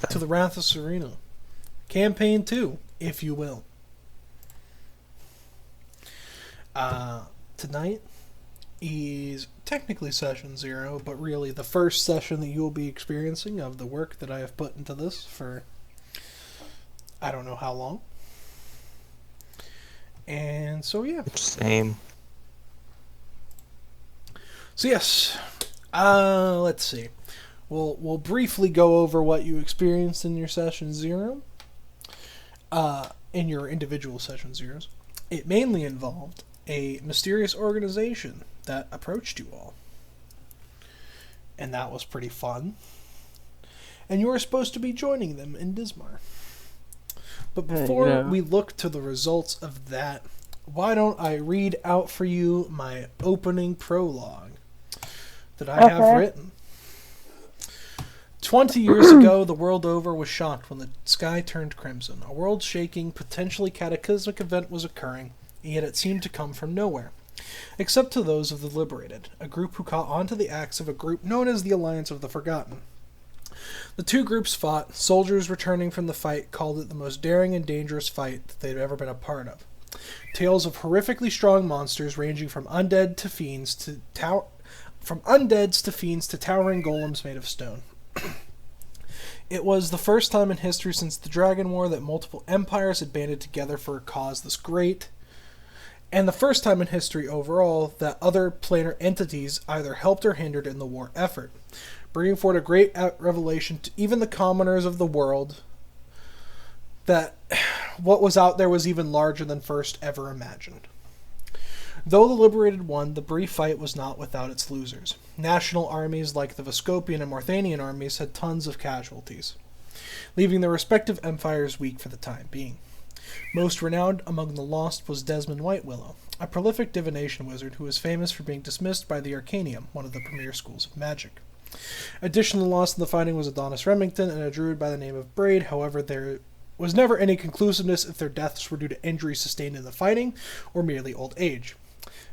to the Wrath of Sureena. Campaign 2, if you will. Tonight is technically session 0, but really the first session that you will be experiencing of the work that I have put into this for I don't know how long. And so, yeah. Same. So, yes. Let's see. We'll briefly go over what you experienced in your session 0. In your individual session 0s. It mainly involved a mysterious organization that approached you all. And that was pretty fun. And you were supposed to be joining them in Dismar. But before we look to the results of that, why don't I read out for you my opening prologue that I have written. 20 years ago, the world over was shocked when the sky turned crimson. A world-shaking, potentially cataclysmic event was occurring, and yet it seemed to come from nowhere. Except to those of the Liberated, a group who caught on to the acts of a group known as the Alliance of the Forgotten. The two groups fought. Soldiers returning from the fight called it the most daring and dangerous fight that they'd ever been a part of. Tales of horrifically strong monsters ranging from undead to fiends to towering golems made of stone. It was the first time in history since the Dragon War that multiple empires had banded together for a cause this great, and the first time in history overall that other planar entities either helped or hindered in the war effort, bringing forward a great revelation to even the commoners of the world that what was out there was even larger than first ever imagined. Though the Liberated won, the brief fight was not without its losers. National armies like the Vescopian and Morthanian armies had tons of casualties, leaving their respective empires weak for the time being. Most renowned among the lost was Desmond Whitewillow, a prolific divination wizard who was famous for being dismissed by the Arcanium, one of the premier schools of magic. Additionally lost in the fighting was Adonis Remington and a druid by the name of Braid. However, there was never any conclusiveness if their deaths were due to injuries sustained in the fighting or merely old age.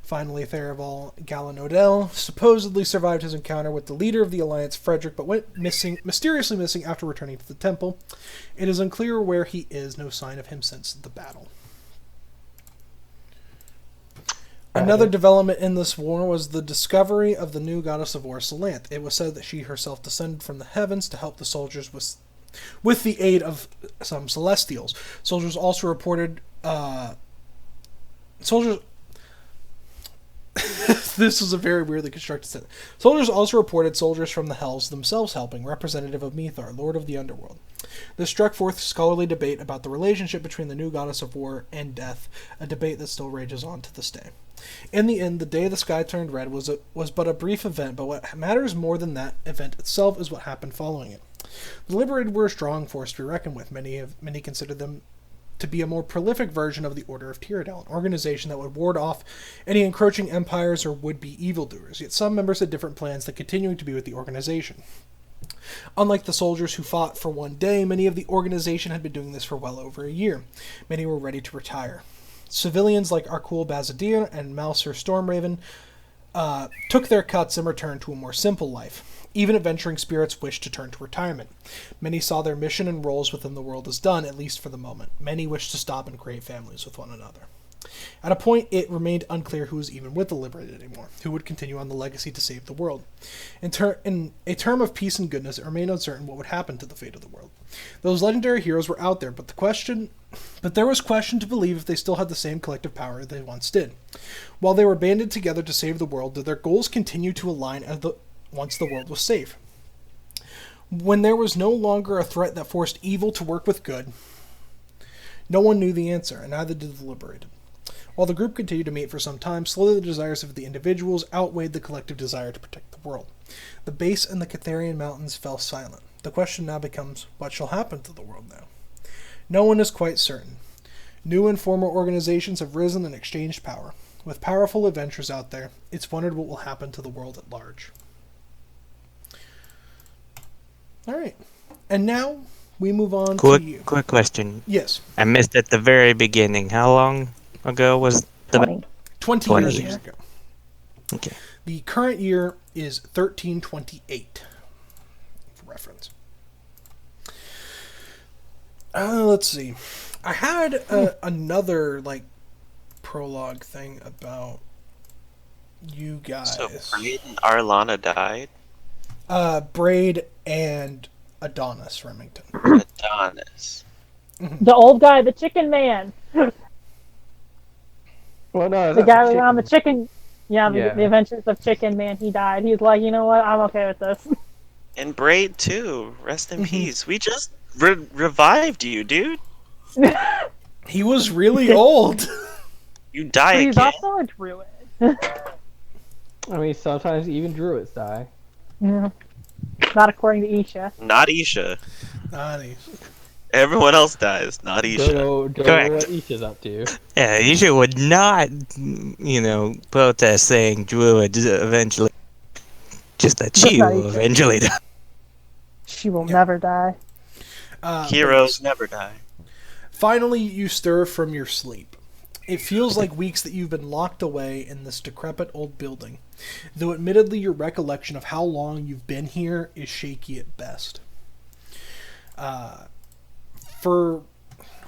Finally, Tharival Gallinodel supposedly survived his encounter with the leader of the Alliance, Frederick, but went mysteriously missing after returning to the temple. It is unclear where he is, no sign of him since the battle. Another development in this war was the discovery of the new goddess of war, Salanth. It was said that she herself descended from the heavens to help the soldiers with the aid of some celestials. Soldiers also reported this was a very weirdly constructed sentence. Soldiers also reported soldiers from the Hells themselves helping, representative of Methar, Lord of the Underworld. This struck forth scholarly debate about the relationship between the new goddess of war and death, a debate that still rages on to this day. In the end, the day the sky turned red was but a brief event, but what matters more than that event itself is what happened following it. The Liberated were a strong force to be reckoned with. Many consider them to be a more prolific version of the Order of Tyrrell, an organization that would ward off any encroaching empires or would-be evildoers, yet some members had different plans than continuing to be with the organization. Unlike the soldiers who fought for one day, many of the organization had been doing this for well over a year. Many were ready to retire. Civilians like Arkul Bazadir and Malser Stormraven took their cuts and returned to a more simple life. Even adventuring spirits wished to turn to retirement. Many saw their mission and roles within the world as done, at least for the moment. Many wished to stop and create families with one another. At a point, it remained unclear who was even with the Liberated anymore, who would continue on the legacy to save the world. In a term of peace and goodness, it remained uncertain what would happen to the fate of the world. Those legendary heroes were out there, but there was question to believe if they still had the same collective power they once did. While they were banded together to save the world, did their goals continue to align once the world was safe? When there was no longer a threat that forced evil to work with good, no one knew the answer, and neither did the Liberated. While the group continued to meet for some time, slowly the desires of the individuals outweighed the collective desire to protect the world. The base and the Catharian Mountains fell silent. The question now becomes, what shall happen to the world now? No one is quite certain. New and former organizations have risen and exchanged power. With powerful adventures out there, it's wondered what will happen to the world at large. Alright. And now, we move on to you. Quick question. Yes. I missed at the very beginning. How long ago was the... 20 years ago. Okay. The current year is 1328, for reference. Let's see. I had another like prologue thing about you guys. So Braid and Arlana died. Braid and Adonis Remington. Adonis. The old guy, the chicken man. Well, no, The that's guy a was on the chicken. chicken. Yeah, the Adventures of Chicken Man. He died. He's like, you know what? I'm okay with this. And Braid too. Rest in peace. We just revived you, dude. He was really old. You die But he's again. also a druid. I mean, sometimes even druids die. Yeah. Not according to Isha. Not Isha. Nice. Everyone else dies. Not Isha. Don't know Correct. what Isha's up to. Yeah, you would not, protest saying druids eventually. Just that she That's not will Isha. eventually die. She will never die. Heroes never die. Finally, you stir from your sleep. It feels like weeks that you've been locked away in this decrepit old building, though admittedly your recollection of how long you've been here is shaky at best. For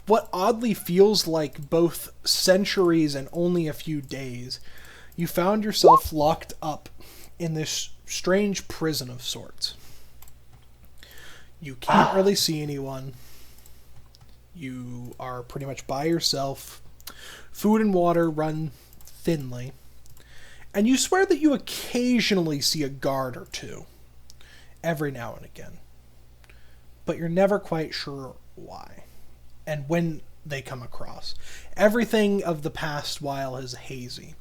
what oddly feels like both centuries and only a few days, you found yourself locked up in this strange prison of sorts. You can't really see anyone. You are pretty much by yourself. Food and water run thinly. And you swear that you occasionally see a guard or two. Every now and again. But you're never quite sure why. And when they come across. Everything of the past while is hazy.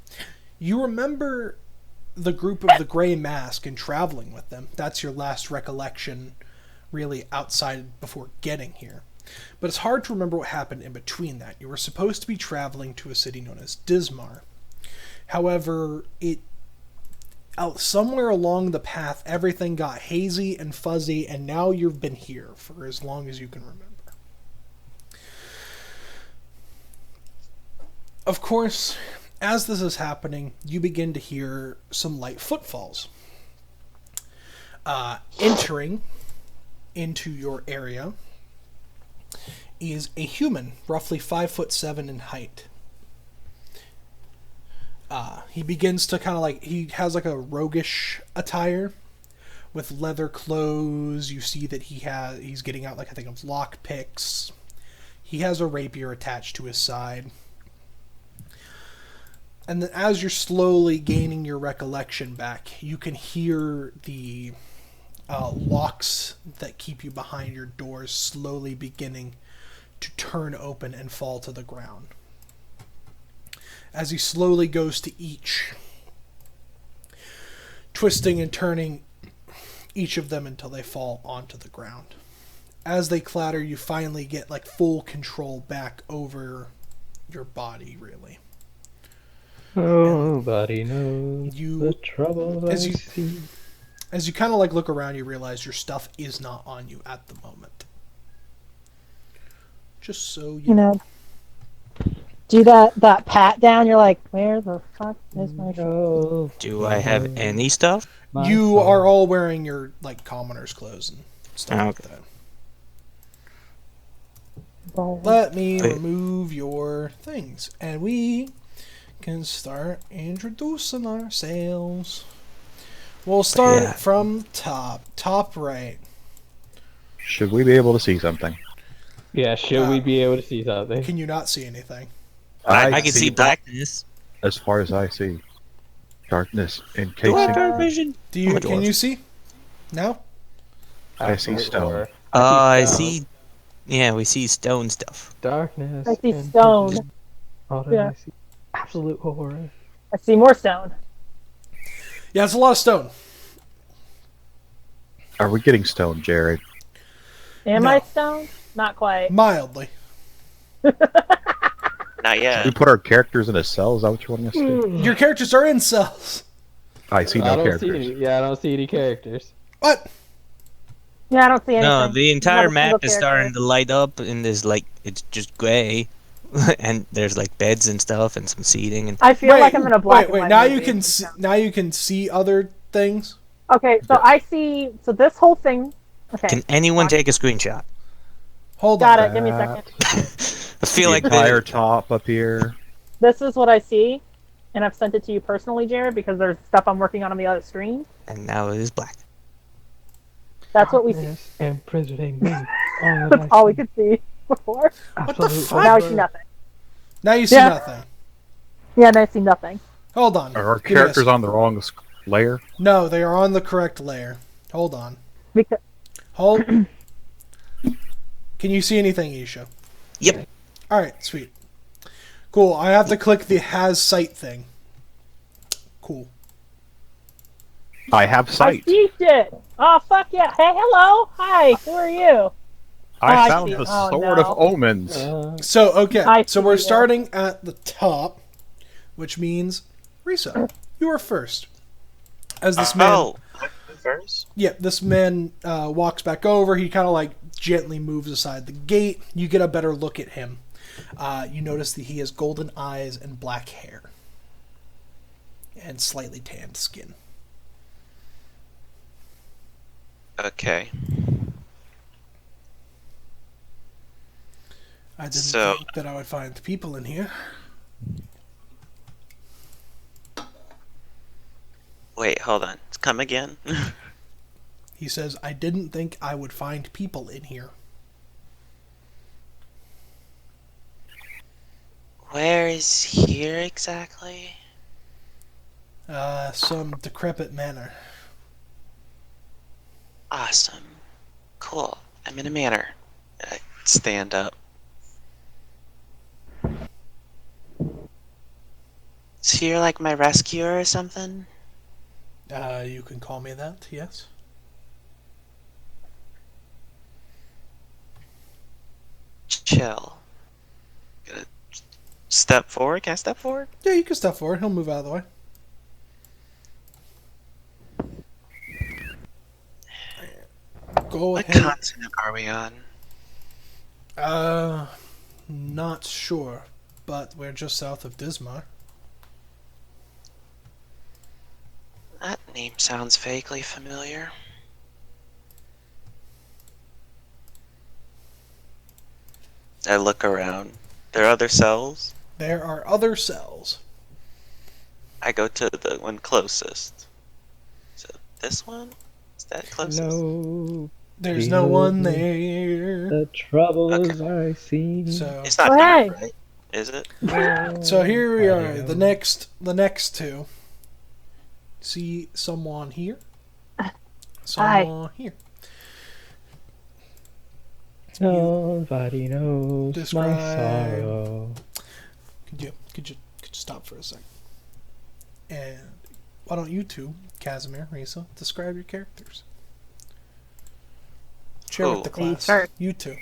You remember the group of the Grey Mask and traveling with them. That's your last recollection, really, outside before getting here. But it's hard to remember what happened in between that. You were supposed to be traveling to a city known as Dismar. However, somewhere along the path, everything got hazy and fuzzy, and now you've been here for as long as you can remember. Of course, as this is happening, you begin to hear some light footfalls. Entering into your area is a human, roughly 5'7" in height. He begins to kind of he has like a roguish attire with leather clothes. You see that he's getting out I think of lock picks. He has a rapier attached to his side. And then as you're slowly gaining your recollection back, you can hear the locks that keep you behind your doors slowly beginning to turn open and fall to the ground. As he slowly goes to each, twisting and turning each of them until they fall onto the ground. As they clatter, you finally get full control back over your body, really. Nobody knows the trouble I as see. As you kind of look around, you realize your stuff is not on you at the moment. Just so you know. Do that pat down. You're like, where the fuck is my show? Do I have any stuff? You are all wearing your commoner's clothes and stuff like Okay. that. Let me remove your things, and we can start introducing ourselves. We'll start from top right. Should we be able to see something? Yeah, should we be able to see something? Can you not see anything? I can see blackness. As far as I see. Darkness Do I encasing. have dark vision? Can you see? No? I see stone. I see. Yeah, we see stone stuff. Darkness. I see and stone. vision. All that Yeah. I see. Absolute horror. I see more stone. Yeah, it's a lot of stone. Are we getting stone, Jared? Am No. I stone? Not quite. Mildly. Not Should yet. we put our characters in a cell? Is that what you want us to do? Your characters are in cells. I see I no don't characters. see any. Yeah, I don't see any characters. What? Yeah, I don't see anything. No, the entire Not a single map is starting to light up, and there's it's just gray, and there's beds and stuff, and some seating, and I feel like I'm in a black and Wait, white now movie. you can see, other things. Okay, so I see. So this whole thing. Okay. can anyone take a screenshot? Hold Got on. it. Give me a second. I feel the like entire top up here. This is what I see, and I've sent it to you personally, Jared, because there's stuff I'm working on the other screen. and now it is black. That's what we see. Darkness imprisoning me. That's all we could see before. What the Absolute fuck? Now we see horror. nothing. Now you see Yeah. nothing. Yeah, now I see nothing. Hold on. Are our Give me a characters sec. on the wrong layer? No, they are on the correct layer. Hold on. Because Hold. Can you see anything, Isha? Yep. Alright, sweet. Cool. I have to click the has sight thing. Cool. I have I sight. see it. Oh fuck yeah! Hey, hello. Hi. Who are you? I I found see. the Oh, Sword no. of Omens. So, okay. I So we're see, yeah. starting at the top, which means Risa, you are first. As this man. Oh, first. Yeah, this man walks back over. He kind of like gently moves aside the gate. You get a better look at him. You notice that he has golden eyes and black hair. And slightly tanned skin. Okay. I didn't So- think that I would find people in here. Wait, hold on. Come again. He says, I didn't think I would find people in here. Where is here exactly? Some decrepit manor. Awesome. Cool. I'm in a manor. I stand up. So you're like my rescuer or something? You can call me that, yes. Chill. Gonna step forward? Can I step forward? Yeah, you can step forward. He'll move out of the way. Go What ahead. continent are we on? Not sure, but we're just south of Dismar. That name sounds vaguely familiar. I look around. There are other cells. There are other cells. I go to the one closest. So this one? Is that closest? No, There's no one there. the troubles I see. So, It's not Oh, here, hey. right? Is it? so here we are. know. The next two. See someone here. Someone here. Nobody knows my Describe- sorrow. Could you stop for a second? And why don't you two, Casimir, Risa, describe your characters? Share with the Oh. class. Sure. You two.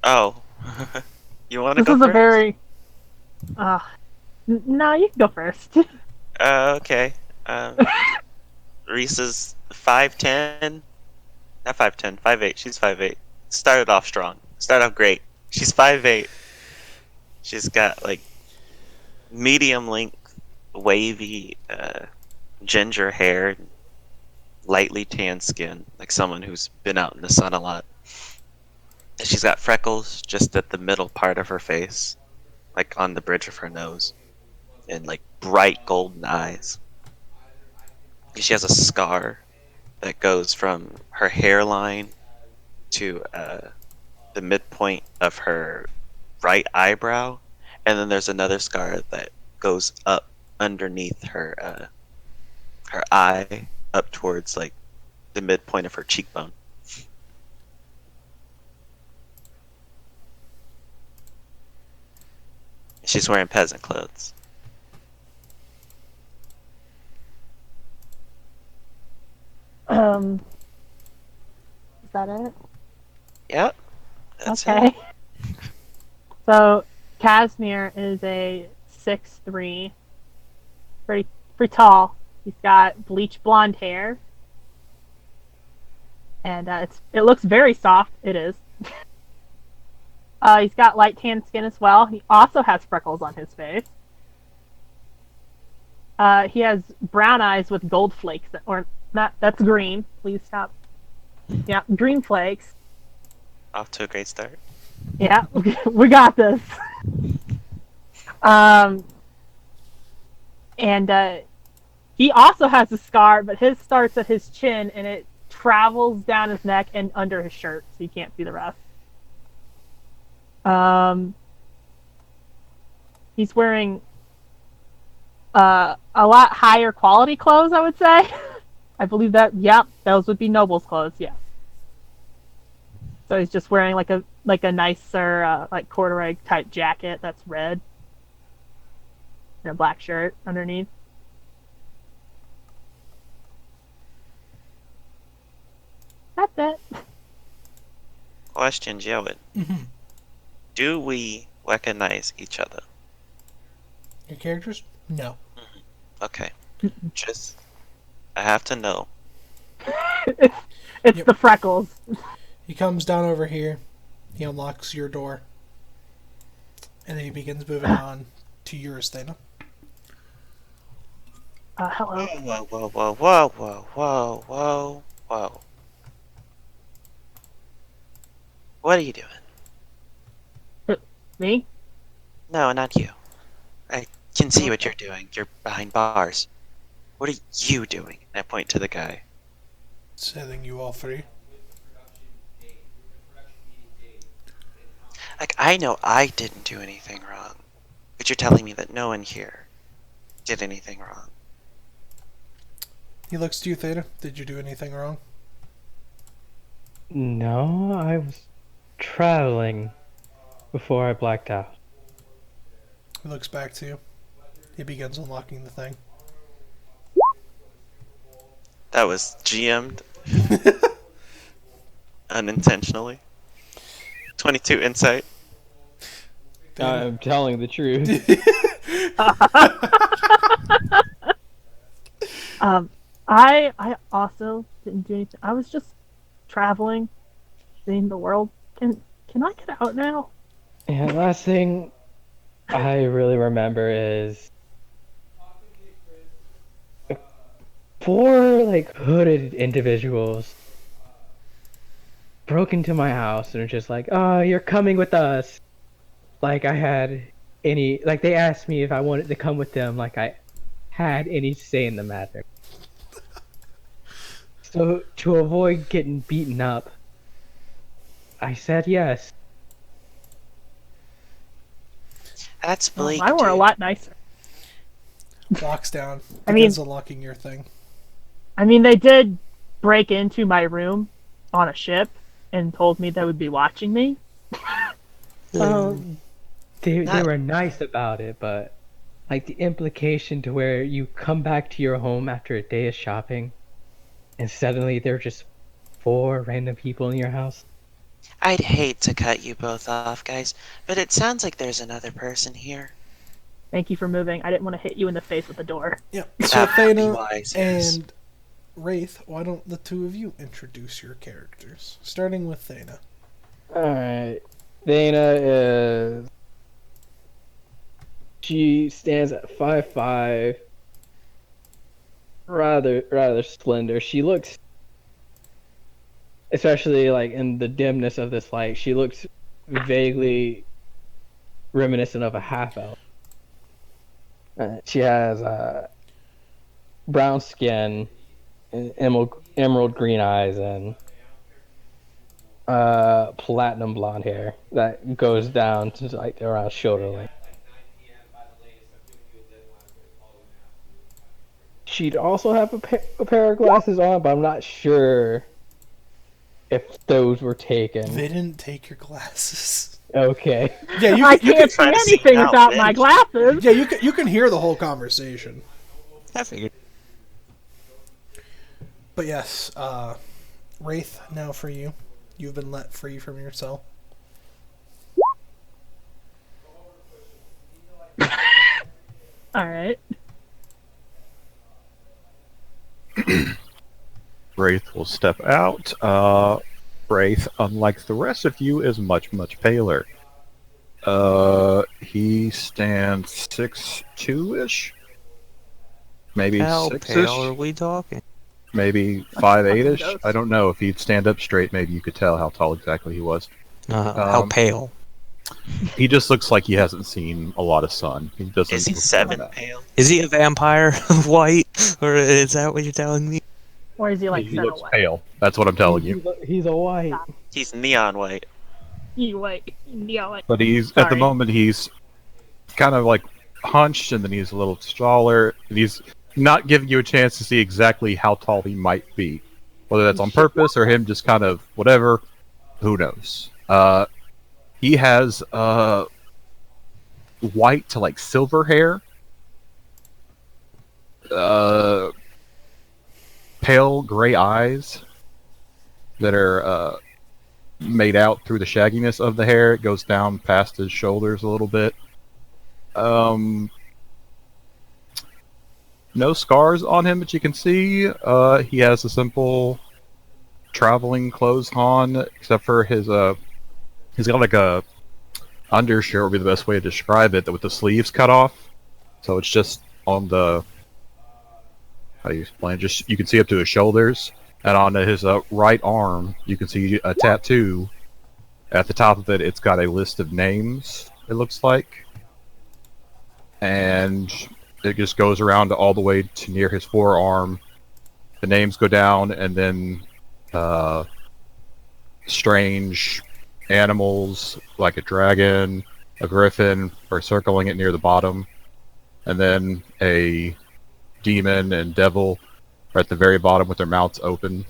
Oh. You want to This go is first? a very. No, you can go first. Okay. Reese's 5'10". Not 5'10", 5'8". She's 5'8". Started off strong. Started off great. She's 5'8". She's got like medium length, wavy, ginger hair, lightly tanned skin, like someone who's been out in the sun a lot. And she's got freckles just at the middle part of her face, like on the bridge of her nose, and like bright golden eyes. She has a scar that goes from her hairline to the midpoint of her right eyebrow, and then there's another scar that goes up underneath her her eye, up towards like the midpoint of her cheekbone. She's wearing peasant clothes. Is that it? Yep. That's Okay. it. So, Casimir is a 6'3", pretty tall. He's got bleach blonde hair, and it looks very soft. It is. He's got light tan skin as well. He also has freckles on his face. He has brown eyes with gold flakes, or not. That's green. Please stop. Yeah, green flakes. Off to a great start. Yeah, we got this. And he also has a scar, but his starts at his chin and it travels down his neck and under his shirt, so you can't see the rest. He's wearing a lot higher quality clothes, I would say. I believe that. Yep, those would be nobles' clothes. Yeah. So he's just wearing like a nicer like corduroy type jacket that's red and a black shirt underneath. That's it. Question, Joey. Mhm. Do we recognize each other? Your characters? No. Okay. Just, I have to know. It's Yep. the freckles. He comes down over here. He unlocks your door. And then he begins moving on to yours, Dana. Hello. Whoa, whoa, whoa, whoa, whoa, whoa, whoa, whoa. What are you doing? Me? No, not you. I can see what you're doing. You're behind bars. What are you doing? And I point to the guy. Setting you all free. Like, I know I didn't do anything wrong. But you're telling me that no one here did anything wrong. He looks to you, Theta. Did you do anything wrong? No, I was traveling before I blacked out. He looks back to you. He begins unlocking the thing. That was GM'd unintentionally. 22 insight. I'm telling the truth. I also didn't do anything. I was just traveling, seeing the world. Can I get out now? And last thing I really remember is four like hooded individuals broke into my house and are just like, "Oh, you're coming with us." Like I had any like they asked me if I wanted to come with them, like I had any say in the matter. So to avoid getting beaten up, I said yes. That's bleak, Mine were a dude. lot nicer. Walks down. I mean- Begins unlocking your thing. I mean, they did break into my room on a ship and told me they would be watching me. They Not- were nice about it, but like the implication to where you come back to your home after a day of shopping and suddenly there are just four random people in your house. I'd hate to cut you both off, guys, but it sounds like there's another person here. Thank you for moving. I didn't want to hit you in the face with the door. Yeah. So That would be Theta wise, yes. and Wraith, why don't the two of you introduce your characters? Starting with Theta. Alright. Dana is she stands at 5'5", rather slender. She looks, especially like in the dimness of this light, she looks vaguely reminiscent of a half elf. She has brown skin, and emerald green eyes, and platinum blonde hair that goes down to like around shoulder length. She'd also have a pair of glasses on, but I'm not sure if those were taken. They didn't take your glasses. Okay. Yeah, I you can't can, see try to see anything now, without bitch. my glasses. yeah, you can hear the whole conversation. I figured. But yes, Wraith, now for you. You've been let free from your cell. All right. Wraith will step out. Wraith, unlike the rest of you, is much, much paler. He stands 6'2"-ish? Maybe How 6-ish? pale are we talking? Maybe 5'8"-ish? Ghost. I don't know. If he'd stand up straight, maybe you could tell how tall exactly he was. How pale? He just looks like he hasn't seen a lot of sun. He doesn't. Is he look like 7 that. pale? Is he a vampire white? Or is that what you're telling me? Or is he like He set looks away? pale. That's what I'm telling you. He's a white. He's neon white. You wait. Yeah, like But he's at the Sorry. moment he's kind of like hunched, and then he's a little taller, and he's not giving you a chance to see exactly how tall he might be. Whether that's on purpose or him just kind of whatever, who knows? He has white to like silver hair, pale gray eyes that are made out through the shagginess of the hair. It goes down past his shoulders a little bit. No scars on him that you can see. He has a simple traveling clothes on, except for his he's got like a undershirt would be the best way to describe it, with the sleeves cut off. So it's just on the, how do you explain? Just you can see up to his shoulders, and on his right arm you can see a tattoo. At the top of it, it's got a list of names. It looks like, and it just goes around all the way to near his forearm. The names go down, and then strange animals like a dragon, a griffin are circling it near the bottom, and then a demon and devil are at the very bottom with their mouths open.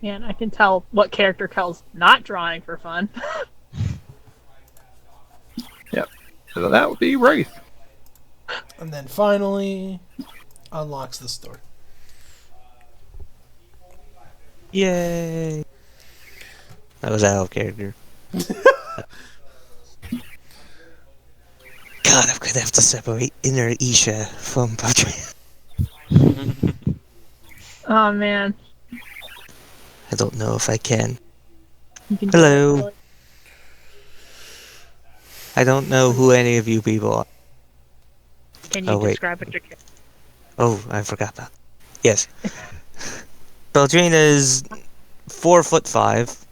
Man, I can tell what character Kel's not drawing for fun. Yep. So that would be Wraith. And then finally, unlocks this door. Yay! That was out of character. God, I'm gonna have to separate inner Isha from Patrick. Oh man. I don't know if I can. You can do Hello. it. I don't know who any of you people are. Can you Oh, wait. describe what your character? Oh, I forgot that. Yes. Beldrina is 4'5".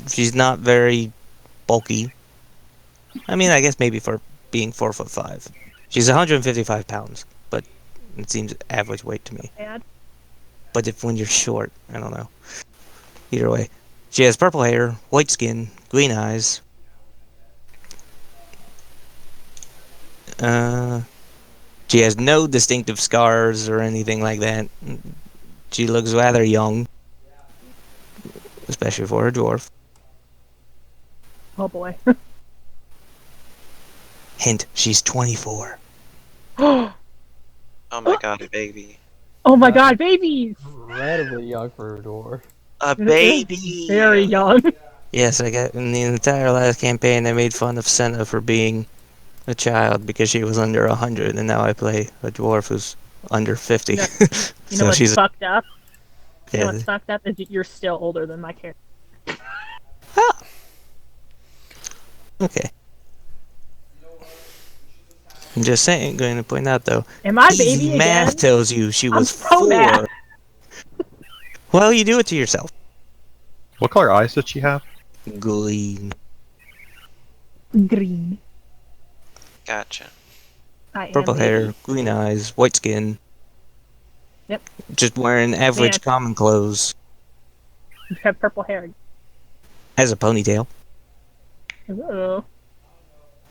She's not very bulky. I mean, I guess maybe for being 4'5". She's 155 pounds, but it seems average weight to me. Bad. But when you're short, I don't know. Either way. She has purple hair, white skin, green eyes. She has no distinctive scars or anything like that. She looks rather young. Especially for a dwarf. Oh boy. Hint, she's 24. Oh my god, a baby. Oh my god, babies! Incredibly young for a dwarf. A baby! Very young. Yes, I got in the entire last campaign I made fun of Senna for being a child because she was under 100, and now I play a dwarf who's under 50. Yeah. You know So what's she's fucked up? You know yeah. what's fucked up is that you're still older than my character. Okay. I'm just saying, going to point out though. Am I Easy baby math again? tells you she was so 4. mad. Well, you do it to yourself. What color eyes does she have? Green. Green. Gotcha. I am Purple baby. hair, green eyes, white skin. Yep. Just wearing average Man. common clothes. You have purple hair. Has a ponytail. Oh.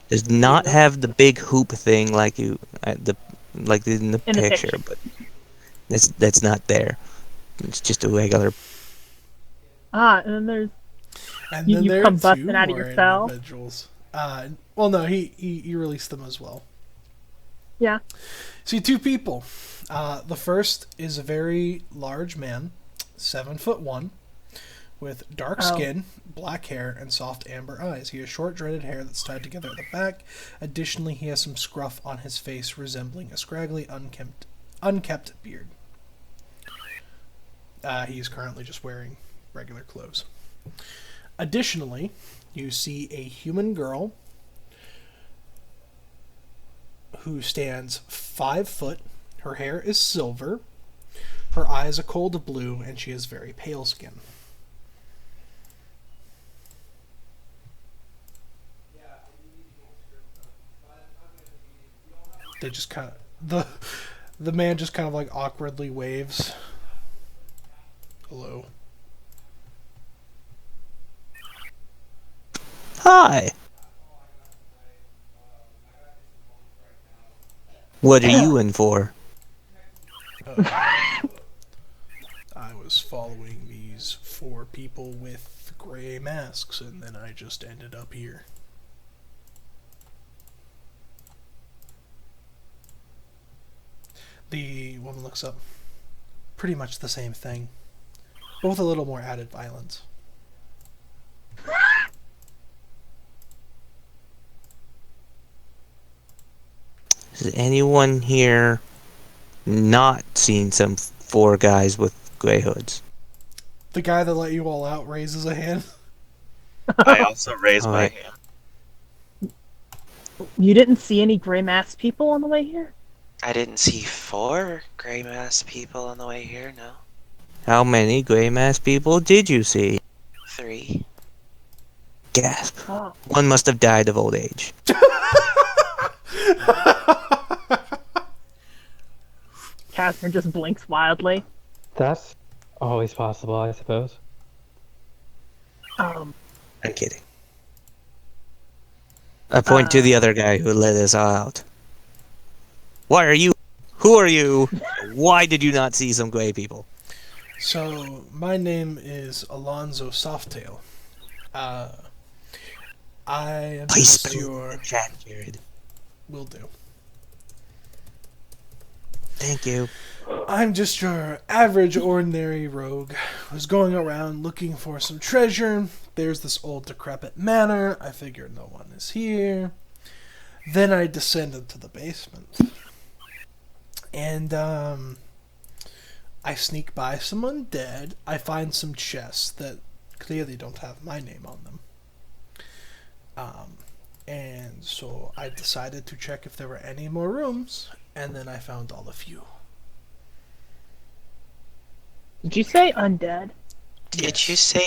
Does not have the big hoop thing like in the In the picture, picture. but that's not there. It's just a regular. Ah, and then there's And You- then you there come are busting two out of more your cell? individuals. Well, no, he released them as well. yeah. See, two people. The first is a very large man, 7'1", with dark Oh. skin, black hair, and soft amber eyes. He has short dreaded hair that's tied together at the back. Additionally, he has some scruff on his face resembling a scraggly, unkept beard. He is currently just wearing regular clothes. Additionally, you see a human girl who stands 5 foot. Her hair is silver. Her eyes a cold blue, and she has very pale skin. They just kind of the man just kind of like awkwardly waves. Hello. Hi. What are you in for? I was following these 4 people with gray masks, and then I just ended up here. The woman looks up. Pretty much the same thing, but with a little more added violence. Has anyone here not seen some 4 guys with gray hoods? The guy that let you all out raises a hand. I also raised my Alright. hand. You didn't see any gray mask people on the way here? I didn't see 4 gray mask people on the way here, no. How many gray mask people did you see? 3. Gasp. Oh. One must have died of old age. Catherine just blinks wildly. That's always possible, I suppose. I'm kidding. I point to the other guy who let us all out. Why are you? Who are you? Why did you not see some gray people? So, my name is Alonzo Softail. I am Please just spell it in your... the chat, Jared. Will do. Thank you. I'm just your average, ordinary rogue who's going around looking for some treasure. There's this old decrepit manor. I figure no one is here. Then I descend into the basement. And, I sneak by some undead. I find some chests that clearly don't have my name on them. And so I decided to check if there were any more rooms, and then I found all of you. Did you say undead? Did Yes. you say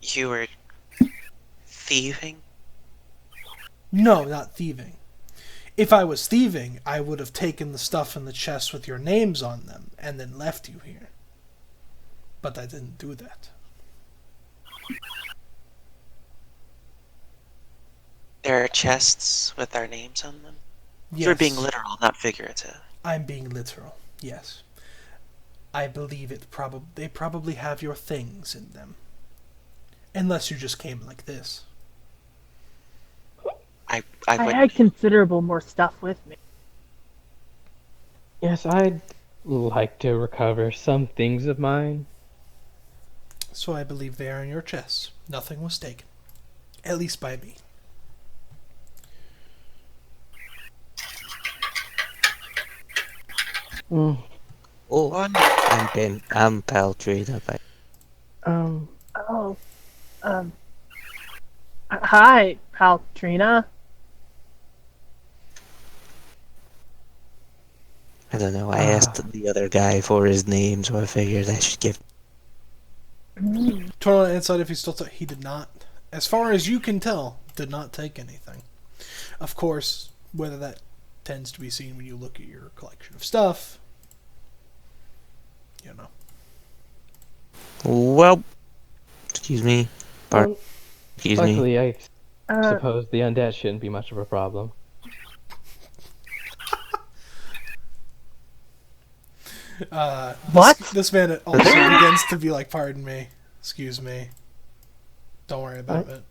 you were thieving? No, not thieving. If I was thieving, I would have taken the stuff in the chests with your names on them and then left you here. But I didn't do that. There are chests with our names on them? Yes, You're being literal, not figurative. I'm being literal. Yes. I believe they probably have your things in them. Unless you just came like this. I I would. had considerable more stuff with me. Yes, I'd like to recover some things of mine. So I believe they are in your chests. Nothing was taken. At least by me. Mm, Oh, One. I'm Paltrina. Oh, hi, Paltrina. I don't know. I asked the other guy for his name, so I figured I should give. Turn on inside if he still he did not. As far as you can tell, did not take anything. Of course, whether that tends to be seen when you look at your collection of stuff, you know. Well, excuse me. well, Excuse me. luckily, I Uh, suppose the undead shouldn't be much of a problem. What? This man also begins to be like, pardon me, excuse me. Don't worry about it.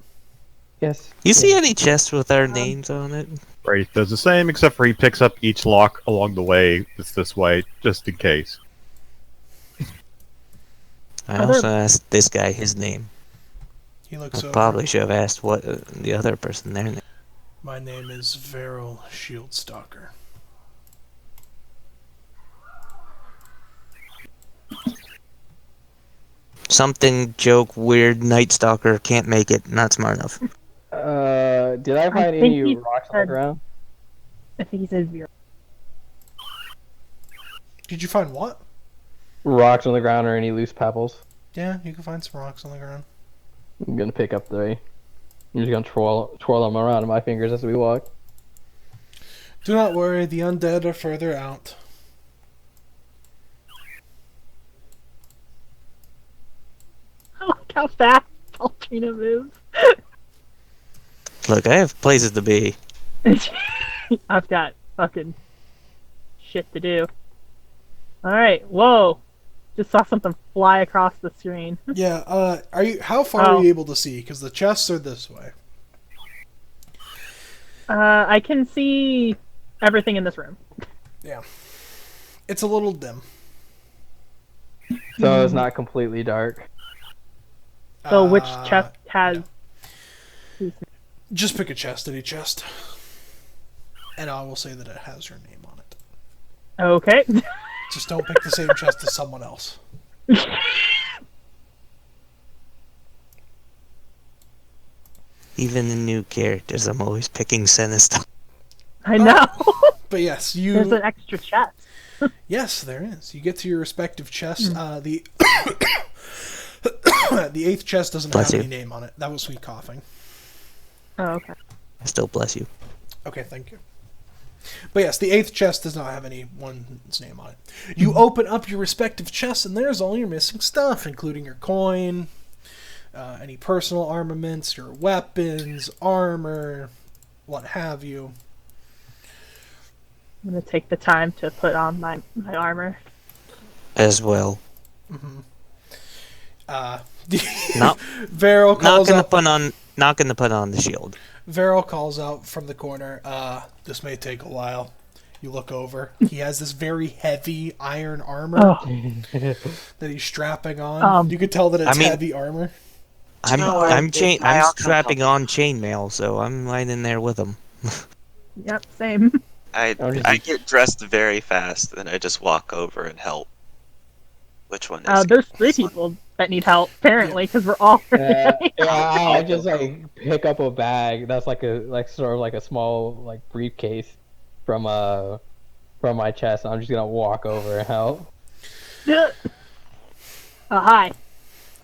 Yes. You see yes. any chests with our names on it? Wraith does the same, except for he picks up each lock along the way. It's this way, just in case. I Are there- also asked this guy his name. He looks I over. probably should have asked what the other person their name. My name is Veril Shieldstalker. Something, joke, weird, Night Stalker, can't make it, not smart enough. Did I find think any he rocks on the said- ground? I think he said Vera. Did you find what? Rocks on the ground or any loose pebbles? Yeah, you can find some rocks on the ground. I'm gonna pick up 3. I'm just gonna twirl them around in my fingers as we walk. Do not worry, the undead are further out. Look how fast Baltrina moves. Look, I have places to be. I've got fucking shit to do. Alright, whoa. Just saw something fly across the screen. Yeah, how far are Oh. you able to see? Because the chests are this way. I can see everything in this room. Yeah. It's a little dim. So it's not completely dark. So which Uh, chest has... Just pick a chest, any chest. And I will say that it has your name on it. Okay. Just don't pick the same chest as someone else. Even the new characters, I'm always picking sinister. I know. But yes, There's an extra chest. Yes, there is. You get to your respective chests. The the 8th chest doesn't Bless have you. any name on it. That was me coughing. Oh, okay. I still bless you. Okay, thank you. But yes, the 8th chest does not have anyone's name on it. You open up your respective chests, and there's all your missing stuff, including your coin, any personal armaments, your weapons, armor, what have you. I'm gonna take the time to put on my armor. As well. Not, Varel not calls gonna out. put on. Not gonna put on the shield. Varel calls out from the corner. This may take a while. You look over. He has this very heavy iron armor Oh, that he's strapping on. You could tell that it's heavy armor. I'm know what? I'm My I'm outcome strapping helped. on chainmail, so I'm right in there with him. yep, same. I get dressed very fast, then I just walk over and help. Which one is? There's 3 people that need help, apparently, because we're all... I just like pick up a bag that's like sort of like a small like briefcase from my chest. I'm just gonna walk over and help. Hi.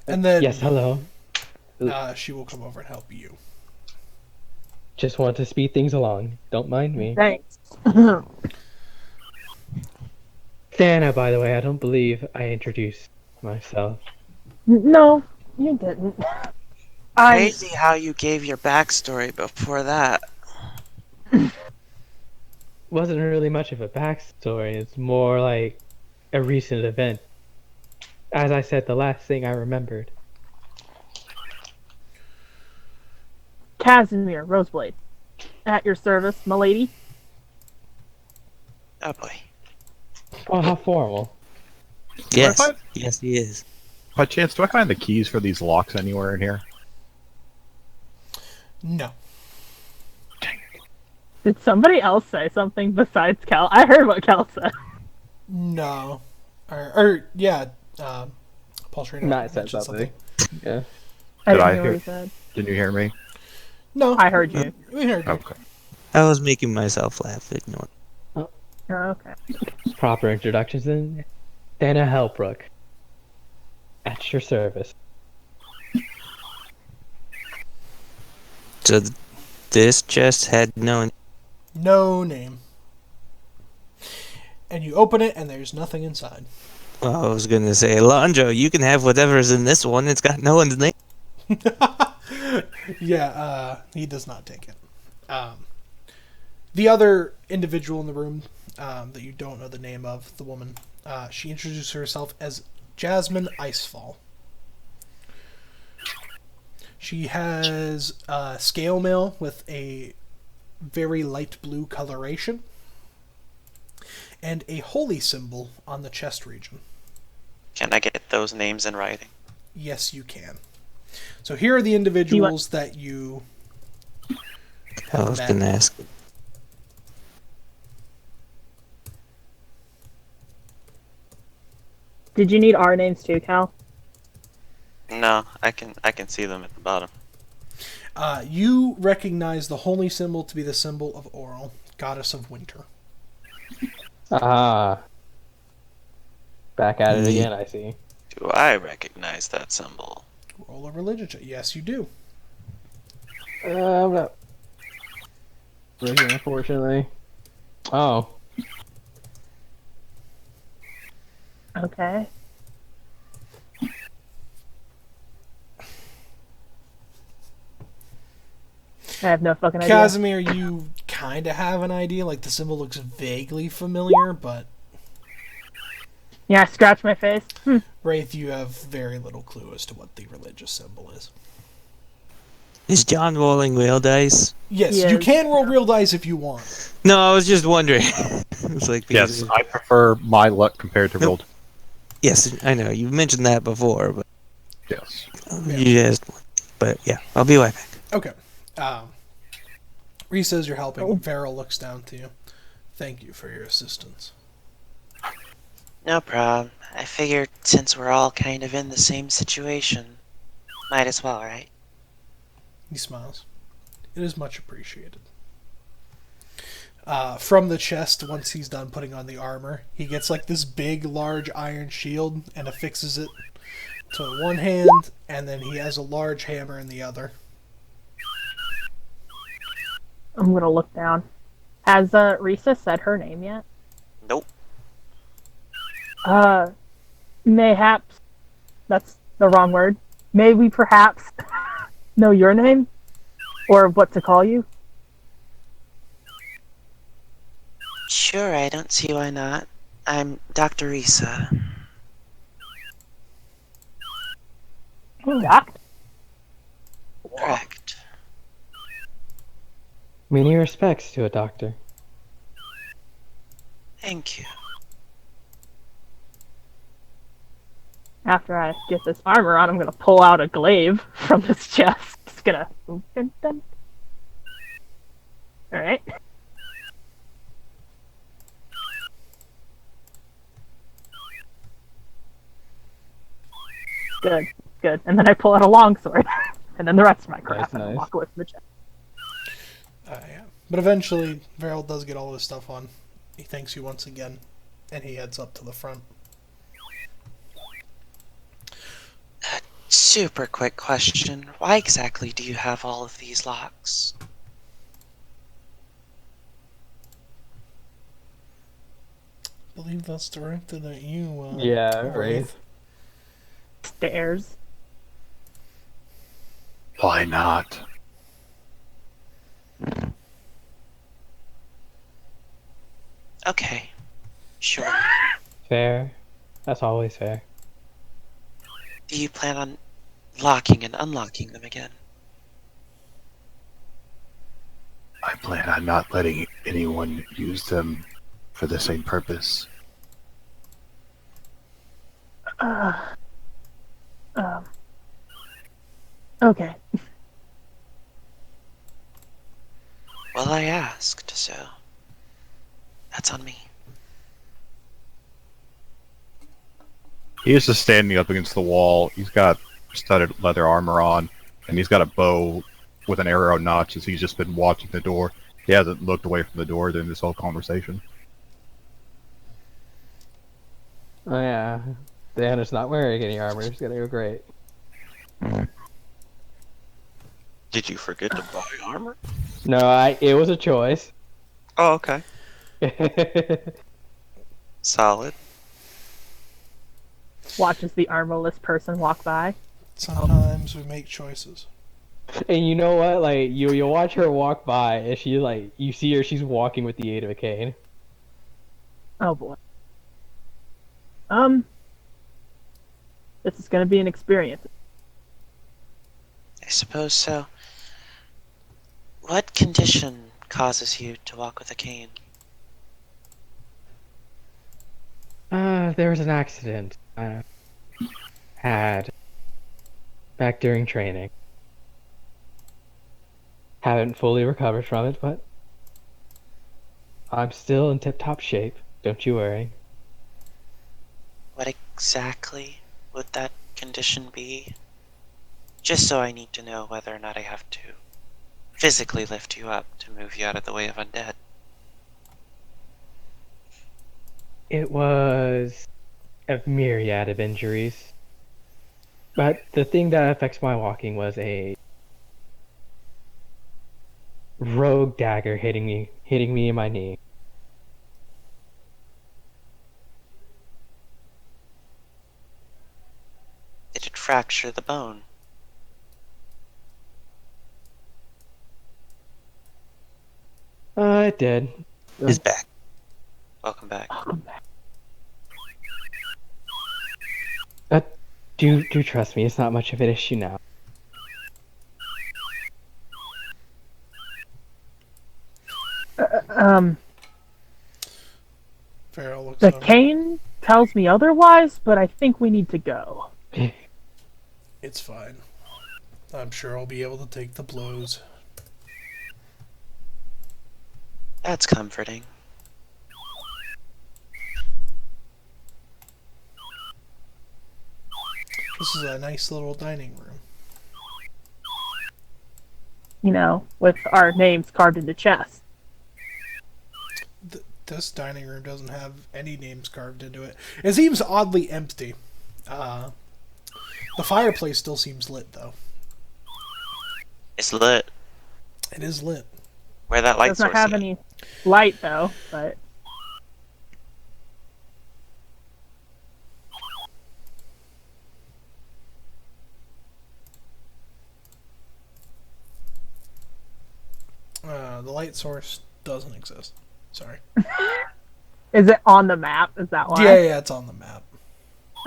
And then Yes, hello. she will come over and help you. Just want to speed things along. Don't mind me. Thanks. Dana, by the way, I don't believe I introduced myself. No, you didn't. Crazy how you gave your backstory before that. Wasn't really much of a backstory. It's more like a recent event. As I said, the last thing I remembered. Casimir Roseblade. At your service, milady. Oh boy. Oh, how formal. Yes, What? yes, he is. By chance, do I find the keys for these locks anywhere in here? No. Did somebody else say something besides Cal? I heard what Cal said. No. Or yeah, Paul Sureena Matt said mentioned something. Yeah. I Did didn't I hear what hear- he said. Didn't you hear me? No. I heard you. We heard you. Okay. I was making myself laugh. Ignore. Oh, okay. Proper introductions then. Dana Hellbrook. At your service. So this chest had no. No name. And you open it, and there's nothing inside. Well, I was gonna say, Alonjo, you can have whatever's in this one. It's got no one's name. Yeah, he does not take it. The other individual in the room that you don't know the name of, the woman, she introduced herself as Jasmine Icefall. She has scale mail with a very light blue coloration and a holy symbol on the chest region. Can I get those names in writing? Yes, you can. So here are the individuals that you I have was met. gonna ask. Did you need our names too, Cal? No, I can see them at the bottom. You recognize the holy symbol to be the symbol of Oral, goddess of winter. Ah. Back at it Yeah. again, I see. Do I recognize that symbol? Roll a religion check. Yes, you do. I'm not. Unfortunately. Oh. Okay. I have no fucking idea. Casimir, you kind of have an idea. Like, the symbol looks vaguely familiar, but Yeah, I scratch my face. Wraith, you have very little clue as to what the religious symbol is. Is John rolling real dice? Yes, He you is. can roll real dice if you want. No, I was just wondering. It's like because Yes, I prefer my luck compared to rolled. yes, I know you mentioned that before, but Yes. you just. But yeah, I'll be right back. Okay. Reese says you're helping. Farrell looks down to you. Thank you for your assistance. No problem. I figured since we're all kind of in the same situation, might as well, right? He smiles. It is much appreciated. From the chest, once he's done putting on the armor, he gets like this big, large iron shield and affixes it to one hand, and then he has a large hammer in the other. I'm gonna look down. Has Risa said her name yet? Nope. Mayhaps. That's the wrong word. May we perhaps know your name? Or what to call you? Sure, I don't see why not. I'm Dr. Risa. Doc? Correct. Many respects to a doctor. Thank you. After I get this armor on, I'm gonna pull out a glaive from this chest. Just gonna. Alright. Good, good. And then I pull out a longsword. And then the rest of my crap, and I Nice. walk away from the chest. Yeah. But eventually, Farrell does get all his stuff on. He thanks you once again, and he heads up to the front. Super quick question. Why exactly do you have all of these locks? I believe that's directed at you. Yeah, Wraith. Wraith. Stairs. Why not? Okay. Sure. Fair. That's always fair. Do you plan on locking and unlocking them again? I plan on not letting anyone use them for the same purpose. Okay. Well, I asked, so that's on me. He is just standing up against the wall. He's got studded leather armor on, and he's got a bow with an arrow notch as he's just been watching the door. He hasn't looked away from the door during this whole conversation. Oh yeah. Dan is not wearing any armor. He's gonna go great. Did you forget to buy armor? No, it was a choice. Oh, okay. Solid. Watches the armorless person walk by. Sometimes we make choices. And you know what? Like you'll watch her walk by, and she like you see her. She's walking with the aid of a cane. Oh boy. This is gonna be an experience. I suppose so. What condition causes you to walk with a cane? There was an accident I had back during training. Haven't fully recovered from it, but I'm still in tip-top shape. Don't you worry. What exactly would that condition be? Just so I need to know whether or not I have to physically lift you up to move you out of the way of undead. It was a myriad of injuries. But the thing that affects my walking was a rogue dagger hitting me in my knee. fracture the bone? It did. Is back. Welcome back. Do trust me, it's not much of an issue now. Farrell looks The over. cane tells me otherwise, but I think we need to go. It's fine. I'm sure I'll be able to take the blows. That's comforting. This is a nice little dining room. You know, with our names carved into chest. This dining room doesn't have any names carved into it. It seems oddly empty. The fireplace still seems lit, though. It's lit. It is lit. Where that light Does not source have at? any light though, but The light source doesn't exist. Sorry. is it on the map? Is that why? Yeah, it's on the map.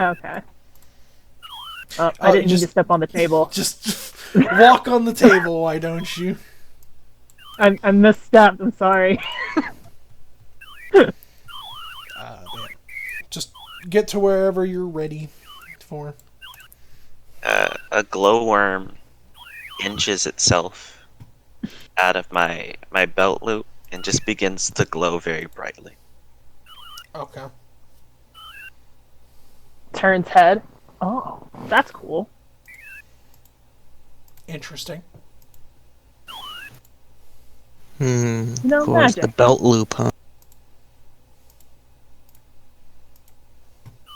Okay. Oh, I didn't mean to step on the table. Just walk on the table, why don't you? I misstepped. I'm sorry. Yeah. Just get to wherever you're ready for. A glowworm inches itself out of my belt loop and just begins to glow very brightly. Okay. Turns head. Oh, that's cool. Interesting. No No of course, magic. the belt loop, huh?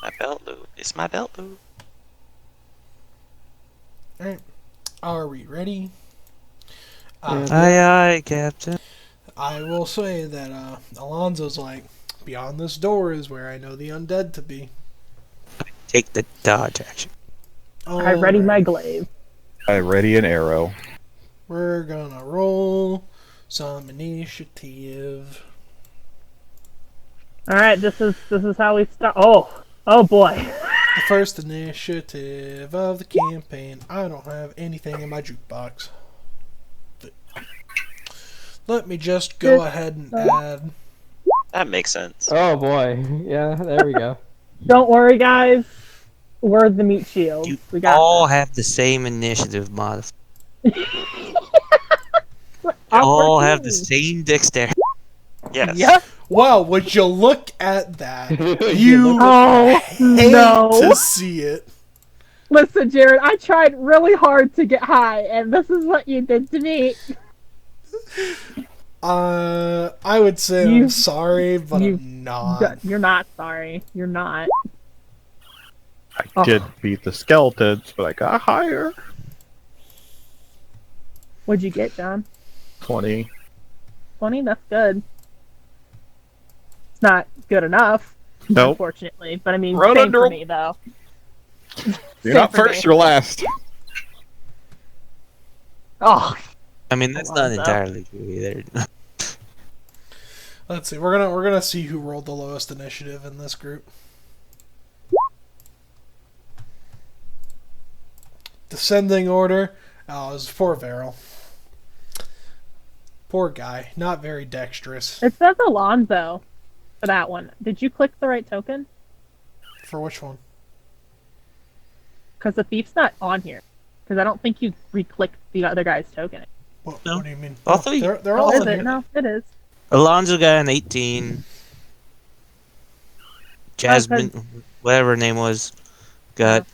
My belt loop. It's my belt loop. Alright. Are we ready? Aye, aye, Captain. I will say that Alonzo's like, beyond this door is where I know the undead to be. Take the dodge action. I ready my Alright. glaive. I ready an arrow. We're gonna roll some initiative. All right, this is how we start. Oh boy. The first initiative of the campaign. I don't have anything in my jukebox. Let me just go ahead and add. That makes sense. Oh boy. Yeah, there we go. Don't worry, guys. We're the meat shield. You We got all this. have the same initiative modifier. Up All for have two. the same dexterity. Yes. Yep. Wow, would you look at that? You Oh hate no. to see it. Listen, Jared, I tried really hard to get high, and this is what you did to me. I would say You- I'm sorry, but you- I'm not. You're not sorry. You're not. I did beat the skeletons, but I got higher. What'd you get, John? 20. 20? That's good. It's not good enough, Nope. unfortunately. But I mean, Run same under for 'em. me, though. You're not for me. first, you're last. Oh, I mean, that's not Alonzo. entirely true either. Let's see. We're gonna see who rolled the lowest initiative in this group. Descending order. Oh, it was poor Varel. Poor guy. Not very dexterous. it says Alonzo for that one. Did you click the right token? For which one? Because the thief's not on here. Because I don't think you re-clicked the other guy's token. No. What do you mean? All No, three. They're all Oh, is in it? here. No, it is. Alonzo got an 18. Jasmine, whatever her name was, got.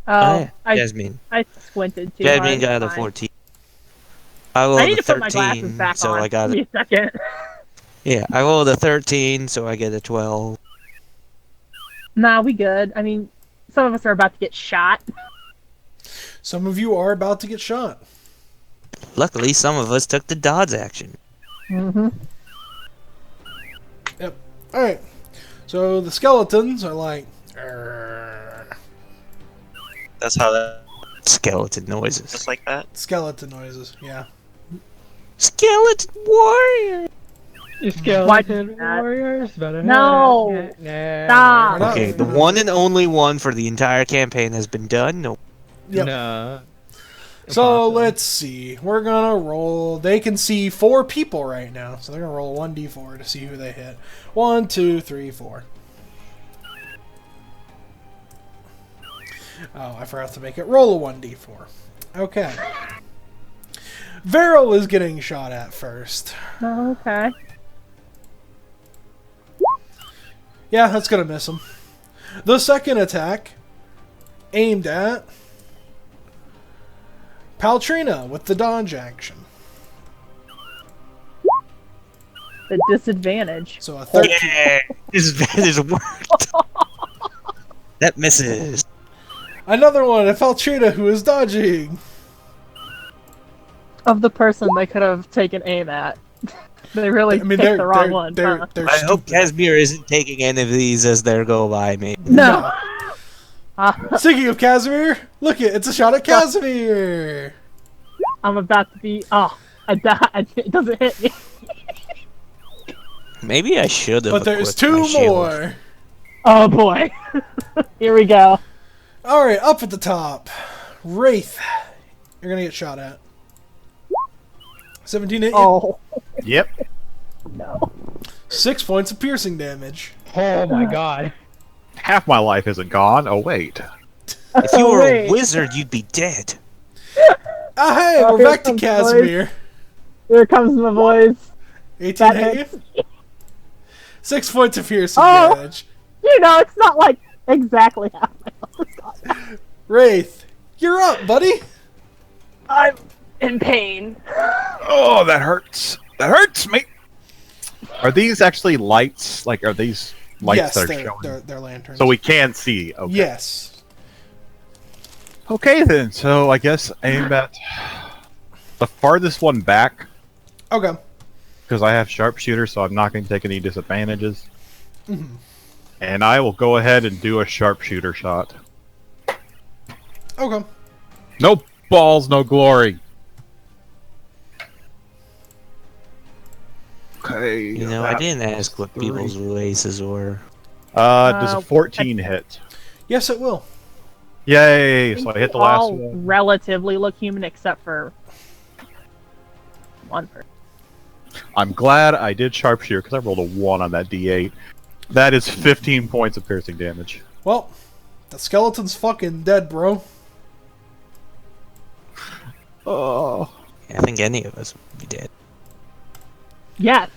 Oh, yeah, Jasmine. I squinted too Jasmine hard. got a Fine. 14. I rolled I need a to put my glasses 13, back so on. I got Give me a second. yeah. I rolled a 13, so I get a 12. Nah, we good. I mean, some of us are about to get shot. Some of you are about to get shot. Luckily, some of us took the dodge action. Mm-hmm. Yep. Alright. So the skeletons are like. "Arrgh." That's how that. Skeleton noises. Just like that. Skeleton noises. Yeah. Skeleton warrior. You Why skeleton do that? warriors. Better No. Nah. Stop. We're not- Okay, the one and only one for the entire campaign has been done. No. Yep. Nah. So Impossible. let's see. We're gonna roll. They can see 4 people right now, so they're gonna roll 1d4 to see who they hit. 1, 2, 3, 4. Oh, I forgot to make it roll a 1d4. Okay. Varel is getting shot at first. Okay. Yeah, that's gonna miss him. The second attack, aimed at Paltrina with the dodge action. The disadvantage. So a 13. Yeah, this worked. That misses. Another one at Paltrina who is dodging. Of the person they could have taken aim at. They really picked the wrong one. huh? They're I hope stupid. Casimir isn't taking any of these as they go by me. No. Speaking of Casimir, look it's a shot at Casimir. I'm about to be. Oh, I died. It doesn't hit me. Maybe I should have. But there's equipped my 2 shield. more. Oh boy. Here we go. All right, up at the top, Wraith. You're gonna get shot at. 17 hit you. Oh Yep. no. 6 points of piercing damage. Oh my god. Half my life isn't gone. Oh wait. If you Oh, were wait. a wizard, you'd be dead. Ah, hey, Oh, we're here back to comes the Casimir. Here comes my voice. 18 That hit hits. you. 6 points of piercing Oh. damage. You know, it's not like exactly half my life. Wraith, you're up, buddy. I'm in pain. Oh, that hurts. That hurts me. Are these actually lights? Like, are these lights Yes, that are they're, showing? they're lanterns. So we can see. Okay. Yes. Okay then. So I guess aim at the farthest one back Okay. because I have sharpshooter, so I'm not going to take any disadvantages. Mhm. And I will go ahead and do a sharpshooter shot. Okay. No balls, no glory. Okay. You know, I didn't ask what people's races were. Does a Uh, 14 hit? Yes, it will. Yay! So I hit the last all one. relatively look human except for one person. I'm glad I did sharpshooter because I rolled a 1 on that d8. That is 15 points of piercing damage. Well, the skeleton's fucking dead, bro. Oh. I think any of us would be dead. Yes.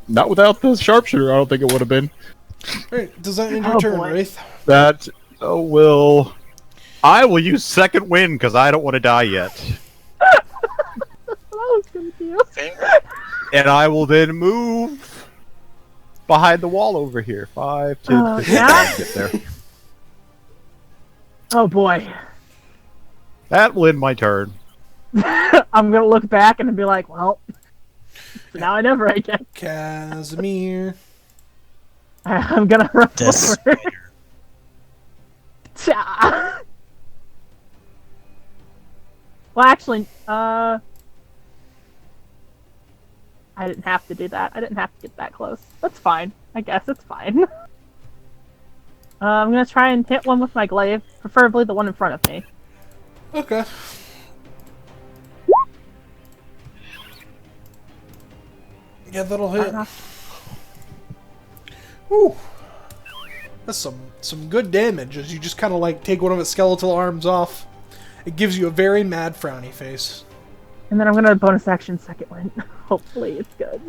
Not without the sharpshooter, I don't think it would have been. Alright, does that end your Oh, turn, boy. Wraith? That will... I will use second wind because I don't want to die yet. That's what I was gonna do. Fair. And I will then move behind the wall over here. 5, 10, 15, yeah? get there. Oh boy. That will end my turn. I'm gonna look back and be like, well, now I never again. Casimir. I'm gonna run This over. Cha. Well, actually, I didn't have to do that. I didn't have to get that close. That's fine. I guess it's fine. I'm gonna try and hit one with my glaive, preferably the one in front of me. Okay. Yeah, that'll hit. Whew. That's some good damage as you just kind of like take one of its skeletal arms off. It gives you a very mad frowny face. And then I'm gonna bonus action second one. Hopefully it's good.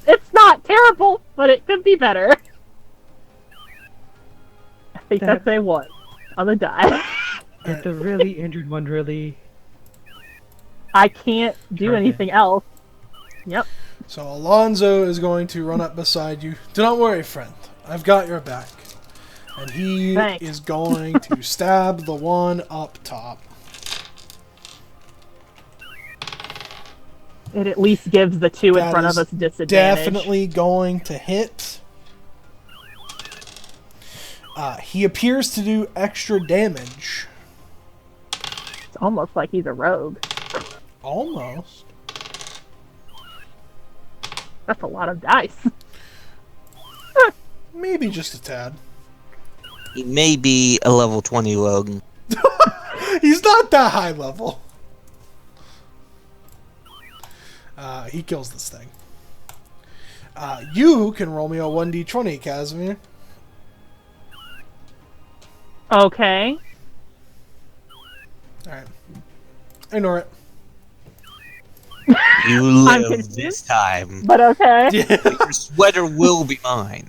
It's not terrible, but it could be better. I think that's a 1 on the die. Did the really injured one really? I can't do Okay. anything else. Yep. So Alonzo is going to run up beside you. Do not worry, friend. I've got your back. And he Thanks. is going to stab the one up top. It at least gives the 2 in That front is of us disadvantage. Definitely going to hit. He appears to do extra damage. It's almost like he's a rogue. Almost. That's a lot of dice. Maybe just a tad. He may be a level 20 rogue. He's not that high level. He kills this thing. You can roll me a 1d20, Casimir. Okay. Alright. Ignore it. You I'm live confused. this time. But okay. Your sweater will be mine.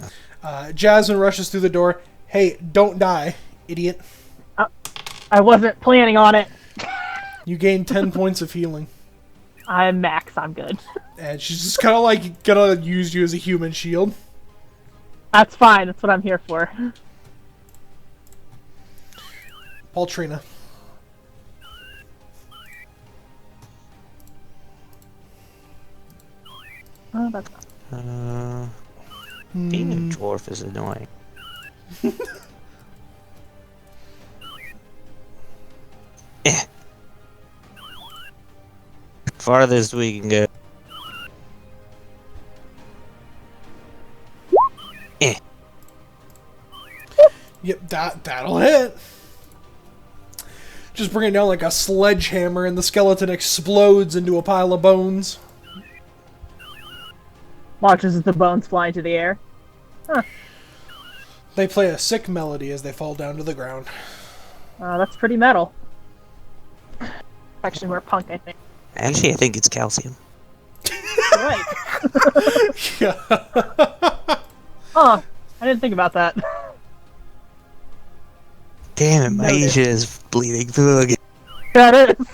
Jasmine rushes through the door. Hey, don't die, idiot. I wasn't planning on it. You gain 10 points of healing. I'm max. I'm good. And she's just kind of like gonna use you as a human shield. That's fine. That's what I'm here for. Paultrina. Oh, that's not. Being a dwarf is annoying. Farthest we can go. Yep, that'll hit. Just bring it down like a sledgehammer, and the skeleton explodes into a pile of bones. Watches as the bones fly into the air. They play a sick melody as they fall down to the ground. That's pretty metal. Actually, more punk, I think. Actually, I think it's calcium. Right. Yeah. Oh, I didn't think about that. Damn it, my Noted. Asia is bleeding through again. That is.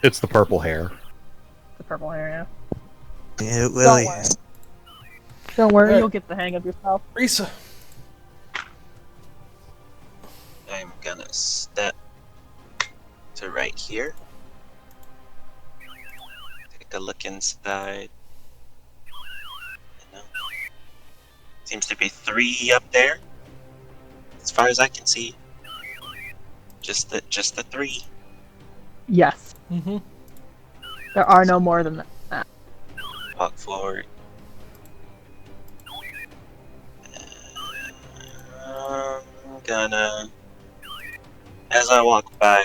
It's the purple hair. The purple hair, yeah. Yeah, it really worry. is. Don't worry, Alright. you'll get the hang of yourself. Risa. I'm gonna step to right here. Take a look inside. No. Seems to be 3 up there. As far as I can see. Just the 3. Yes. Mm-hmm. There are no more than that. Walk forward. I'm gonna, as I walk by,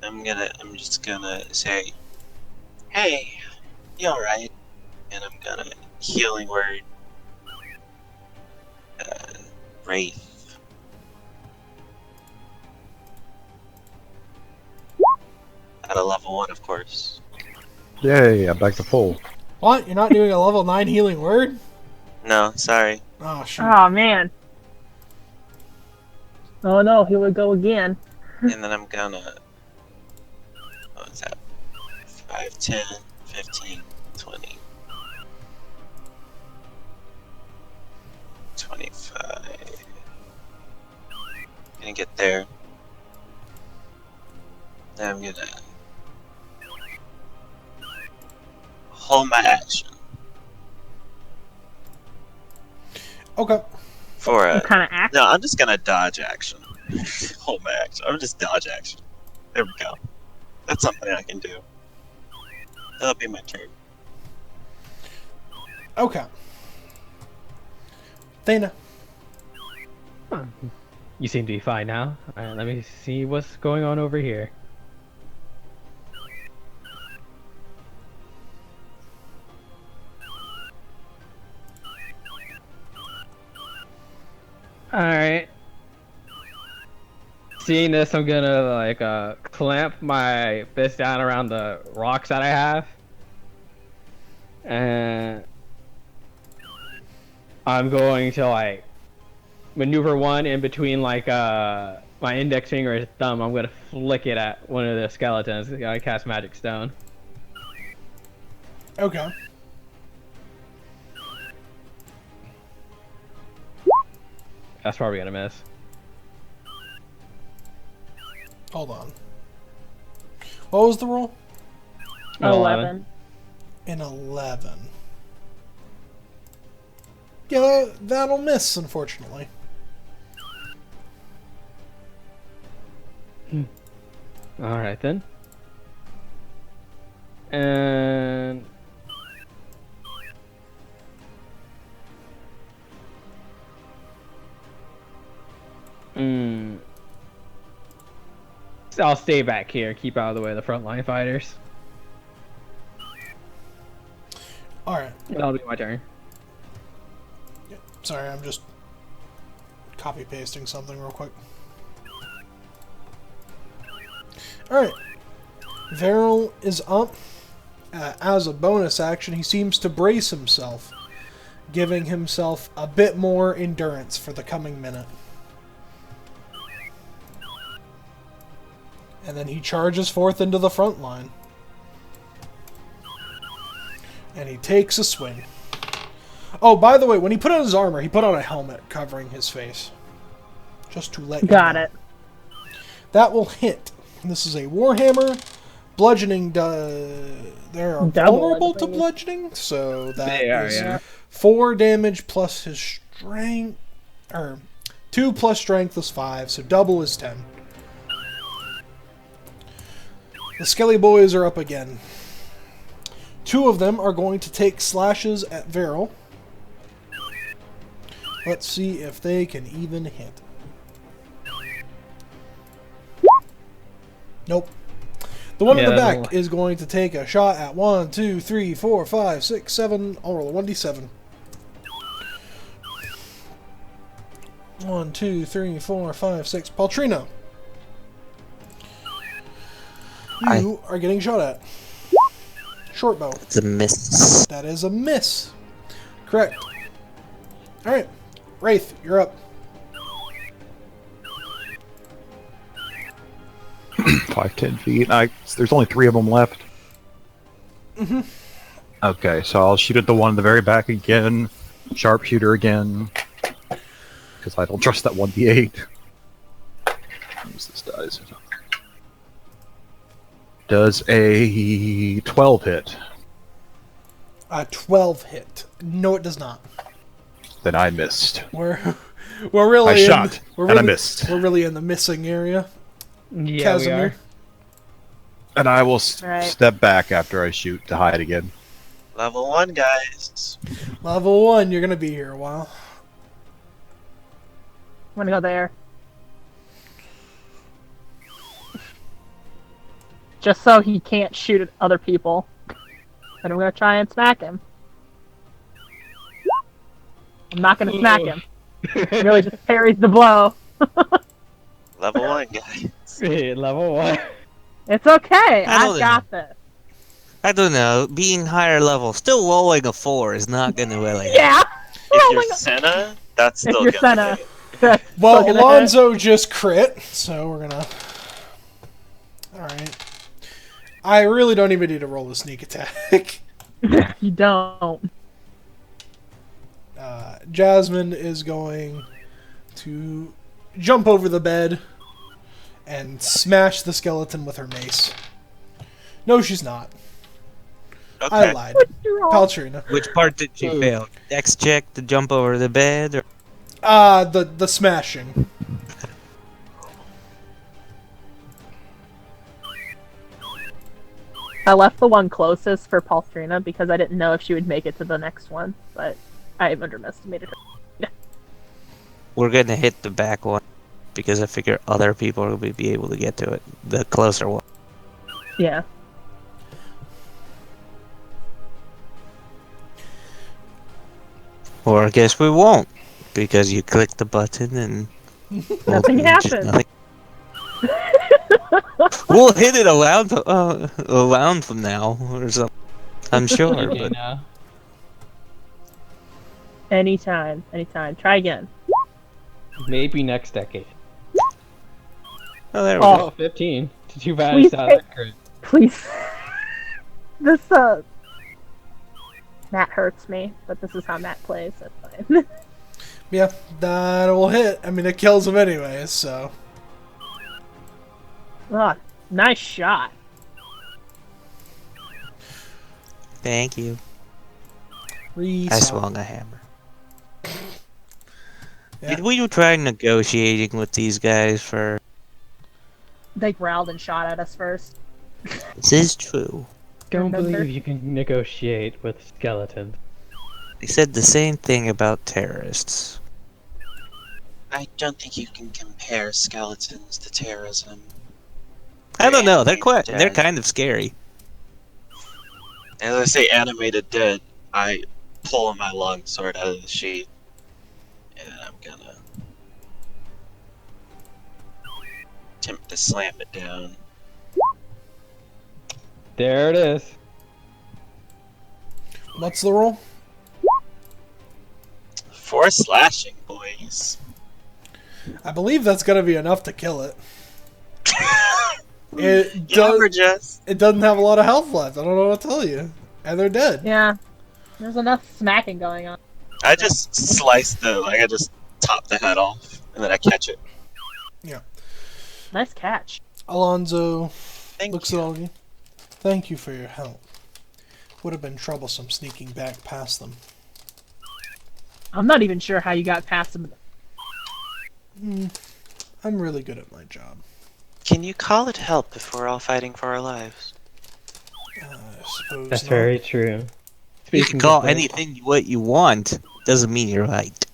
I'm just gonna say, "Hey, you alright?" And I'm gonna healing word, Wraith. At a level 1, of course. Yay, I'm back to full. What? You're not doing a level 9 healing word? No, sorry. Oh, shoot. Oh, man. Oh, no, here we go again. And then I'm gonna, what was that? 5, 10, 15, 20. 25. Gonna get there. Then I'm gonna hold my action Okay. for a. What kind of act? No, I'm just gonna dodge action. Hold my action. I'm just dodge action. There we go. That's something I can do. That'll be my turn. Okay. Thana. You seem to be fine now. Alright, let me see what's going on over here. Alright. Seeing this, I'm gonna like clamp my fist down around the rocks that I have. And I'm going to like maneuver one in between like my index finger and thumb. I'm gonna flick it at one of the skeletons. I cast magic stone. Okay. That's probably gonna miss. Hold on. What was the roll? 11. An 11. Yeah, that'll miss, unfortunately. All right then. And I'll stay back here, keep out of the way of the frontline fighters. Alright. That'll be my turn. Sorry, I'm just copy-pasting something real quick. Alright. Varel is up. As a bonus action, he seems to brace himself, giving himself a bit more endurance for the coming minute. And then he charges forth into the front line. And he takes a swing. Oh, by the way, when he put on his armor, he put on a helmet covering his face. Just to let you know. Got it. That will hit. This is a Warhammer. Bludgeoning, they're Double, vulnerable I to believe. bludgeoning, so that They are, is yeah. 4 damage plus his strength, or 2 plus strength is 5, so double is 10. The Skelly Boys are up again. 2 of them are going to take slashes at Varel. Let's see if they can even hit. Nope. The one in the Yeah, back that'll- is going to take a shot at 1, 2, 3, 4, 5, 6, 7. I'll roll a 1d7. 1, 2, 3, 4, 5, 6. Paltrino. You are getting shot at. Short bow. It's a miss. That is a miss. Correct. Alright. Wraith, you're up. 5, 10 feet. There's only 3 of them left. Mm-hmm. Okay, so I'll shoot at the one in the very back again. Sharpshooter again. Because I don't trust that 1d8. Use this dice. Does a 12 hit? A 12 hit. No, it does not. Then I missed. We're really I shot, we're and I really, missed. We're really in the missing area. Yeah, we Casimir. are. And I will Right. step back after I shoot to hide again. Level 1, guys. Level 1, you're gonna be here a while. I'm gonna go there. Just so he can't shoot at other people. And I'm gonna try and smack him. I'm not gonna smack him. He really just parries the blow. Level 1, guys. Level 1. It's okay. I don't I've got this. I don't know. Being higher level, still rolling a 4 is not going to really. Yeah. If you're Senna, that's If still you're gonna Senna. hit. Well, Still gonna Alonzo just crit, so we're gonna... Alright. I really don't even need to roll a sneak attack. You don't. Jasmine is going to jump over the bed and smash the skeleton with her mace. No, she's not. Okay. I lied. You're wrong. Paltrina. Which part did she fail? Dex check to jump over the bed? Or... The smashing. I left the one closest for Paltrina because I didn't know if she would make it to the next one, but I underestimated her. We're going to hit the back one because I figure other people will be able to get to it. The closer one. Yeah. Or I guess we won't because you click the button and Nothing happened. nothing. We'll hit it a round from now or something. I'm sure, Okay, but now. Anytime. Try again. Maybe next decade. oh, there we Oh. go. Oh, 15. Too bad Please it's not that crit. Please. This, Matt hurts me, but this is how Matt plays, that's fine. Yeah, that will hit. I mean, it kills him anyways, so... Ah, nice shot. Thank you. I Resolve. swung a hammer. Yeah. Did we try negotiating with these guys for? They growled and shot at us first. This is true. Don't Remember? believe you can negotiate with skeletons. They said the same thing about terrorists. I don't think you can compare skeletons to terrorism. I don't know. Animated They're dead. kind of scary. As I say animated dead, I pull my long sword out of the sheath. And I'm gonna attempt to slam it down. There it is. What's the roll? 4 slashing, boys. I believe that's gonna be enough to kill it. It Yabber does. just. It doesn't have a lot of health left. I don't know what to tell you. And they're dead. Yeah. There's enough smacking going on. I just slice I just top the head off, and then I catch it. Nice catch. Alonzo Thank looks you. at all of you. Thank you for your help. Would have been troublesome sneaking back past them. I'm not even sure how you got past him. I'm really good at my job. Can you call it help if we're all fighting for our lives? I suppose That's not. very true. You Speaking can call of which, anything what you want. Doesn't mean you're right.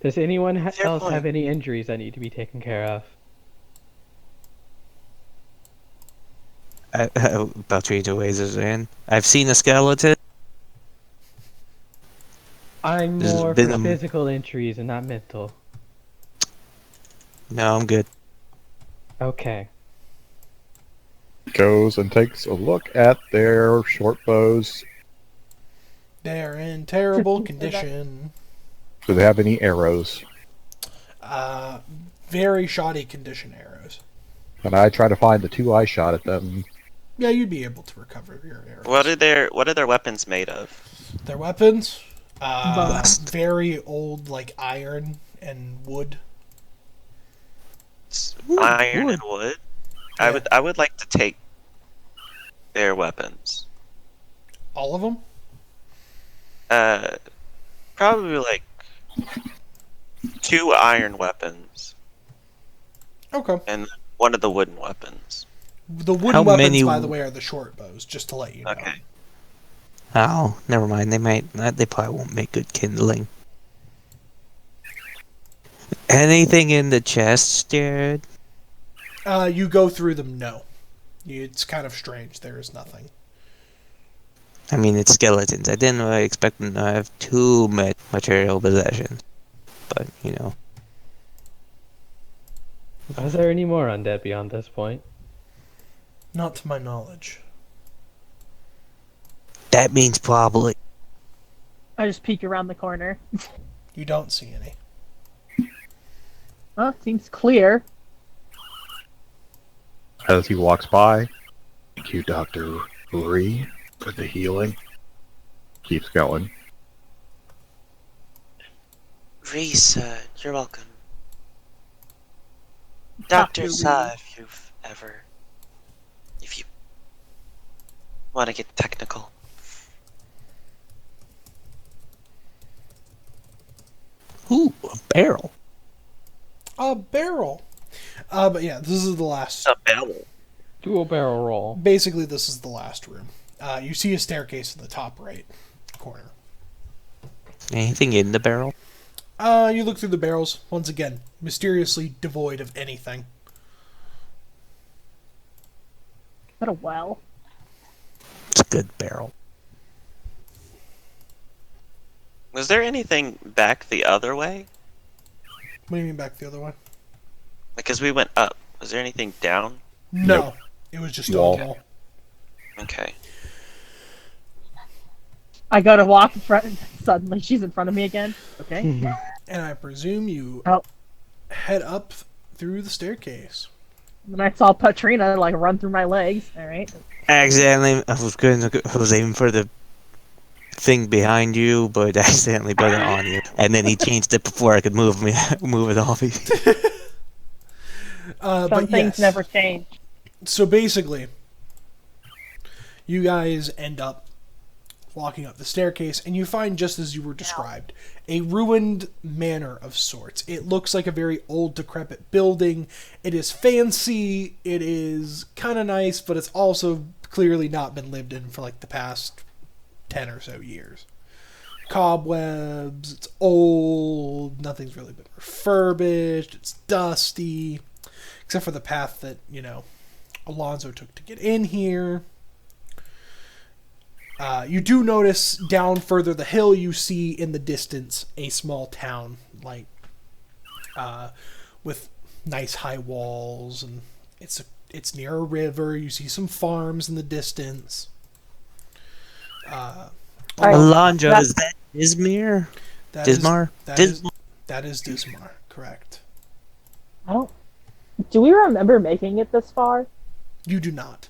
Does anyone Fair else point. have any injuries that need to be taken care of? About ready to raise his hand. I've seen a skeleton. I'm There's more been for a- physical injuries and not mental. No, I'm good. Okay. Goes and takes a look at their short bows. They're in terrible condition. Do they have any arrows? Very shoddy condition arrows. And I try to find the 2 I shot at them. Yeah, you'd be able to recover your arrows. What are their weapons made of? Their weapons? Rust. Very old, like iron and wood. Iron wood. and wood. Yeah. I would like to take their weapons. All of them? Probably like 2 iron weapons Okay. and one of the wooden weapons. The wooden How weapons, many- by the way, are the short bows, just to let you know. Okay. Oh, never mind. They probably won't make good kindling. Anything in the chest, Jared? You go through them, no. It's kind of strange. There is nothing. I mean, it's skeletons. I didn't really expect them to have too much material possessions. But, you know. Is there any more undead beyond this point? Not to my knowledge. That means probably. I just peek around the corner. You don't see any. Well, it seems clear. As he walks by, thank you, Dr. Uri, for the healing. Keeps going. Reese, you're welcome. Dr. Dr. Sa, if you want to get technical. Ooh, a barrel. A barrel. But yeah, this is the last. A barrel. Do a barrel roll. Basically, this is the last room. You see a staircase in the top right corner. Anything in the barrel? You look through the barrels, once again, mysteriously devoid of anything. What a well. It's a good barrel. Was there anything back the other way? What do you mean back the other way? Because we went up. Was there anything down? No. Nope. It was just Wall. a wall. Okay. I go to walk in front. Suddenly, she's in front of me again. Okay. And I presume you Oh. head up through the staircase. And I saw Patrina like run through my legs. All right. Accidentally, I was aiming for the thing behind you, but accidentally put it on you. And then he changed it before I could move it off. Some But things yes. never change. So basically, you guys end up walking up the staircase, and you find, just as you were described, a ruined manor of sorts. It looks like a very old, decrepit building. It is fancy, it is kind of nice, but it's also clearly not been lived in for like the past 10 or so years. Cobwebs, it's old, nothing's really been refurbished, it's dusty, except for the path that, Alonzo took to get in here. You do notice down further the hill, you see in the distance a small town, with nice high walls, and it's near a river. You see some farms in the distance. Alonzo, is that Dismar? Dismar? That is Dismar, correct. Do we remember making it this far? You do not.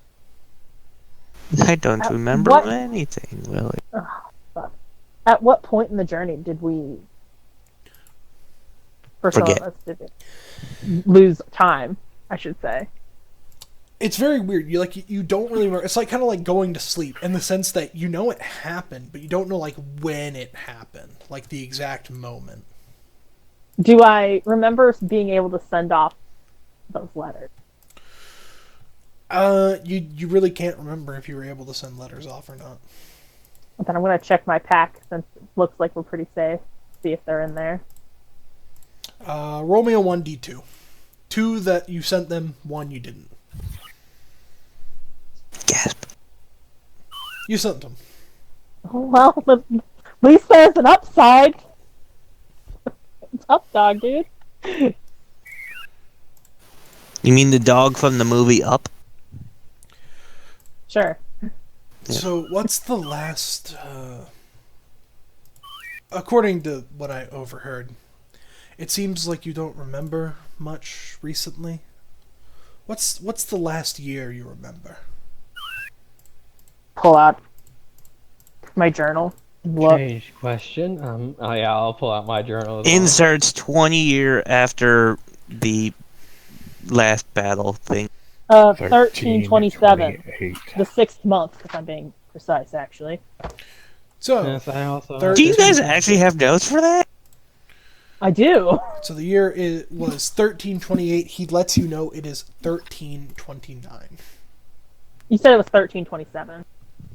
I don't remember anything, really. At what point in the journey did we... Forget. Did we lose time, I should say. It's very weird. You don't really remember. It's kind of like going to sleep in the sense that you know it happened, but you don't know when it happened, like the exact moment. Do I remember being able to send off those letters? You really can't remember if you were able to send letters off or not. Then I'm gonna check my pack since it looks like we're pretty safe. See if they're in there. Roll me a 1d2. 2 that you sent them, 1 you didn't. Gasp. You sent them. Well, at least there's an upside. It's up, dog, dude. You mean the dog from the movie Up? Sure. So, what's the last... according to what I overheard, it seems like you don't remember much recently. What's the last year you remember? Pull out my journal. Look. Strange question. I'll pull out my journal. Inserts 20 year after the last battle thing. 1327. 28. The 6th month, if I'm being precise, actually. So, Yes, I also. Third- Do you guys actually have notes for that? I do. so the year was 1328. He lets you know it is 1329. You said it was 1327.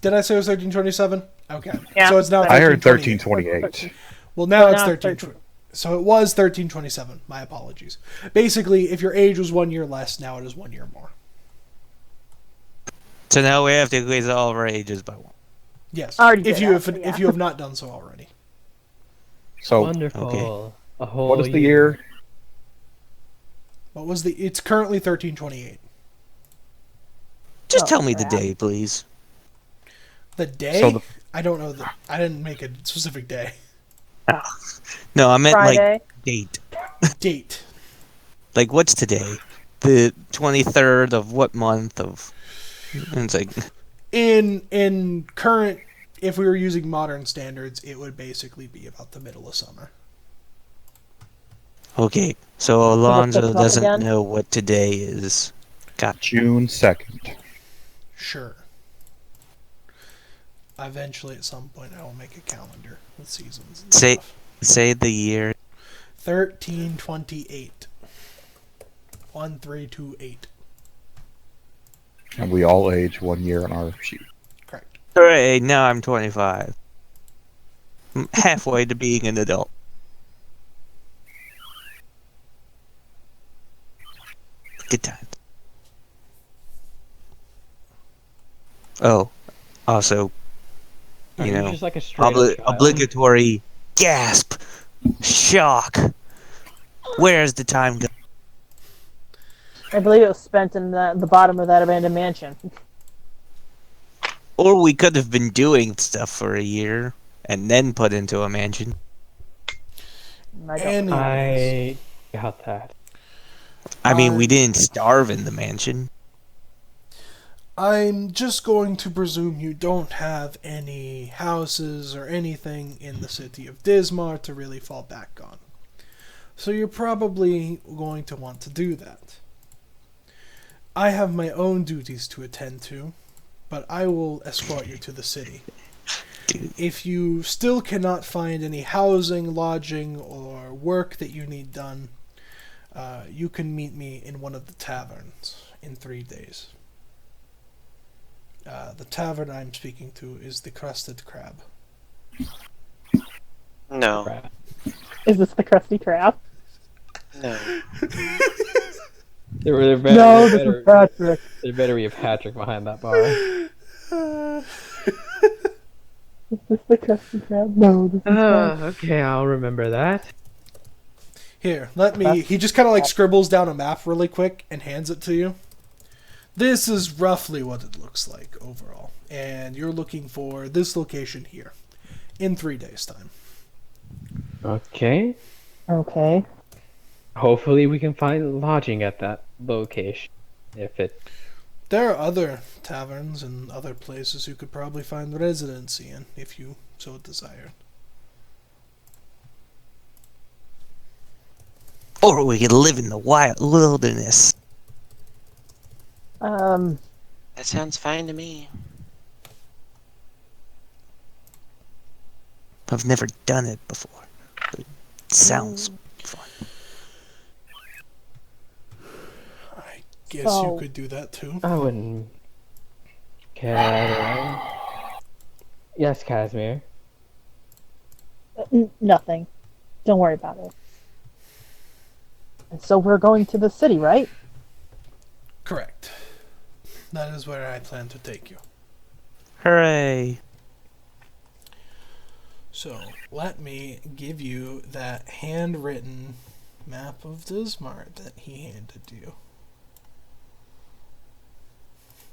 Did I say it was 1327? Okay. Yeah. So it's now I heard 1328. 1328. Well, now it's now 13. So it was 1327. My apologies. Basically, if your age was 1 year less, now it is 1 year more. So now we have to increase all of our ages by 1. Yes. Already If did, you actually, if you have not done so already. So, Wonderful. Okay. A whole what is the year? What was the? It's currently 1328. Just Oh, tell me the crap. day, please. The day? So I don't know. I didn't make a specific day. No, I meant Friday. date. Date. Like, what's today? The 23rd of what month of... And it's like, In current, if we were using modern standards, it would basically be about the middle of summer. okay, so Alonzo pick 'em up doesn't again? know what today is. Gotcha. June 2nd. Sure. Eventually, at some point, I will make a calendar with seasons and Say- stuff. Say the year. 1328. 1328. And we all age 1 year on our sheet. Correct. Hooray, now I'm 25. I'm halfway to being an adult. Good times. Oh, also, Are you know, just like a straight up child? obligatory gasp, shock. Where's the time go? I believe it was spent in the bottom of that abandoned mansion. Or we could have been doing stuff for a year and then put into a mansion. I don't know. Anyways, I got that. I mean, we didn't starve in the mansion. I'm just going to presume you don't have any houses or anything in the city of Dismar to really fall back on. So you're probably going to want to do that. I have my own duties to attend to, but I will escort you to the city. If you still cannot find any housing, lodging, or work that you need done, you can meet me in one of the taverns in 3 days. The tavern I'm speaking to is the Crusted Crab. No. Crap. Is this the Krusty Krab? No. There better, No, there this better, is Patrick. there better be a Patrick behind that bar. Is this the Krusty Krab? No, this is not. Okay, I'll remember that. Here, let me... He just kind of like scribbles down a map really quick and hands it to you. This is roughly what it looks like overall. And you're looking for this location here in 3 days' time. Okay. Okay. Hopefully we can find lodging at that location. If it... There are other taverns and other places you could probably find residency in, if you so desired. Or we could live in the wild wilderness. That sounds fine to me. I've never done it before. But it sounds fun. I guess So- you could do that too. I wouldn't... Okay. Yes, Casimir. Nothing. Don't worry about it. And so we're going to the city, right? Correct. That is where I plan to take you. Hooray! So, let me give you that handwritten map of Dismar that he handed you.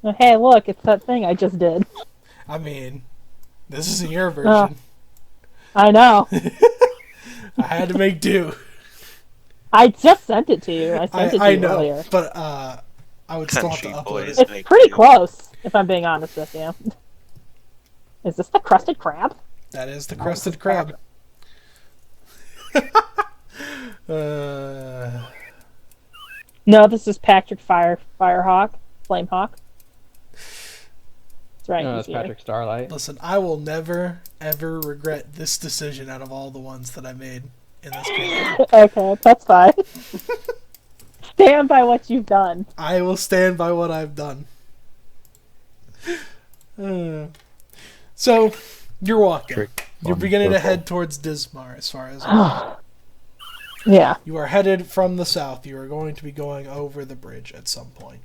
Oh, hey, look, it's that thing I just did. I mean, this isn't your version. I know. I had to make do. I just sent it to you. I sent it to I you know, earlier. but I would still have to Country upload boys. it. It's pretty close, if I'm being honest with you. Is this the Crusted Crab? That is the Crusted Crab. No, this is Patrick Firehawk, Flamehawk. That's right. No, he's it's here. Patrick Starlight. Listen, I will never, ever regret this decision out of all the ones that I made in this game. Okay, that's fine. Stand by what you've done. I will stand by what I've done. So, you're walking. You're beginning to head towards Dismar, as far as Yeah. you are headed from the south. You are going to be going over the bridge at some point.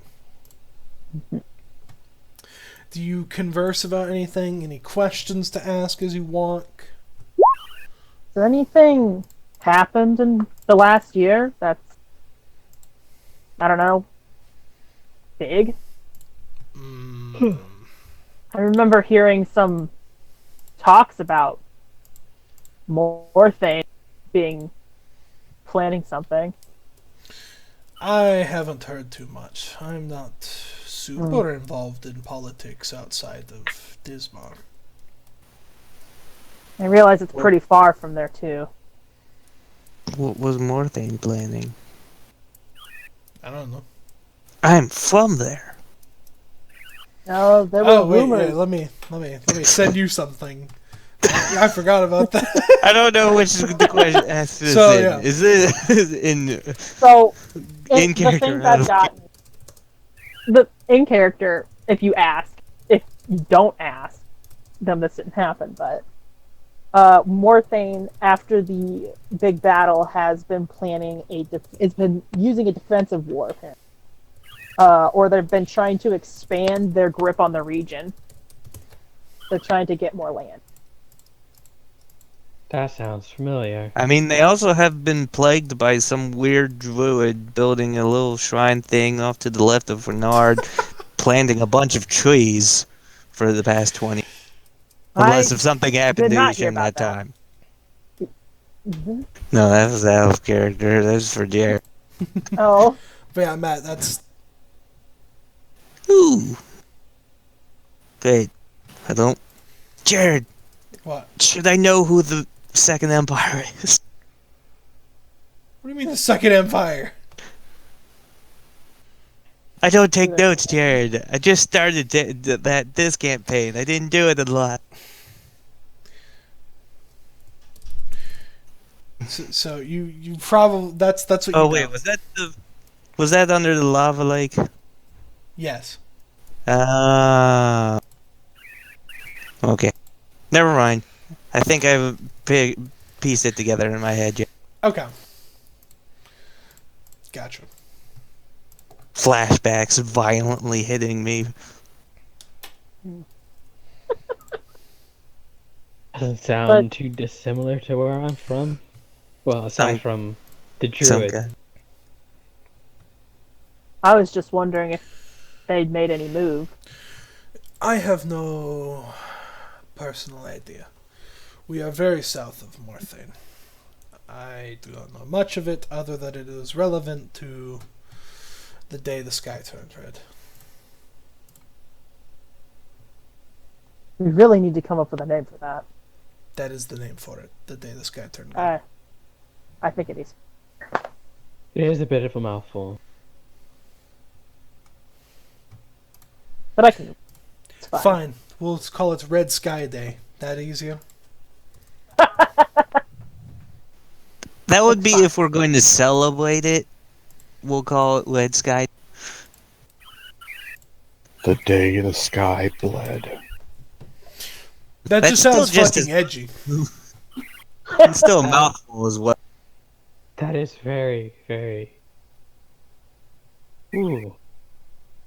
Do you converse about anything? Any questions to ask as you walk? Has anything happened in the last year that's, I don't know, big? I remember hearing some talks about more things planning something. I haven't heard too much. I'm not super involved in politics outside of Dismar. I realize it's pretty far from there too. What was Morthane planning? I don't know. I'm from there. No, there were Oh wait, rumors. let me send you something. I forgot about that. I don't know which the question asks this So, in. yeah. Is it in So, in the character? things I've gotten, in character, if you ask, if you don't ask, then this didn't happen. But Morthane, after the big battle, has been planning has been using a defensive war, apparently. Or they've been trying to expand their grip on the region. They're trying to get more land. That sounds familiar. I mean, they also have been plagued by some weird druid building a little shrine thing off to the left of Renard, planting a bunch of trees for the past 20. Unless if something happened did to not you hear during that about that. time. Mm-hmm. No, that was out of character. That was for Jared. Oh, But yeah, Matt, that's Ooh. Great. I don't... Jared, what? should I know who the Second Empire is? What do you mean the Second Empire? I don't take notes, Jared. I just started this campaign. I didn't do it a lot. So you probably that's what you Oh know. wait, was that under the lava lake? Yes. Okay. Never mind. I think I've pieced it together in my head. Yeah. Okay. Gotcha. Flashbacks violently hitting me. Doesn't sound too dissimilar to where I'm from. Well, aside Some- from the Some druid. guy. I was just wondering if they'd made any move. I have no personal idea. We are very south of Morthane. I do not know much of it other than it is relevant to the day the sky turned red. We really need to come up with a name for that. That is the name for it. The day the sky turned red. I think it is. It is a bit of a mouthful. But I can. It's fine. Fine. We'll call it Red Sky Day. That easier? That would be if we're going to celebrate it. We'll call it Red Sky. The day the sky bled. That That's just sounds still just fucking edgy. It's still a mouthful as well. That is very, very. Ooh.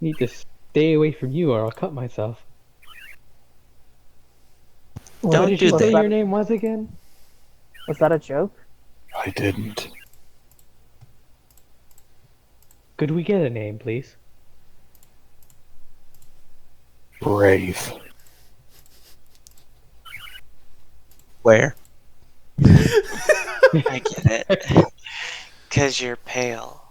Need to stay away from you or I'll cut myself. What Don't did do you say that. your name was again? Was that a joke? I didn't. Could we get a name, please? Brave. Where? I get it. Because you're pale.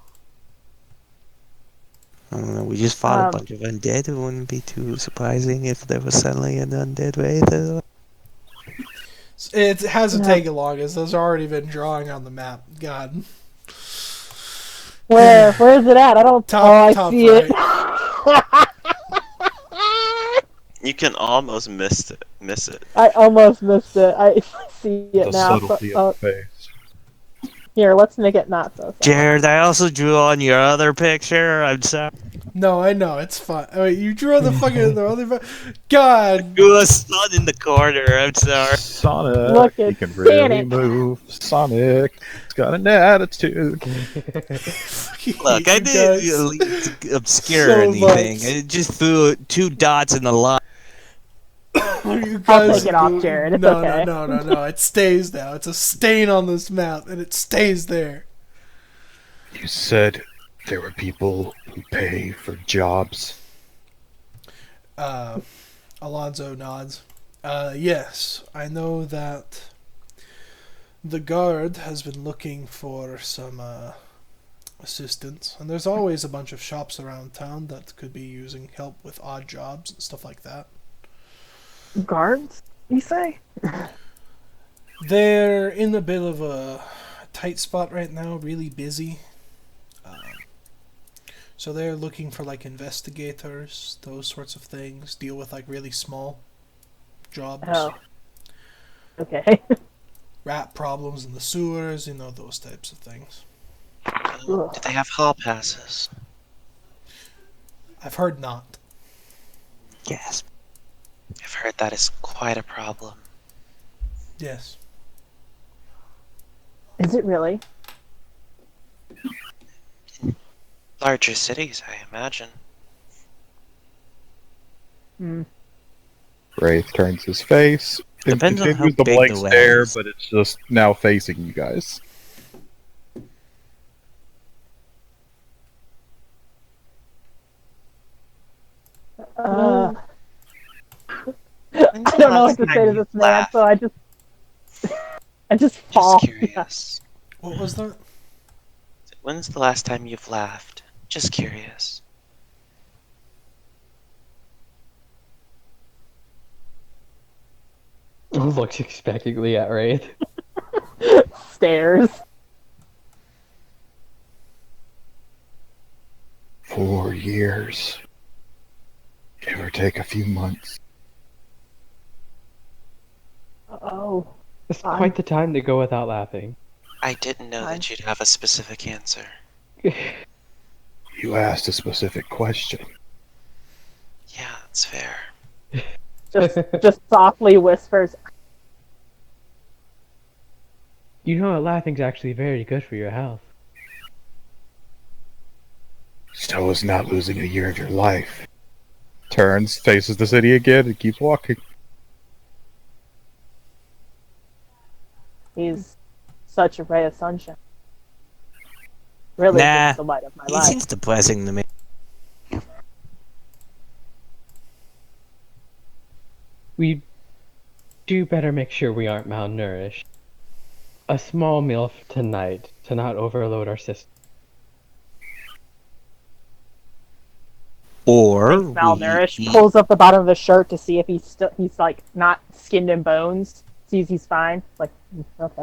I don't know. We just fought a Um, bunch of undead. It wouldn't be too surprising if there was suddenly an undead wraith. It hasn't Yeah. taken long, as there's already been drawing on the map. God. Where is it at? I don't. I Top see right. it. You can almost miss it. I almost missed it. I see it The now. subtlety So, of the face. here, let's make it not so. Sad. Jared, I also drew on your other picture. I'm sorry. No, I know. It's fine. I mean, you drew on the fucking... the other... God. Drew a sun in the corner. I'm sorry. Sonic, Look he at can really Sonic. move. Sonic, he's got an attitude. Look, I You didn't guys obscure so anything. much. I just threw 2 dots in the line. You I'll guys take it off, go- Jared. It's no, okay. No. It stays now. It's a stain on this map, and it stays there. You said there were people who pay for jobs. Alonzo nods. Yes, I know that the guard has been looking for some assistance, and there's always a bunch of shops around town that could be using help with odd jobs and stuff like that. Guards, you say? They're in a bit of a tight spot right now, really busy. So they're looking for like investigators, those sorts of things, deal with like really small jobs. Oh. Okay. Rat problems in the sewers, those types of things. Do they have hall passes? I've heard not. Yes. I've heard that is quite a problem. Yes. Is it really? Larger cities, I imagine. Wraith turns his face. It Depends on how continues the big blank the well stare, is. but it's just now facing you guys. I When's the don't know last what to say time to you this man, laughed? so I just fall. Just curious. What was that? When's the last time you've laughed? Just curious. Looks expectantly at Wraith. Stairs. 4 years. Give or take a few months. Oh. It's quite the time to go without laughing. I didn't know Fine. that you'd have a specific answer. You asked a specific question. Yeah, that's fair. Just softly whispers. You know, laughing's actually very good for your health. So is not losing a year of your life. Turns, faces the city again, and keeps walking. He's such a ray of sunshine. Really, Nah, just the light of my He life. seems depressing to me. We do better make sure we aren't malnourished. A small meal tonight to not overload our system. Or He's malnourished. we eat Pulls up the bottom of his shirt to see if he's like not skinned and bones. Sees he's fine. Like, okay.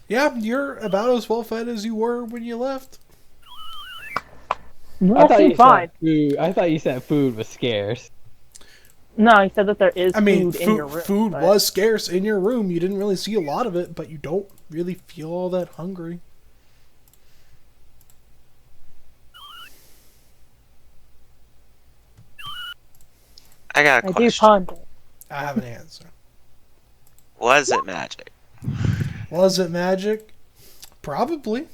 Yeah, you're about as well fed as you were when you left. I seem fine. I thought you said food was scarce. No, he said that there is I mean, food in your room. food but- was scarce in your room. You didn't really see a lot of it, but you don't really feel all that hungry. I got a I do question. ponder. I have an answer. Was it magic? Was it magic? Probably.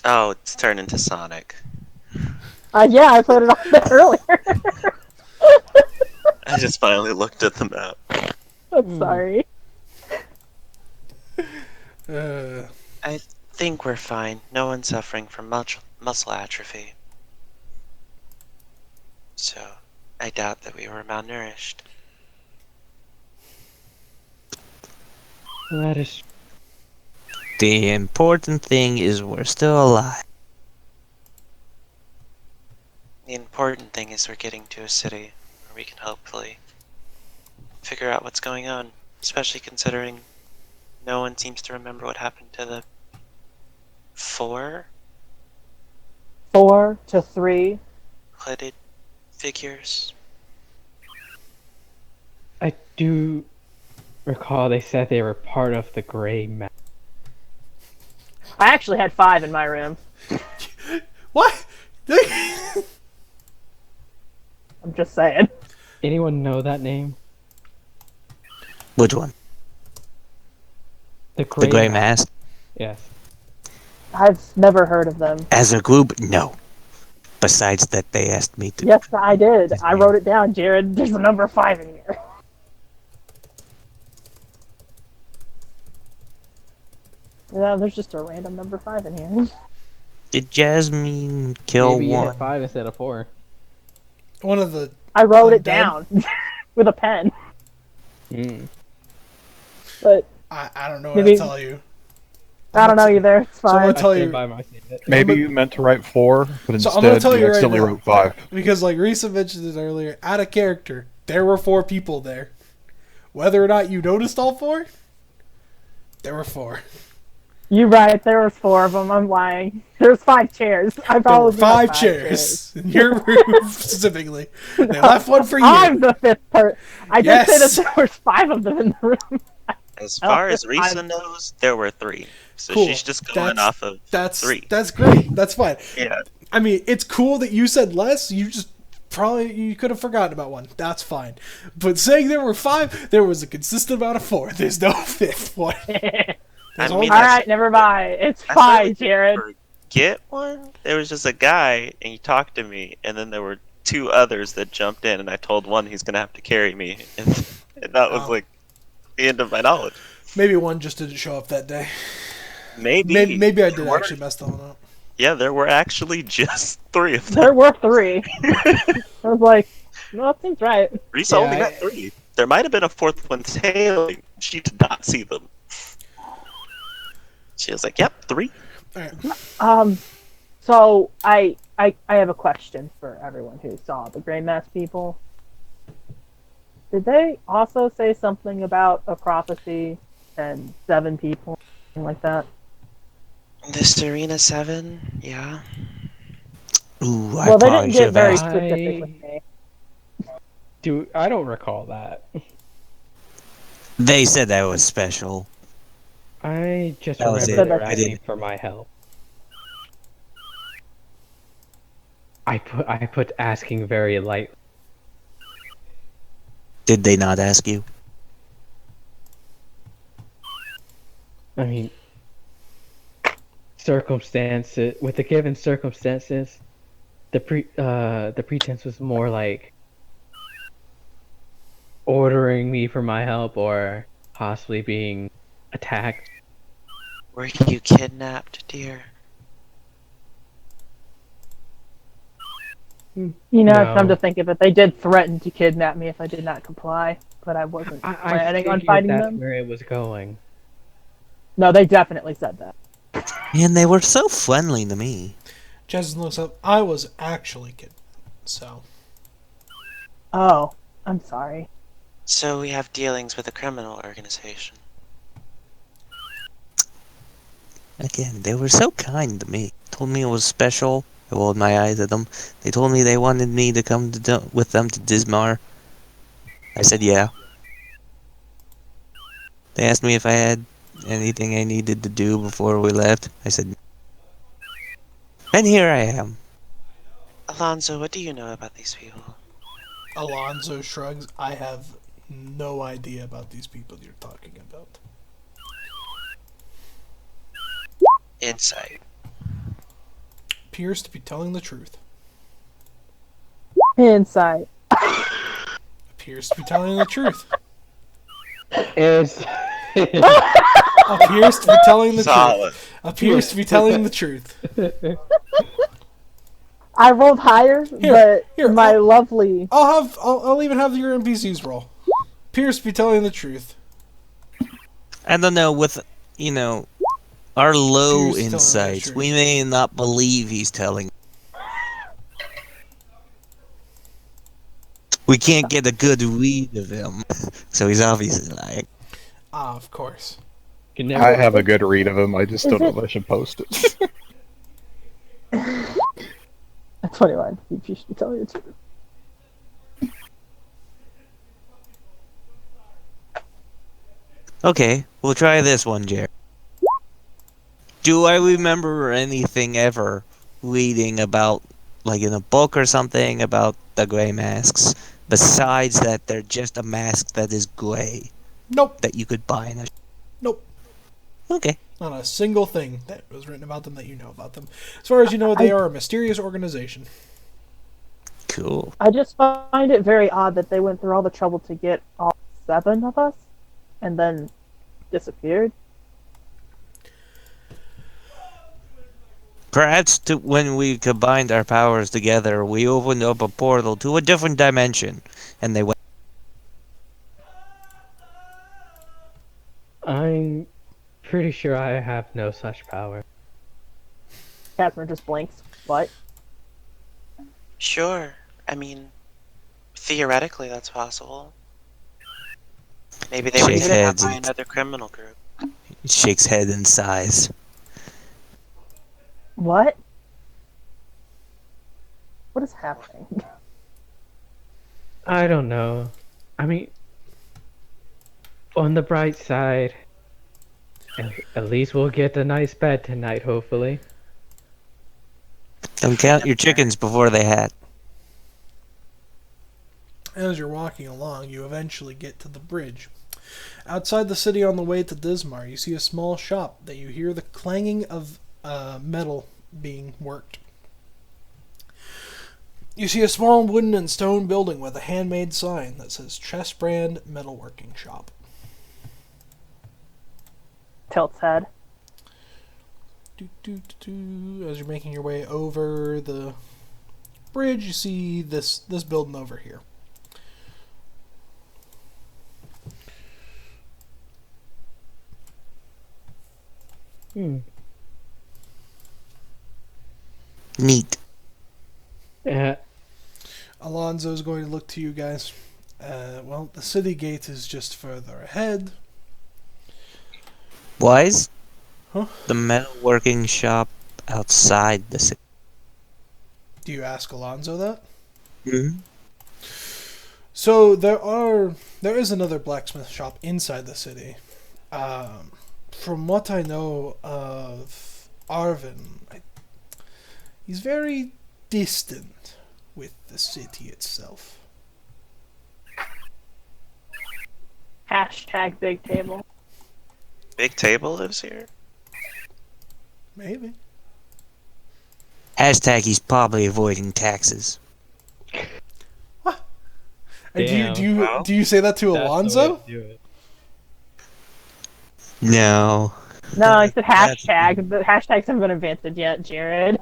Oh, it's turned into Sonic. Yeah, I put it on there earlier. I just finally looked at the map. I'm sorry. I think we're fine. No one's suffering from muscle atrophy. So, I doubt that we were malnourished. That is. the important thing is we're still alive. The important thing is we're getting to a city where we can hopefully figure out what's going on, especially considering no one seems to remember what happened to the 4 4 to 3. hooded figures. I do recall they said they were part of the Gray Mass. I actually had 5 in my room. What? I'm just saying. Anyone know that name? Which one? The The Grey Mask? Yes. I've never heard of them. As a group, no. Besides that, they asked me to. Yes, I did. I wrote it down, Jared. There's a number 5 in here. Yeah, there's just a random number 5 in here. Did Jasmine kill Maybe you one? hit 5 instead of 4. One of the. I wrote it Undead? down with a pen. Mm. But I don't know what Maybe- to tell you. I don't know either. It's So fine. I'll tell I stand you. by my statement. Maybe you meant to write 4, but So I'm gonna instead tell you you right accidentally now. wrote 5. Because, like Risa mentioned it earlier, out of character, there were 4 people there. Whether or not you noticed all 4, there were 4. You're right. There was 4 of them. I'm lying. There's 5 chairs. I There probably were had 5 chairs in your room specifically. They left one for you. I'm the 5th person. I did say Yes. that there was 5 of them in the room. As far as I- Risa knows, there were 3. So Cool. she's just going off of That's 3. That's great. That's fine. Yeah. I mean, it's cool that you said less. You just probably you could have forgotten about one. That's fine. But saying there were 5, there was a consistent amount of 4. There's no 5th one. There's I only- mean, All right, never mind. It's I fine, certainly Jared. Get one? There was just a guy, and he talked to me, and then there were 2 others that jumped in, and I told one he's gonna have to carry me, and that was Oh. like the end of my knowledge. Maybe one just didn't show up that day. Maybe. Maybe I did There were- actually mess that one up. Yeah, there were actually just 3 of them. There were 3. I was like, no, that seems right. Risa Yeah, only got 3. There might have been a 4th one tailing. She did not see them. She was like, "Yep, 3." All right. So I have a question for everyone who saw the Grey Mask people. Did they also say something about a prophecy and 7 people, something like that? The Sureena 7, yeah. Ooh, I Well, they probably didn't should get have very asked. specific with me. I don't recall that. They said that was special. I just That was remember it. they're I asking didn't. for my help. I put asking very light. Did they not ask you? I mean, circumstances with the given circumstances, the pretense was more like ordering me for my help or possibly being attacked. Were you kidnapped, dear? You know, come No. to think of it, they did threaten to kidnap me if I did not comply, but I wasn't I planning on figured fighting that's them. where it was going. No, they definitely said that. And they were so friendly to me. Jasmine looks up. I was actually kidding. So, Oh, I'm sorry. So we have dealings with a criminal organization. Again, they were so kind to me. Told me it was special. I rolled my eyes at them. They told me they wanted me to come with them to Dismar. I said yeah. They asked me if I had anything I needed to do before we left. I said, and here I am. Alonzo, what do you know about these people? Alonzo shrugs. I have no idea about these people you're talking about. Insight. Appears to be telling the truth. Insight. Appears to be telling the truth. Is Appears to be telling the Solid. truth. Appears to be telling the truth. I rolled higher, but here, my lovely. I'll even have your NPCs roll. Appears to be telling the truth. I don't know, with, our low Appears to tell the insights, truth. we may not believe he's telling. We can't get a good read of him, so he's obviously lying. Ah, of course. can never I have a good read of him. I just don't know it- if I should post it. That's 21. You should be telling the truth. Okay, we'll try this one, Jared. Do I remember anything ever reading about, like in a book or something, about the gray masks, besides that they're just a mask that is gray, Nope. that you could buy in a... Nope. Okay. Not a single thing that was written about them that you know about them. As far as you know, they are a mysterious organization. Cool. I just find it very odd that they went through all the trouble to get all 7 of us, and then disappeared. Perhaps when we combined our powers together, we opened up a portal to a different dimension, and they went... I'm pretty sure I have no such power. Catherine just blinks. What? Sure. I mean, theoretically, that's possible. Maybe they were Shake kidnapped heads by and- another criminal group. Shakes head and sighs. What? What is happening? I don't know. I mean, on the bright side, at least we'll get a nice bed tonight, hopefully. Don't count your chickens before they hatch. As you're walking along, you eventually get to the bridge. Outside the city on the way to Dismar, you see a small shop that you hear the clanging of metal being worked. You see a small wooden and stone building with a handmade sign that says Chess Brand Metalworking Shop. Tilt's head. As you're making your way over the bridge, you see this building over here. Neat. Yeah. Alonzo's going to look to you guys. Well, the city gate is just further ahead. Wise? Huh? The metalworking shop outside the city. Do you ask Alonzo that? Mm-hmm. So there is another blacksmith shop inside the city. From what I know of Arvin, he's very distant with the city itself. Hashtag big table. Big Table lives here. Maybe. Hashtag he's probably avoiding taxes. And Damn. do you say that to That's the way Alonzo? to do it. No. No, it's a That's- hashtag. The hashtags haven't been invented yet, Jared.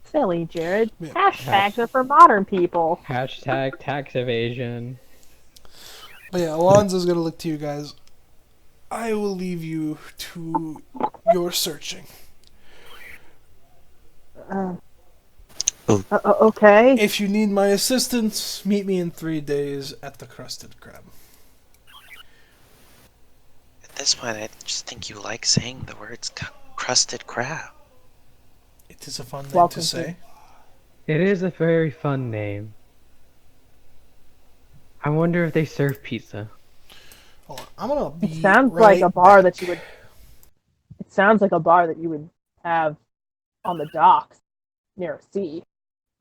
Silly, Jared. Yeah. Hashtags are for modern people. Hashtag tax evasion. But yeah, Alonzo's gonna look to you guys. I will leave you to your searching. Okay. If you need my assistance, meet me in 3 days at the Crusted Crab. At this point, I just think you like saying the words crusted crab. It is a fun thing Welcome to say. It is a very fun name. I wonder if they serve pizza. Hold on, I'm gonna be It sounds right like a bar back. that you would. It sounds like a bar that you would have on the docks near a sea,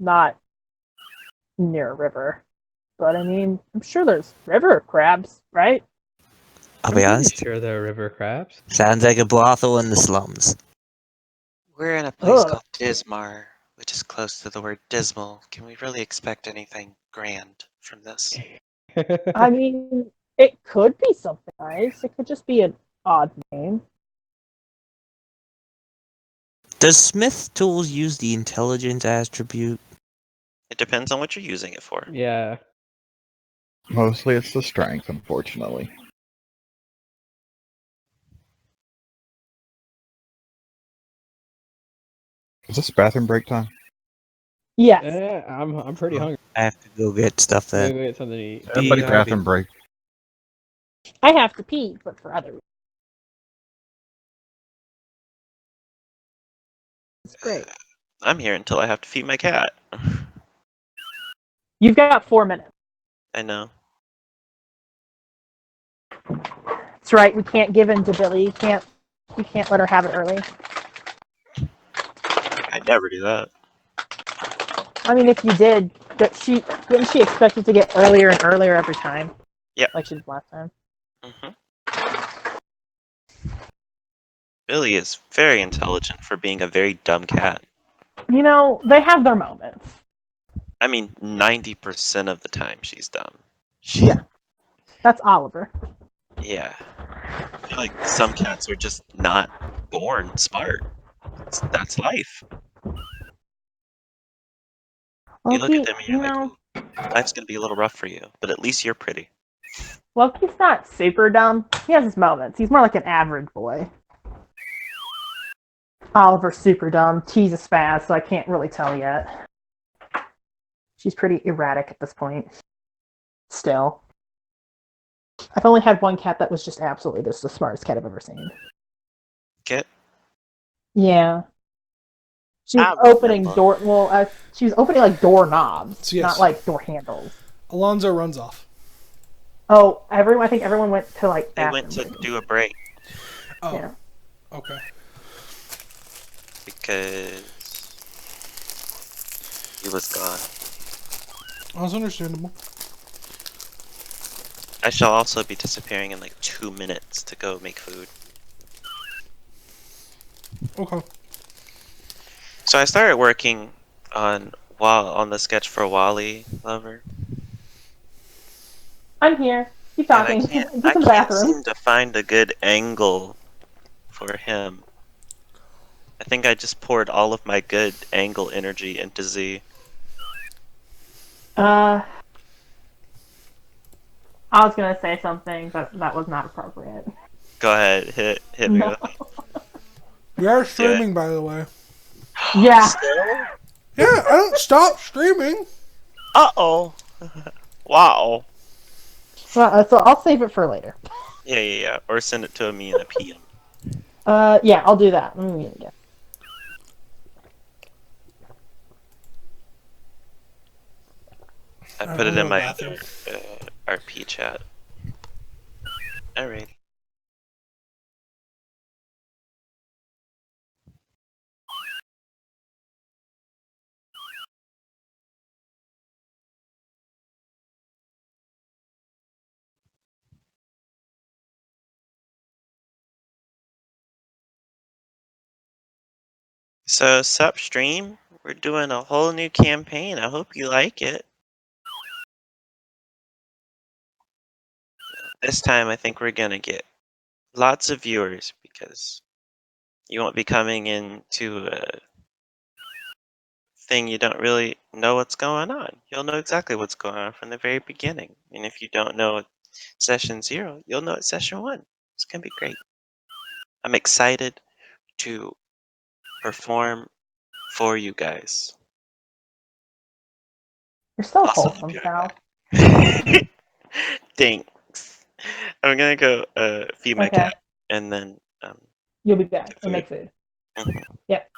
not near a river. But I mean, I'm sure there's river crabs, right? I'll I'm be pretty honest. sure they're river crabs. Sounds like a brothel in the slums. We're in a place Ugh. called Dismar, which is close to the word dismal. Can we really expect anything grand from this? I mean, it could be something nice. It could just be an odd name. Does Smith Tools use the intelligence attribute? It depends on what you're using it for. Yeah. Mostly it's the strength, unfortunately. Is this bathroom break time? Yes. I'm pretty hungry. I have to go get stuff I'm that. gonna go get something to eat. Everybody BRB. bathroom break. I have to pee, but for other reasons. It's great. I'm here until I have to feed my cat. You've got 4 minutes. I know. That's right. We can't give in to Billy. We can't let her have it early. I never do that. I mean, if you did, wouldn't she expect it to get earlier and earlier every time? Yep. Like she did last time. Billy is very intelligent for being a very dumb cat. You know, they have their moments. I mean, 90% of the time she's dumb. She, Yeah. That's Oliver. yeah. I feel like some cats are just not born smart. That's life. You look at them and you're like, "Ooh, life's gonna be a little rough for you, but at least you're pretty." He's not super dumb. He has his moments. He's more like an average boy. Oliver's super dumb. T's a spaz, so I can't really tell yet. She's pretty erratic at this point. Still. I've only had one cat that was just absolutely the smartest cat I've ever seen. Kit? Yeah. She was I opening remember. she was opening like doorknobs, Yes. not like door handles. Alonzo runs off. Oh, I think everyone went to like They went to bathroom. do a break Oh, Yeah. okay. because he was gone. That's understandable. I shall also be disappearing in like 2 minutes to go make food. Okay. So I started working on the sketch for Wally Lover. I'm here. Keep And I talking. can't, Get I to the can't bathroom. seem to find a good angle for him. I think I just poured all of my good angle energy into Z. I was gonna say something, but that was not appropriate. Go ahead, hit me No. with it. We are streaming, by the way. Yeah. Yeah, I don't stop streaming. Uh-oh. Wow. Well, so I'll save it for later. Yeah. Or send it to me in a PM. Yeah, I'll do that. Let me read it again. I Alright, put I'm it in going my bathroom. RP chat. Alright. So, sup stream? We're doing a whole new campaign. I hope you like it. This time, I think we're gonna get lots of viewers because you won't be coming into a thing you don't really know what's going on. You'll know exactly what's going on from the very beginning. And if you don't know session 0, you'll know at session 1. It's gonna be great. I'm excited to perform for you guys. You're so Also, wholesome, Cal. thanks. I'm gonna go feed my Okay. cat and then You'll be back get and food. make food. Mhm. Yep.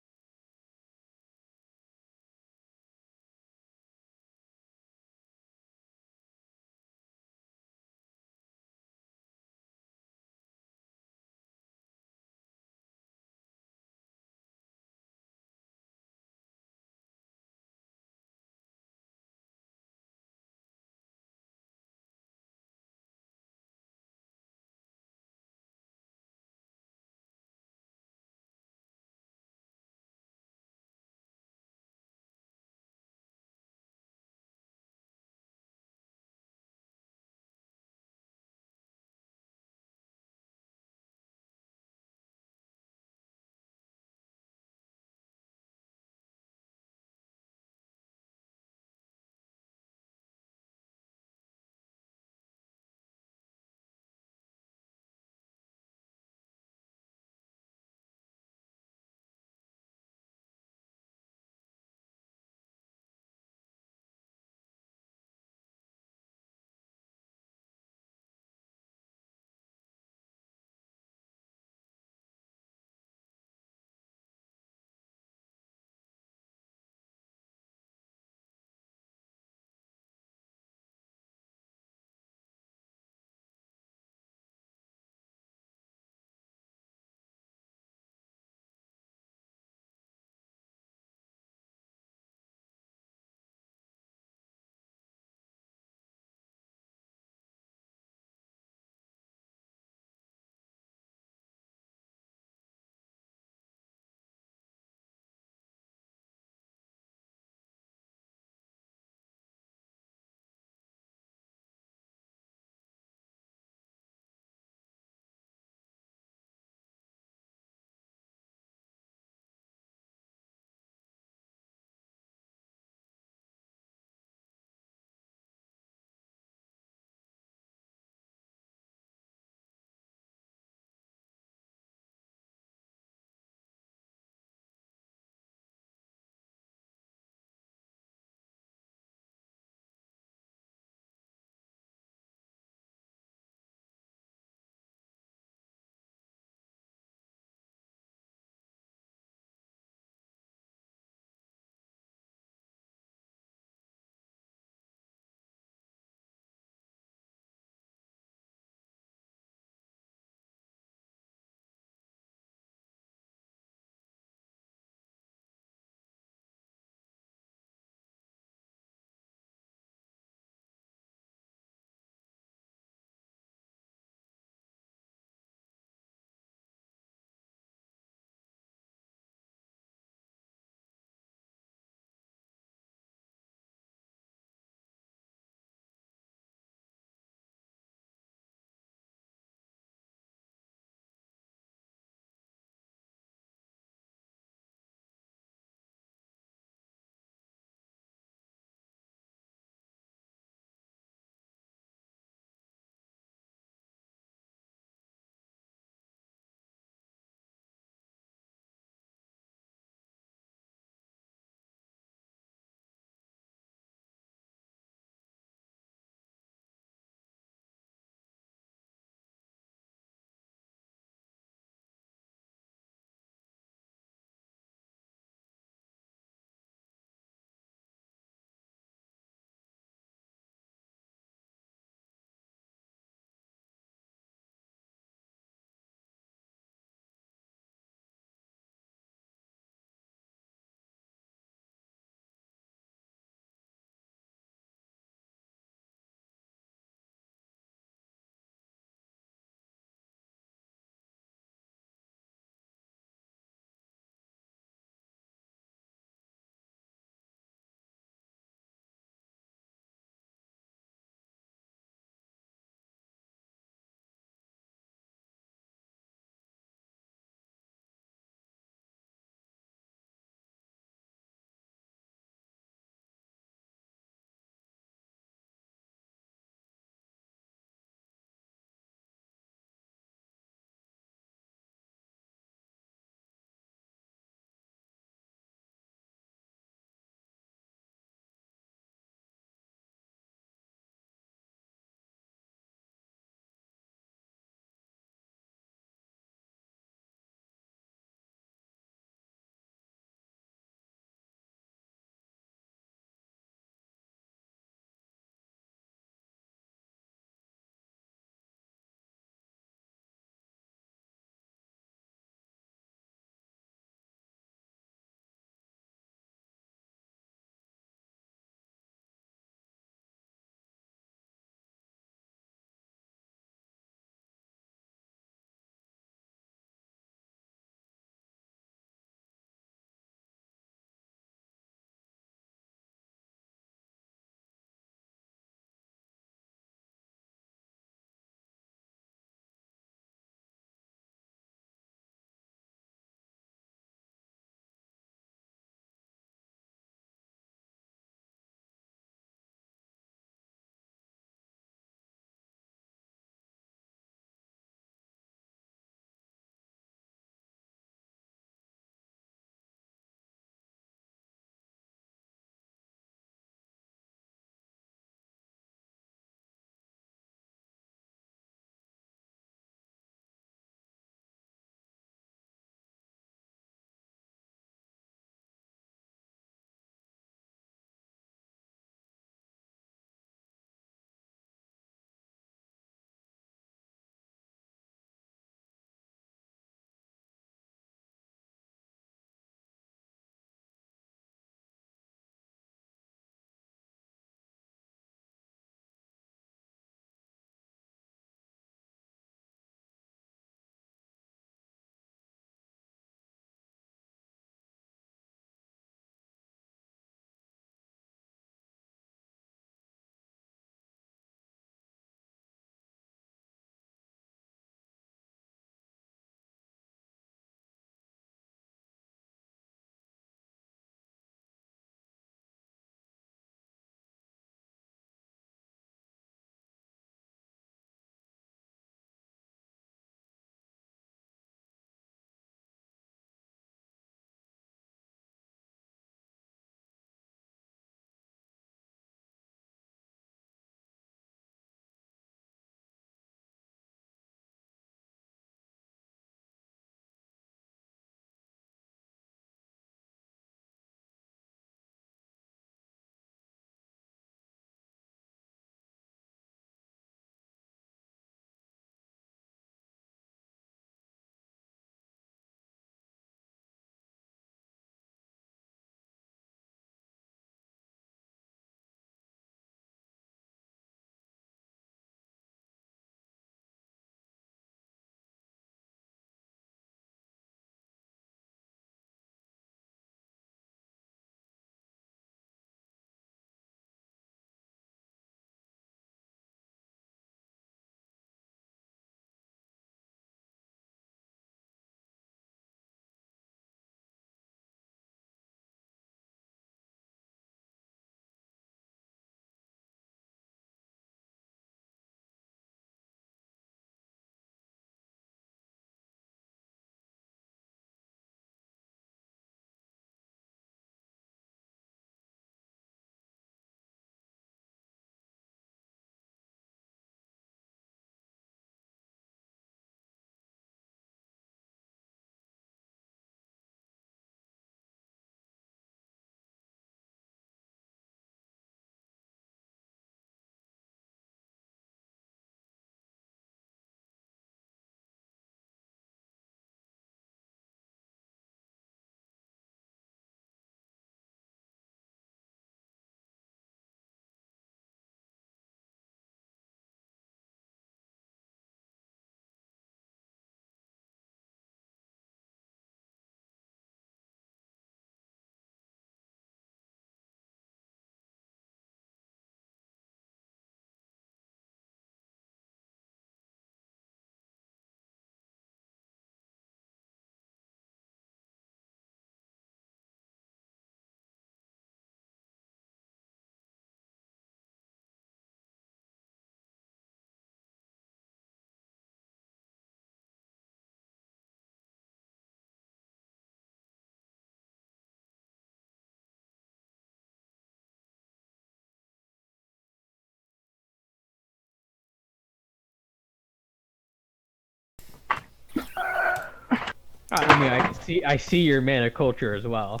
I mean, I see your mana culture as well.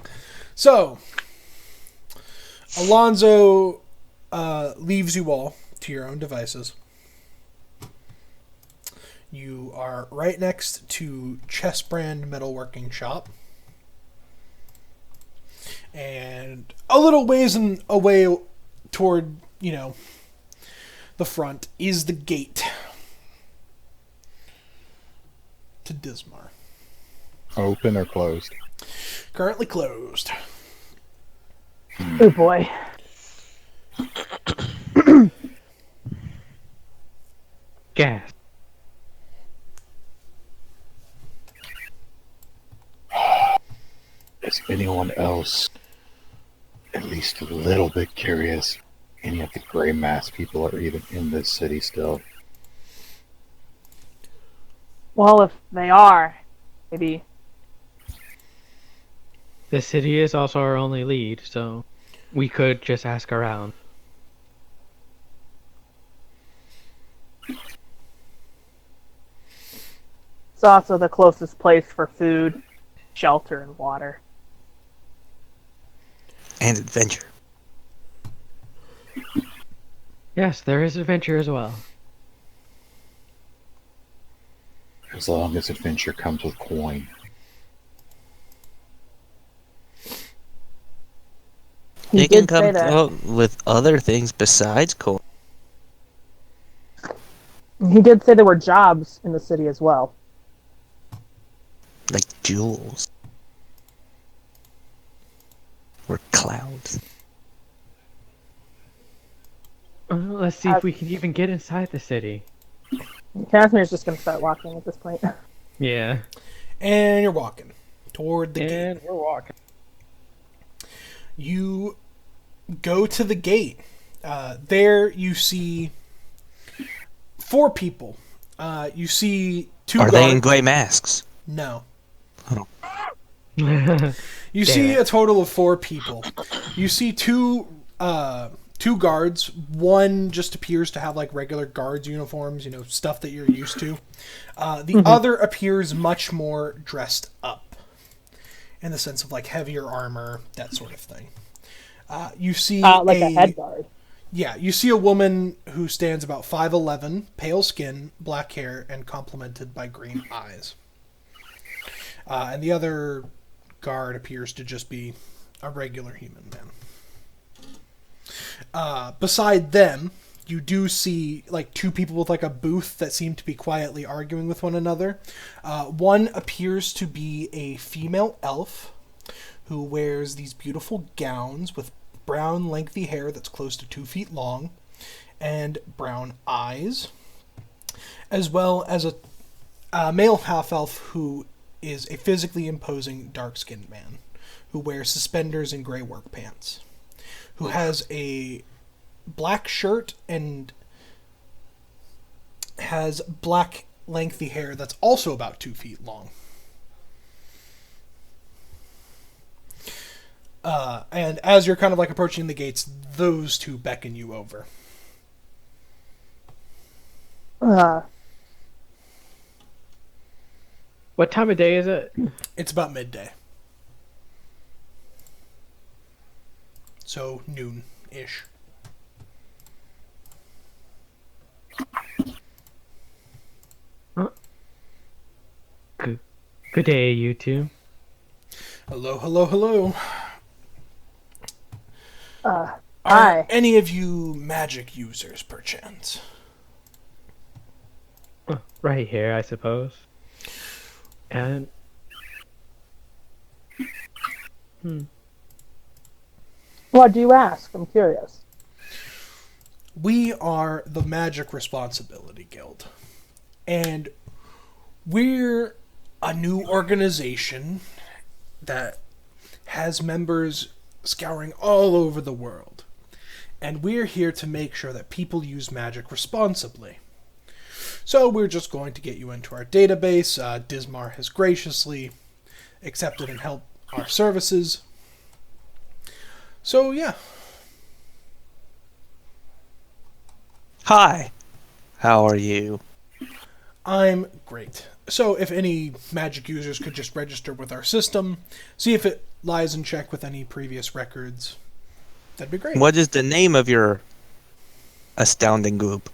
So, Alonzo leaves you all to your own devices. You are right next to Chessbrand Metalworking Shop. And a little ways away toward, the front is the gate to Dismar. Open or closed? Currently closed. Oh boy. Gas. Is anyone else at least a little bit curious? Any of the gray mask people are even in this city still? Well, if they are, maybe. The city is also our only lead, so we could just ask around. It's also the closest place for food, shelter, and water. And adventure. Yes, there is adventure as well. As long as adventure comes with coin. It did can say come that. out with other things besides coal. He did say there were jobs in the city as well. Like jewels. Or clouds. Let's see if we can even get inside the city. Casimir's just going to start walking at this point. Yeah. And you're walking toward the gate. And we're walking. You go to the gate. There you see 4 people. You see 2 Are guards. they in gray masks? No. Oh. You see a total of 4 people. You see 2 guards. One just appears to have like regular guards uniforms, stuff that you're used to. The other appears much more dressed up, in the sense of like heavier armor, that sort of thing. You see like a head guard. Yeah, you see a woman who stands about 5'11", pale skin, black hair, and complemented by green eyes. And the other guard appears to just be a regular human man. Beside them, you do see like 2 people with like a booth that seem to be quietly arguing with one another. One appears to be a female elf who wears these beautiful gowns with brown lengthy hair that's close to 2 feet long and brown eyes, as well as a male half-elf who is a physically imposing dark-skinned man who wears suspenders and gray work pants, who has a black shirt and has black lengthy hair that's also about 2 feet long. And as you're kind of like approaching the gates, those 2 beckon you over. What time of day is it? It's about midday. So noon-ish. Good day, you two. Hello, hello, hello. Hi. Are any of you magic users, perchance? Right here, I suppose. And... What do you ask? I'm curious. We are the Magic Responsibility Guild. And we're a new organization that has members scouring all over the world. And we're here to make sure that people use magic responsibly. So we're just going to get you into our database. Dismar has graciously accepted and helped our services. So yeah. Hi. How are you? I'm great. So if any magic users could just register with our system, see if it lies in check with any previous records, that'd be great. What is the name of your astounding group?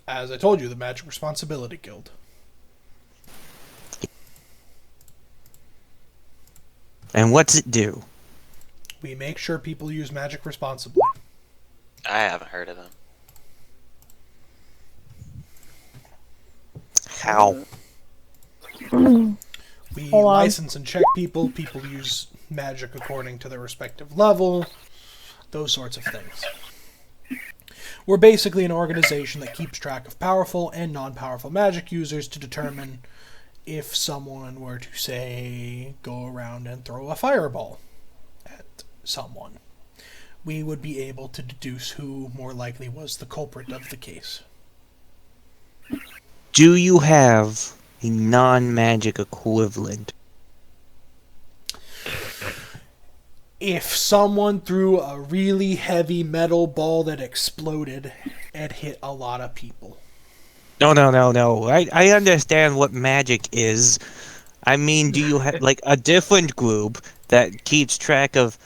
As I told you, the Magic Responsibility Guild. And what's it do? We make sure people use magic responsibly. I haven't heard of them. How? We Hold on. license and check people. People use magic according to their respective level. Those sorts of things. We're basically an organization that keeps track of powerful and non-powerful magic users to determine if someone were to, say, go around and throw a fireball at someone. We would be able to deduce who more likely was the culprit of the case. Do you have a non-magic equivalent? If someone threw a really heavy metal ball that exploded and hit a lot of people. No. I understand what magic is. I mean, do you have like a different group that keeps track of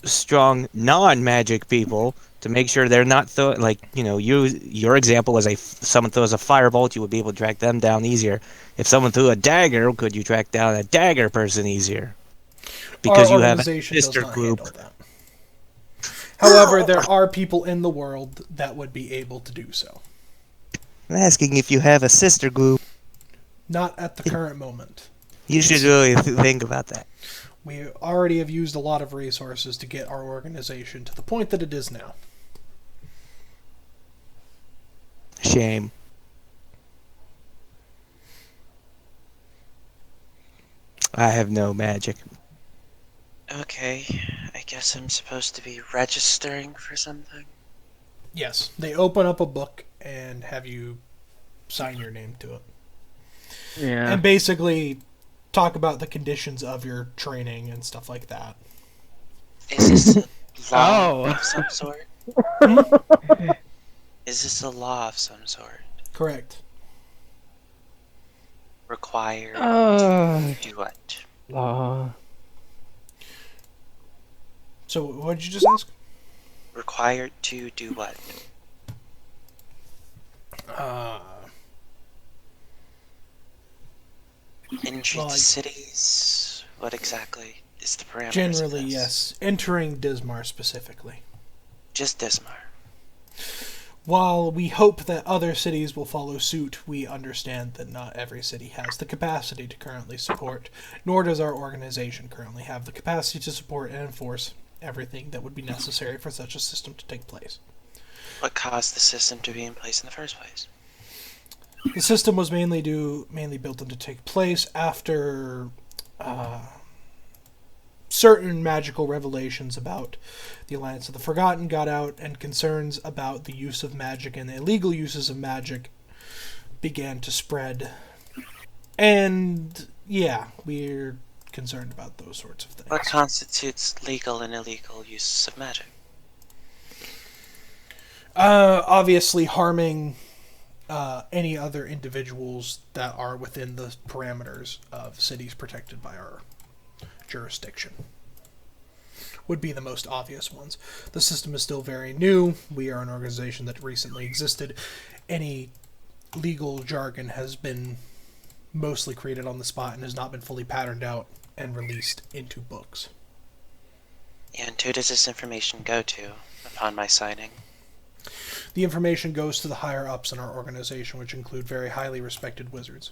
strong non-magic people to make sure they're not your example was someone throws a firebolt, you would be able to track them down easier. If someone threw a dagger, could you track down a dagger person easier? Because Our you have a organization does sister not group. handle that. However, there are people in the world that would be able to do so. I'm asking if you have a sister group. Not at the current moment. You should really think about that. We already have used a lot of resources to get our organization to the point that it is now. Shame. I have no magic. Okay, I guess I'm supposed to be registering for something. Yes, they open up a book and have you sign your name to it. Yeah. And basically talk about the conditions of your training and stuff like that. Is this a law Oh. of some sort? Is this a law of some sort? Correct. Required Uh, to do what? So what did you just ask? Required to do what? Entry Well, to like- cities? What exactly is the parameters of Generally, this? yes. Entering Dismar specifically. Just Dismar. While we hope that other cities will follow suit, we understand that not every city has the capacity to currently support, nor does our organization currently have the capacity to support and enforce everything that would be necessary for such a system to take place. What caused the system to be in place in the first place? The system was mainly built to take place after certain magical revelations about the Alliance of the Forgotten got out, and concerns about the use of magic and the illegal uses of magic began to spread. And yeah, we're concerned about those sorts of things. What constitutes legal and illegal uses of magic? Obviously harming any other individuals that are within the parameters of cities protected by our jurisdiction would be the most obvious ones. The system is still very new. We are an organization that recently existed. Any legal jargon has been mostly created on the spot and has not been fully patterned out and released into books. And who does this information go to upon my signing? The information goes to the higher ups in our organization, which include very highly respected wizards.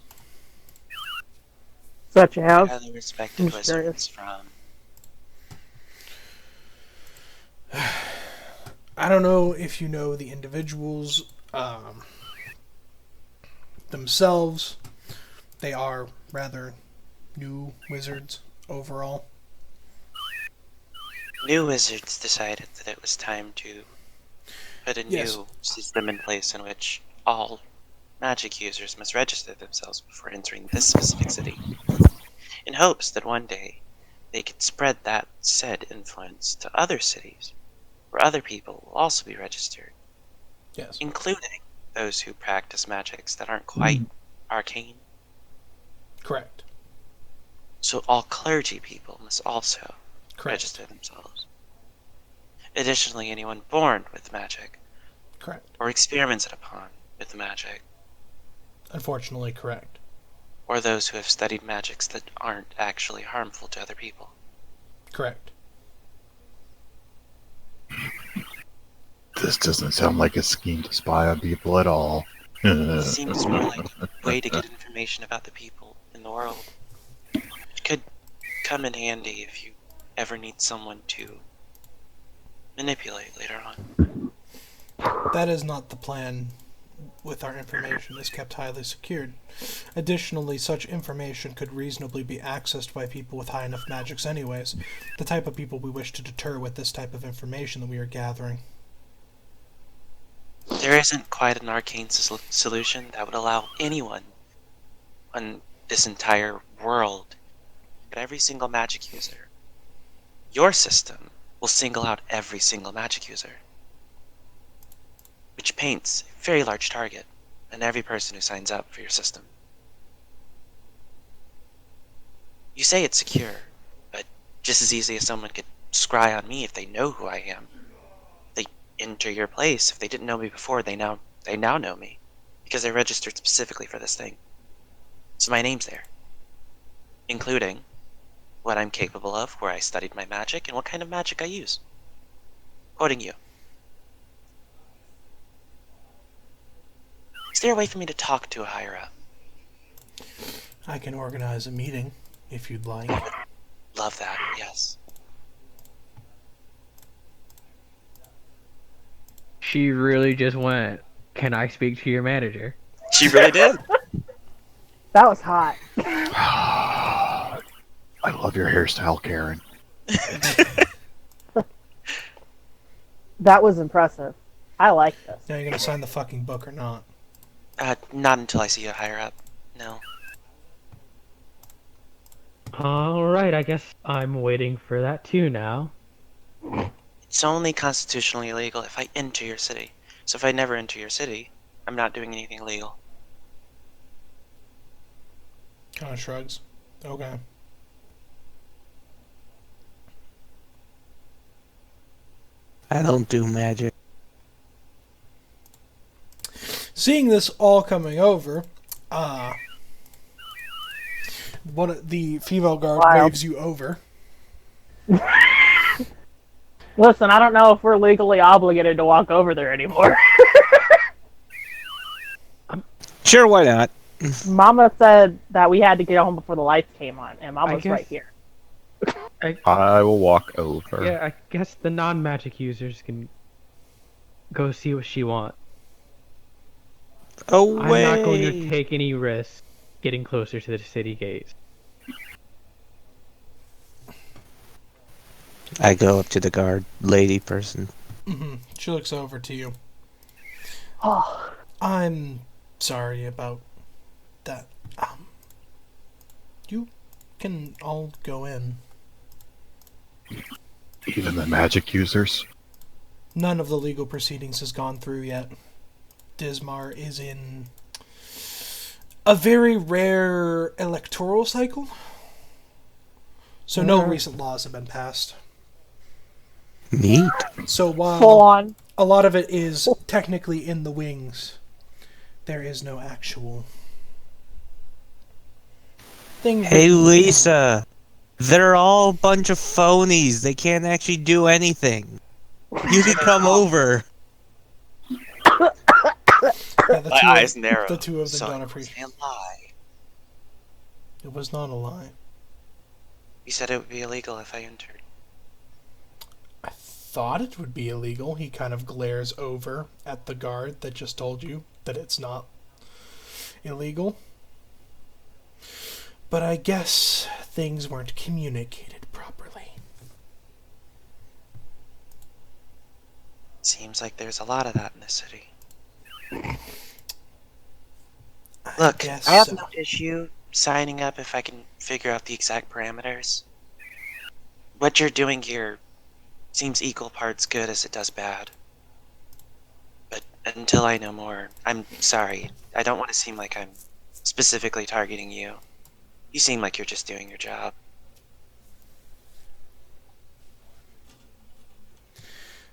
Such as. Highly respected I'm curious. wizards from... I don't know if you know the individuals themselves. They are rather new wizards overall. New wizards decided that it was time to put a Yes. new system in place in which all magic users must register themselves before entering this specific city, in hopes that one day they could spread that said influence to other cities, where other people will also be registered, Yes. including those who practice magics that aren't quite arcane, Correct. So all clergy people must also Correct. register themselves. Additionally, anyone born with magic Correct. or experimented upon with magic, Unfortunately, correct. or those who have studied magics that aren't actually harmful to other people. Correct. This doesn't sound like a scheme to spy on people at all. It seems more like a way to get information about the people in the world. It could come in handy if you ever need someone to manipulate later on. That is not the plan. With our information is kept highly secured. Additionally, such information could reasonably be accessed by people with high enough magics anyways, the type of people we wish to deter with this type of information that we are gathering. There isn't quite an arcane solution that would allow anyone on this entire world, but every single magic user. Your system will single out every single magic user, which paints a very large target on every person who signs up for your system. You say it's secure, but just as easy as someone could scry on me if they know who I am. They enter your place. If they didn't know me before, they now know me, because I registered specifically for this thing. So my name's there, including what I'm capable of, where I studied my magic, and what kind of magic I use. Quoting you. Is there a way for me to talk to a higher up? I can organize a meeting, if you'd like. Love that, yes. She really just went, "Can I speak to your manager?" She really did. That was hot. I love your hairstyle, Karen. That was impressive. I like this. Now you're gonna sign the fucking book or not? Not until I see a higher up. No. Alright, I guess I'm waiting for that too now. It's only constitutionally illegal if I enter your city. So if I never enter your city, I'm not doing anything illegal. Kind of shrugs. Okay. I don't do magic. Seeing this all coming over, the female guard Wow. waves you over. Listen, I don't know if we're legally obligated to walk over there anymore. Sure, why not? Mama said that we had to get home before the lights came on, and Mama's guess- right here. I will walk over. Yeah, I guess the non-magic users can go see what she wants. Away. I'm not going to take any risks getting closer to the city gates. I go up to the guard lady person. She looks over to you. Oh, I'm sorry about that. You can all go in. Even the magic users. None of the legal proceedings has gone through yet. Dismar is in a very rare electoral cycle, so no recent laws have been passed. Neat. So full while on. a lot of it is technically in the wings, there is no actual thing. Hey, Lisa. They're all a bunch of phonies. They can't actually do anything. You could come over. Yeah, My eyes narrow. The two of them So don't it was appreciate. a lie. It was not a lie. You said it would be illegal if I entered. I thought it would be illegal. He kind of glares over at the guard that just told you that it's not illegal. But I guess things weren't communicated properly. Seems like there's a lot of that in this city. Look, guess I have so. no issue signing up if I can figure out the exact parameters. What you're doing here seems equal parts good as it does bad. But until I know more, I'm sorry. I don't want to seem like I'm specifically targeting you. You seem like you're just doing your job.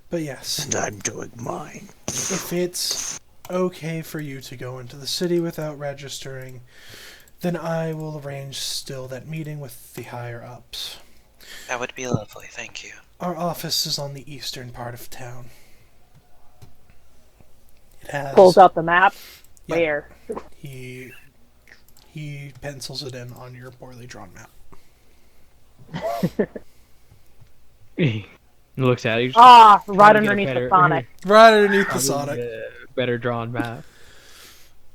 But yes, And I'm doing mine. if it's okay for you to go into the city without registering, then I will arrange still that meeting with the higher ups. That would be lovely, thank you. Our office is on the eastern part of town. It has... Pulls out the map. Yep. Where? He pencils it in on your poorly drawn map. He looks at it. Ah, trying right to get a underneath better- the Sonic. Right underneath the probably Sonic. get a better drawn map.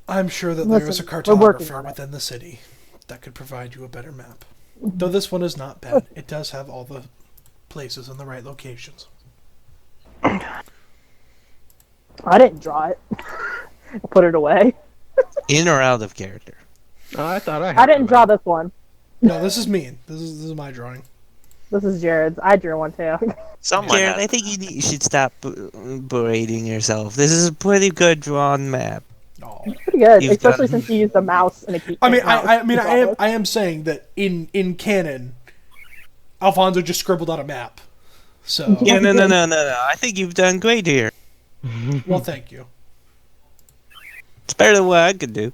I'm sure that there is a Listen, we're working cartographer on it. within the city that could provide you a better map. Though this one is not bad. It does have all the places in the right locations. I didn't draw it. I put it away. In or out of character? Oh, I thought I had I didn't the draw map. this one. No, this is me. This is my drawing. This is Jared's. I drew one too. Someone Jared, I has think you should stop berating yourself. This is a pretty good drawn map. Oh. Pretty good, You've especially done- since you used a mouse and a key. I mean, mouse I mean, to draw this. I am saying that in canon, Alfonso just scribbled out a map. So, Yeah, no. I think you've done great here. well, thank you. It's better than what I could do.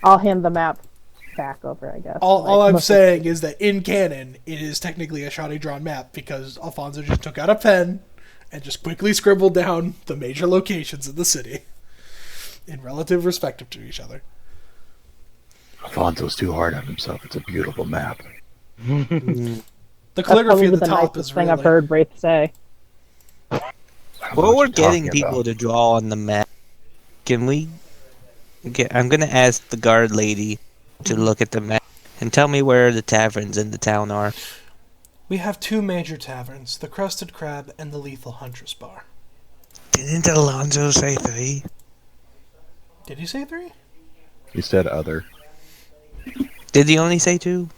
I'll hand the map back over, I guess. All I'm Unless- saying is that in canon, it is technically a shoddy drawn map because Alfonso just took out a pen and just quickly scribbled down the major locations in the city in relative respect to each other. Alfonso's too hard on himself. It's a beautiful map. The That's calligraphy probably at the the top nicest is thing really... I've heard Wraith say. I don't know Well, what we're you're getting talking people about. to draw on the map. Can we? I'm gonna ask the guard lady to look at the map and tell me where the taverns in the town are. We have two major taverns, the Crusted Crab and the Lethal Huntress Bar. Didn't Alonso say 3? Did he say 3? He said other. Did he only say 2?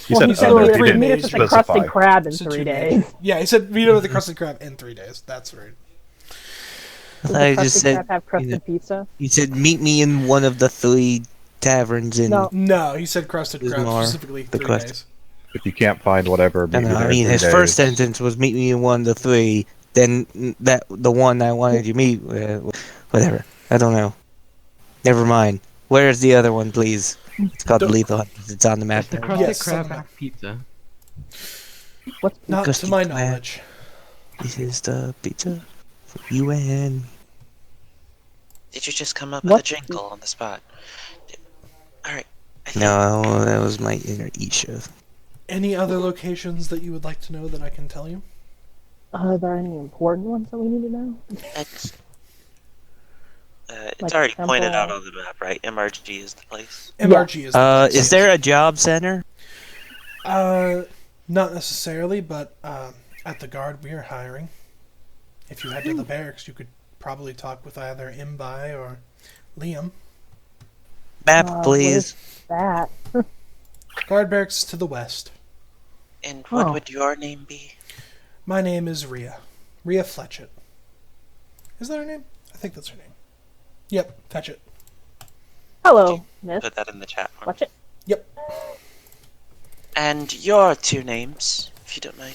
He Well, said he said other. we He had we three didn't meet us at the specify. Crusted Crab in Said 3 2 days. Yeah, he said meet up at the Crusted Crab in 3 days. That's right. I Does thought the he just Crusted said. Crab have crusted pizza? He said meet me in one of the 3 taverns in. No. No, he said Crusted Crab, Dismar, specifically the 3 crust. days. If you can't find whatever, No, meet me I there mean in 3 his days. first sentence was meet me in one of the 3. Then the one I wanted you to meet. Whatever. I don't know. Never mind. Where's the other one, please? It's called the Don't- Lethal Hunters. It's on the map. Does the now. crusted Yes, crab on the have map. pizza? What's Not Crusted to my Crab. knowledge. This is the pizza for you and me. Did you just come up What? with a jingle on the spot? Alright. No, that was my inner Isha. Any other locations that you would like to know that I can tell you? Are there any important ones that we need to know? It's Like already temple? pointed out on the map, right? MRG is the place. MRG is the place. Is there a job center? Not necessarily, but at the guard we are hiring. If you head to the barracks, you could probably talk with either Imbai or Liam. Map, please. That. Guard barracks is to the west. And what Oh. would your name be? My name is Rhea. Rhea Fletchett. Is that her name? I think that's her name. Yep, Fetchett. Hello, Miss. Put that in the chat. Watch it. Yep. And your 2 names, if you don't mind.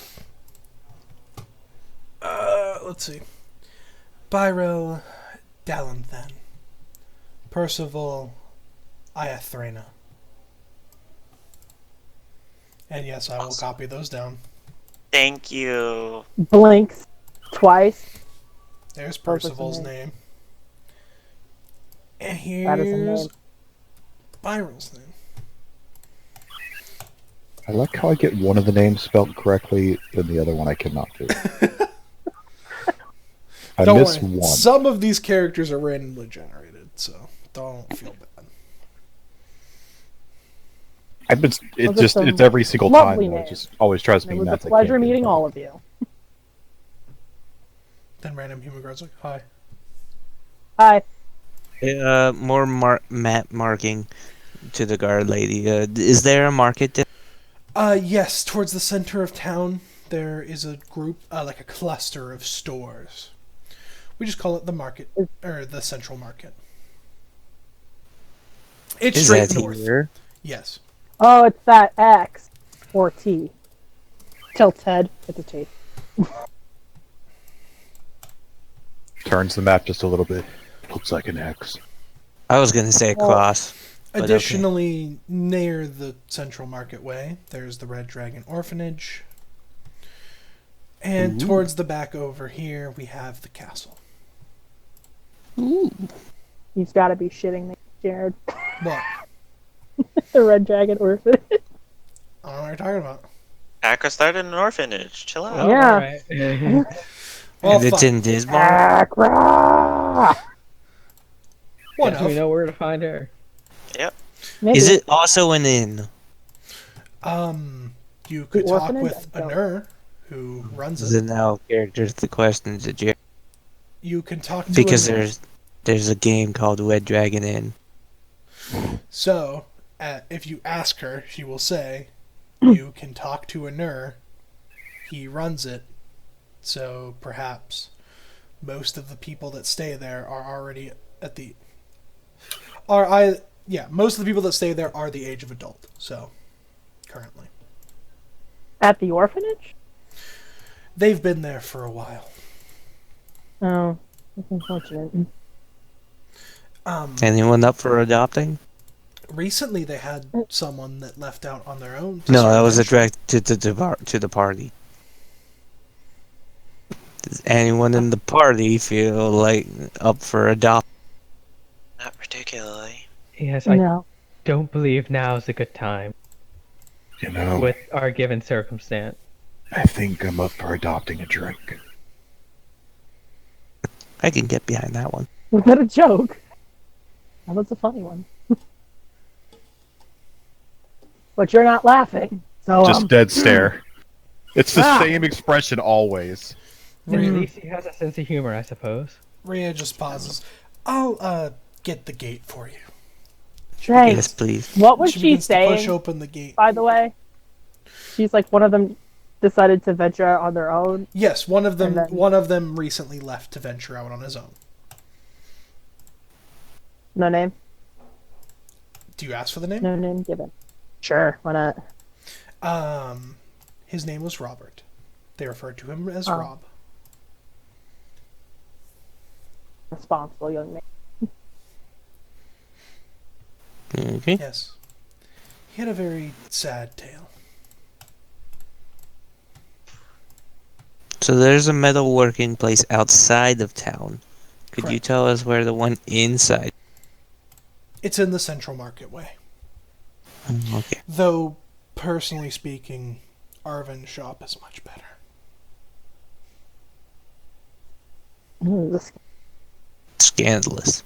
Let's see. Byro Dallanthan. Percival Iathrena. And yes, I will Awesome. copy those down. Thank you. Blinks twice. There's What was the Percival's name? name. And That is a here's name. Byron's name. I like how I get one of the names spelled correctly, and the other one I cannot do. I Don't miss worry. one. Some of these characters are randomly generated, so don't feel bad. I've been. It Those are just. some It's every single lovely time. Though. It names. just always drives me It was a nuts. I pleasure can't get meeting them. all of you. Then random human guards like, hi. Hi. More map marking to the guard lady. Is there a market there? Yes, towards the center of town, there is a group, like a cluster of stores. We just call it the market, or the central market. It's Is straight that north. here? Yes. Oh, it's that X or T. Tilt head. It's a T. Turns the map just a little bit. Looks like an X. I was gonna say a Well, cross. But okay. Additionally, near the Central Market Way, there's the Red Dragon Orphanage. And towards the back over here, we have the castle. Ooh. You've got to be shitting me, Jared. What? The Red Dragon Orphanage. I don't know what you're talking about. Acra started an orphanage. Chill out. Oh, Yeah. alright. Well, And it's fine. in Dismar. Accra! One Guess we of. know where to find her. Maybe. Is it also an inn? You could The talk orphanage? with I don't- Anur, who runs Is it. it now characters the questions that you You can talk to because Anur. there's a game called Red Dragon Inn. So, if you ask her, she will say, you can talk to Anur. He runs it. So, perhaps most of the people that stay there are already at the... most of the people that stay there are the age of adult. So, currently. At the orphanage? They've been there for a while. Oh, that's unfortunate. Anyone up for adopting? Recently, they had someone that left out on their own. No, that was directed to the party. Does anyone in the party feel like up for adopt? Not particularly. Yes, I No. don't believe now's a good time You know, with our given circumstance. I think I'm up for adopting a drink. I can get behind that one. Was that a joke? That was a funny one. But you're not laughing. So, Just dead stare. It's the Ah. same expression always. At least he has a sense of humor, I suppose. Rhea just pauses. I'll get the gate for you. thanks. Yes, please. What was she begins to push saying, open the gate. by the way? She's like, one of them decided to venture out on their own. Yes, one of them. And then- One of them recently left to venture out on his own. No name? Do you ask for the name? No name given. Sure, why not? His name was Robert. They referred to him as Oh. Rob. Responsible young man. Okay. Yes. He had a very sad tale. So there's a metalworking place outside of town. Could you Correct. tell us where the one inside? It's in the Central Market Way. Okay. Though, personally speaking, Arvin's shop is much better. This- Scandalous.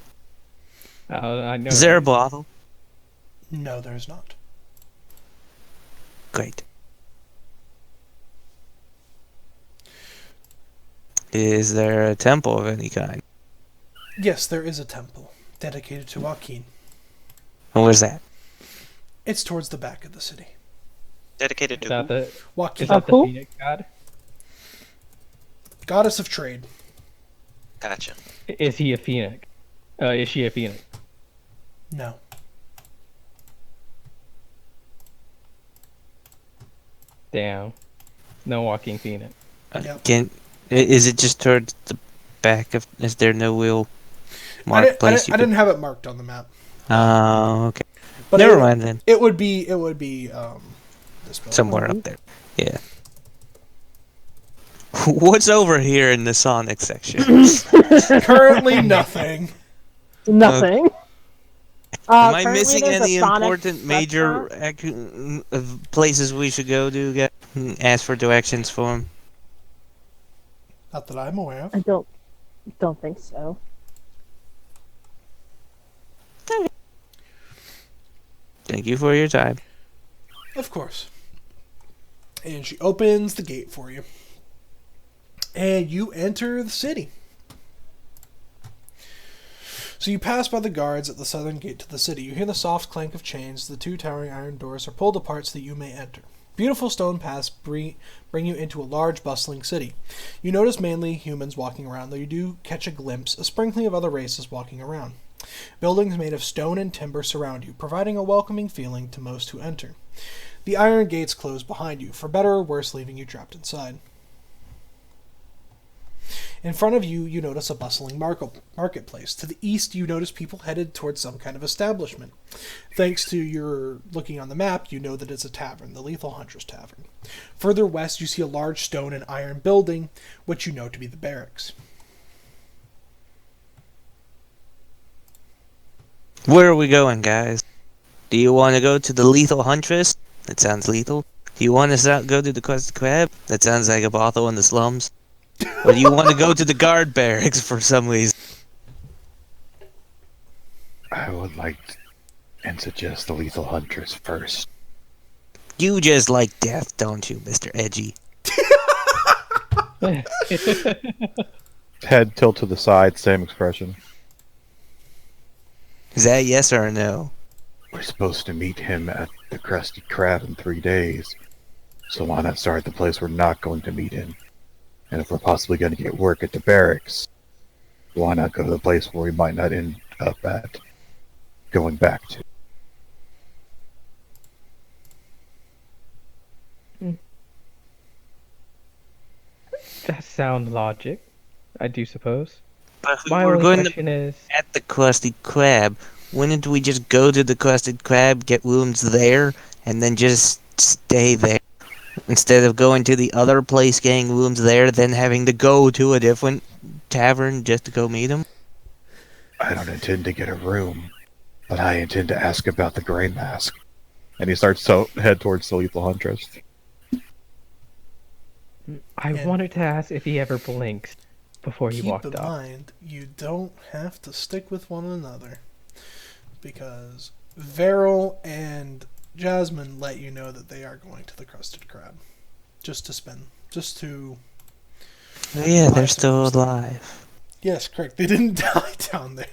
I know. Is there a bottle? No, there's not. Great. Is there a temple of any kind? Yes, there is a temple dedicated to Joaquin. And where's that? It's towards the back of the city. Dedicated Is to that who? the Joaquin, is that the who? Phoenix god? goddess of trade. Gotcha. Is he a phoenix? Is she a phoenix? No. Damn. No walking phoenix. Yep. Is it just towards the back of? Is there no real I marked didn't, place? you didn't have it marked on the map. Oh, okay. But Never mind then. It would be this building. Somewhere up there. Yeah. What's over here in the Sonic section? Currently nothing. Nothing. Am I Currently missing there's a any Sonic important major restaurant. places we should go to get ask for directions for them? Not that I'm aware of. I don't think so. Thank you for your time. Of course. And she opens the gate for you. And you enter the city. So you pass by the guards at the southern gate to the city. You hear the soft clank of chains. The two towering iron doors are pulled apart so that you may enter. Beautiful stone paths bring you into a large, bustling city. You notice mainly humans walking around, though you do catch a glimpse, a sprinkling of other races walking around. Buildings made of stone and timber surround you, providing a welcoming feeling to most who enter. The iron gates close behind you, for better or worse, leaving you trapped inside. In front of you, you notice a bustling marketplace. To the east, you notice people headed towards some kind of establishment. Thanks to your looking on the map, you know that it's a tavern, the Lethal Huntress Tavern. Further west, you see a large stone and iron building, which you know to be the barracks. Where are we going, guys? Do you want to go to the Lethal Huntress? That sounds lethal. Do you want to go to the Crusted Crab? That sounds like a brothel in the slums. Or do you want to go to the guard barracks for some reason? I would like and suggest the Lethal Huntress first. You just like death, don't you, Mr. Edgy? Head tilt to the side, same expression. Is that yes or no? We're supposed to meet him at the Krusty Krab in 3 days. So why not start at the place we're not going to meet him? And if we're possibly going to get work at the barracks, why not go to the place where we might not end up at going back to? That sounds logic, I do suppose. But if we My were only going question is, at the Krusty Krab, wouldn't we just go to the Krusty Krab, get rooms there, and then just stay there? Instead of going to the other place, getting rooms there, then having to go to a different tavern just to go meet him? I don't intend to get a room, but I intend to ask about the Grey Mask. And he starts to head towards the Lethal Huntress. I And- wanted to ask if he ever blinked before he walked Keep in up. mind, you don't have to stick with one another. Because Veril and Jasmine let you know that they are going to the Crusted Crab. Just to... Oh, yeah, they're still alive. Yes, correct. They didn't die down there.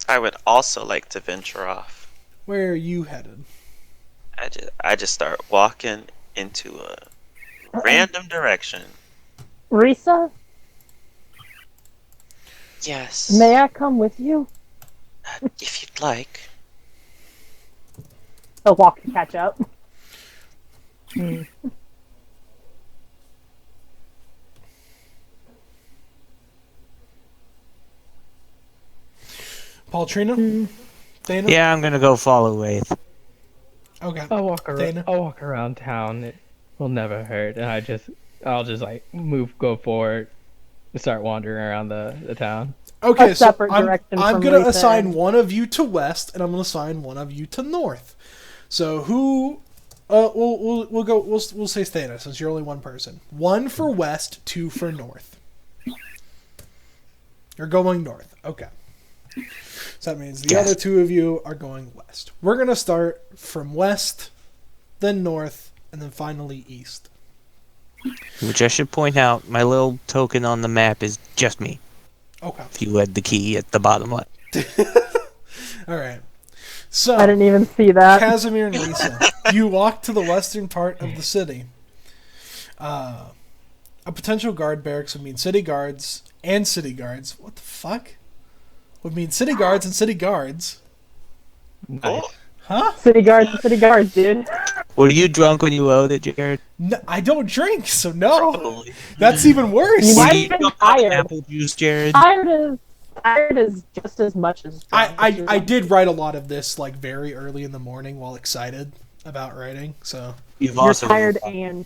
I would also like to venture off. Where are you headed? I just start walking into a random direction. Risa, Yes. may I come with you? If you'd like. He'll walk to catch up. Paul Trina? Dana? Yeah, I'm gonna go follow Wraith. Okay. I'll walk around. Dana? I'll walk around town. It will never hurt, and I'll just like go forward, and start wandering around the town. Okay, A so separate I'm direction going from to Lisa assign and- one of you to west, and I'm going to assign one of you to north. So who... we'll say Thana, since you're only one person. 1 for west, 2 for north. You're going north. Okay. So that means the Yes. other 2 of you are going west. We're going to start from west, then north, and then finally east. Which I should point out, my little token on the map is just me. Okay. If you read the key at the bottom left. All right. So I didn't even see that. Casimir and Lisa, you walk to the western part of the city. A potential guard barracks would mean city guards and city guards. What the fuck? Would mean city guards and city guards. Oh, Huh? City guards, dude. Were you drunk when you wrote it, Jared? No, I don't drink, so no. probably. That's even worse. You might Were you have been drunk on tired. apple juice, Jared? Tired is just as much as drunk. I did write a lot of this like very early in the morning while excited about writing. So, You've You're also tired and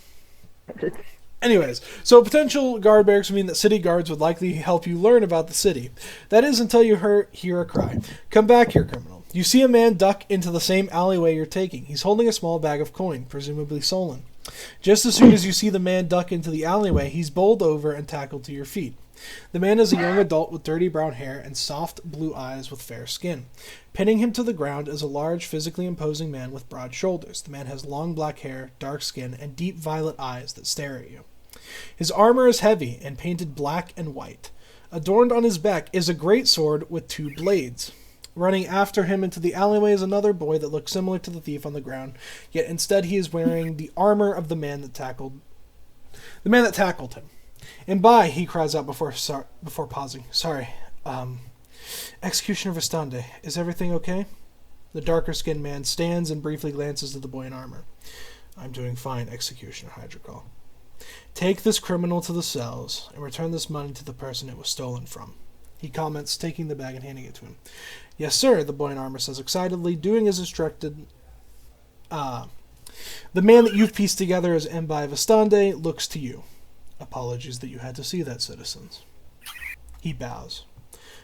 anyways, so potential guard barracks would mean that city guards would likely help you learn about the city. That is until you hear a cry. Come back here, criminal. You see a man duck into the same alleyway you're taking. He's holding a small bag of coin, presumably stolen. Just as soon as you see the man duck into the alleyway, he's bowled over and tackled to your feet. The man is a young adult with dirty brown hair and soft blue eyes with fair skin. Pinning him to the ground is a large, physically imposing man with broad shoulders. The man has long black hair, dark skin, and deep violet eyes that stare at you. His armor is heavy and painted black and white. Adorned on his back is a great sword with 2 blades. Running after him into the alleyway is another boy that looks similar to the thief on the ground, yet instead he is wearing the armor of the man that tackled him. And by, he cries out before pausing. Sorry, Executioner Vistande, is everything okay? The darker-skinned man stands and briefly glances at the boy in armor. I'm doing fine, Executioner Hydrocol. Take this criminal to the cells and return this money to the person it was stolen from. He comments, taking the bag and handing it to him. Yes, sir, the boy in armor says excitedly, doing as instructed. The man that you've pieced together as Mbai Vestande looks to you. Apologies that you had to see that, citizens. He bows.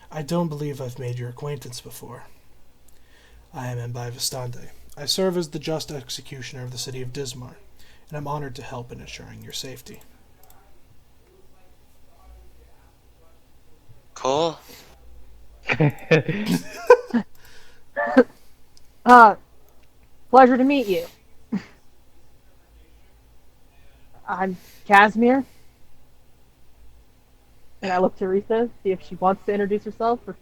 I don't believe I've made your acquaintance before. I am Mbai Vestande. I serve as the just executioner of the city of Dismar, and I'm honored to help in ensuring your safety. Cool. Pleasure to meet you. I'm Casimir. And I look to Risa, see if she wants to introduce herself. Or...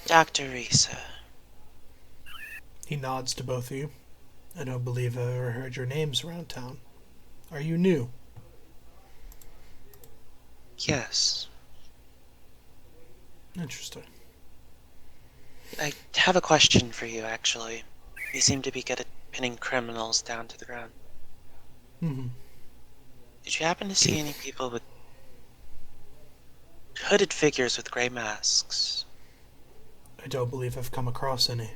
Dr. Risa. He nods to both of you. I don't believe I've ever heard your names around town. Are you new? Yes. Interesting. I have a question for you, actually. You seem to be good at pinning criminals down to the ground. Mm-hmm. Did you happen to see any people with hooded figures with gray masks? I don't believe I've come across any.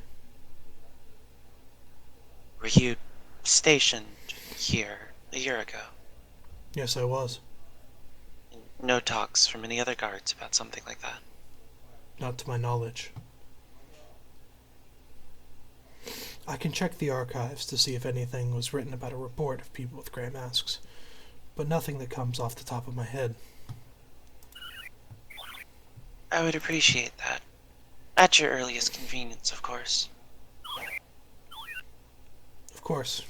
Were you stationed here a year ago? Yes, I was. No talks from any other guards about something like that? Not to my knowledge. I can check the archives to see if anything was written about a report of people with gray masks, but nothing that comes off the top of my head. I would appreciate that. At your earliest convenience, of course. Of course.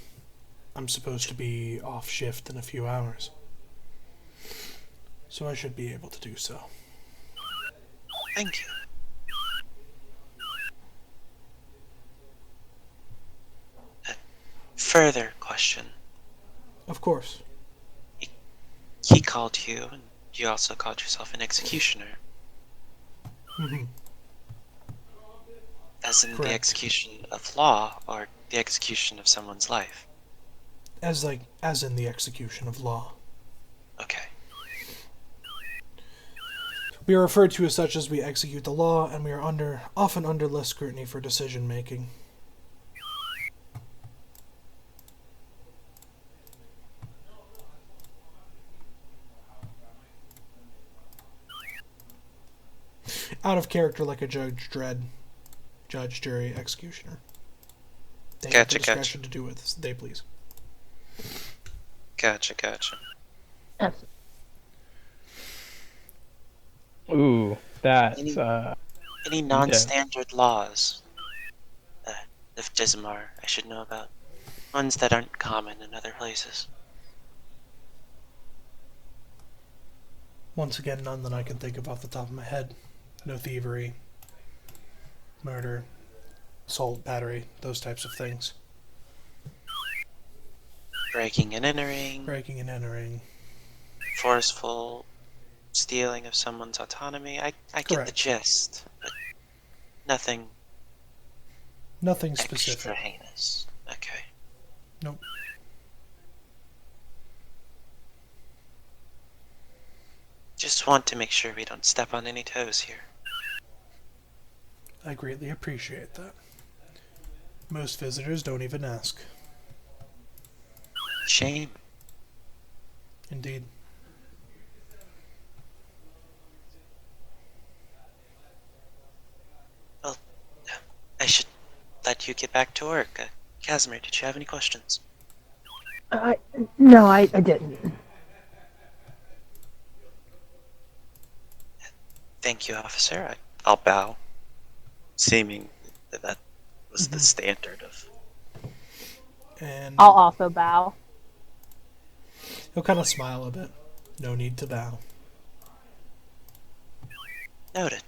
I'm supposed to be off shift in a few hours, so I should be able to do so. Thank you. Further question. Of course. He called you, and you also called yourself an executioner. Mm-hmm. As in Correct. the execution of law, or the execution of someone's life? As in the execution of law. Okay. We are referred to as such as we execute the law, and we are often under less scrutiny for decision making. Out of character, like a judge, jury, executioner. They have the discretion to do as they please. Gotcha. Yes. Ooh, that's Any non-standard laws of Dismar I should know about? Ones that aren't common in other places. Once again, none that I can think of off the top of my head. No thievery, murder, assault, battery, those types of things. Breaking and entering. Forceful stealing of someone's autonomy. I get the Correct. gist, but nothing Nothing extra specific. heinous. Okay. Nope. Just want to make sure we don't step on any toes here. I greatly appreciate that. Most visitors don't even ask. Shame. Indeed. Well, I should let you get back to work. Casimir, did you have any questions? No, I didn't. Thank you, officer. I'll bow. Seeming that was the standard of... And I'll also bow. he'll kind of smile a bit. No need to bow. Noted.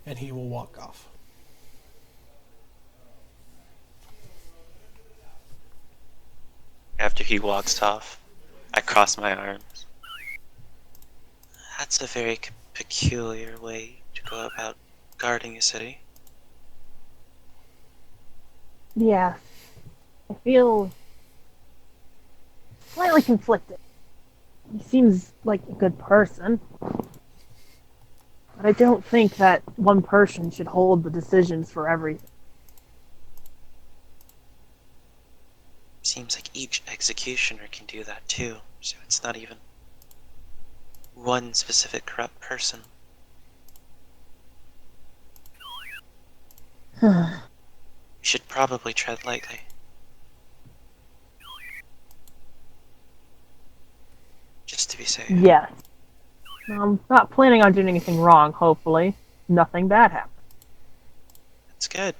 And he will walk off. After he walks off, I cross my arms. That's a very peculiar way to go about guarding a city. Yes. I feel slightly conflicted. He seems like a good person, but I don't think that one person should hold the decisions for everything. Seems like each executioner can do that too, so it's not even one specific corrupt person. You should probably tread lightly. Just to be safe. Yes. I'm not planning on doing anything wrong, hopefully. Nothing bad happens. That's good.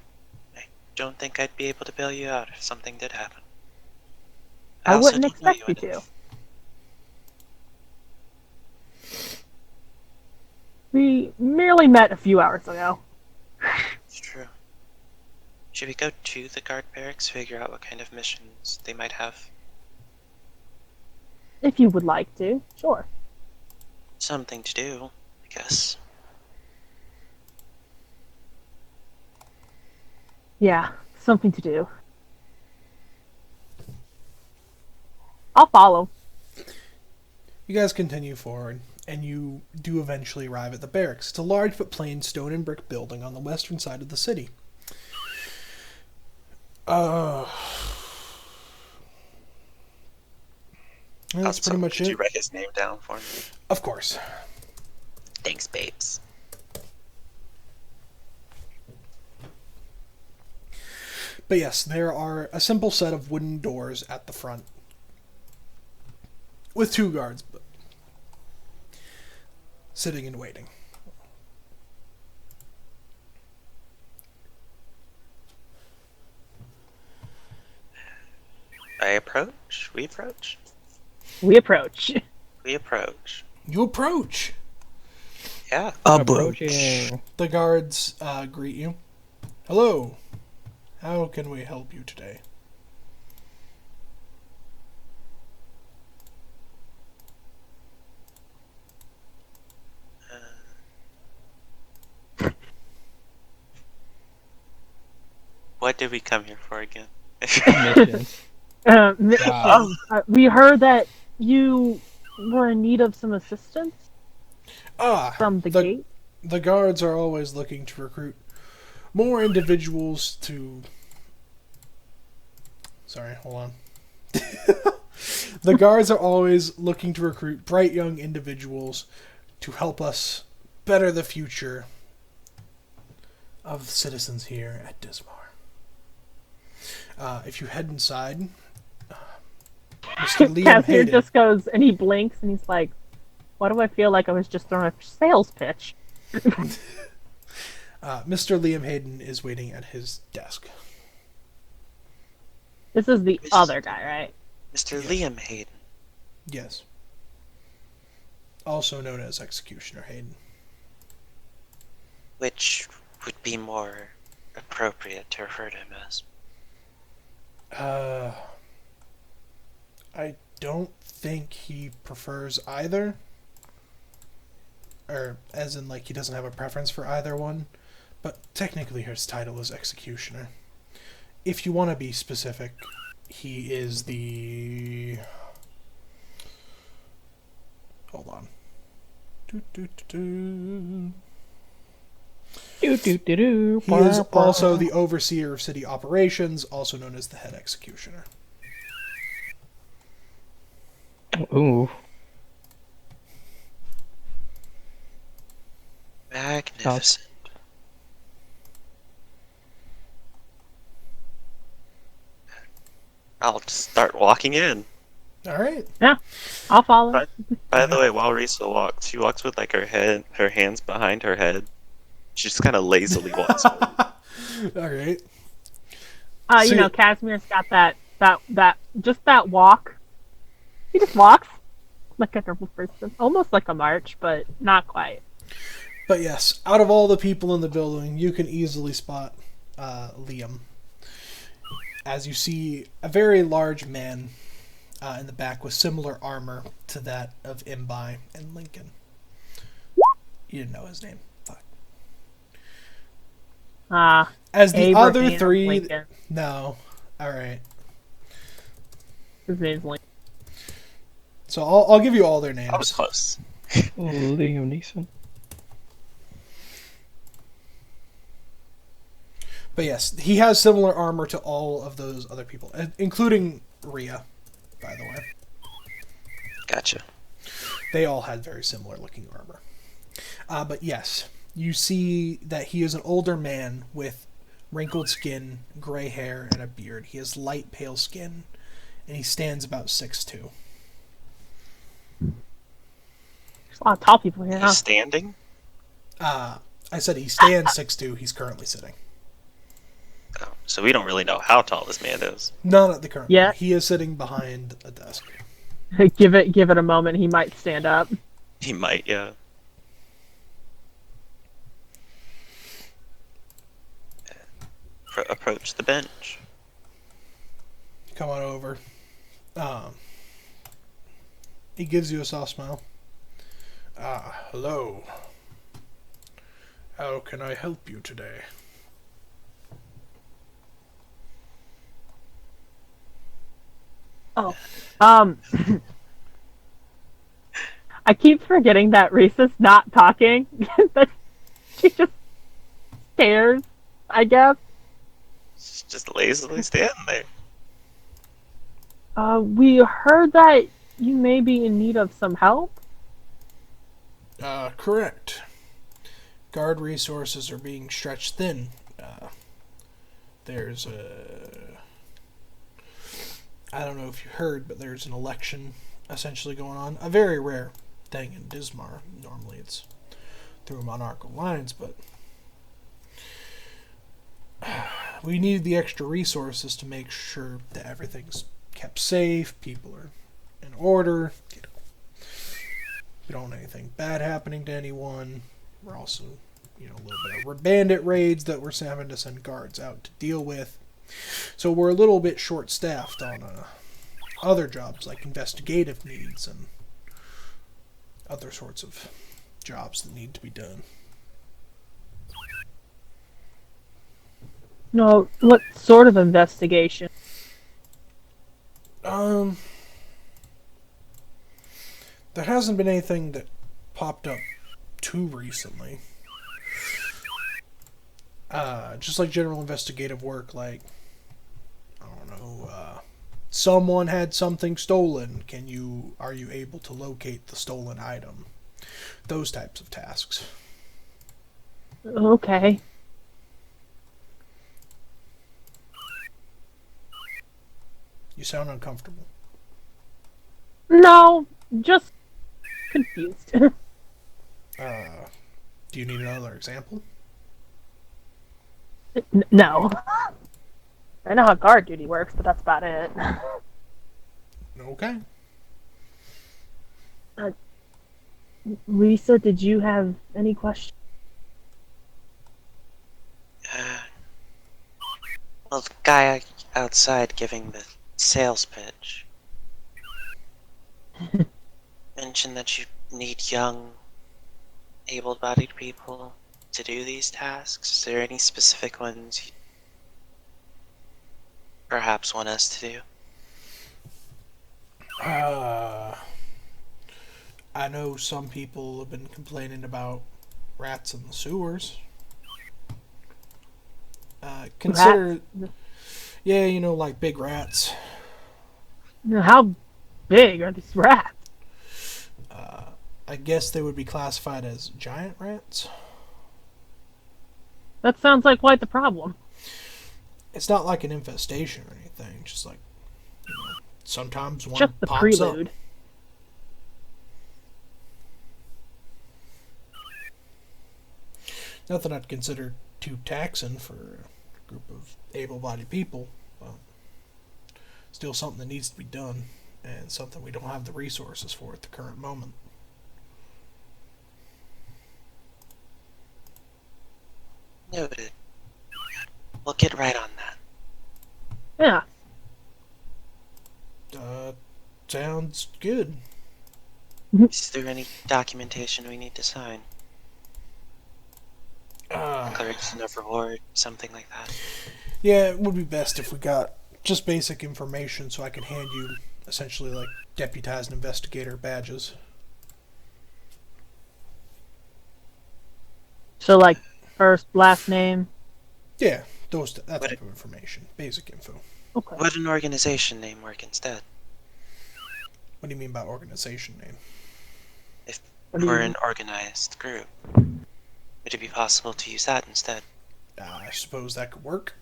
I don't think I'd be able to bail you out if something did happen. I also wouldn't don't know expect you to. enough. We merely met a few hours ago. It's true. Should we go to the guard barracks, figure out what kind of missions they might have? If you would like to, sure. Something to do, I guess. Yeah, something to do. I'll follow. You guys continue forward, and you do eventually arrive at the barracks. It's a large but plain stone and brick building on the western side of the city. That's pretty much Could it. you write his name down for me? Of course. Thanks, babes. But yes, there are a simple set of wooden doors at the front with 2 guards sitting and waiting. I approach. We approach. We approach. We approach. You approach. Yeah. Approaching. The guards greet you. Hello. How can we help you today? What did we come here for again? Missions. We heard that you were in need of some assistance from the gate. The guards are always looking to recruit more individuals to... Sorry, hold on. The guards are always looking to recruit bright young individuals to help us better the future of the citizens here at Dismar. If you head inside, Mr. Liam Casimir Hayden... just goes and he blinks and he's like, "Why do I feel like I was just throwing a sales pitch?" Mr. Liam Hayden is waiting at his desk. This is the other guy, right? Mr. Yes. Liam Hayden. Yes. Also known as Executioner Hayden. Which would be more appropriate to refer to him as? I don't think he prefers either. Or, as in, like, he doesn't have a preference for either one. But technically his title is Executioner. If you want to be specific, he is the... Hold on. He is also the overseer of city operations, also known as the head executioner. Ooh. Magnificent. I'll just start walking in. All right. I'll follow. By the way, while Risa walks, she walks with like her hands behind her head. She just kind of lazily walks. All right. You know, Casimir's got that walk. He just walks like a normal person, almost like a march, but not quite. But yes, out of all the people in the building, you can easily spot Liam. As you see a very large man in the back with similar armor to that of Imbai and Lincoln. You didn't know his name. Fuck. As the other Abraham three, Lincoln. no. All right. His name's Lincoln. So I'll give you all their I was names. close. Liam Neeson. But yes, he has similar armor to all of those other people, including Rhea, by the way. Gotcha. They all had very similar looking armor. But yes, you see that he is an older man with wrinkled skin, gray hair, and a beard. He has light pale skin, and he stands about 6'2". There's a lot of tall people here, huh? He's standing. I said he stands 6'2". He's currently sitting. Oh, so we don't really know how tall this man is. Not at the current Yeah. moment. He is sitting behind a desk. Give it a moment. He might stand up. He might, yeah. Approach the bench. Come on over. He gives you a soft smile. Hello. How can I help you today? Oh, I keep forgetting that Reese's not talking. That she just stares, I guess. She's just lazily standing there. We heard that you may be in need of some help. Correct. Guard resources are being stretched thin. There's I don't know if you heard, but there's an election essentially going on. A very rare thing in Dismar. Normally it's through monarchical lines, but we need the extra resources to make sure that everything's kept safe, people are in order. We don't want anything bad happening to anyone. We're also, a little bit of bandit raids that we're having to send guards out to deal with. So we're a little bit short-staffed on other jobs like investigative needs and other sorts of jobs that need to be done. No, what sort of investigation? There hasn't been anything that popped up too recently. Just like general investigative work, like, I don't know, someone had something stolen. Are you able to locate the stolen item? Those types of tasks. Okay. You sound uncomfortable. No, just confused. Do you need another example? No. I know how guard duty works, but that's about it. Okay. Lisa, did you have any questions? Well, the guy outside giving the sales pitch mentioned that you need young, able-bodied people to do these tasks. Is there any specific ones you perhaps want us to do? I know some people have been complaining about rats in the sewers. Consider, yeah, like big rats. How big are these rats? I guess they would be classified as giant rats. That sounds like quite the problem. It's not like an infestation or anything. Just like, sometimes one Just the pops prelude. up. Nothing I'd consider too taxing for a group of able-bodied people, but still something that needs to be done, and something we don't have the resources for at the current moment. Noted. We'll get right on that. Yeah. Sounds good. Is there any documentation we need to sign? Declaration of reward, something like that. Yeah, it would be best if we got just basic information so I could hand you essentially like deputized investigator badges. So, like, first, last name. Yeah, that What type of information. Basic info. Okay. Would an organization name work instead? What do you mean by organization name? If What do we're you- an organized group, would it be possible to use that instead? I suppose that could work.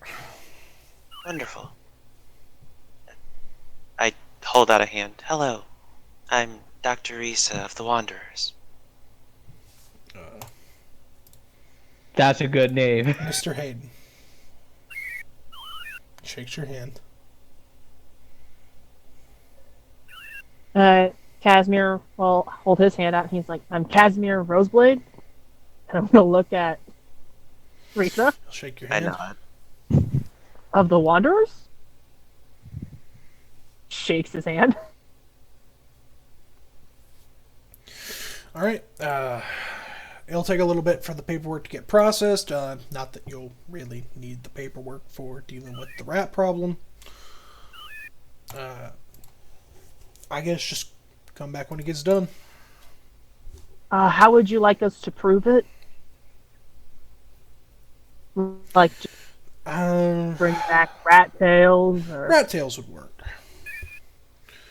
Wonderful. I hold out a hand. Hello, I'm Dr. Risa of the Wanderers. That's a good name. Mr. Hayden. Shakes your hand. Casimir will hold his hand out. And he's like, "I'm Casimir Roseblade," and I'm gonna look at Rita He'll shake your I hand. nod. of the Wanderers. Shakes his hand. All right. It'll take a little bit for the paperwork to get processed. Not that you'll really need the paperwork for dealing with the rat problem. I guess just come back when it gets done. How would you like us to prove it? Like, just bring back rat tails, or Rat tails would work.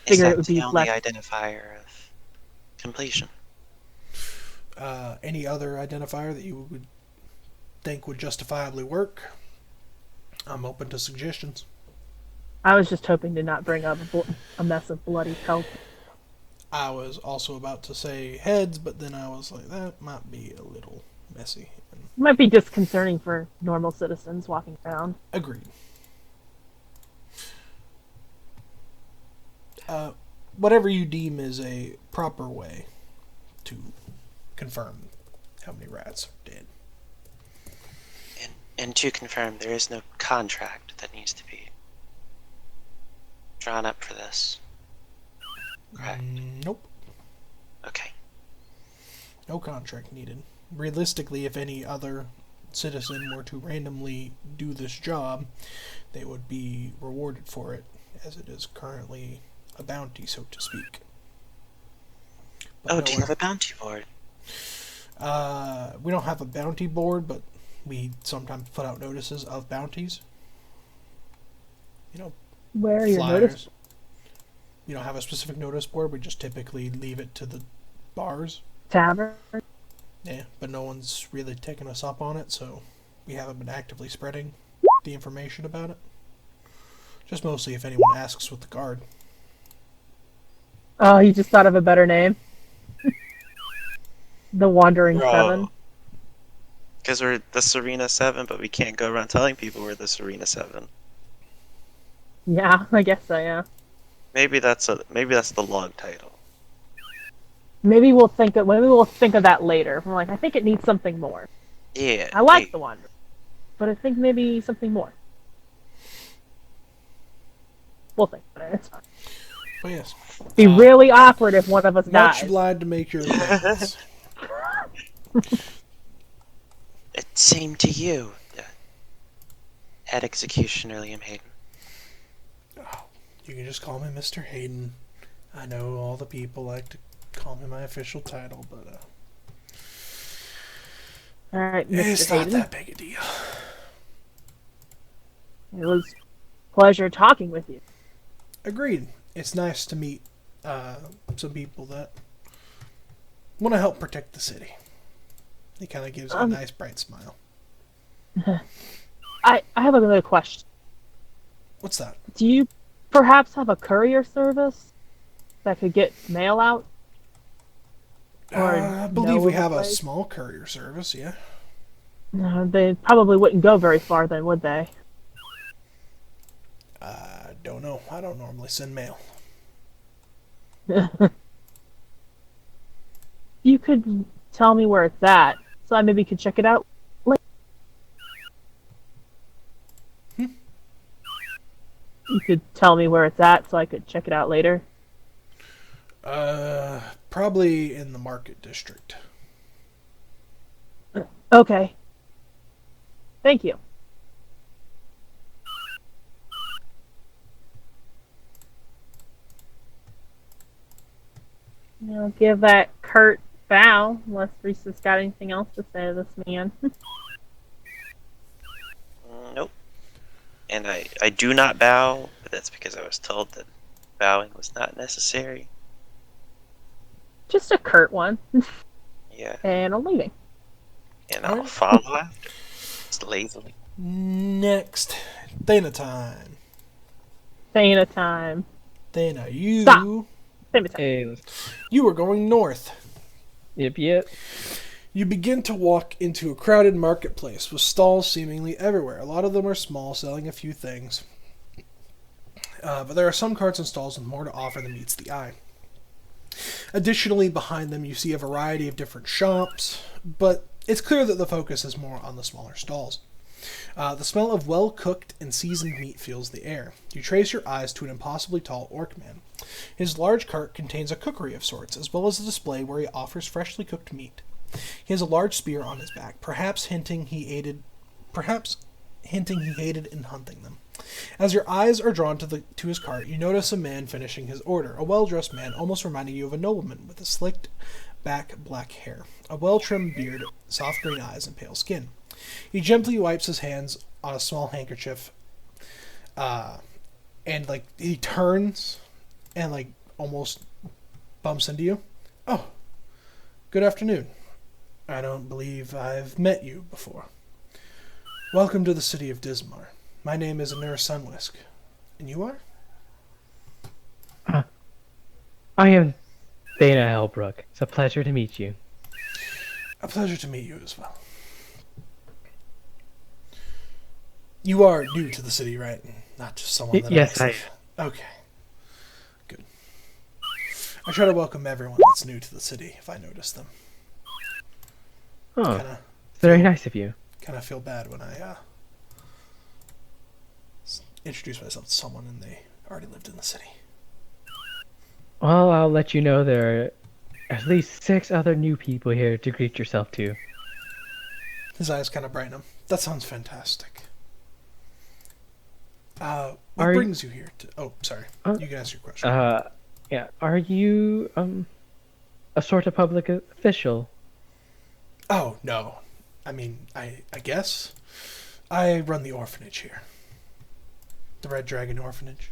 Is Figure it that would the be only less- identifier of completion? Any other identifier that you would think would justifiably work? I'm open to suggestions. I was just hoping to not bring up a mess of bloody pelt. I was also about to say heads, but then I was like, that might be a little messy. And It might be disconcerting for normal citizens walking around. agreed. Whatever you deem is a proper way to confirm how many rats are dead. And to confirm, there is no contract that needs to be drawn up for this. Correct. Nope. Okay. No contract needed. Realistically, if any other citizen were to randomly do this job, they would be rewarded for it, as it is currently a bounty, so to speak. But Oh, no do you one- have a bounty board? We don't have a bounty board, but we sometimes put out notices of bounties. You know, Where are your flyers. notice? We don't have a specific notice board. We just typically leave it to the bars. Tavern? Yeah, but no one's really taken us up on it, so we haven't been actively spreading the information about it. Just mostly if anyone asks with the guard. Oh, you just thought of a better name. The Wandering Seven. Because we're the Sureena 7, but we can't go around telling people we're the Sureena 7. Yeah, I guess so, yeah. Maybe that's the log title. Maybe we'll think of that later. We're like, I think it needs something more. Yeah. I like hey, the Wanderer, but I think maybe something more. We'll think about it. It's fine. But yes, It'd be really awkward if one of us much dies. obliged to make your acquaintance. It seemed to you, Head Executioner Liam Hayden. You can just call me Mr. Hayden. I know all the people like to call me my official title, but All right, it's Mr. not Hayden. that big a deal. It was a pleasure talking with you. Agreed. It's nice to meet some people that want to help protect the city. He kind of gives a nice, bright smile. I have another question. What's that? Do you perhaps have a courier service that could get mail out? Or I believe we know of a have a place? small courier service, yeah. No, they probably wouldn't go very far then, would they? I don't know. I don't normally send mail. You could tell me where it's at, so I maybe could check it out later. You could tell me where it's at, so I could check it out later. Probably in the market district. Okay. Thank you. I'll give that curt bow, unless Reese's got anything else to say to this man. Nope. And I do not bow, but that's because I was told that bowing was not necessary. Just a curt one. Yeah. And I'm leaving. And I'll follow after. Just lazily. Next, Thana time. Thana time. Thana, you Stop. Same time. Hey, let's... you are going north. Yep. You begin to walk into a crowded marketplace with stalls seemingly everywhere. A lot of them are small, selling a few things. But there are some carts and stalls with more to offer than meets the eye. Additionally, behind them you see a variety of different shops, but it's clear that the focus is more on the smaller stalls. The smell of well-cooked and seasoned meat fills the air. You trace your eyes to an impossibly tall orc man. His large cart contains a cookery of sorts, as well as a display where he offers freshly cooked meat. He has a large spear on his back, perhaps hinting he aided in hunting them. As your eyes are drawn to his cart, you notice a man finishing his order, a well-dressed man, almost reminding you of a nobleman, with a slicked back black hair, a well-trimmed beard, soft green eyes, and pale skin. He gently wipes his hands on a small handkerchief, and he turns and almost bumps into you. Oh, good afternoon. I don't believe I've met you before. Welcome to the city of Dismar. My name is Amir Sunwisk. And you are? I am Thana Helbrook. It's a pleasure to meet you. A pleasure to meet you as well. You are new to the city, right? Not just someone that Yes, I... Okay. Good. I try to welcome everyone that's new to the city if I notice them. Oh, Kinda, very nice of you. kind of feel bad when I introduce myself to someone and they already lived in the city. Well, I'll let you know there are at least 6 other new people here to greet yourself to. His eyes kind of brighten up. That sounds fantastic. What Are brings you here to... Oh, sorry. You can ask your question. Yeah. Are you a sort of public official? Oh, no. I mean, I guess. I run the orphanage here. The Red Dragon Orphanage.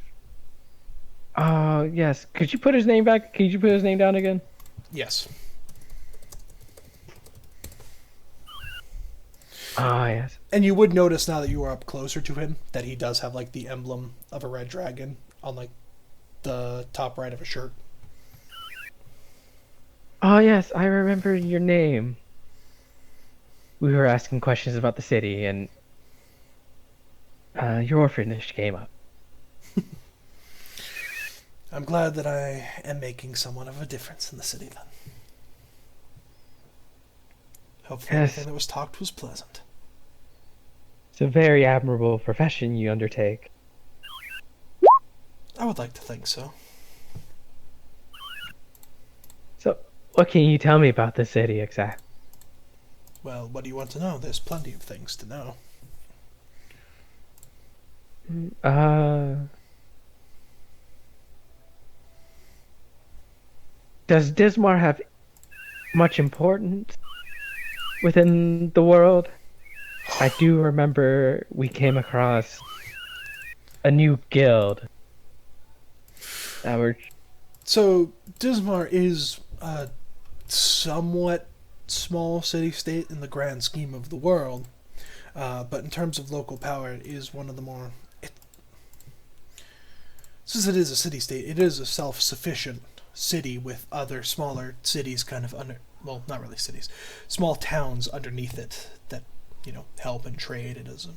Yes. Could you put his name back? Could you put his name down again? Yes. Yes. And you would notice now that you are up closer to him that he does have the emblem of a red dragon on the top right of a shirt. Oh, yes. I remember your name. We were asking questions about the city, and your orphanage came up. I'm glad that I am making somewhat of a difference in the city then. Hopefully Yes. everything that was talked was pleasant. It's a very admirable profession you undertake. I would like to think so. So, what can you tell me about the city exactly? Well, what do you want to know? There's plenty of things to know. Does Dismar have much importance within the world? I do remember we came across a new guild. So, Dismar is a somewhat small city-state in the grand scheme of the world, but in terms of local power, it is one of the more... Since it is a city-state, it is a self-sufficient city with other smaller cities kind of under... Well, not really cities. Small towns underneath it that, help and trade. It is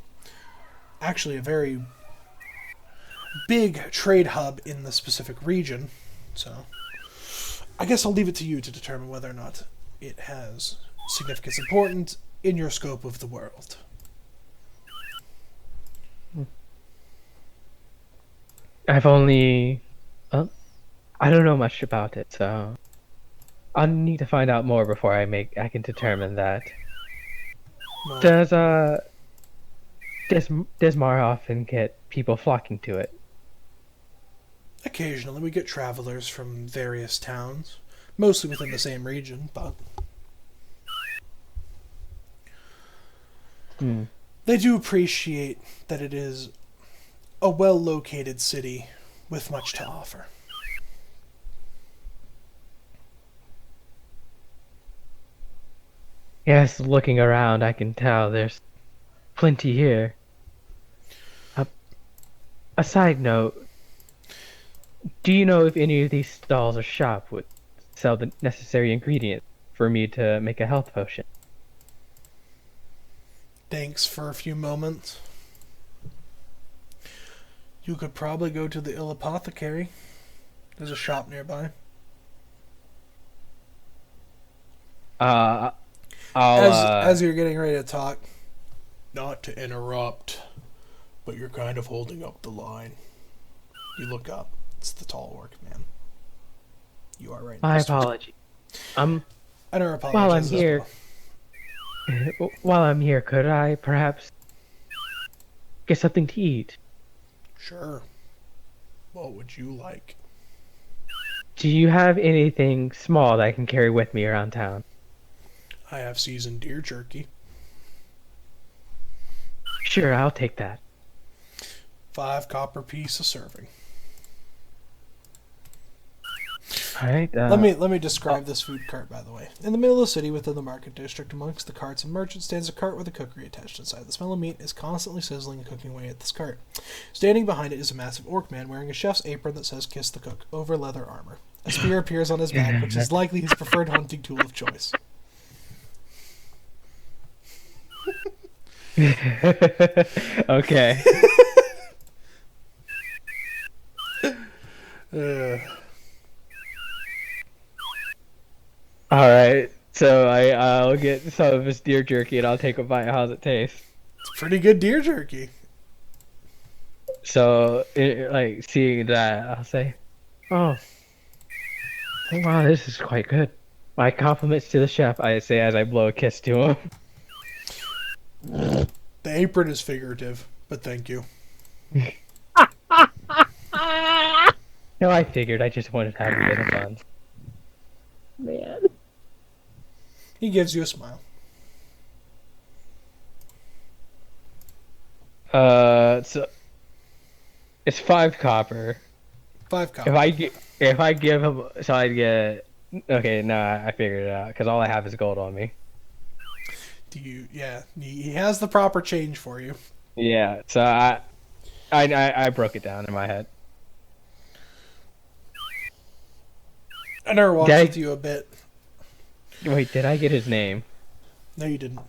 actually a very big trade hub in the specific region, so I guess I'll leave it to you to determine whether or not it has significance important in your scope of the world. I've only... I don't know much about it, so... I'll need to find out more before I can determine that. Well, Dismar often get people flocking to it? Occasionally, we get travelers from various towns, mostly within the same region, but Hmm. they do appreciate that it is a well-located city with much to offer. Yes, looking around, I can tell there's plenty here. A side note, do you know if any of these stalls or shop would sell the necessary ingredients for me to make a health potion? Thanks for a few moments. You could probably go to the Ill Apothecary. There's a shop nearby. I'll As you're getting ready to talk, not to interrupt, but you're kind of holding up the line. You look up. It's the tall orc man. You are right. my next to him. apology. And our apologies. While I'm as here, could I perhaps get something to eat? Sure. What would you like? Do you have anything small that I can carry with me around town? I have seasoned deer jerky. Sure, I'll take that. 5 copper piece a serving. All right. Let me describe this food cart, by the way. In the middle of the city, within the market district, amongst the carts and merchants, stands a cart with a cookery attached inside. The smell of meat is constantly sizzling and cooking away at this cart. Standing behind it is a massive orc man wearing a chef's apron that says "Kiss the Cook" over leather armor. A spear appears on his back, which is likely his preferred hunting tool of choice. Okay. All right. So I'll get some of his deer jerky and I'll take a bite. How's it taste? It's pretty good deer jerky. So, like seeing that, I'll say, "Oh, wow, this is quite good." My compliments to the chef, I say as I blow a kiss to him. The apron is figurative, but thank you. No, I figured. I just wanted to have a bit of fun. Man. He gives you a smile. So it's 5 copper. 5 copper. If I give him, so I'd get. Okay, no, I figured it out because all I have is gold on me. Do you? Yeah, he has the proper change for you. Yeah, so I broke it down in my head. I never walked Did I- with you a bit. Wait, did I get his name? No, you didn't.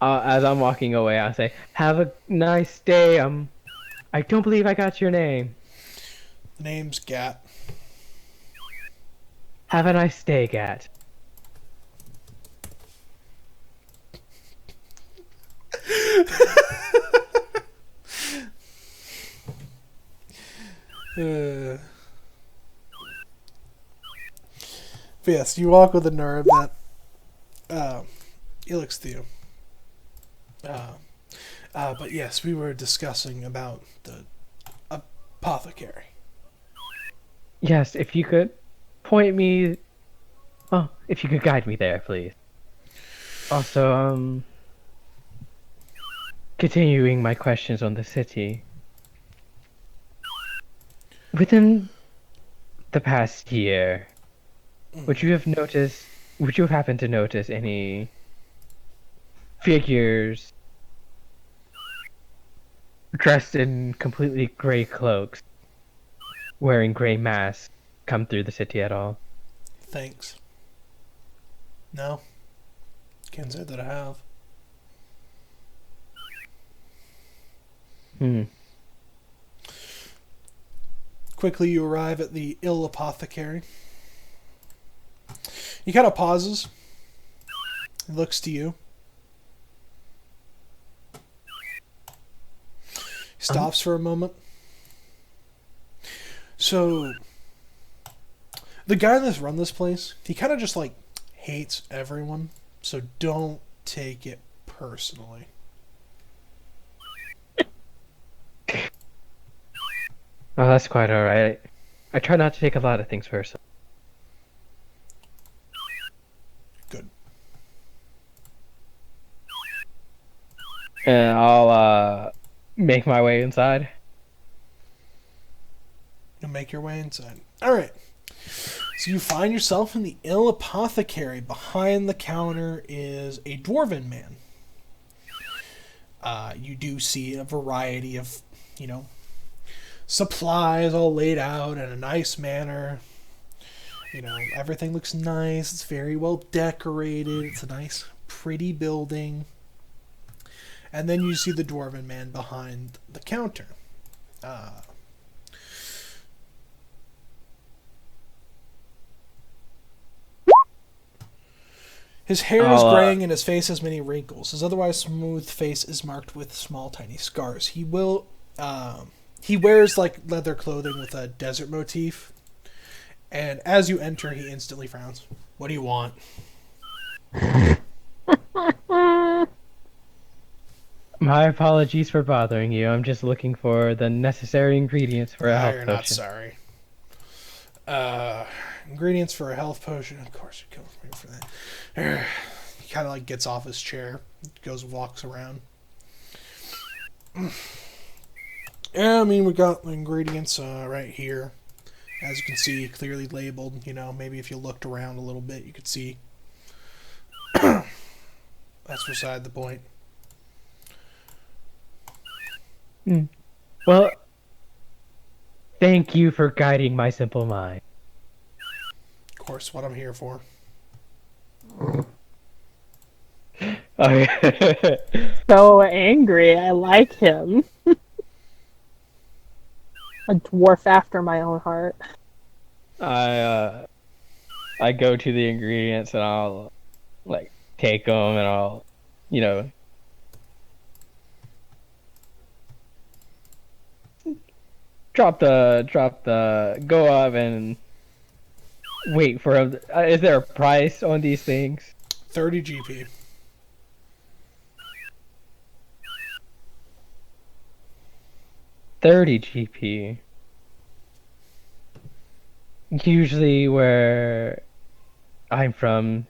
As I'm walking away, I say, "Have a nice day." I don't believe I got your name. The name's Gat. Have a nice day, Gat. But yes, you walk with a nerve that he looks to you. But yes, we were discussing about the apothecary. Yes, if you could point me. Oh, if you could guide me there, please. Also, continuing my questions on the city. Within the past year, would you have happened to notice any figures dressed in completely gray cloaks, wearing gray masks, come through the city at all? Thanks. No. Can't say that I have. Quickly, you arrive at the Ill Apothecary. He kind of pauses. He looks to you. He stops for a moment. So, the guy that's run this place, he kind of just like hates everyone. So don't take it personally. Oh, that's quite alright. I try not to take a lot of things personally. Good. And I'll make my way inside. You'll make your way inside. All right. So you find yourself in the ill apothecary. Behind the counter is a dwarven man. You do see a variety of, supplies all laid out in a nice manner. Everything looks nice. It's very well decorated. It's a nice, pretty building. And then you see the dwarven man behind the counter. His hair is graying and his face has many wrinkles. His otherwise smooth face is marked with small, tiny scars. He wears like leather clothing with a desert motif. And as you enter, he instantly frowns. What do you want? My apologies for bothering you. I'm just looking for the necessary ingredients for a health You're potion. not sorry. Ingredients for a health potion. Of course, you come here for that. He kind of like gets off his chair, walks around. Yeah, I mean, we got the ingredients right here. As you can see, clearly labeled. Maybe if you looked around a little bit, you could see. That's beside the point. Well, thank you for guiding my simple mind. Of course, what I'm here for. Okay. So angry. I like him. A dwarf after my own heart. I go to the ingredients and I'll take them and I'll drop the go up and wait for is there a price on these things? 30 GP. $30 GP. Usually where I'm from,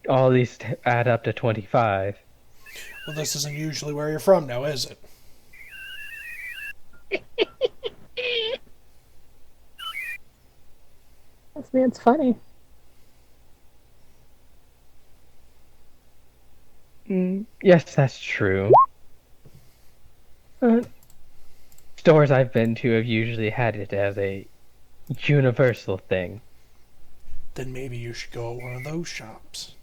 all these add up to 25. Well, this isn't usually where you're from now, is it? This man's funny. Yes, that's true. Stores I've been to have usually had it as a universal thing. Then maybe you should go to one of those shops.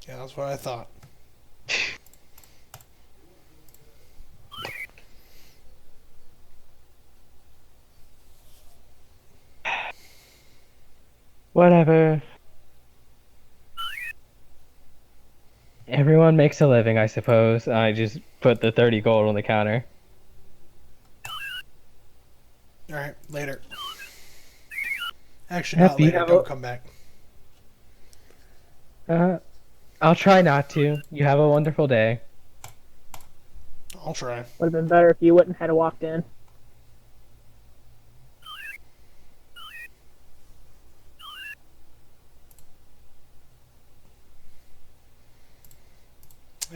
Yeah, that's what I thought. Whatever. Everyone makes a living, I suppose. I just put the 30 gold on the counter. Alright, later. Actually, not later. Don't come back. I'll try not to. You have a wonderful day. I'll try. Would have been better if you wouldn't have walked in.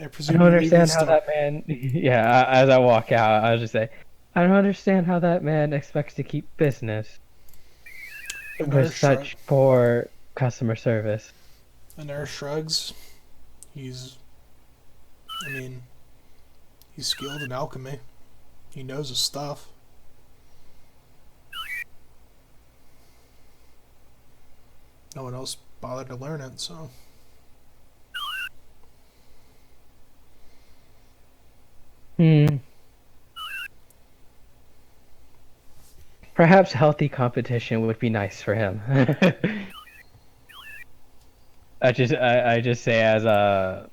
I I don't understand how that man. Yeah, as I walk out, I'll just say, I don't understand how that man expects to keep business with such poor customer service. The nurse shrugs. He's skilled in alchemy. He knows his stuff. No one else bothered to learn it, so. Perhaps healthy competition would be nice for him. I just say as I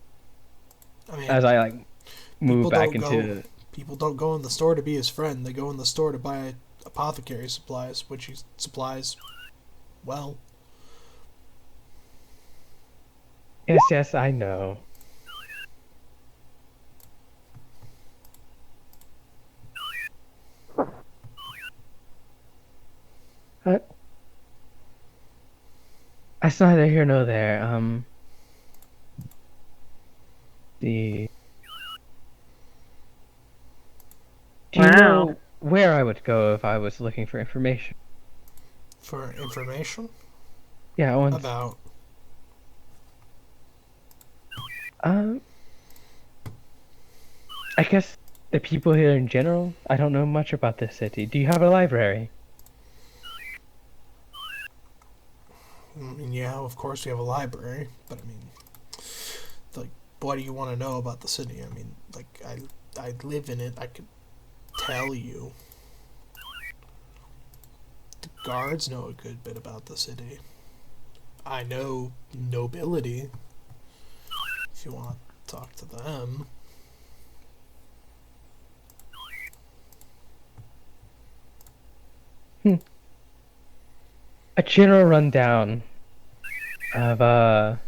move back into. People don't go in the store to be his friend. They go in the store to buy apothecary supplies, which he supplies well. Yes, I know. That's neither here nor there. The Do you Wow. know where I would go if I was looking for information? For information Yeah, I want. about Um, I guess the people here in general. I don't know much about this city. Do you have a library? I mean, yeah, of course we have a library, but I mean, like, what do you want to know about the city? I mean, like, I live in it. I could tell you. The guards know a good bit about the city. I know nobility. If you want to talk to them. A general rundown of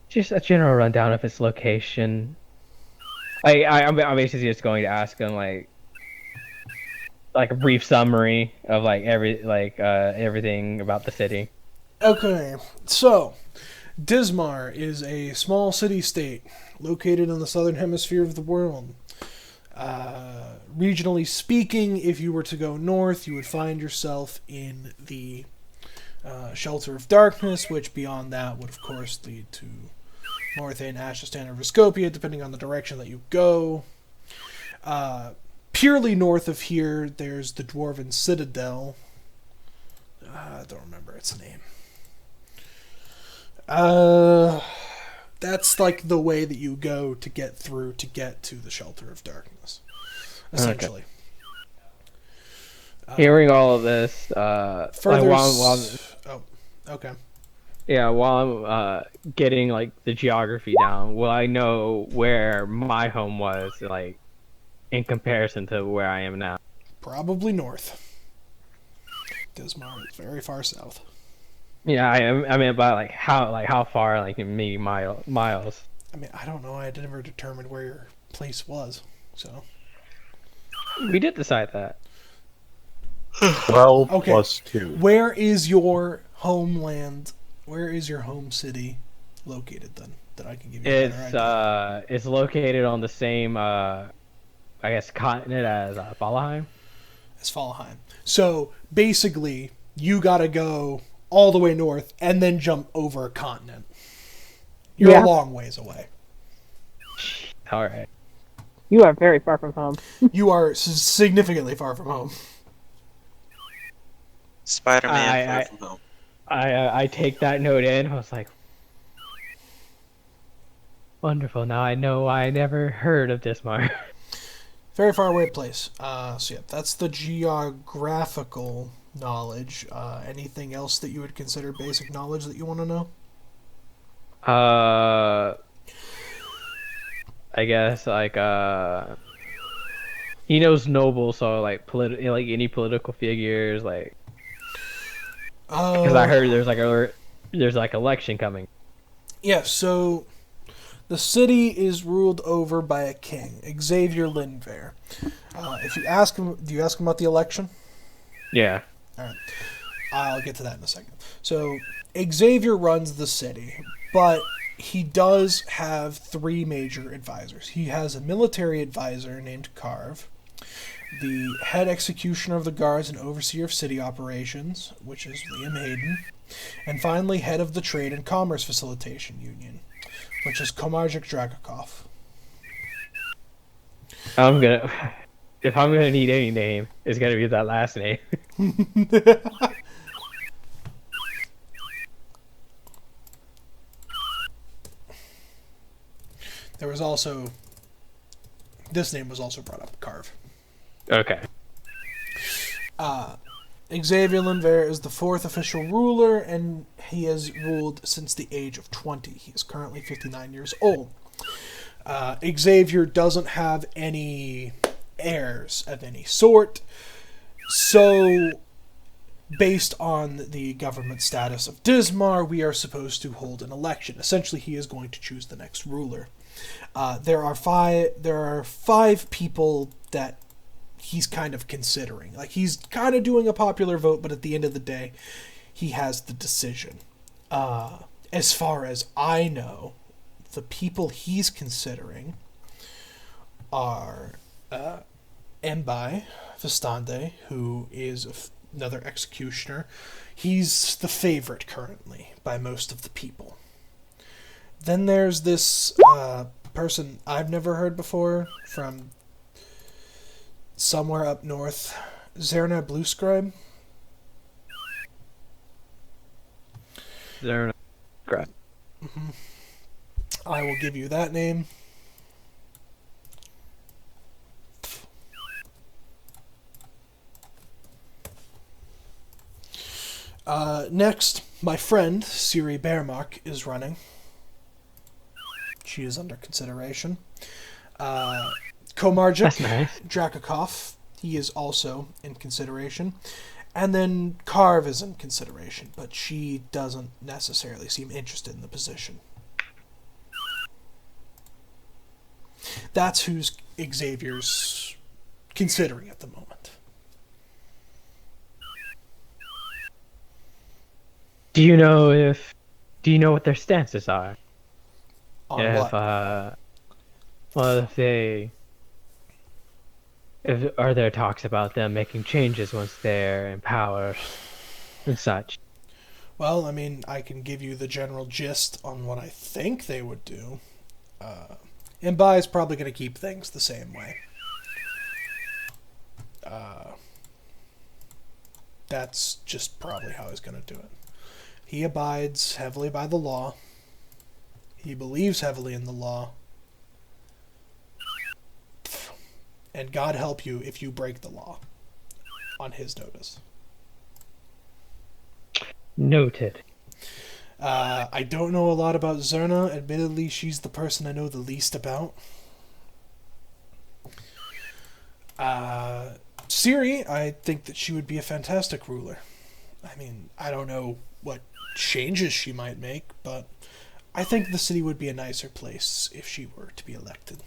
just a general rundown of its location. I'm basically just going to ask him like a brief summary of everything about the city. Okay, so Dismar is a small city-state located in the southern hemisphere of the world. Regionally speaking, if you were to go north, you would find yourself in the Shelter of Darkness, which beyond that would, of course, lead to Morthain, Ashestan, or Vescopia, depending on the direction that you go. Purely north of here, there's the Dwarven Citadel. I don't remember its name. That's like the way that you go to get through to get to the Shelter of Darkness, essentially. Okay. Hearing all of this, further. Oh, okay. Yeah, while I'm getting like the geography down, will I know where my home was, like in comparison to where I am now? Probably north. Dismar is very far south. Yeah, I mean, by how far, like in maybe miles. I mean, I don't know. I never determined where your place was, so. We did decide that. 12 Okay. plus 2. Where is your homeland? Where is your home city located then? That I can give you a better idea. It's located on the same I guess continent as Valheim. It's Valheim. So basically, you gotta go all the way north and then jump over a continent. You're a long ways away. All right. You are very far from home. You are significantly far from home. Spider-Man far from home. I take that note in. I was like, wonderful. Now I know I never heard of Dismar. Very far away place. So yeah, that's the geographical knowledge. Anything else that you would consider basic knowledge that you want to know? I guess he knows nobles, so like any political figures, like because I heard there's election coming. Yeah, so the city is ruled over by a king, Xavier Lindver. If you ask him, do you ask him about the election? Yeah. All right. I'll get to that in a second. So Xavier runs the city, but he does have 3 major advisors. He has a military advisor named Carve, the head executioner of the guards and overseer of city operations, which is Liam Hayden, and finally head of the Trade and Commerce Facilitation Union, which is Komarjik Dragakov. If I'm gonna need any name, it's gonna be that last name. There was also, this name was also brought up, Carve. Okay. Xavier Lindver is the 4th official ruler, and he has ruled since the age of 20. He is currently 59 years old. Xavier doesn't have any heirs of any sort, so based on the government status of Dismar, we are supposed to hold an election. Essentially, he is going to choose the next ruler. There are five people that he's kind of considering. Like, he's kind of doing a popular vote, but at the end of the day, he has the decision. As far as I know, the people he's considering are Mbai Vistande, who is another executioner. He's the favorite currently by most of the people. Then there's this person I've never heard before from somewhere up north, Zerna Bluescribe. There. Crap. I will give you that name. Next, my friend, Siri Bearmark, is running. She is under consideration. Komarjic That's nice. Drakakov, he is also in consideration. And then Carve is in consideration, but she doesn't necessarily seem interested in the position. That's who's Xavier's considering at the moment. Do you know what their stances are? On If what? well, if are there talks about them making changes once they're in power and such? Well, I mean, I can give you the general gist on what I think they would do. Mbai is probably going to keep things the same way. That's just probably how he's going to do it. He abides heavily by the law. He believes heavily in the law. And God help you if you break the law on his notice. Noted. I don't know a lot about Zerna. Admittedly, she's the person I know the least about. Ciri, I think that she would be a fantastic ruler. I mean, I don't know what changes she might make, but I think the city would be a nicer place if she were to be elected.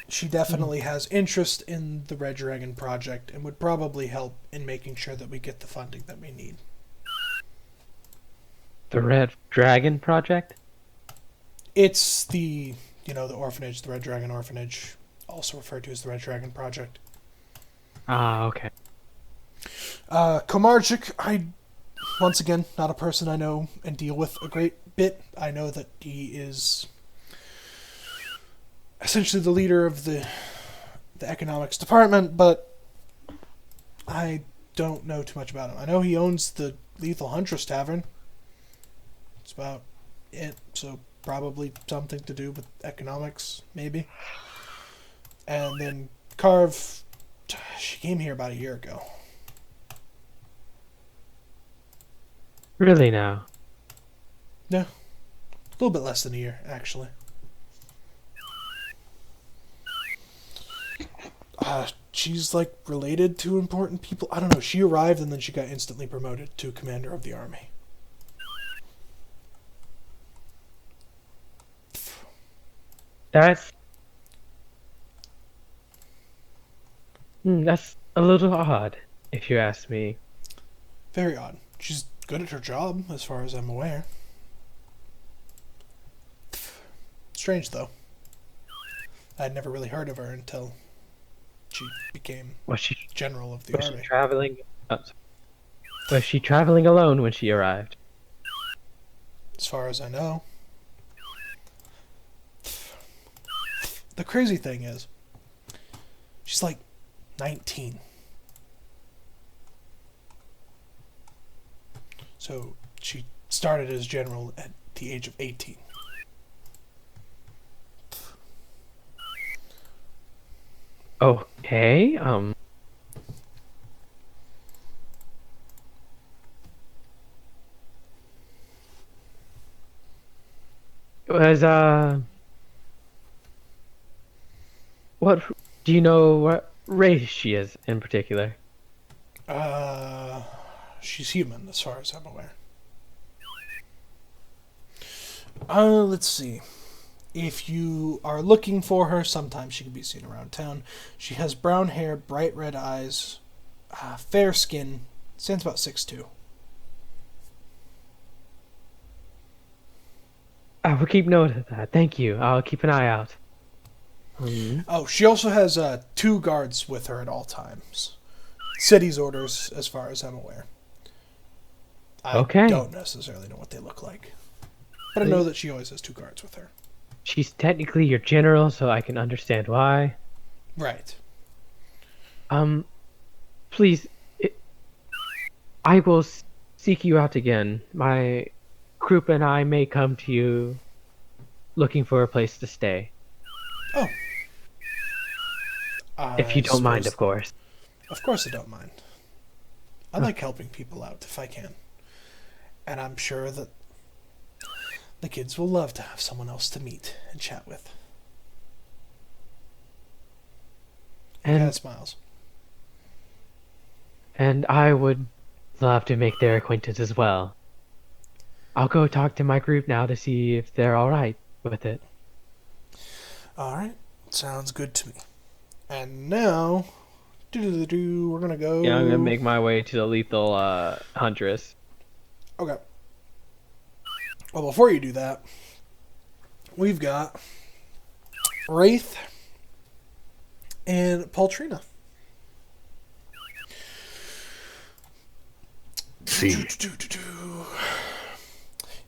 She definitely has interest in the Red Dragon project and would probably help in making sure that we get the funding that we need. The Red Dragon Project? It's the orphanage, the Red Dragon Orphanage, also referred to as the Red Dragon Project. Ah, okay. Komarjic, once again, not a person I know and deal with a great bit. I know that he is essentially the leader of the economics department, but I don't know too much about him. I know he owns the Lethal Huntress Tavern. That's about it. So probably something to do with economics, maybe. And then Carve, she came here about a year ago. Really now? Yeah. A little bit less than a year, actually. She's like related to important people. I don't know. She arrived and then she got instantly promoted to commander of the army. That's a little odd, if you ask me. Very odd. She's good at her job, as far as I'm aware. Strange, though. I'd never really heard of her until she became general of the Was army. she traveling? Was she traveling alone when she arrived? As far as I know. The crazy thing is, she's like 19. So she started as general at the age of 18. Okay, was, what, do you know what race she is in particular? She's human, as far as I'm aware. Let's see. If you are looking for her, sometimes she can be seen around town. She has brown hair, bright red eyes, fair skin, stands about 6'2". I will keep note of that. Thank you. I'll keep an eye out. Oh, she also has 2 guards with her at all times. City's orders, as far as I'm aware. I Okay. don't necessarily know what they look like. But I know that she always has 2 guards with her. She's technically your general, so I can understand why. Right. Please, I will seek you out again. My group and I may come to you looking for a place to stay. Oh. If you don't mind, of course. Of course I don't mind. I like helping people out if I can. And I'm sure that the kids will love to have someone else to meet and chat with. And And smiles. and I would love to make their acquaintance as well. I'll go talk to my group now to see if they're all right with it. All right. Sounds good to me. And now, we're going to go... Yeah, I'm gonna make my way to the lethal huntress. Okay. Well, before you do that, we've got Wraith and Paultrina. See.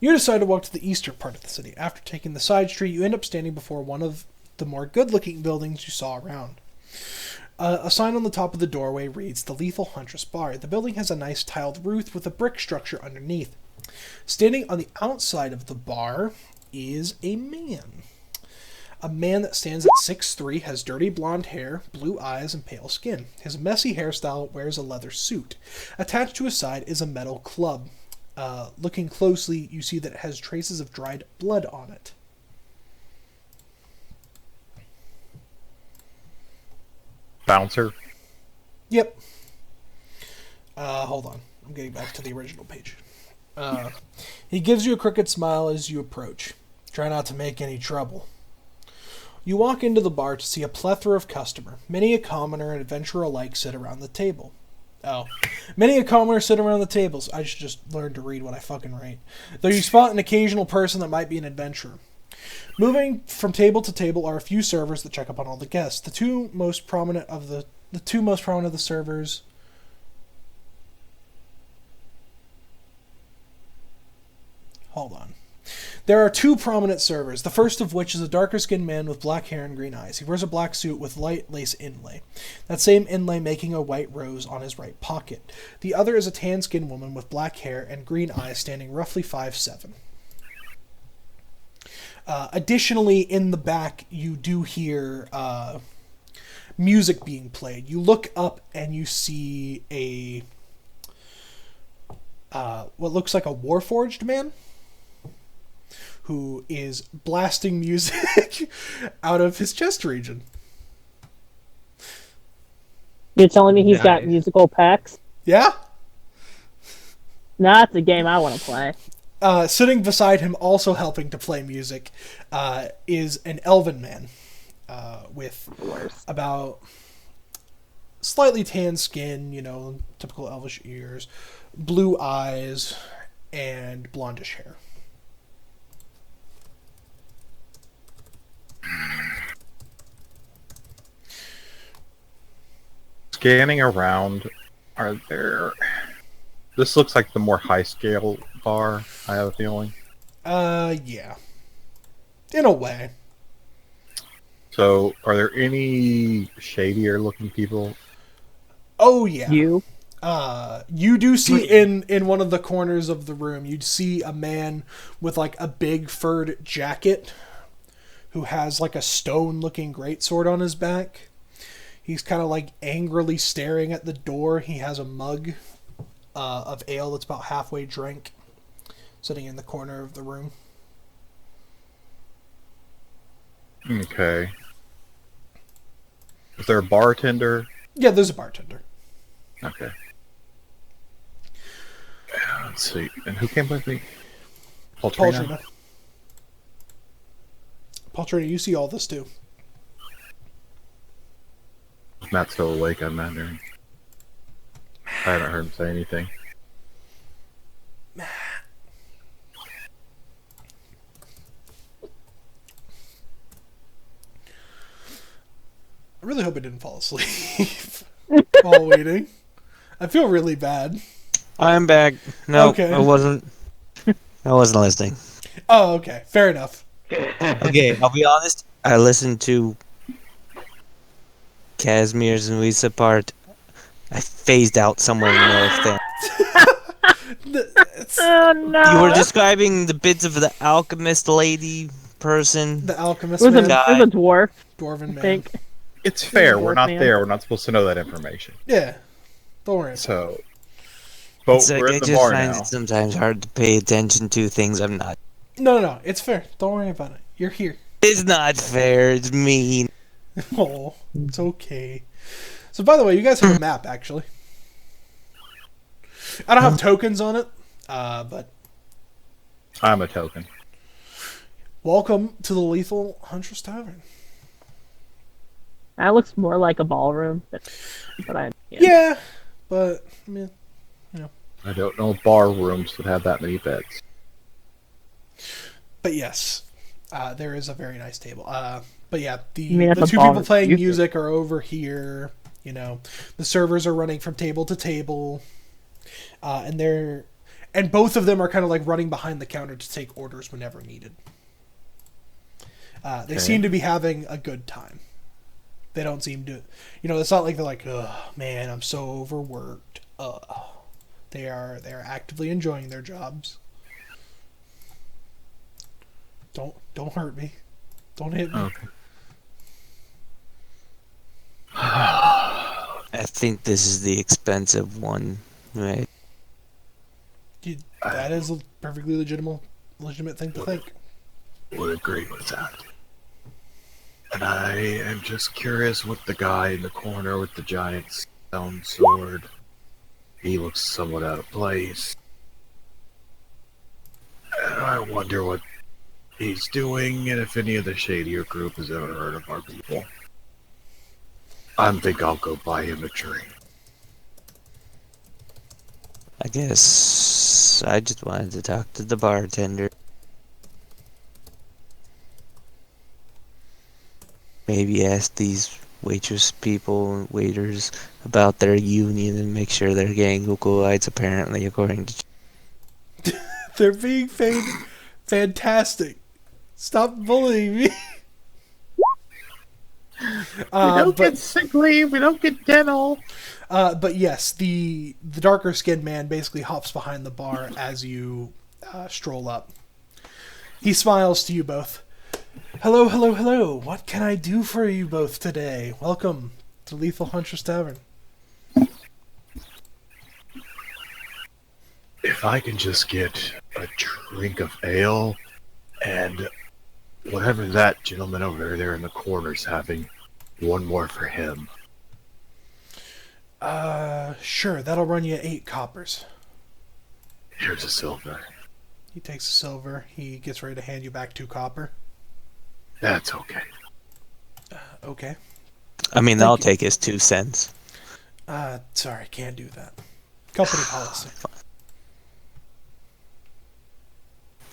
You decide to walk to the eastern part of the city. After taking the side street, you end up standing before one of the more good-looking buildings you saw around. A sign on the top of the doorway reads, The Lethal Huntress Bar. The building has a nice tiled roof with a brick structure underneath. Standing on the outside of the bar is a man. A man that stands at 6'3", has dirty blonde hair, blue eyes, and pale skin. His messy hairstyle wears a leather suit. Attached to his side is a metal club. Looking closely, you see that it has traces of dried blood on it. Bouncer. Yep. Hold on. I'm getting back to the original page. He gives you a crooked smile as you approach. Try not to make any trouble. You walk into the bar to see a plethora of customer. Many a commoner and adventurer alike sit around the table. Oh. Many a commoner sit around the tables. I should just learn to read what I fucking write. Though you spot an occasional person that might be an adventurer. Moving from table to table are a few servers that check up on all the guests. The two most prominent of the servers. Hold on. There are 2 prominent servers, the first of which is a darker-skinned man with black hair and green eyes. He wears a black suit with light lace inlay, that same inlay making a white rose on his right pocket. The other is a tan-skinned woman with black hair and green eyes standing roughly 5'7". Additionally, in the back, you do hear music being played. You look up and you see a what looks like a Warforged man who is blasting music out of his chest region. You're telling me he's got Nice. musical pecs? Yeah? That's a game I want to play. Sitting beside him, also helping to play music, is an elven man with about slightly tan skin, typical elvish ears, blue eyes, and blondish hair. Scanning around, are there... This looks like the more high-scale bar, I have a feeling. Yeah. In a way. So, are there any shadier-looking people? Oh, yeah. You? You do see in one of the corners of the room, you'd see a man with like a big furred jacket who has like a stone-looking greatsword on his back. He's kind of like angrily staring at the door. He has a mug of ale that's about halfway drank, sitting in the corner of the room. Okay. Is there a bartender? Yeah, there's a bartender. Okay. Let's see. And who came with me? Paultrina? Paultrina, you see all this too. Matt's still awake, I'm wondering. I haven't heard him say anything. I really hope I didn't fall asleep while waiting. I feel really bad. I'm back. No, Okay. I wasn't. I wasn't listening. Oh, okay. Fair enough. Okay, I'll be honest. I listened to Casimir's and Lisa part. I phased out somewhere in the middle of things. Oh no! You were describing the bits of the alchemist lady person. The alchemist It was, man, it was a dwarf, dwarven I man. think. It's fair. We're not Man. there. We're not supposed to know that information. Yeah. Don't worry. So, but It's like we're I in the just bar find now. it sometimes hard to pay attention to things I'm not. No. It's fair. Don't worry about it. You're here. It's not fair. It's mean. Oh, it's okay. So, by the way, you guys have a map, actually. I don't have tokens on it, but I'm a token. welcome to the Lethal Huntress Tavern. That looks more like a ballroom, but Yeah, but, I mean, I don't know if bar rooms would have that many beds. but yes, there is a very nice table. But yeah, You mean the at the two bar people playing you- music are over here. You know, the servers are running from table to table, and both of them are kind of like running behind the counter to take orders whenever needed. They seem to be having a good time. They don't seem to, it's not like they're like, oh man, I'm so overworked. They are actively enjoying their jobs. Don't hurt me. Don't hit me. Okay. I think this is the expensive one, right? That is a perfectly legitimate thing to think. Would agree with that. And I am just curious what the guy in the corner with the giant stone sword. He looks somewhat out of place. And I wonder what he's doing and if any of the shadier group has ever heard of our people. I think I'll go buy him a drink. I guess I just wanted to talk to the bartender. Maybe ask these waiters about their union and make sure they're getting Google-ites apparently according to... They're being fantastic. Stop bullying me. We don't get sick leave, we don't get dental. But yes, the darker skinned man basically hops behind the bar as you stroll up. He smiles to you both. Hello. What can I do for you both today? Welcome to Lethal Huntress Tavern. If I can just get a drink of ale and whatever that gentleman over there in the corner's having, one more for him. Sure, that'll run you 8 coppers. Here's a silver. He takes a silver. He gets ready to hand you back 2 copper. That's okay. Okay. I mean, Thank I'll you. take his 2 cents. Sorry, can't do that. Company policy.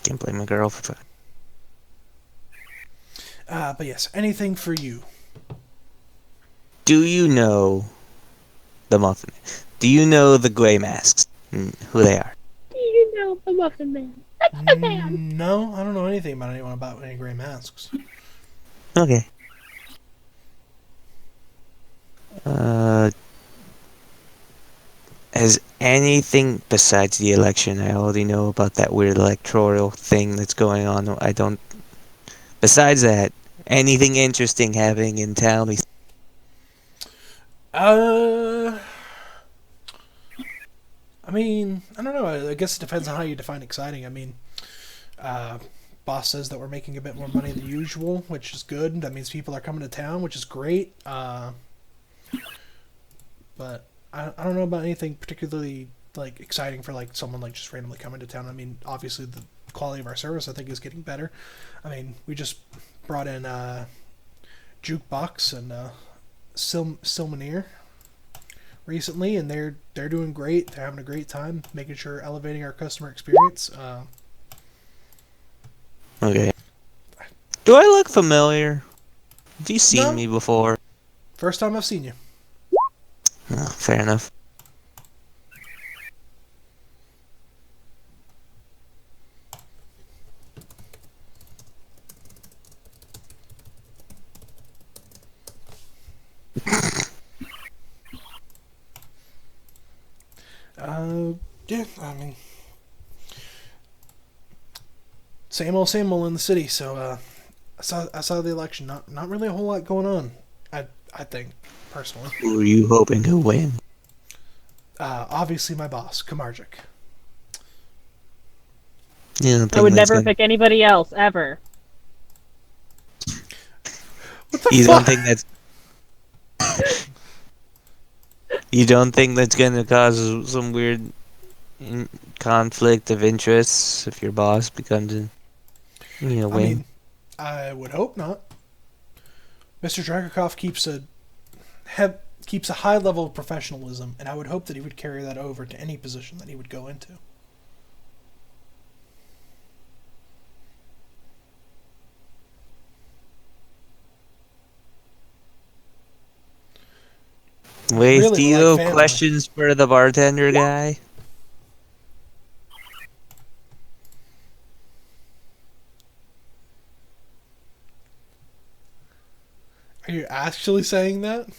Can't blame a girl for... But yes, anything for you. Do you know the Muffin Man? Do you know the Grey Masks? Who they are? Do you know the Muffin Man? No, I don't know anything about anyone about any gray masks. Okay. Has anything besides the election? I already know about that weird electoral thing that's going on. I don't. Besides that, anything interesting happening in town? I mean, I don't know. I guess it depends on how you define exciting. I mean, boss says that we're making a bit more money than usual, which is good. That means people are coming to town, which is great. But I don't know about anything particularly like exciting for like someone like just randomly coming to town. I mean, obviously the quality of our service I think is getting better. I mean, we just brought in Jukebox and Silmaneer recently, and they're doing great. They're having a great time, making sure elevating our customer experience. Okay. Do I look familiar? Have you seen No. me before? First time I've seen you. Oh, fair enough. Yeah, I mean, same old in the city. So I saw the election. Not really a whole lot going on. I think personally. Who are you hoping to win? Obviously, my boss, Kamarjik. You don't I would think that's never gonna- pick anybody else ever. What the You fuck? don't think that's You don't think that's gonna cause some weird conflict of interests if your boss becomes a I win? mean, I would hope not. Mr. Dragokoff keeps a high level of professionalism, and I would hope that he would carry that over to any position that he would go into. Wait, really do you like have family. questions for the bartender guy? Are you actually saying that?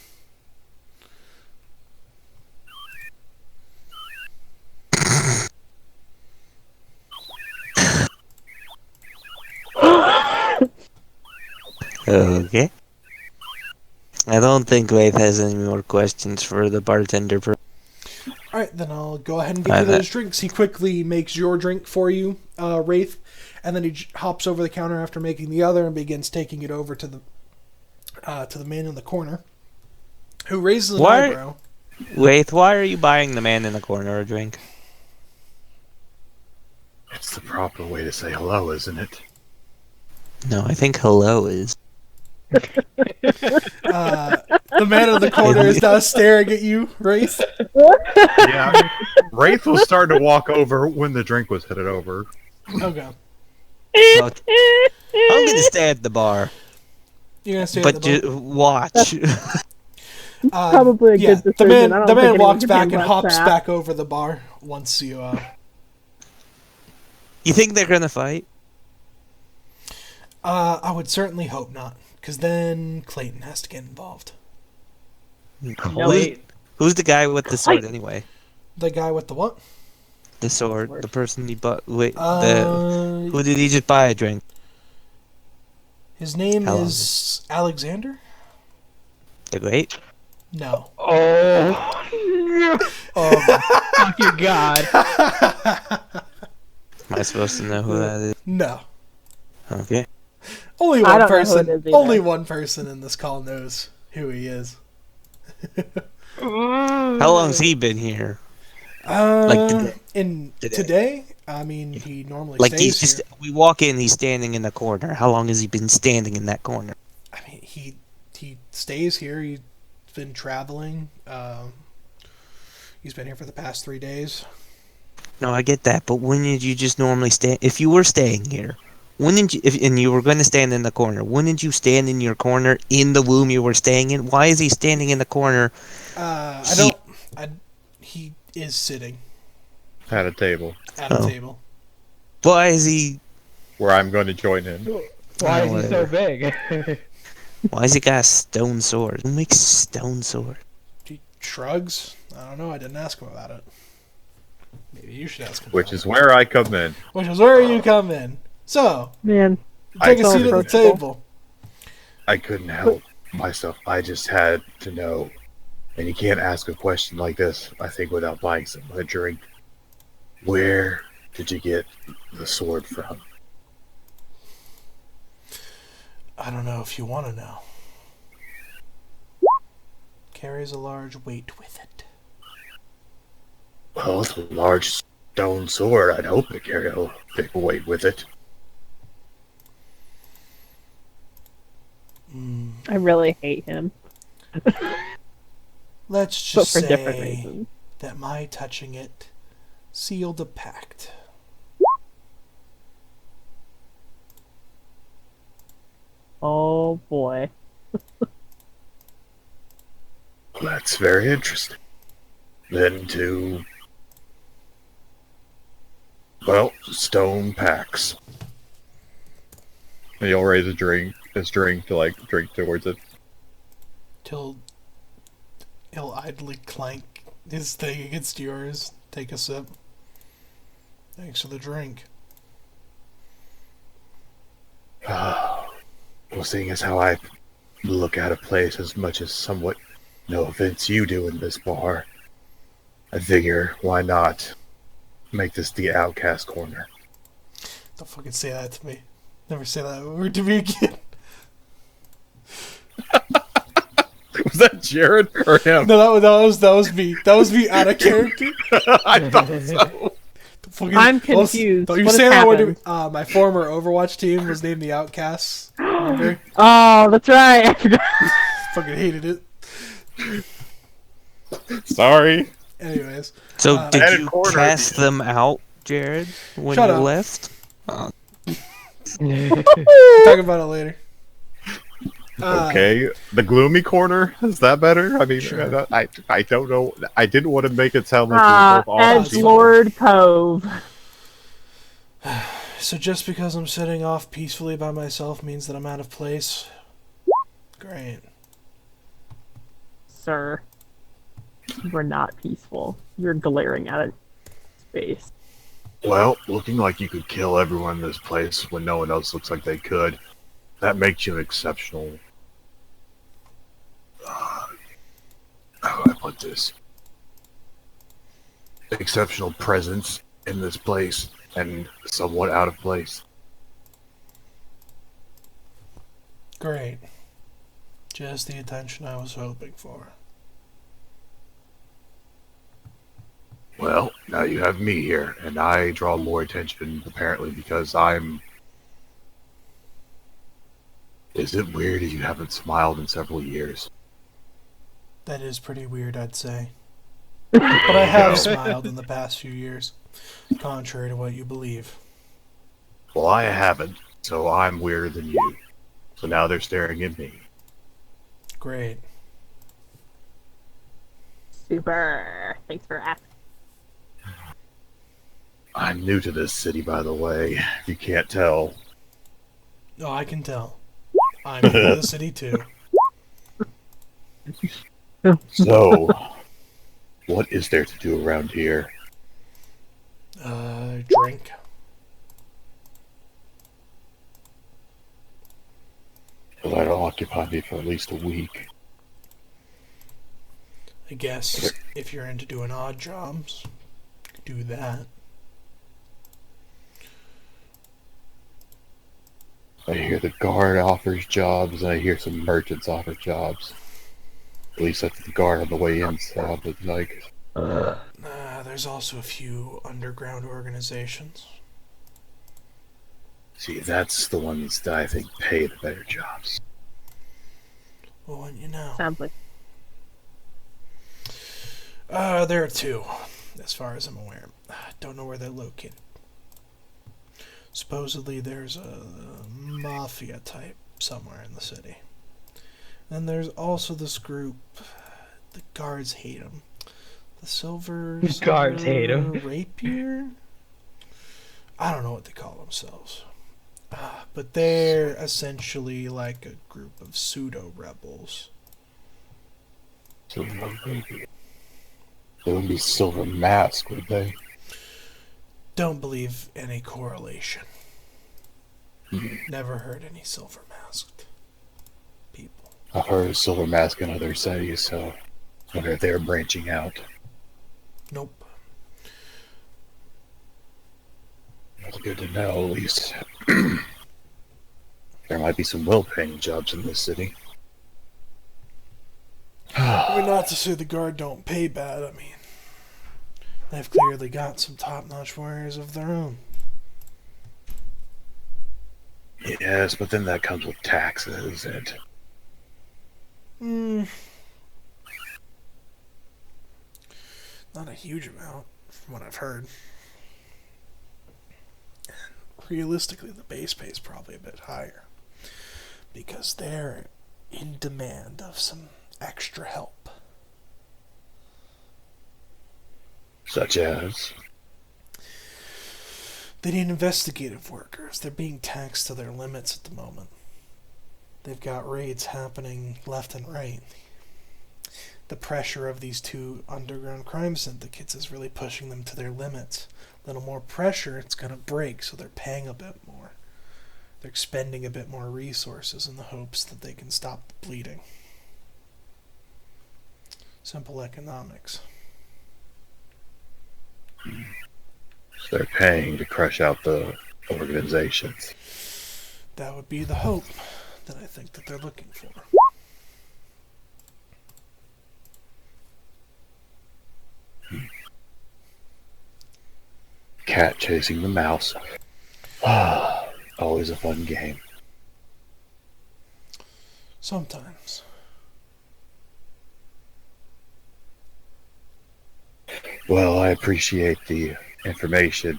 Okay. I don't think Wraith has any more questions for the bartender. All right, then I'll go ahead and get you those drinks. He quickly makes your drink for you, Wraith, and then he hops over the counter after making the other and begins taking it over to the man in the corner, who raises an eyebrow. Wraith, why are you buying the man in the corner a drink? It's the proper way to say hello, isn't it? No, I think hello is. The man in the corner is now staring at you, Wraith. Yeah. Wraith was starting to walk over when the drink was headed over. Okay. I'm gonna stay at the bar, You're gonna stay but at the bar? watch. Probably a good decision. I don't The think man anyone walks can back do and much hops that. back over the bar once you. You think they're gonna fight? I would certainly hope not, because then Clayton has to get involved. No, wait. Who's the guy with the sword anyway? The guy with the what? The sword, the person he bought. Wait, Uh, who did he just buy a drink? His name How long is Alexander? The Great? No. Oh, Oh, fuck your god. Am I supposed to know who that is? no. Okay. Only I one don't know who person. it is either. Only one person in this call knows who he is. How long's he been here? In Today. today, I mean, he normally Like stays he's just. here. We walk in, he's standing in the corner. How long has he been standing in that corner? I mean, he stays here. He's been traveling. He's been here for the past 3 days. No, I get that, but wouldn't you just normally stand? If you were staying here, wouldn't you? And you were going to stand in the corner, wouldn't you stand in your corner in the room you were staying in? Why is he standing in the corner? He is sitting At a table at a Oh. table. Why is he? where I'm going to join in. Why is he whatever. so big? Why has he got a stone sword? Who makes stone sword? He shrugs. I don't know. I didn't ask him about it. Maybe you should ask him. Which about is where I come in. it. Which is where you come in. So Man, take a I- seat at the table. I couldn't help myself. I just had to know. And you can't ask a question like this, I think, without buying someone a drink. Where did you get the sword from? I don't know if you want to know. Carries a large weight with it. Well, it's a large stone sword. I'd hope to carry a big weight with it. I really hate him, Let's but just for different say reasons. that my touching it sealed a pact. Oh boy. That's very interesting. Then to, well, stone packs. And he'll raise his drink to like drink towards it. Till he'll idly clank his thing against yours. Take a sip. Thanks for the drink. Well, seeing as how I look at a place as much as somewhat no offense you do in this bar, I figure why not make this the outcast corner. Don't fucking say that to me. Never say that word to me again. Was that Jared or him? No, that was me. That was me out of character. I thought so. I'm confused. Don't you What say has that word to me. happened? My former Overwatch team was named the Outcasts. Remember? Oh, that's right. I forgot. Fucking hated it. Sorry. Anyways. So At did a you corner. cast them out, Jared, when Shut you up. left? Talk about it later. Okay, the gloomy corner, is that better? I mean, Sure. I don't know. I didn't want to make it sound like we were both awful people. Edgelord Cove. So just because I'm sitting off peacefully by myself means that I'm out of place? Great. Sir, you are not peaceful. You're glaring at a space. Well, looking like you could kill everyone in this place when no one else looks like they could, that makes you an exceptional... how do I put this? Exceptional presence in this place, and somewhat out of place. Great. Just the attention I was hoping for. Well, now you have me here, and I draw more attention, apparently, because I'm... Is it weird that you haven't smiled in several years? That is pretty weird, I'd say. But I have smiled in the past few years, contrary to what you believe. Well, I haven't, so I'm weirder than you. So now they're staring at me. Great. Super. Thanks for asking. I'm new to this city, by the way, if you can't tell. Oh, I can tell. I'm in the city too. So, what is there to do around here? Drink. Well, that'll occupy me for at least a week. I guess if you're into doing odd jobs, do that. I hear the guard offers jobs, and I hear some merchants offer jobs. At least that's the guard on the way in, so it's like... There's also a few underground organizations. See, that's the ones that I think pay the better jobs. Well, wouldn't you know? Sounds like There are two, as far as I'm aware. Don't know where they're located. Supposedly there's a mafia type somewhere in the city. Then there's also this group. The guards hate them. The Silver Guards hate 'em. Rapier? I don't know what they call themselves. But they're essentially like a group of pseudo-rebels. Silver Baby. They wouldn't be Silver Mask, would they? Don't believe any correlation. Never heard any silver masked people. I've heard of Silver Mask in other cities, so I wonder if they're branching out. Nope. That's good to know, at least. There might be some well-paying jobs in this city. I mean, not to say the guard don't pay bad. I mean, they've clearly got some top-notch warriors of their own. Yes, but then that comes with taxes, and Mm, not a huge amount, from what I've heard. Realistically, the base pay is probably a bit higher because they're in demand of some extra help. Such as? They need investigative workers. They're being taxed to their limits at the moment. They've got raids happening left and right. The pressure of these two underground crime syndicates is really pushing them to their limits. A little more pressure, it's going to break, so they're paying a bit more. They're expending a bit more resources in the hopes that they can stop the bleeding. Simple economics. So they're paying to crush out the organizations. That would be the hope that I think that they're looking for. Cat chasing the mouse. Always a fun game. Sometimes. Well, I appreciate the information.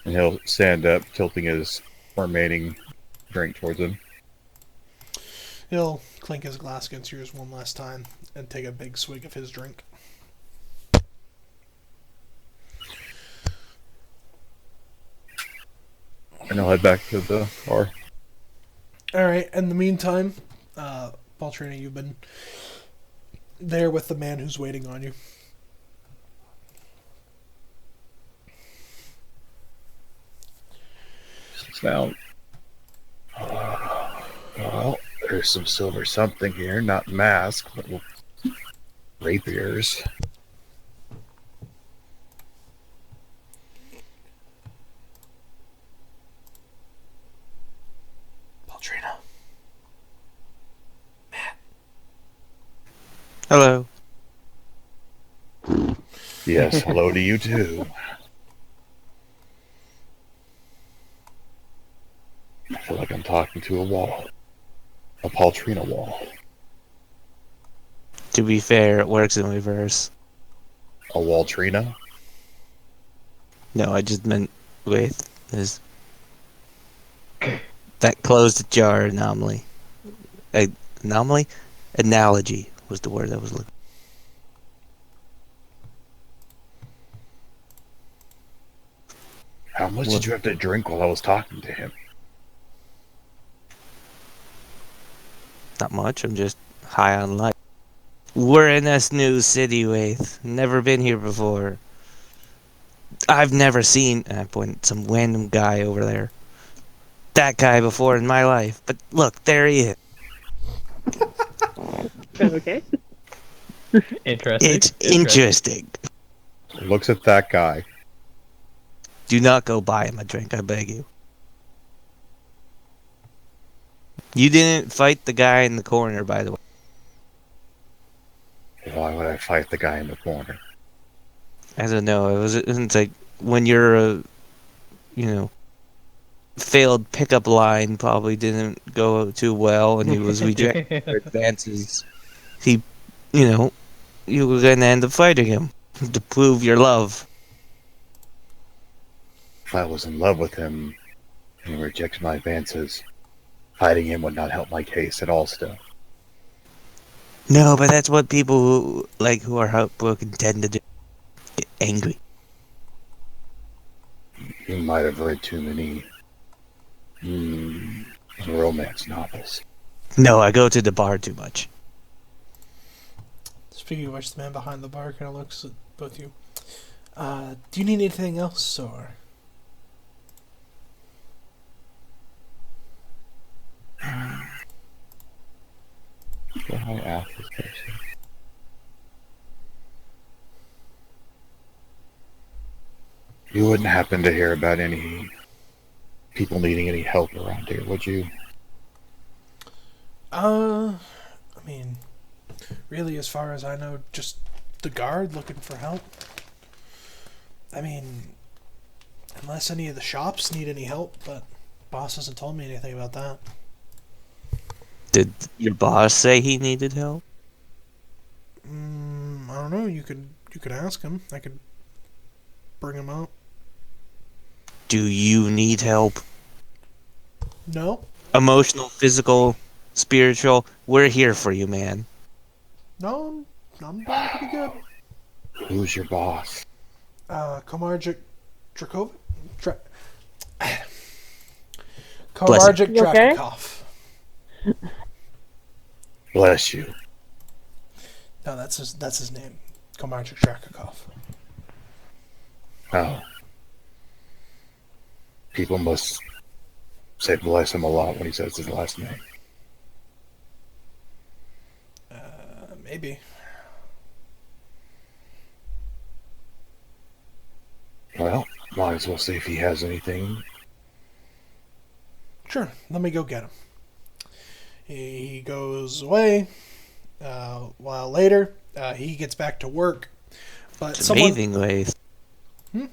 And he'll stand up, tilting his remaining drink towards him. He'll clink his glass against yours one last time and take a big swig of his drink. And I'll head back to the bar. Alright, in the meantime, Baltrina, you've been there with the man who's waiting on you. Now, well, there's some silver something here, not mask, but rapiers. Baltrina. Hello. Yes, hello to you too. I feel like I'm talking to a wall. A Paltrina wall. To be fair, it works in reverse. A Waltrina? No, I just meant with this. That closed jar anomaly. Anomaly? Analogy was the word I was looking for. How much did you have to drink while I was talking to him? Not much, I'm just high on life. We're in this new city, Waith. Never been here before. I've never seen, and I point at some random guy over there, that guy before in my life. But look, there he is. Okay. Interesting. It's interesting. Looks at that guy. Do not go buy him a drink, I beg you. You didn't fight the guy in the corner, by the way. Why would I fight the guy in the corner? I don't know. It's like when you're a, failed pickup line probably didn't go too well and he was rejecting your advances. He, you were going to end up fighting him to prove your love. If I was in love with him and he rejected my advances, fighting him would not help my case at all still. No, but that's what people who are heartbroken tend to do. Get angry. You might have read too many romance novels. No, I go to the bar too much. Speaking of which, the man behind the bar kind of looks at both of you. Do you need anything else, or? Can I ask this person? You wouldn't happen to hear about any people needing any help around here, would you? I mean, really, as far as I know, just the guard looking for help. I mean, unless any of the shops need any help, but boss hasn't told me anything about that. Did your boss say he needed help? I don't know. You could ask him. I could bring him out. Do you need help? No, Emotional, physical, spiritual? We're here for you, man. no, I'm doing pretty good. Who's your boss? Komarjik Drakovic? Bless you. Komarjik You okay? Drakakov. Bless you. No, that's his name. Komarjik Drakakov. Oh. People must say bless him a lot when he says his last name. Maybe. Well, might as well see if he has anything. Sure, let me go get him. He goes away. While later, he gets back to work. But It's someone... amazing ways. Hmm?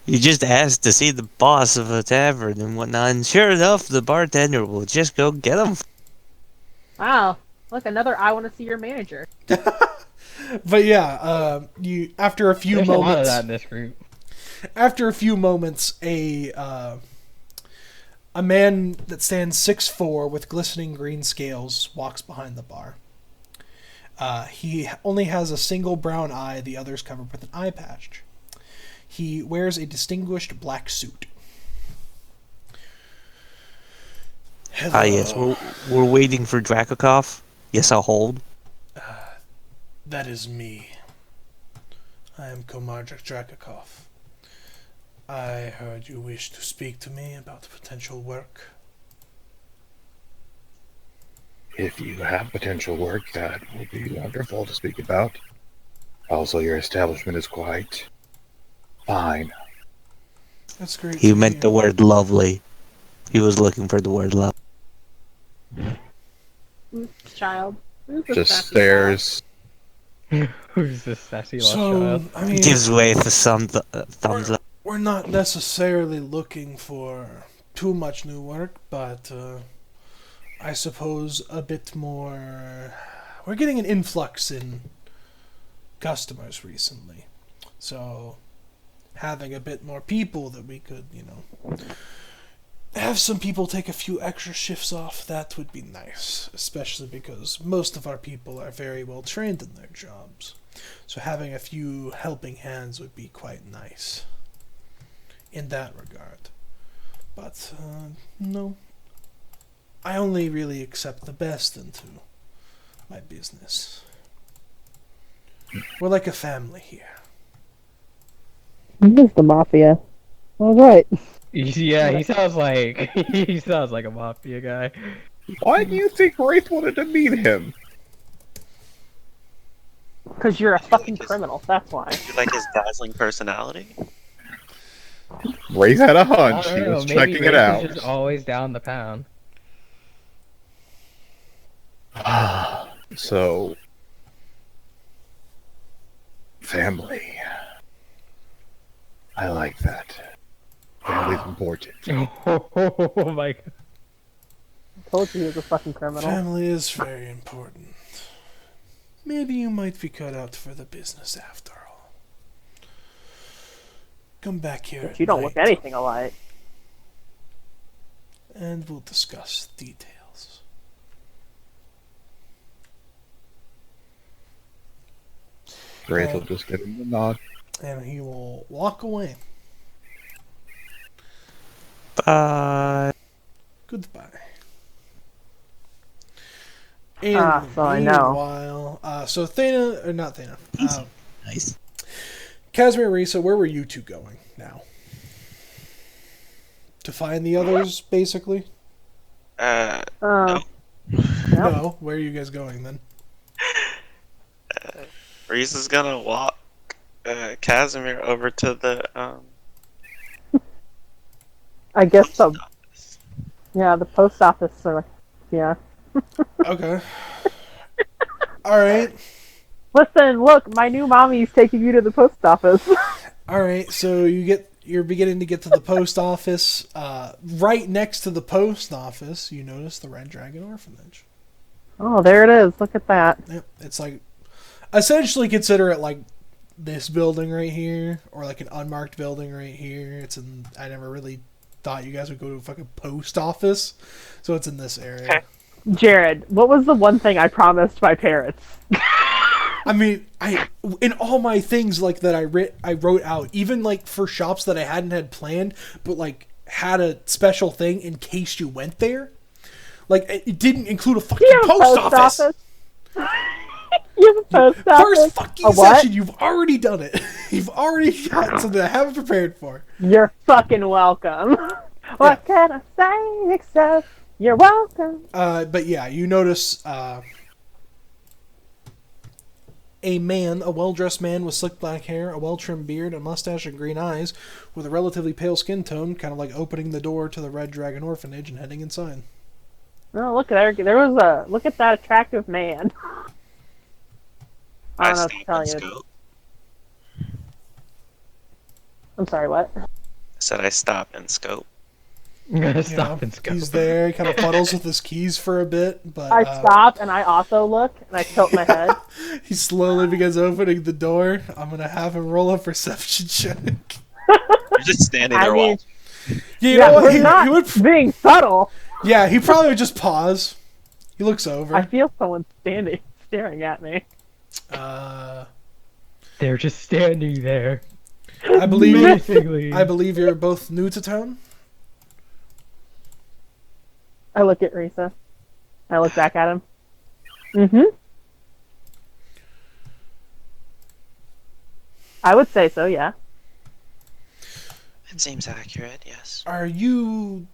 You just asked to see the boss of a tavern and whatnot, and sure enough, the bartender will just go get him. Wow. Look, another I want to see your manager. But yeah, you after a few There's a lot of moments... that in this group. After a few moments, a man that stands 6'4" with glistening green scales walks behind the bar. He only has a single brown eye, the others covered with an eye patch. He wears a distinguished black suit. Hello. Ah, yes, we're waiting for Drakakov. Yes, I'll hold. That is me. I am Komarjik Drakakov. I heard you wish to speak to me about potential work. If you have potential work, that would be wonderful to speak about. Also, your establishment is quite fine. That's great. He to meant hear. the word lovely. He was looking for the word love. Child. Who's the Just sassy stares. Who's this sassy lost So, child? I mean, Gives way for some thumbs up. we're not necessarily looking for too much new work, but I suppose a bit more. We're getting an influx in customers recently, so having a bit more people that we could, have some people take a few extra shifts off, that would be nice, especially because most of our people are very well trained in their jobs. So having a few helping hands would be quite nice in that regard. But, no. I only really accept the best into my business. We're like a family here. This is the mafia. All right. Yeah, he sounds like a mafia guy. Why do you think Wraith wanted to meet him? Because you're a fucking criminal. That's why. You like his dazzling personality? Wraith had a I hunch. don't He know, was maybe checking it Rafe out. is just always down the pound. So, family. I like that. Family's important. Oh my god. I told you he was a fucking criminal. Family is very important. Maybe you might be cut out for the business after all. Come back here But at you don't look night, anything alike. and we'll discuss details. Wraith will just give him the nod. And he will walk away. Bye. Goodbye. And so I know. meanwhile, so Thana, or not Thana, Nice. Casimir and Risa, where were you two going now? To find the others, basically? No. Nope. No. Where are you guys going then? Reese is gonna walk Casimir over to the I guess post the office. the post office. Yeah. Okay. Alright. Listen, look, my new mommy's taking you to the post office. Alright, so you you're beginning to get to the post office. Right next to the post office, you notice the Red Dragon Orphanage. Oh, there it is. Look at that. Yep, it's like essentially consider it like this building right here, or like an unmarked building right here. It's in. I never really thought you guys would go to a fucking post office, so it's in this area. Okay. Jared, what was the one thing I promised my parents? I mean, in all my things like that I wrote out, even like for shops that I hadn't had planned, but like had a special thing in case you went there. Like it didn't include a fucking You have a post office. You have a post office. First fucking A what? session, you've already done it. You've already got something I haven't prepared for. You're fucking welcome. What can I say except you're welcome? But yeah, you notice a man, a well-dressed man with slick black hair, a well-trimmed beard, a mustache, and green eyes, with a relatively pale skin tone, kind of like opening the door to the Red Dragon Orphanage and heading inside. Oh, look there. There was a look at that attractive man. I don't know what to stop tell and you. scope. I'm sorry, what? I said I stop and scope. I'm gonna You stop know, and scope. he's there, he kind of fuddles with his keys for a bit, but I stop and I also look and I tilt my head. he slowly begins opening the door. I'm gonna have him roll a perception check. You're just standing I there mean, watching. Yeah, you yeah, know what? we're He not would. being subtle. Yeah, he probably would just pause. He looks over. I feel someone staring at me. They're just standing there. I believe. Basically. I believe you're both new to town. I look at Risa. I look back at him. Mm-hmm. I would say so, yeah. It seems accurate, yes. Are you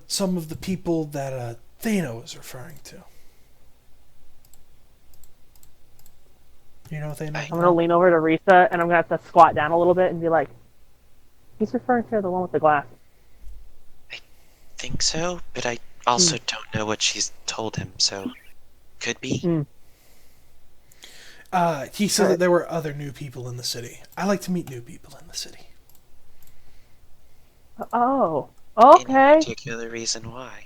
some of the people that Thano was referring to? You know Thano? I'm gonna lean over to Risa and I'm gonna have to squat down a little bit and be like, he's referring to the one with the glass. Think so, but I also don't know what she's told him, so could be. He said that there were other new people in the city. I like to meet new people in the city. Oh, Any okay. particular reason why?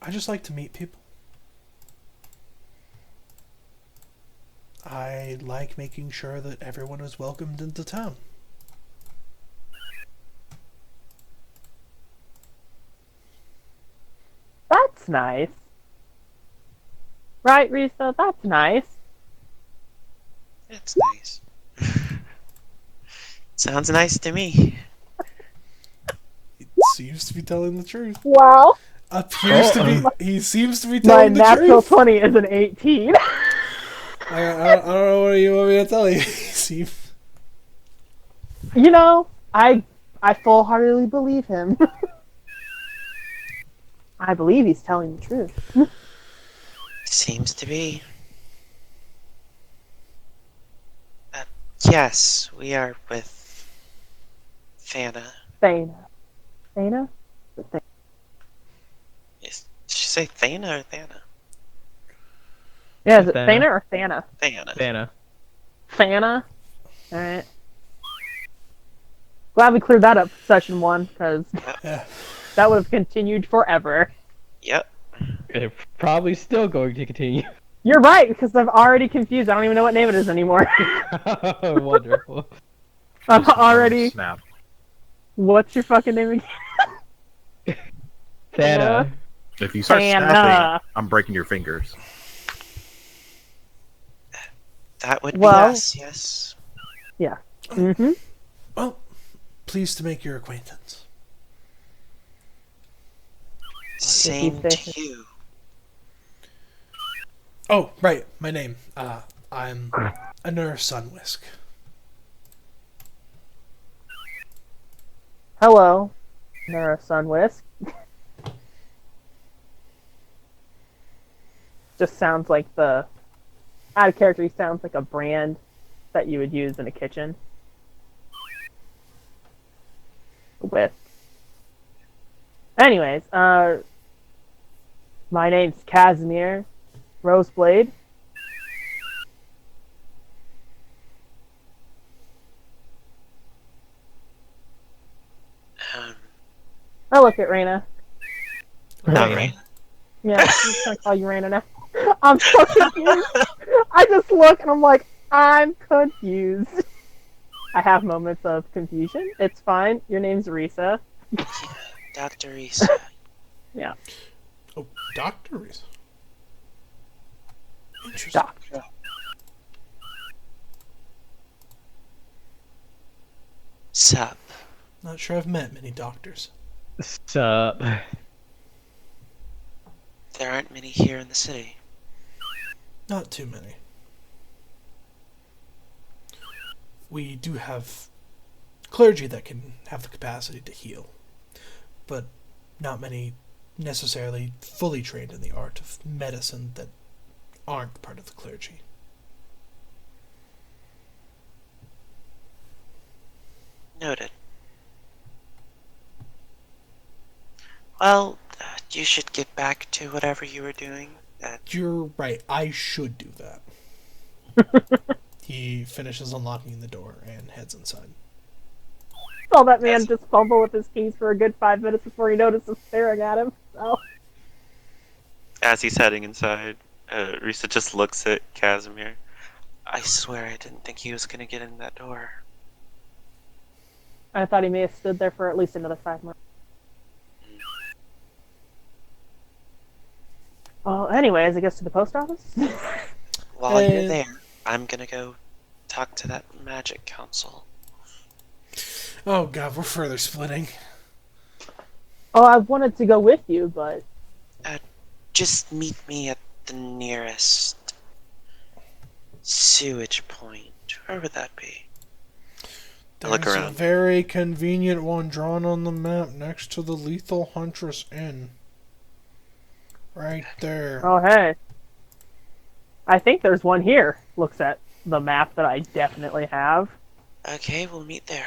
I just like to meet people. I like making sure that everyone is welcomed into town. That's nice. Right, Risa? That's nice. It's nice. Sounds nice to me. He seems to be telling the truth. Wow. Appears to be. He seems to be My telling the natural truth. 20 is an 18. I don't know what you want me to tell you. He seems. You know, I full-heartedly believe him. I believe he's telling the truth. Seems to be. Yes, we are with Thana. Thana. Thana? Did she say Thana or Thana? Yeah, is it Thana. Thana or Thana? Thana. Thana. Thana? Alright. Glad we cleared that up for session 1, because Yeah. that would have continued forever. Yep. They're probably still going to continue. You're right, because I'm already confused. I don't even know what name it is anymore. Wonderful. I'm already... Snap. What's your fucking name again? Thana. If you start Thana. snapping, I'm breaking your fingers. That would be Well- us, yes. Yeah. Mm-hmm. Well, pleased to make your acquaintance. Same say- to you. Oh, right. My name. I'm Anur Sunwisk. Hello, Nora Sunwisk. Just sounds like out of character, he sounds like a brand that you would use in a kitchen. Whisk. Anyways, my name's Casimir Roseblade. look at Raina. Not Raina. right. Yeah, I'm just gonna call you Raina now. I'm so confused. I just look and I'm like, I'm confused. I have moments of confusion. It's fine. Your name's Risa. Dr. Risa. Yeah, Oh, Dr. Reese. Interesting. doctor. Sup? Not sure I've met many doctors. Sup? There aren't many here in the city. Not too many. We do have clergy that can have the capacity to heal, but not many necessarily fully trained in the art of medicine that aren't part of the clergy. Noted. Well, you should get back to whatever you were doing. You're right, I should do that. He finishes unlocking the door and heads inside. Saw that man just fumble with his keys for a good 5 minutes before he notices staring at him. So. As he's heading inside, Risa just looks at Casimir. I swear I didn't think he was gonna get in that door. I thought he may have stood there for at least another 5 months. Well, anyways, I guess to the post office. While you're there, I'm gonna go talk to that magic council. Oh god, we're further splitting. Oh, I wanted to go with you, but Just meet me at the nearest sewage point. Where would that be? Look There's a around. very convenient one drawn on the map next to the Lethal Huntress Inn. Right there. oh hey, I think there's one here. Looks at the map that I definitely have. Okay, we'll meet there.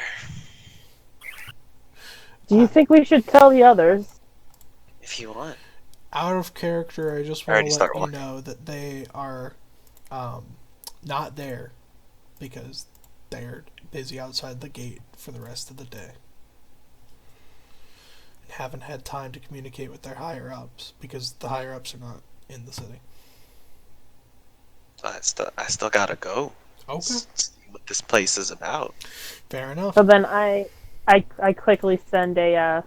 Do you think we should tell the others? If you want. Out of character, I just I want already to start let you walking. know that they are not there because they're busy outside the gate for the rest of the day. And haven't had time to communicate with their higher ups because the higher ups are not in the city. I still gotta go. Okay, See what this place is about. fair enough. So then I quickly send a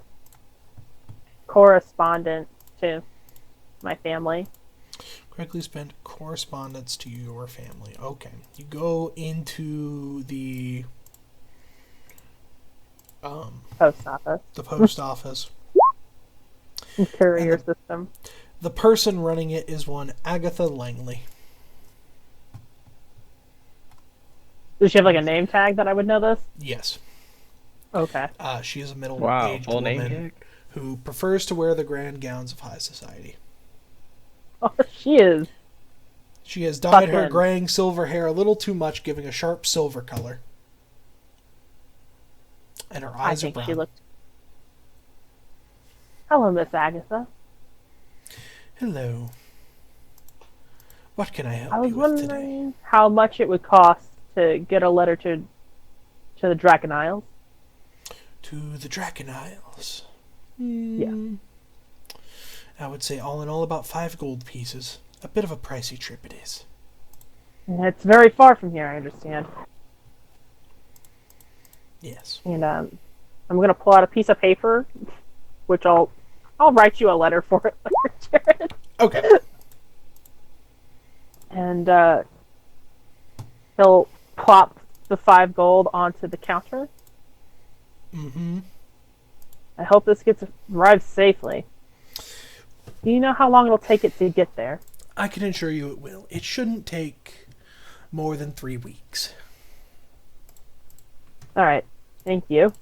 correspondent to my family. Quickly spend correspondence to your family. Okay, you go into the Post office. the post office. Courier And system. The person running it is one Agatha Langley. Does she have like a name tag that I would know this? Yes. Okay. She is a Wow, middle-aged full name woman tag? who prefers to wear the grand gowns of high society. Oh, she is. She has dyed her Fucking- graying silver hair a little too much, giving a sharp silver color. And her I eyes are think brown. she looked. Hello, Miss Agatha. Hello. What can I help I was you with today? wondering how much it would cost to get a letter to the Draken Isles. To the Draken Isles. Yeah. I would say all in all about 5 gold pieces. A bit of a pricey trip it is. It's very far from here, I understand. Yes. And I'm gonna pull out a piece of paper, which I'll write you a letter for it later, Jared. Okay. And he'll plop the 5 gold onto the counter. Mm-hmm. I hope this arrives safely. Do you know how long it'll take it to get there? I can assure you it will. It shouldn't take more than 3 weeks. All right. Thank you.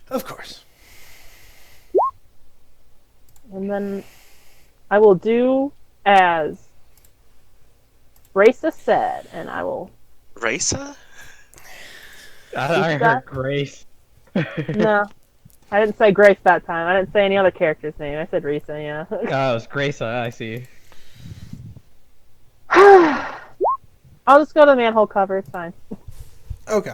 Of course. And then I will do as Raisa said, and I will. Risa? I heard that? Grace. No, I didn't say Grace that time. I didn't say any other character's name. I said Risa. Yeah. Oh, it was Grace. I see. I'll just go to the manhole cover. It's fine. Okay.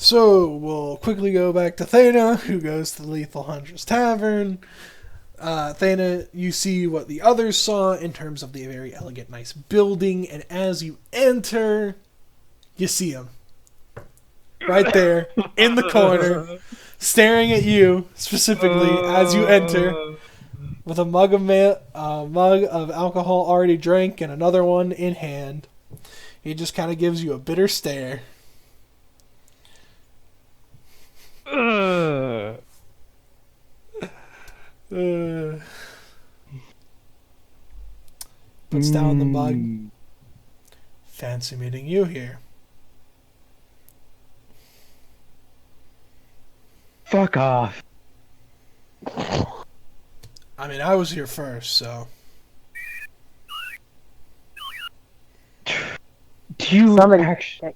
So we'll quickly go back to Thana, who goes to the Lethal Huntress Tavern. Thana, you see what the others saw in terms of the very elegant, nice building, and as you enter, you see him. Right there, in the corner, staring at you, specifically, as you enter, with a mug of alcohol already drank and another one in hand. He just kind of gives you a bitter stare. Puts down the mug. Fancy meeting you here. Fuck off. I mean, I was here first, so. Do you Somebody actually?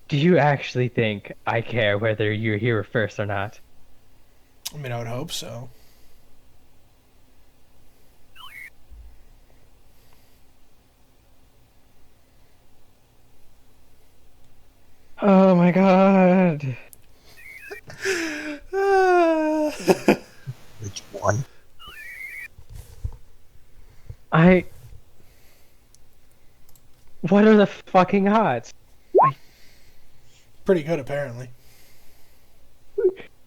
Do you actually think I care whether you're here first or not? I mean, I would hope so. Oh my god. Which one? What are the fucking odds? Pretty good, apparently.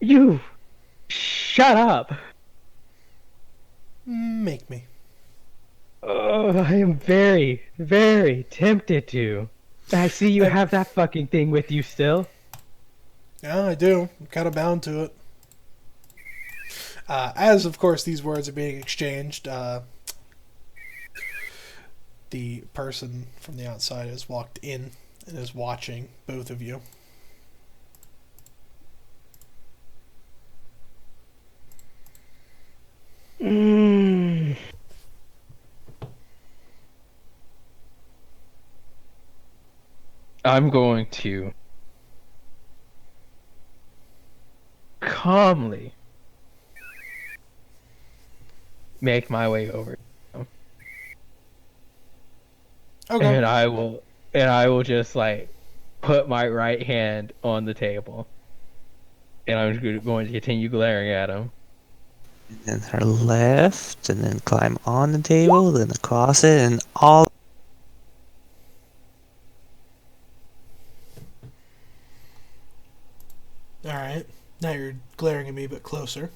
You. Shut up. Make me. Oh, I am very, very tempted to. I see you have that fucking thing with you still. Yeah, I do. I'm kind of bound to it. As, of course, these words are being exchanged, the person from the outside has walked in and is watching both of you. I'm going to calmly make my way over. Okay. And I will just like put my right hand on the table. And I'm just going to continue glaring at him. And then her left, and then climb on the table, then across it, and all. Alright. Now you're glaring at me, but closer.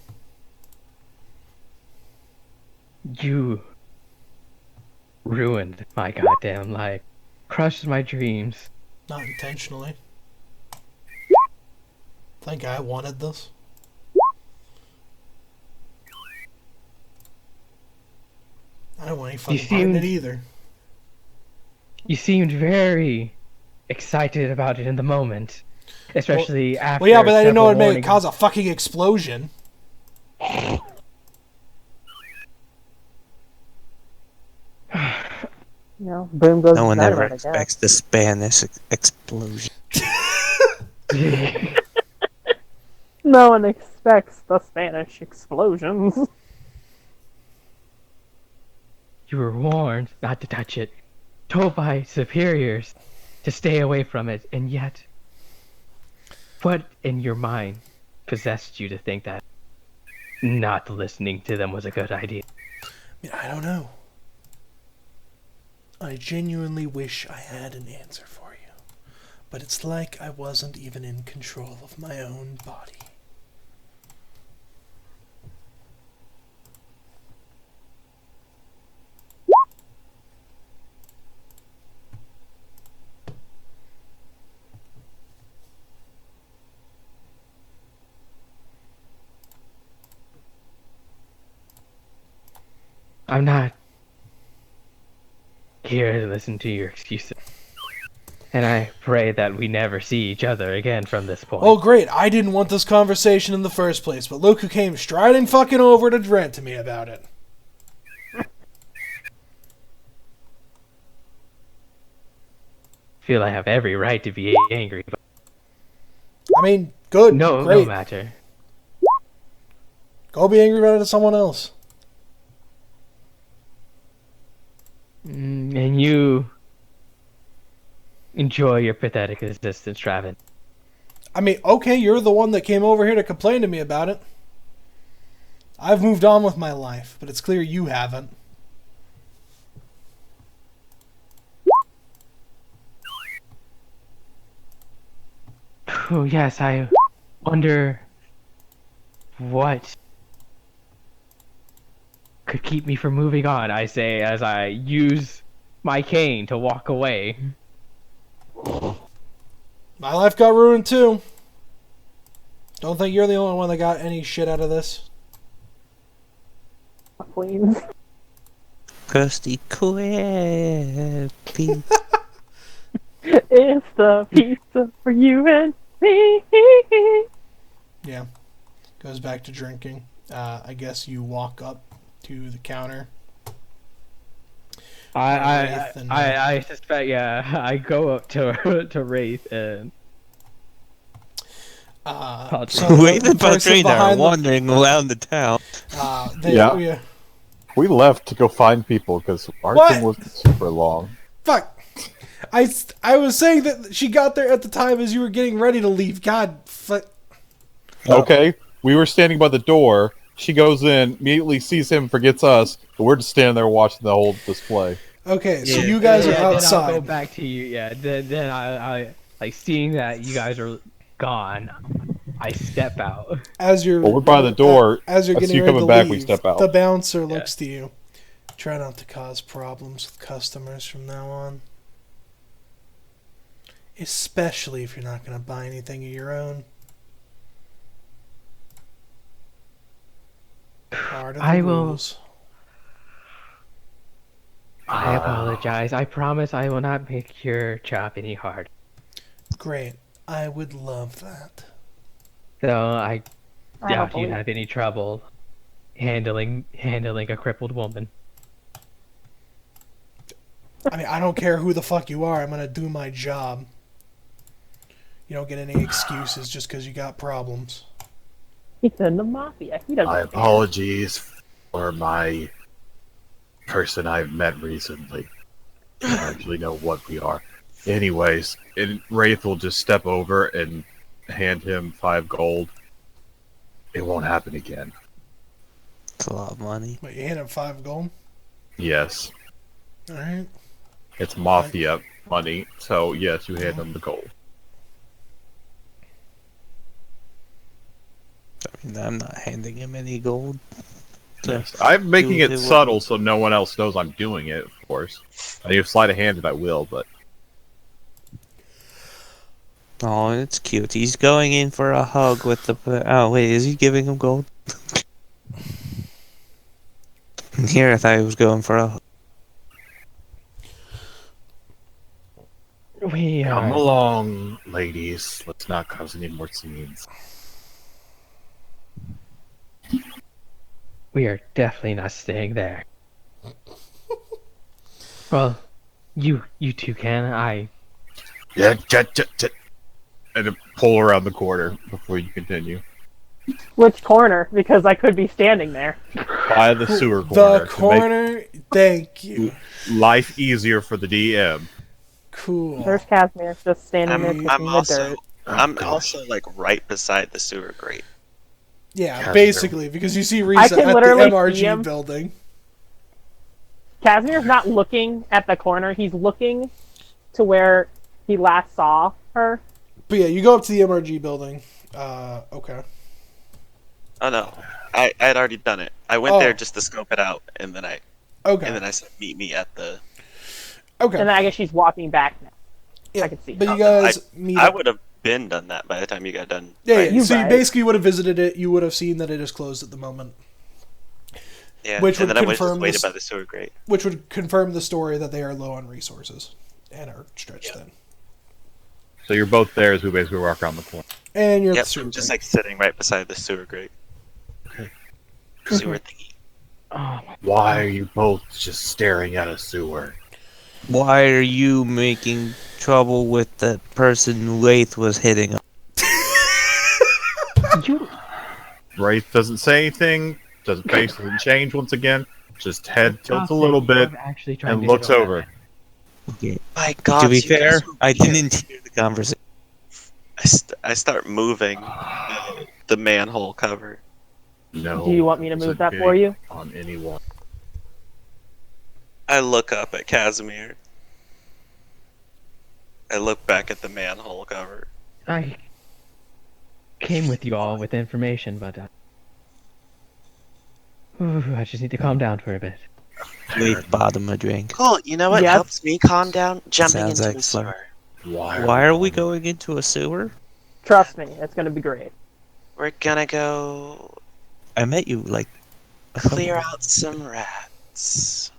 You ruined my goddamn life. Crushed my dreams. Not intentionally. Think I wanted this? I don't want any fucking part in it either. You seemed very excited about it in the moment. Especially after. Well, yeah, but I didn't know it several would cause a fucking explosion. You know, boom goes No one the ever dynamite, I guess. expects the Spanish explosion. No one expects the Spanish explosions. You were warned not to touch it, told by superiors to stay away from it, and yet, what in your mind possessed you to think that not listening to them was a good idea? I mean, I don't know. I genuinely wish I had an answer for you. But it's like I wasn't even in control of my own body. I'm not here to listen to your excuses. And I pray that we never see each other again from this point. Oh, great. I didn't want this conversation in the first place, but look who came striding fucking over to rant to me about it. Feel I have every right to be angry. But I mean, good. no Great. matter. Go be angry about it to someone else. And you enjoy your pathetic existence, Travis. I mean, okay, you're the one that came over here to complain to me about it. I've moved on with my life, but it's clear you haven't. Oh, yes, I wonder what could keep me from moving on, I say as I use my cane to walk away. My life got ruined too. Don't think you're the only one that got any shit out of this. Queens. Krusty Krab. It's the pizza for you and me. Yeah. Goes back to drinking. I guess you walk up to the counter. I suspect, yeah, I go up to Wraith and Wait, the Patrina are wandering around the town. Yeah. We left to go find people because our thing wasn't super long. Fuck. I was saying that she got there at the time as you were getting ready to leave. God. Fuck. Okay. We were standing by the door. She goes in, immediately sees him, forgets us, but we're just standing there watching the whole display. Okay, so you guys are outside. Then I'll go back to you. Yeah. Then I like seeing that you guys are gone. I step out. As you're we're by the door. As you're getting you ready coming to back, leave, we step out. The bouncer looks to you. Try not to cause problems with customers from now on. Especially if you're not going to buy anything of your own. Part of the rules. I apologize. I promise I will not make your job any harder. Great. I would love that. So I doubt you have any trouble handling a crippled woman. I mean, I don't care who the fuck you are. I'm going to do my job. You don't get any excuses just because you got problems. He's in the mafia. He doesn't My apologies for my person I've met recently. I don't actually know what we are. Anyways, Wraith will just step over and hand him 5 gold. It won't happen again. It's a lot of money. Wait, you hand him 5 gold? Yes. Alright. It's mafia money, so yes, you hand him the gold. I mean, I'm not handing him any gold. So Yes. I'm making it do subtle so no one else knows I'm doing it, of course. I need to sleight of hand if I will, but... Oh, it's cute. He's going in for a hug with the... Oh, wait, is he giving him gold? Here, I thought he was going for a hug. Come along, ladies. Let's not cause any more scenes. We are definitely not staying there. Well, you two can. Yeah, and to pull around the corner before you continue. Which corner? Because I could be standing there. By the sewer corner. The corner? Thank you. Life easier for the DM. Cool. There's Casimir just standing there kicking I'm the also dirt. I'm also like right beside the sewer grate. Yeah, basically, because you see I Risa can at the literally see MRG him. building. Casimir's not looking at the corner. He's looking to where he last saw her. But yeah, you go up to the MRG building. Okay. Oh no, I had already done it. I went there just to scope it out, and then I said, "Meet me at the." Okay. And then I guess she's walking back now. Yeah, I can see. but you guys meet I up. would have been done that by the time you got done. Yeah, so you right. basically would have visited it. You would have seen that it is closed at the moment. Yeah, Which and would then I would have confirm just waited this- by the sewer grate. Which would confirm the story that they are low on resources and are stretched thin. So you're both there as we basically walk around the corner. And you're at Yep, the sewer I'm just grate. like sitting right beside the sewer grate. Okay. Sewer thingy. Oh my. Why are you both just staring at a sewer? Why are you making trouble with the person Wraith was hitting up? Wraith doesn't say anything, face doesn't change once again, just head tilts a little bit and looks over. Okay. My God, To be you guys fair, were I weird. didn't hear the conversation. I I start moving the manhole cover. No. Do you want me to it's move a that for dig you? On anyone. I look up at Casimir. I look back at the manhole cover. I came with you all with information, but I just need to calm down for a bit. Wait, bottom a drink. Cool. You know what Yes. helps me calm down? Jumping Sounds into like a fun. sewer. Why are we going into a sewer? Trust me, it's gonna be great. We're gonna go I met you like a couple- clear out some rats.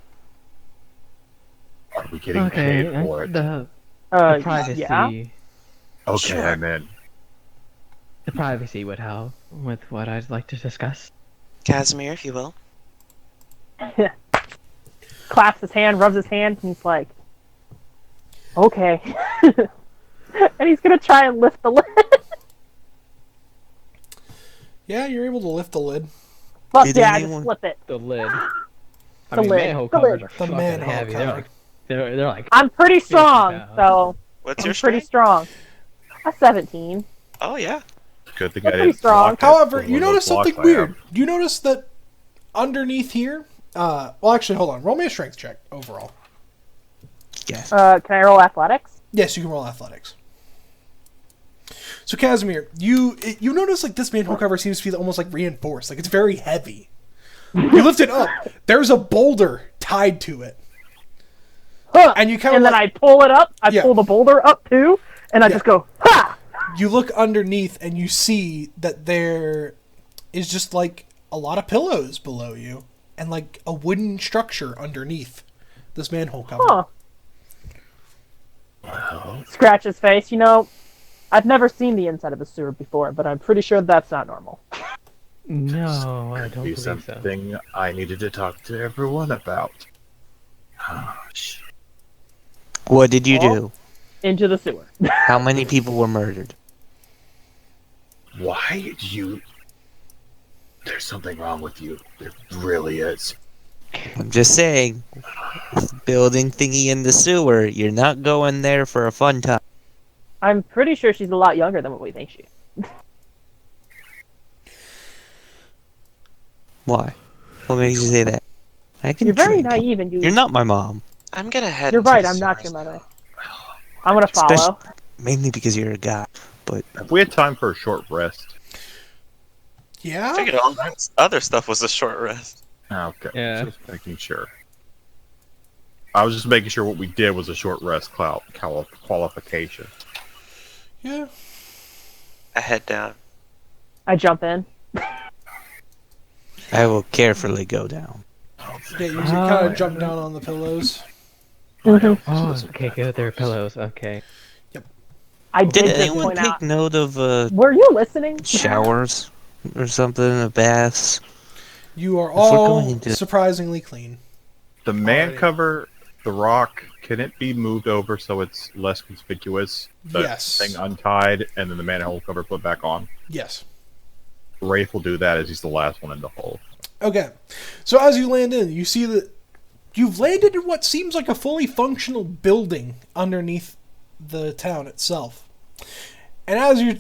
Are we getting Okay, paid for it? the Yeah. privacy, Okay, Sure. I'm in. the privacy would help with what I'd like to discuss. Casimir, if you will. Claps his hand, rubs his hand, and he's like, "Okay." And he's gonna try and lift the lid. Yeah, you're able to lift the lid. Fuck Did yeah, I just anyone- flip it. The lid. I The mean, lid. manhole The covers lid. are The fucking manhole heavy. cover. They're like I'm pretty 50 strong, pounds. so What's I'm your pretty strength? strong. A 17. Oh yeah. Good thing They're I pretty didn't strong. block it However, with you one of notice those blocks something I have. weird. You notice that underneath here, well, actually, hold on. Roll me a strength check overall. Yes. Can I roll athletics? Yes, you can roll athletics. So Casimir, you notice like this manhole cover seems to be almost like reinforced. Like it's very heavy. You lift it up. There's a boulder tied to it, Huh. and you kind of And then I pull it up. I Yeah. pull the boulder up too, and I Yeah. just go, ha! you look underneath and you see that there is just like a lot of pillows below you and like a wooden structure underneath this manhole cover. Huh. Well, Scratch his face. You know, I've never seen the inside of a sewer before, but I'm pretty sure that's not normal. No, I don't be believe so. something I needed to talk to everyone about. Gosh. What did you Oh. do? Into the sewer. How many people were murdered? Why do you... There's something wrong with you. There really is. I'm just saying. Building thingy in the sewer. You're not going there for a fun time. I'm pretty sure she's a lot younger than what we think she is. Why? What makes you say that? I can You're very drink. naive and you. You're not my mom. I'm gonna head. You're into right. the I'm not sewers your mother. now. I'm gonna follow. Mainly because you're a guy. But Have we had time for a short rest? I Yeah? figured all that other stuff was a short rest. Okay. Yeah. Just making sure. I was just making sure what we did was a short rest qualification. Yeah. I head down. I jump in. I will carefully go down. Yeah, you kind of jump down on the pillows. Mhm. Oh, okay, good. There are pillows. Okay. I Did did just anyone point take out. note of Were you listening? showers or something? Baths? You are we're all going to- surprisingly clean. The man Alrighty. cover, the rock, can it be moved over so it's less conspicuous? The Yes. thing untied and then the manhole cover put back on. Yes. Wraith will do that as he's the last one in the hole. Okay. So as you land in, you see that you've landed in what seems like a fully functional building underneath the town itself. And as you're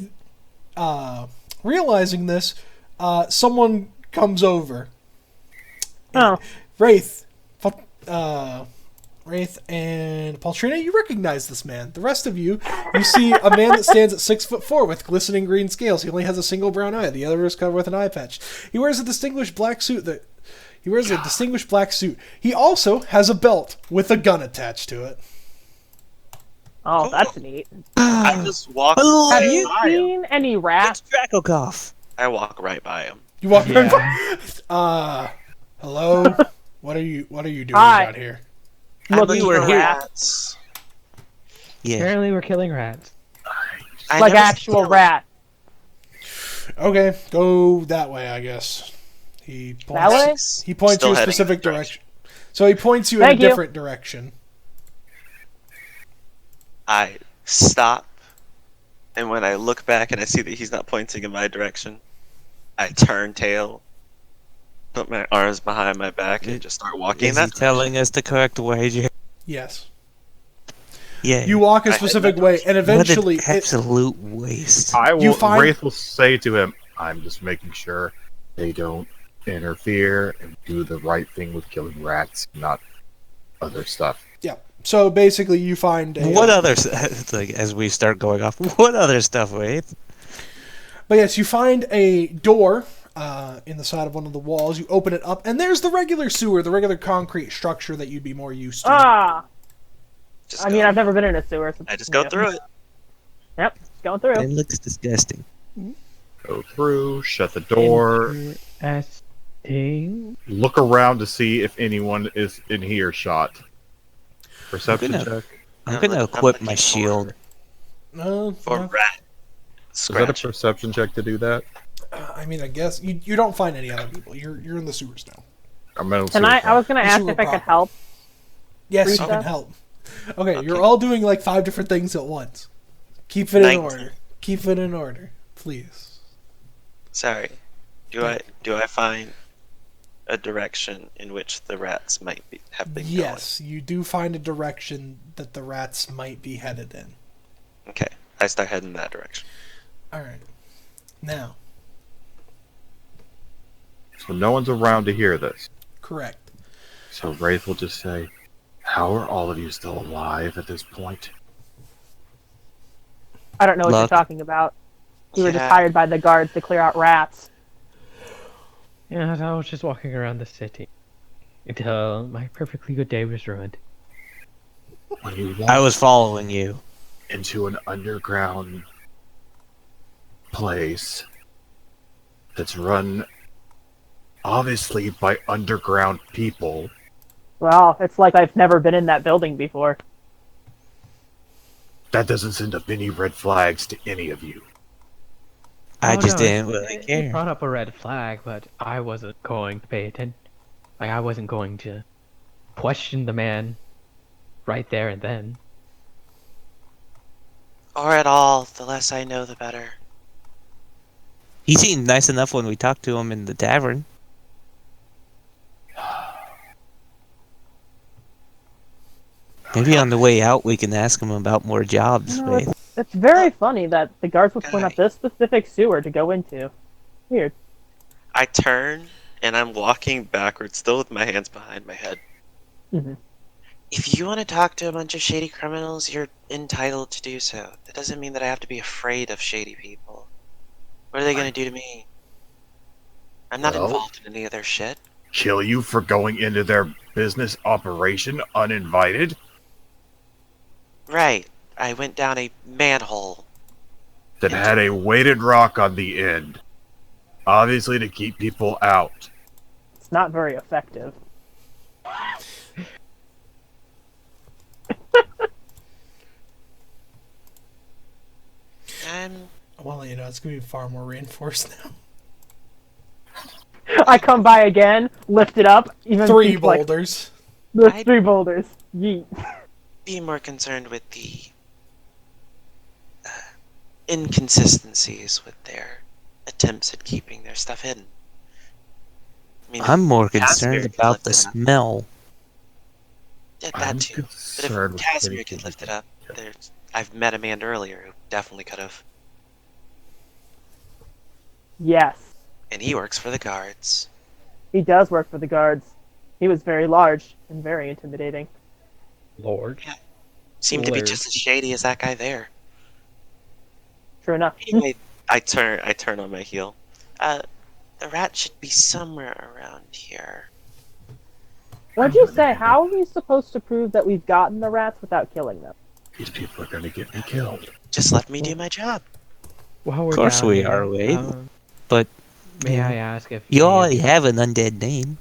realizing this, someone comes over. Oh. Wraith, Wraith and Paultrina, you recognize this man. The rest of you see a man that stands at 6'4" with glistening green scales. He only has a single brown eye. The other is covered with an eye patch. He wears a distinguished black suit. He also has a belt with a gun attached to it. Oh, that's neat. I just walk. Have right you by him. seen any rats? Draco cough. I walk right by him. You walk Yeah. hello? What are you doing Hi. out here? Look, I'm you looking were for here. rats. Yeah. Apparently, we're killing rats. I like never actual see rat. Okay, go that way, I guess. He That points, way? he points Still you a heading in specific that direction. So he points you in Thank a you. different direction. I stop, and when I look back and I see that he's not pointing in my direction, I turn tail, put my arms behind my back, and just start walking. Is he That telling us the correct way? Yes. Yeah. You walk a I had specific no way, and eventually, what an absolute waste. I You will. find- Wraith will say to him, "I'm just making sure they don't interfere and do the right thing with killing rats, not other stuff." yeah. So basically, you find a. What other like as we start going off? What other stuff, wait? But yes, you find a door in the side of one of the walls. You open it up, and there's the regular sewer, the regular concrete structure that you'd be more used to. Ah, Just I mean, go. I've never been in a sewer. So I just go through it. Yep, just going through. It looks disgusting. Go through, shut the door, Interesting. look around to see if anyone is in earshot. Perception I'm check. I'm gonna I'm equip looking my shield. For No. rat. Is that a Scratch. perception check to do that? I mean, I guess you don't find any other people. You're in the sewers now. I'm gonna Can I was gonna You ask sewer if I could proper. help. Yes, Free you can stuff? help. Okay, you're Okay. all doing like 5 different things at once. Keep it in 19. order. Keep it in order, please. Sorry. Do I find a direction in which the rats might have been Yes, you do find a direction that the rats might be headed in. going? Okay. I start heading that direction. All right. Now, So no one's around to hear this. correct. So Wraith will just say, "How are all of you still alive at this point?" I don't know what Luck. you're talking about. We were just Yeah. hired by the guards to clear out rats. Yeah, I was just walking around the city until my perfectly good day was ruined. When you I walk was following you. into an underground place that's run obviously by underground people, Well, it's like I've never been in that building before. that doesn't send up any red flags to any of you. I Oh, just no, didn't it's- really He care. brought up a red flag, but I wasn't going to pay attention. Like, I wasn't going to question the man right there and then. Or at all. The less I know, the better. He seemed nice enough when we talked to him in the tavern. Maybe on the way out we can ask him about more jobs. No, Wait. it's very funny that the guards would point out Guy. this specific sewer to go into. Weird. I turn and I'm walking backwards, still with my hands behind my head. If you want to talk to a bunch of shady criminals, you're entitled to do so. That doesn't mean that I have to be afraid of shady people. What are they going to do to me? I'm not Well- involved in any of their shit. Kill you for going into their business operation uninvited? Right. I went down a manhole. That had a weighted rock on the end. Obviously to keep people out. It's not very effective. I'm Well, you know, it's going to be far more reinforced now. I come by again, lift it up, even 3 keep, like, boulders. there's I- 3 boulders. Yeet. be more concerned with the inconsistencies with their attempts at keeping their stuff hidden. I mean, I'm more Casimir concerned could about lift the it up. smell. Yeah, I'm that too. But concerned if with Casimir anything could lift it we up, can- there's I've met a man earlier who definitely could have. Yes. And he works for the guards. He does work for the guards. He was very large and very intimidating. Lord. Seemed to be Hilarious. just as shady as that guy there. True enough. Anyway, I turn on my heel. The rat should be somewhere around here. What'd you say? How are we supposed to prove that we've gotten the rats without killing them? These people are going to get me killed. Just let me do my job. While we're Of course down we here, are, Wade. But may I ask if you any of already have an undead name.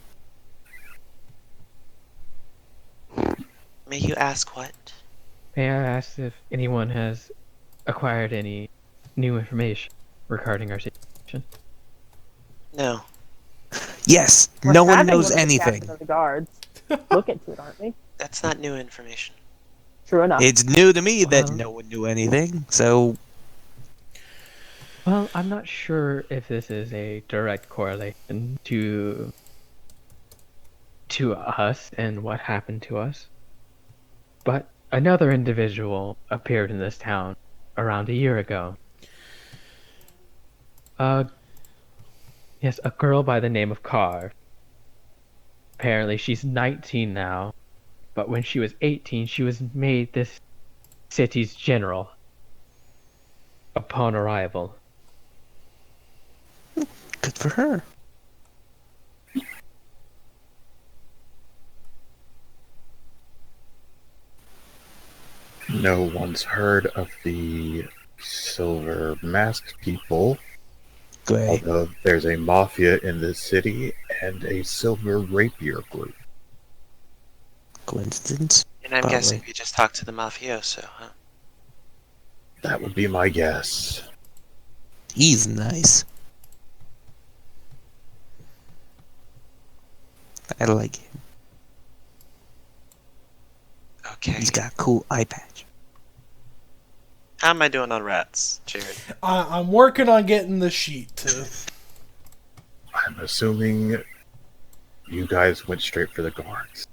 May you ask what? May I ask if anyone has acquired any new information regarding our situation? No. Yes, We're no one having knows of the anything. captain of the guards look into it, aren't we? That's not new information. True enough. It's new to me that Well- no one knew anything. So Well, I'm not sure if this is a direct correlation to us and what happened to us. But another individual appeared in this town around a year ago. Yes, a girl by the name of Carr. Apparently, she's 19 now, but when she was 18, she was made this city's general upon arrival. Good for her. No one's heard of the Silver Masked people, Great. although there's a mafia in the city and a Silver Rapier group. Coincidence? And I'm Probably. guessing we just talked to the mafioso, huh? That would be my guess. He's nice. I like him. Okay. He's got a cool eye patch. How am I doing on rats, Jared? I'm working on getting the sheet to. I'm assuming you guys went straight for the guards.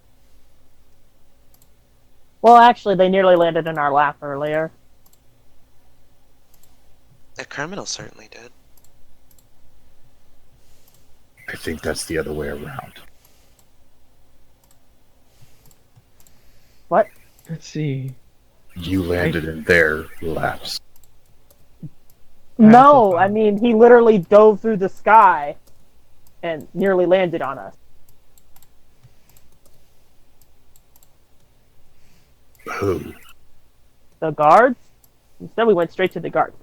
Well, actually, they nearly landed in our lap earlier. The criminal certainly did. I think that's the other way around. What? Let's see. You landed in their laps. No, I mean, he literally dove through the sky and nearly landed on us. Who? The guards? Instead, we went straight to the guards.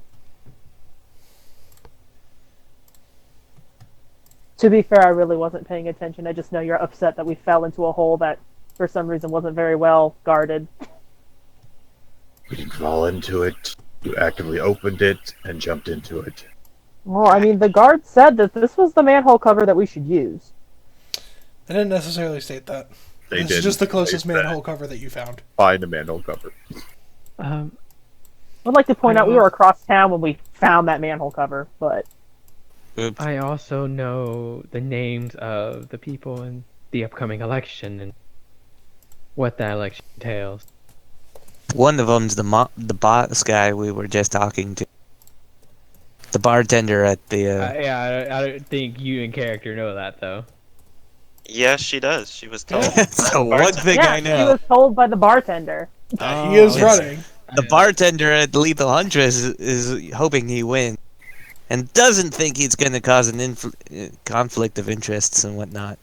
To be fair, I really wasn't paying attention. I just know you're upset that we fell into a hole that, for some reason, wasn't very well guarded. We didn't fall into it. You actively opened it and jumped into it. Well, I mean, the guards said that this was the manhole cover that we should use. I didn't necessarily state that. They This did. is just the closest manhole cover that you found. Find a manhole cover. I'd like to point out we were across town when we found that manhole cover, but I also know the names of the people in the upcoming election and what that election entails. One of them's the boss guy we were just talking to. The bartender at the. Yeah, I don't think you in character know that though. Yes, she does. She was told. That's the one thing yeah, I he know. was told by the bartender. He is yes. running. The bartender at Lethal Huntress is hoping he wins, and doesn't think he's going to cause an conflict of interests and whatnot.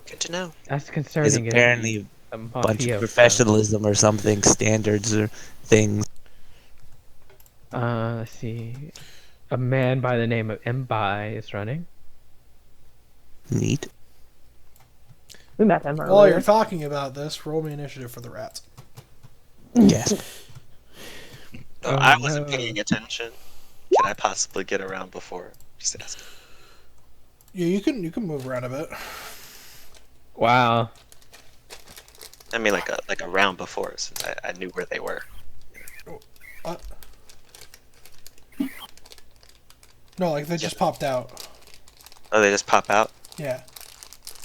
Good to know. That's Is concerning. apparently a bunch of professionalism or something, standards or things. Let's see. A man by the name of Mbai is running. Neat. We met him earlier. While you're talking about this, roll me initiative for the rats. Yes. I wasn't paying attention. Can I possibly get around before? Just asking. Yeah, you can move around a bit. Wow. I mean, like a round before, since I knew where they were. No, like they just popped out. Oh, they just pop out? Yeah.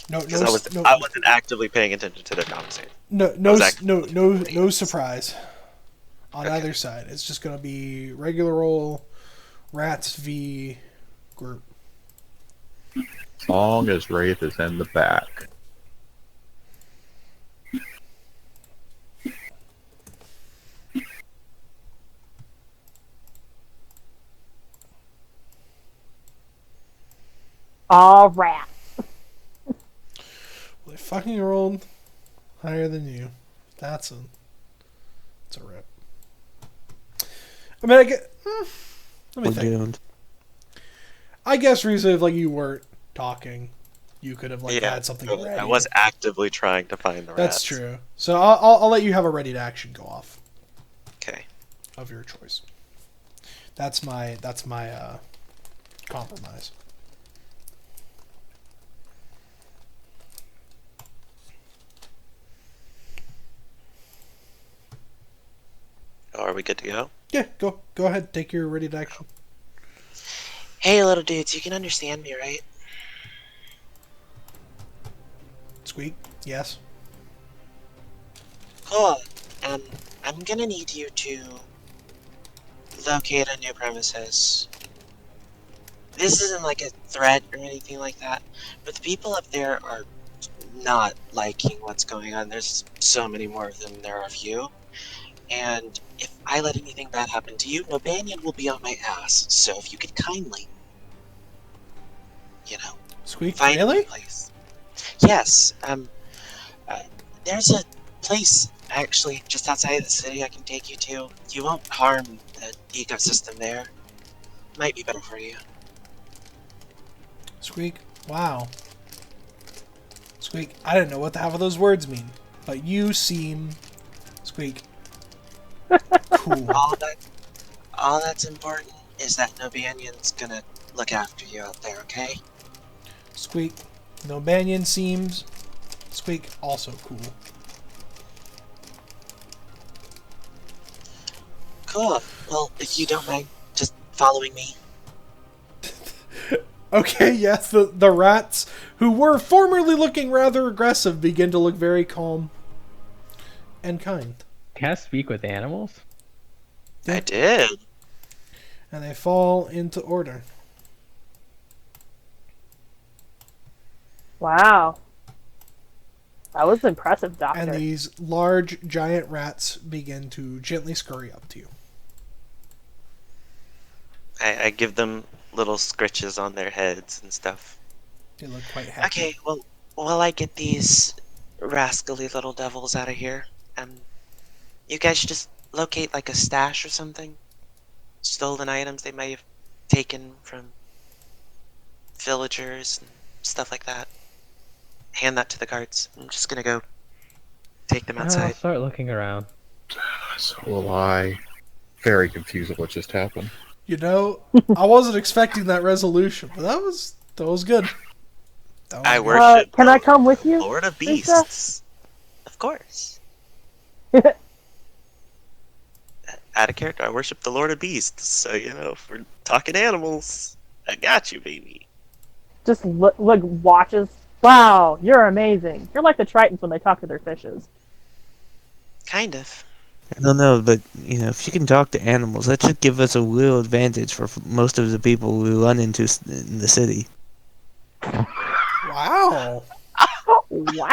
No, Because no, I wasn't actively paying attention to their conversation. no surprise on Okay. either side. It's just gonna be regular roll, rats v group. As long as Wraith is in the back. All right. Well, they fucking rolled higher than you. It's a rip. I mean, let me We're think. doomed. I guess reason if like you weren't talking, you could have like Yeah, had something totally. ready. I was actively trying to find the rats. That's true. So I'll let you have a ready to action go off Okay. of your choice. That's my compromise. Oh, are we good to go? Yeah, go ahead. Take your ready to action. Hey, little dudes, you can understand me, right? Squeak. Yes. Cool. And I'm gonna need you to locate a new premises. This isn't like a threat or anything like that, but the people up there are not liking what's going on. There's so many more of them than there are of you. And if I let anything bad happen to you, Nobanian will be on my ass. So if you could kindly, you know, Squeak, find a new really? place. Yes, uh, there's a place actually just outside the city I can take you to. You won't harm the ecosystem there. Might be better for you. Squeak, wow. Squeak, I didn't know what the half of those words mean, but you seem, Squeak, cool. All that's important is that Nobanian's gonna look after you out there, okay? Squeak, no Banyan seems, Squeak, also cool. Cool. Well, if you don't mind just following me. Okay, yes, the rats, who were formerly looking rather aggressive, begin to look very calm and kind. Can I speak with animals? I did. And they fall into order. Wow. That was impressive, Doctor. And these large, giant rats begin to gently scurry up to you. I give them little scritches on their heads and stuff. They look quite happy. Okay, well, while I get these rascally little devils out of here, you guys should just locate like a stash or something. Stolen items they might have taken from villagers and stuff like that. Hand that to the guards. I'm just gonna go take them I'll outside. start looking around. So will I. Very confused at what just happened. You know, I wasn't expecting that resolution, but that was good. That was I good. worship can I come with you? Lord of Lisa? Beasts. Of course. Out of character, I worship the Lord of Beasts. So, if we're talking animals, I got you, baby. Just look, watches. Wow, you're amazing. You're like the Tritons when they talk to their fishes. Kind of. I don't know, but if you can talk to animals, that should give us a real advantage for most of the people we run into in the city. Wow. Wow.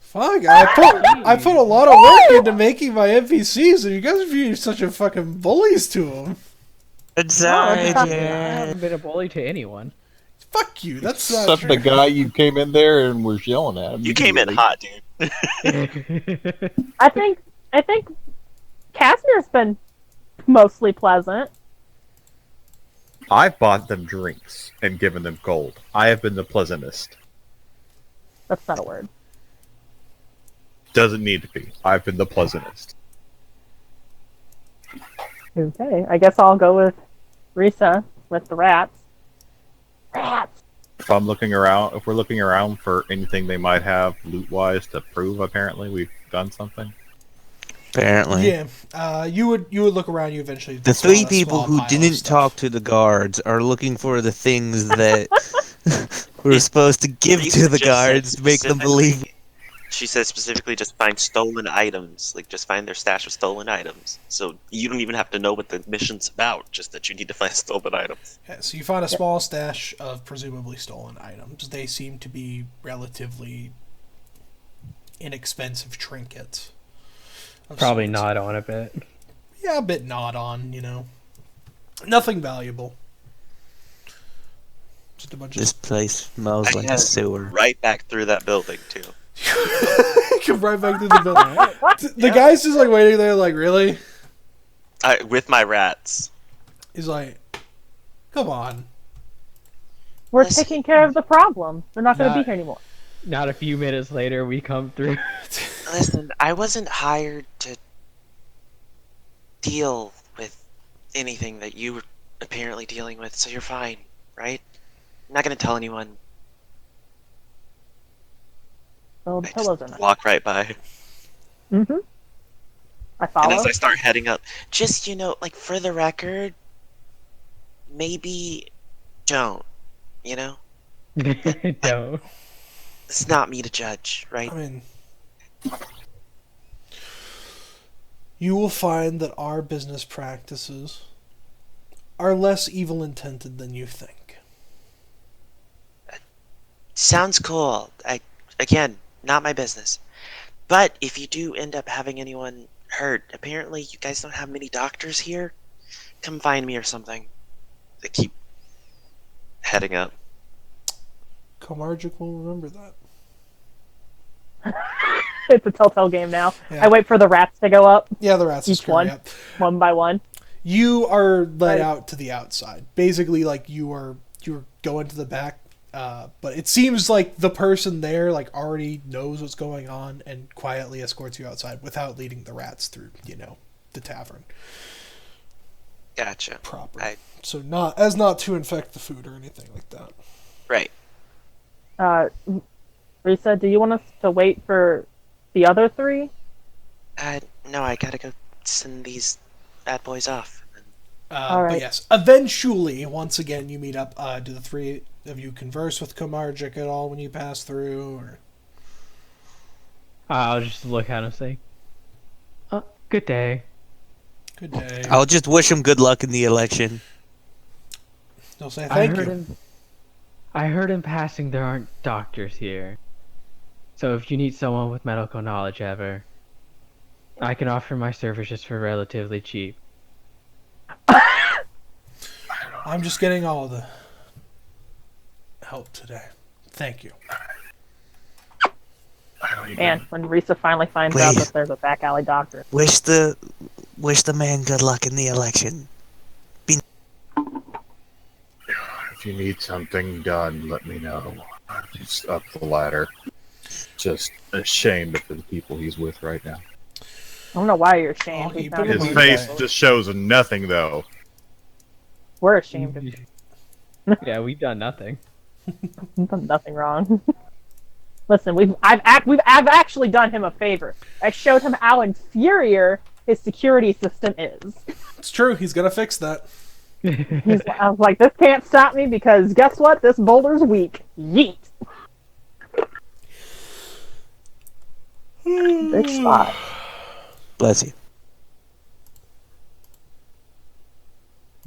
Fuck, I put a lot of work into making my NPCs, and you guys are being such a fucking bullies to them. Sorry, I Jen. haven't been a bully to anyone. Fuck you, that's not Except true. the guy you came in there and was yelling at him. You came in immediately. hot, dude. I think Casimir's been mostly pleasant. I've bought them drinks and given them gold. I have been the pleasantest. That's not a word. Doesn't need to be. I've been the pleasantest. Okay, I guess I'll go with Risa with the rats. Rats. If we're looking around for anything they might have loot-wise to prove, apparently we've done something. Apparently. Yeah, you would look around. You eventually. The spot three a people small who pile of didn't stuff. talk to the guards are looking for the things that we're supposed to give Lisa to the just said guards to make them believe. specifically- She said specifically just find stolen items. Like, just find their stash of stolen items. So you don't even have to know what the mission's about, just that you need to find stolen items. Yeah, so you find a small stash of presumably stolen items. They seem to be relatively inexpensive trinkets. of Probably sorts. nod on a bit. Yeah, a bit nod on, Nothing valuable. Just a bunch This place smells like a Yeah. sewer. Right back through that building, too. of... Come right back to the building. The guy's just like waiting there like, really? With my rats. He's like, come on. We're Listen. taking care of the problem. They're not going to Not- be here anymore. Not a few minutes later, we come through. Listen, I wasn't hired to deal with anything that you were apparently dealing with, so you're fine, right? I'm not gonna tell anyone. So the I pillows are just nice. walk right by. Mm-hmm. I And follow. as I start heading up, Just, like, for the record, maybe don't, Don't. It's not me to judge, right? I mean, you will find that our business practices are less evil intended than you think. Sounds cool. Again, not my business. But if you do end up having anyone hurt, apparently you guys don't have many doctors here. Come find me or something. They keep heading up. Komarjik will remember that. It's a telltale game now. Yeah. I wait for the rats to go up, Yeah, the rats will each scurry one, up. one by one. You are led Right. out to the outside. Basically, like you're going to the back, but it seems like the person there like already knows what's going on and quietly escorts you outside without leading the rats through, the tavern Gotcha. proper. So not to infect the food or anything like that. Right. Risa, do you want us to wait for the other three? No, I gotta go send these bad boys off. But Alright. yes, eventually, once again, you meet up. Do the three of you converse with Komarjik at all when you pass through? Or... I'll just look at him and say, good day. Good day. I'll just wish him good luck in the election. They'll say thank you. I heard in passing there aren't doctors here. So if you need someone with medical knowledge ever, I can offer my services for relatively cheap. I'm just getting all the help today. Thank you. I don't even. And when Risa finally finds out Please. that there's a back alley doctor. Wish the man good luck in the election. If you need something done, let me know. He's up the ladder. Just ashamed for the people he's with right now. I don't know why you're ashamed. Oh, We he found put His him him. on face just shows nothing, though. We're ashamed of you. Yeah, we've done nothing. We've done nothing wrong. Listen, I've actually done him a favor. I showed him how inferior his security system is. It's true. He's gonna fix that. I was like, this can't stop me because guess what? This boulder's weak. Yeet. Big spot. Bless you.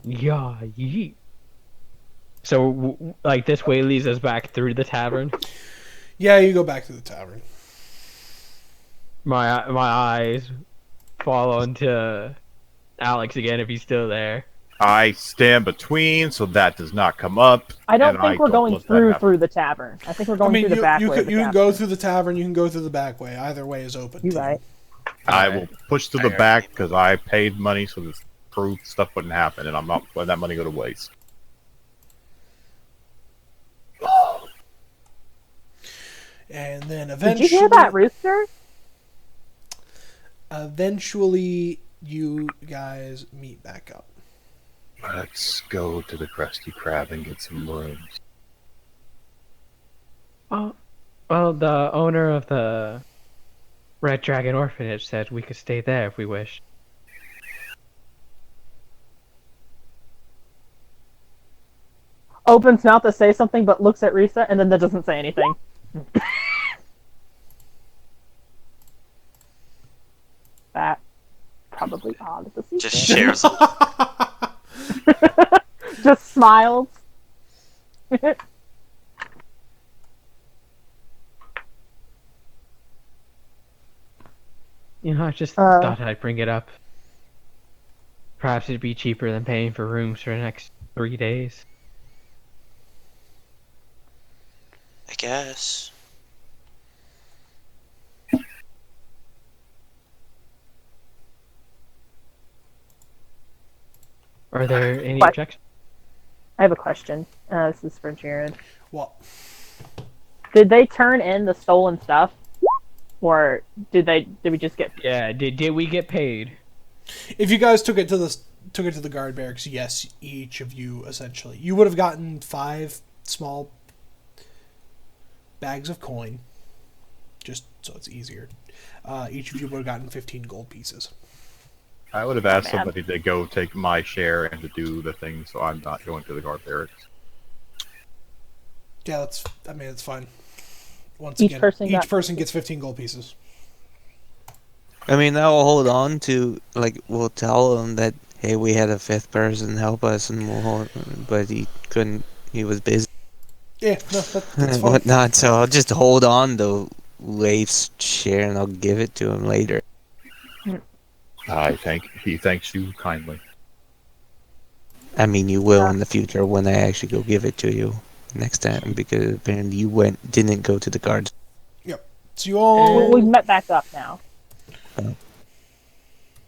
Yeah, yeet. So, like, this way leads us back through the tavern. Yeah, you go back to the tavern. My eyes fall onto Alex again if he's still there. I stand between so that does not come up. I don't and think we're going let that happen. through the tavern. I think we're going through the back way. You of the can tavern. go through the tavern. You can go through the back way. Either way is open. You're to you. right. I will push to the back because I paid money so this proof stuff wouldn't happen, and I'm not letting that money go to waste. And then Did eventually, you hear that, Rooster? eventually, you guys meet back up. Let's go to the Krusty Krab and get some rooms. Oh, well, the owner of the Red Dragon Orphanage said we could stay there if we wished. Opens mouth to say something, but looks at Risa, and then doesn't say anything. That probably odd to see. Just shares. Just smiles. You know, I just thought I'd bring it up. Perhaps it'd be cheaper than paying for rooms for the next 3 days. I guess. Are there any What? objections? I have a question. This is for Jared. Well, Did they turn in the stolen stuff, or did we just get? Yeah, did we get paid? if you guys took it to the guard barracks, yes, each of you essentially, you would have gotten 5 small bags of coin, just so it's easier. Each of you would have gotten 15 gold pieces. I would have asked Man. somebody to go take my share and to do the thing, so I'm not going to the guard barracks. Yeah, it's fine. Once Each again, person each got- person gets 15 gold pieces. I mean, I'll hold on to, like, we'll tell him that, hey, we had a fifth person help us, and we'll hold, but he couldn't, he was busy Yeah, no, that's and fine. whatnot, so I'll just hold on to Leif's share and I'll give it to him later. He thanks you kindly. I mean, you will in the future when I actually go give it to you next time, because apparently you didn't go to the guards. So you all. We met back up now.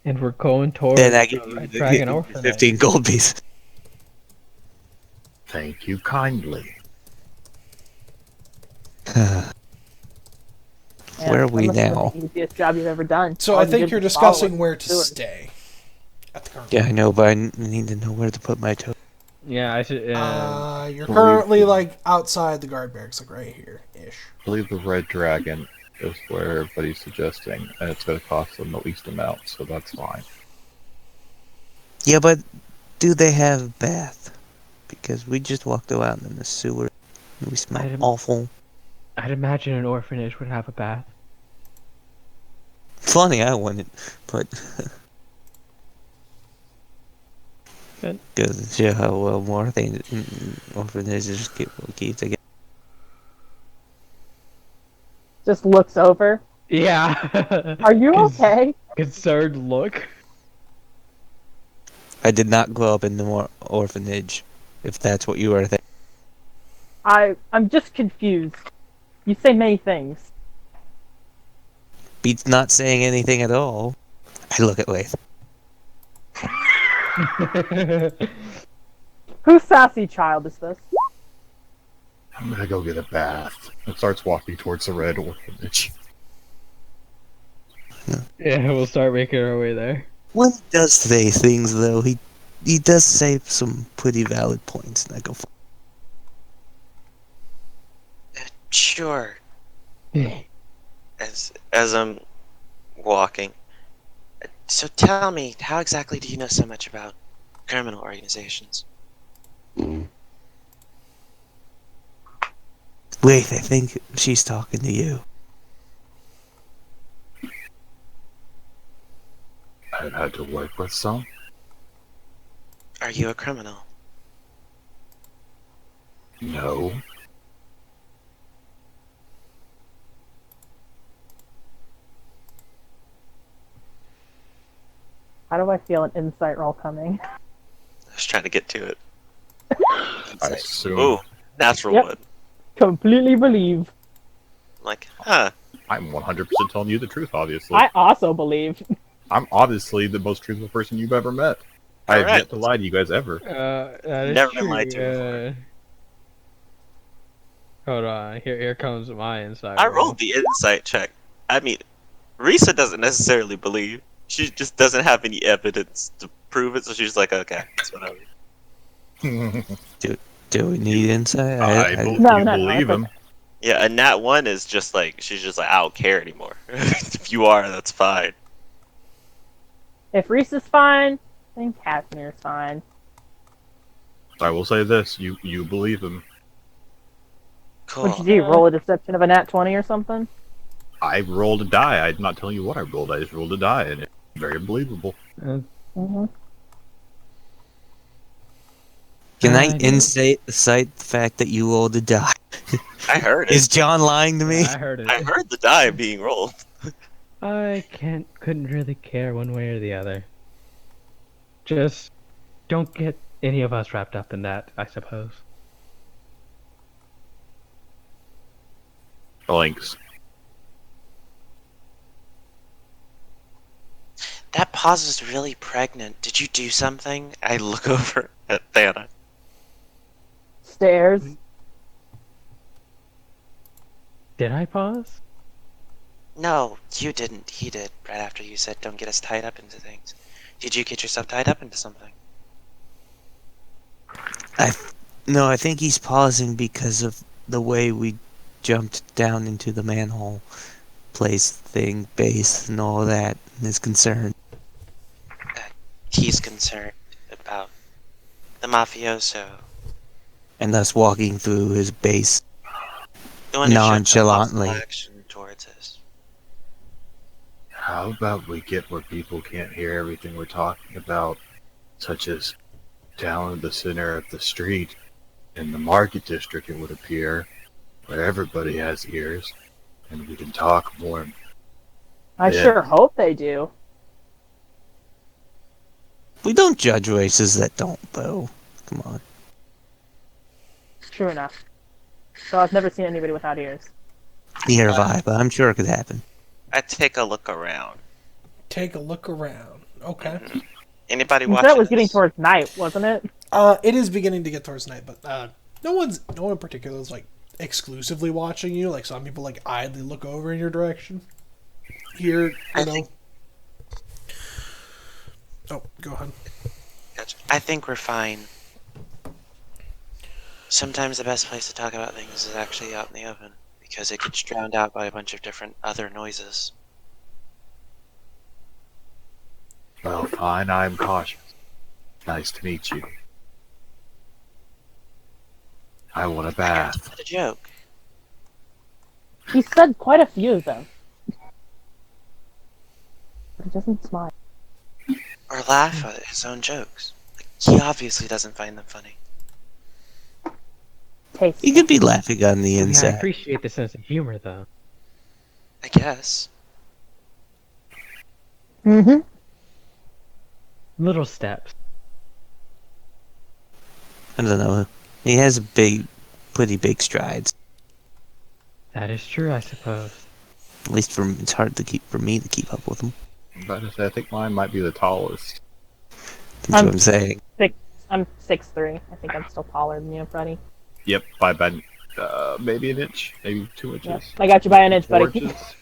And we're going towards Then I give the you Red the Dragon Orphanage. 15 gold pieces. Thank you kindly. Where are we That must have now? been the easiest job you've ever done. So All I you think did you're was follow discussing us where to to the sewers. stay. At the current. Yeah, I know, but I need to know where to put my toe. Yeah, I should. You're believe currently the- like outside the guard barracks, like right here ish. I believe the Red Dragon is where everybody's suggesting, and it's going to cost them the least amount, so that's fine. Yeah, but do they have a bath? Because we just walked around in the sewer. And we smell I'd- awful. I'd imagine an orphanage would have a bath. Funny, I wouldn't, but Good. because yeah, how well more things orphanages keep together. Just looks over. Yeah. Are you okay? Concerned look. I did not grow up in the orphanage, if that's what you were thinking. I'm just confused. You say many things. Beats not saying anything at all. I look at Lath. Whose sassy child is this? I'm going to go get a bath. And starts walking towards the Red Orphanage. Yeah, we'll start making our way there. When he does say things, though, he does say some pretty valid points, and I go, Sure. As I'm walking. So tell me, how exactly do you know so much about criminal organizations? Lath, I think she's talking to you. I've had to work with some. Are you a criminal? No. How do I feel an insight roll coming? I was trying to get to it. I assume. Ooh, natural Yep. one. Completely believe. I'm like, huh. I'm 100% telling you the truth, obviously. I also believe. I'm obviously the most truthful person you've ever met. I have Alright. yet to lie to you guys ever. That is Never true. been lied to before. Hold on, here comes my insight. I roll. rolled the insight check. I mean, Risa doesn't necessarily believe. She just doesn't have any evidence to prove it, so she's like, okay, that's whatever. Do we need insight? No, you no, believe it's him. Yeah, and Nat 1 is just like, she's just like, I don't care anymore. If you are, that's fine. If Reese is fine, then Casimir's fine. I will say this: you believe him. Cool. What'd you do? Roll a deception of a nat 20 or something? I rolled a die. I'm not telling you what I rolled. I just rolled a die, and it's very believable. Mm-hmm. Can I cite the fact that you rolled a die? I heard it. Is John lying to me? I heard it. I heard the die being rolled. I couldn't really care one way or the other. Just don't get any of us wrapped up in that, I suppose. Thanks. That pause is really pregnant. Did you do something? I look over at Thana. Stairs. Did I pause? No, you didn't. He did. Right after you said, "Don't get us tied up into things." Did you get yourself tied up into something? No, I think he's pausing because of the way we jumped down into the manhole place thing, base, and all that, and his concern. He's concerned about the mafioso. And us walking through his base. The one who showed no Nonchalantly. possible action towards us. How about we get where people can't hear everything we're talking about, such as down in the center of the street, in the market district it would appear, where everybody has ears, and we can talk more. I Yeah. sure hope they do. We don't judge races that don't, though. Come on. True enough. So I've never seen anybody without ears. Neither have I, but I'm sure it could happen. I'd take a look around. Take a look around. Okay. Anybody You watching said it was getting this? towards night, wasn't it? It is beginning to get towards night, but no one in particular is like exclusively watching you. Like some people like idly look over in your direction. Here, I think- Oh, go ahead. Gotcha. I think we're fine. Sometimes the best place to talk about things is actually out in the open, because it gets drowned out by a bunch of different other noises. Well, fine, I'm cautious. Nice to meet you. I want a bath. Is that a joke? He said quite a few of them. But he doesn't smile. Or laugh at his own jokes. Like, he obviously doesn't find them funny. Taste. You could be laughing on the Yeah, I inside. appreciate the sense of humor, though. I guess. Mm-hmm. Little steps. I don't know. He has pretty big strides. That is true, I suppose. At least it's hard for me to keep up with him. But I think mine might be the tallest. That's what I'm saying. I'm 6'3". I think I'm still taller than you, Freddy. Yep, by about maybe an inch, maybe 2 inches. Yeah. I got you by an inch, 4 buddy. inches,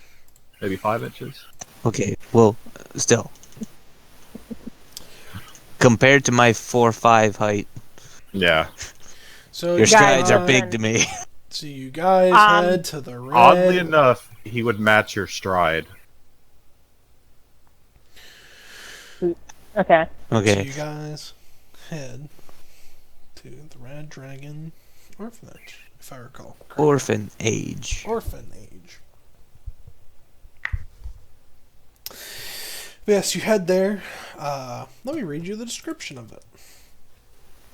maybe 5 inches. Okay, well, still. Compared to my 4'5" height, Yeah. So your you strides are guys- big to me. So you guys head to the red. Oddly enough, he would match your stride. Okay. So Okay. you guys head to the Red Dragon Orphanage, if I recall. correctly. Orphan age. Orphan age. Yes, you head there. Let me read you the description of it.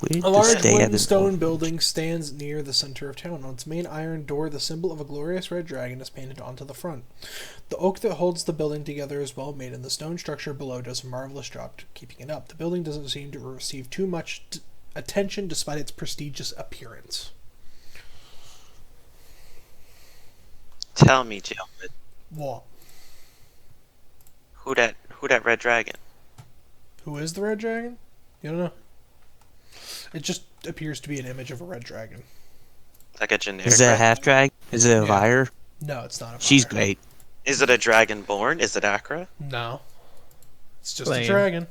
Weird A to large stay at wooden an stone orphan- building stands near the center of town. On its main iron door, the symbol of a glorious red dragon is painted onto the front. The oak that holds the building together is well made, and the stone structure below does a marvelous job keeping it up. The building doesn't seem to receive too much attention despite its prestigious appearance. Tell me, Jill, What? who that red dragon? Who is the red dragon? You don't know? It just appears to be an image of a red dragon. Like a generic. Is it a red- half drag? Is it a Yeah. fire? No, it's not a She's fire. great. Is it a dragonborn? Is it Acra? No. It's just Lame. a dragon.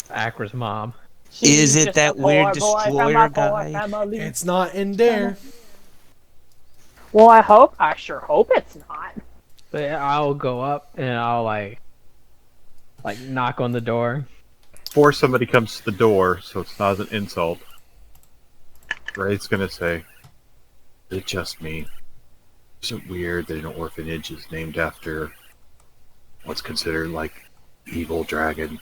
Akra's mom. Is it just that a weird poor boy from destroyer a poor guy? family. It's not in there. Well, I sure hope it's not. But I'll go up and I'll like knock on the door. Before somebody comes to the door, so it's not an insult, Ray's gonna say, "Is it just me? Is it weird that an orphanage is named after what's considered like evil dragon?"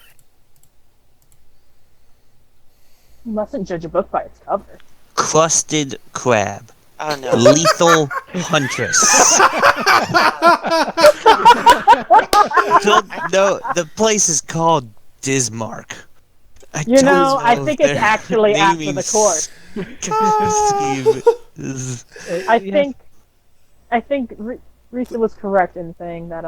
You mustn't judge a book by its cover. Crusted crab. Oh no. Lethal huntress. No, the place is called Dismar. You know, I think it's actually after the court. I think Risa was correct in saying that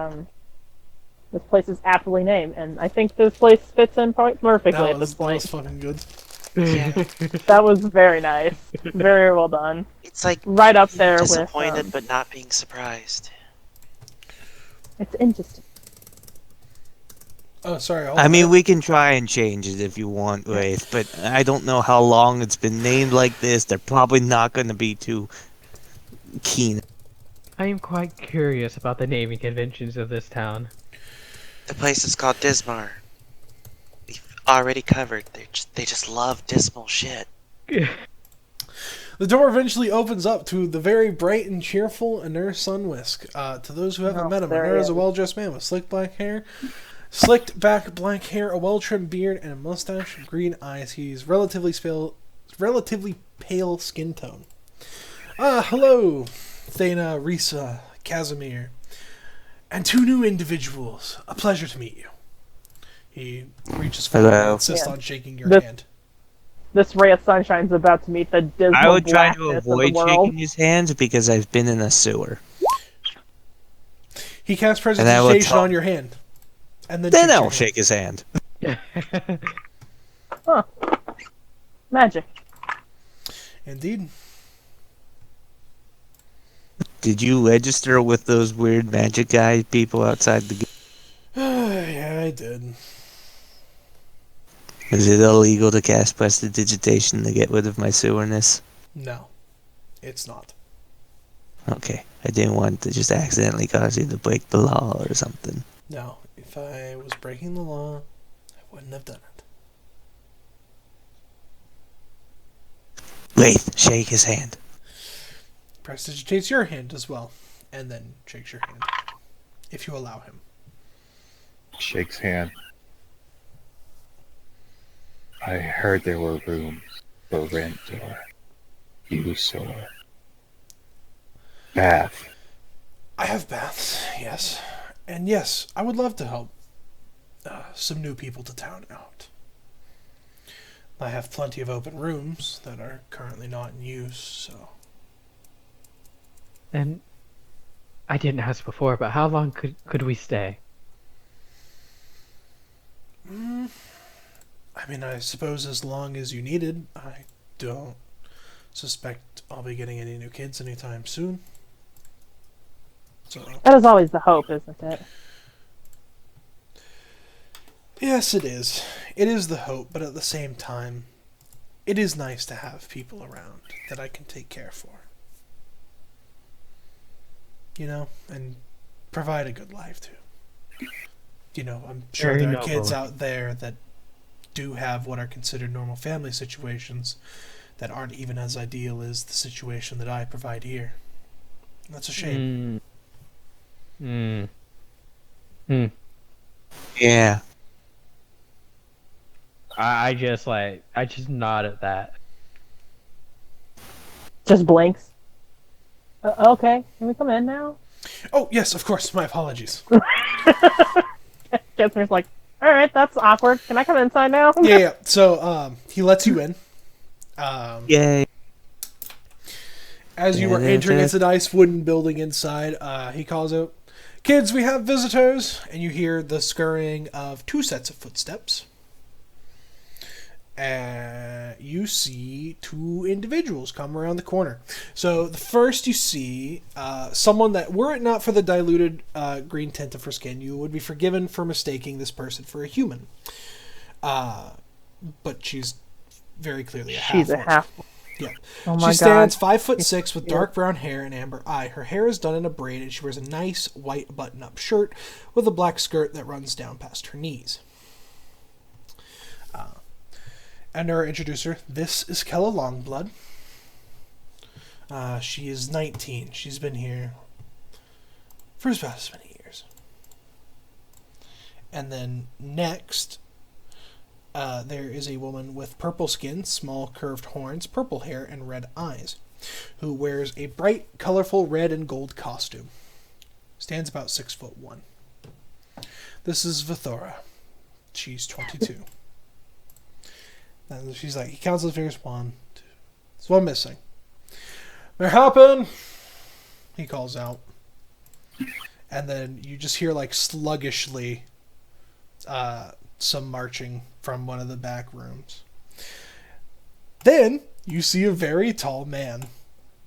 this place is aptly named, and I think this place fits in quite perfectly at this That was point. fucking good. Yeah. That was very nice, very well done. It's like Right up there with. disappointed but not being surprised. It's interesting. Oh, sorry. I mean, we can try and change it if you want, Wraith, but I don't know how long it's been named like this. They're probably not going to be too keen. I am quite curious about the naming conventions of this town. The place is called Dismar. We've already covered. They just love dismal shit. The door eventually opens up to the very bright and cheerful Anur Sunwisk. To those who haven't met him, there Anur he is a is. well-dressed man with slicked back black hair, a well-trimmed beard, and a mustache, green eyes. He's relatively pale skin tone. Hello, Thana, Risa, Casimir, and 2 new individuals. A pleasure to meet you. He reaches forward and Hello. insists Yeah. on shaking your This- hand. This ray of sunshine's about to meet the dismal I would try to blackness avoid of the world. shaking his hand because I've been in a sewer. He casts And I will prestidigitation tell- on your hand. And then Then shakes your I'll hand. shake his hand. Huh. Magic. Indeed. Did you register with those weird magic guy people outside the... Yeah, I did. Is it illegal to cast prestidigitation to get rid of my sewerness? No, it's not. Okay, I didn't want to just accidentally cause you to break the law or something. No, if I was breaking the law, I wouldn't have done it. Wraith, shake his hand. Prestidigitates your hand as well, and then shakes your hand, if you allow him. Shakes hand. I heard there were rooms for rent or use or bath. I have baths, yes. And yes, I would love to help some new people to town out. I have plenty of open rooms that are currently not in use, so... And I didn't ask before, but how long could we stay? I mean, I suppose as long as you needed. I don't suspect I'll be getting any new kids anytime soon. So, That is always the hope, isn't it? yes, it is. It is the hope, but at the same time, it is nice to have people around that I can take care for. You know, and provide a good life to. You know, I'm sure Very there are kids noble. out there that do have what are considered normal family situations that aren't even as ideal as the situation that I provide here. That's a shame. Yeah. I just nod at that. Just blinks. Okay, can we come in now? Oh, yes, of course. My apologies. Jasper's like, alright, that's awkward. Can I come inside now? Yeah. So, he lets you in. Yay. As you are entering into the nice wooden building inside, he calls out, "Kids, we have visitors!" And you hear the scurrying of 2 sets of footsteps. You see 2 individuals come around the corner. So the first you see, someone that, were it not for the diluted green tint of her skin, you would be forgiven for mistaking this person for a human. But she's very clearly a half. She's a half. Yeah. Oh my She stands god. 5'6" with dark brown hair and amber eye. Her hair is done in a braid, and she wears a nice white button-up shirt with a black skirt that runs down past her knees. And our introducer, this is Kella Longblood. She is 19. She's been here for about as many years. And then next, there is a woman with purple skin, small curved horns, purple hair, and red eyes, who wears a bright, colorful red and gold costume. Stands about 6'1". This is Vithora. She's 22. And she's like, he counts his fingers, 1, 2. There's one missing. Merhapen! He calls out. And then you just hear, like, sluggishly, some marching from one of the back rooms. Then you see a very tall man.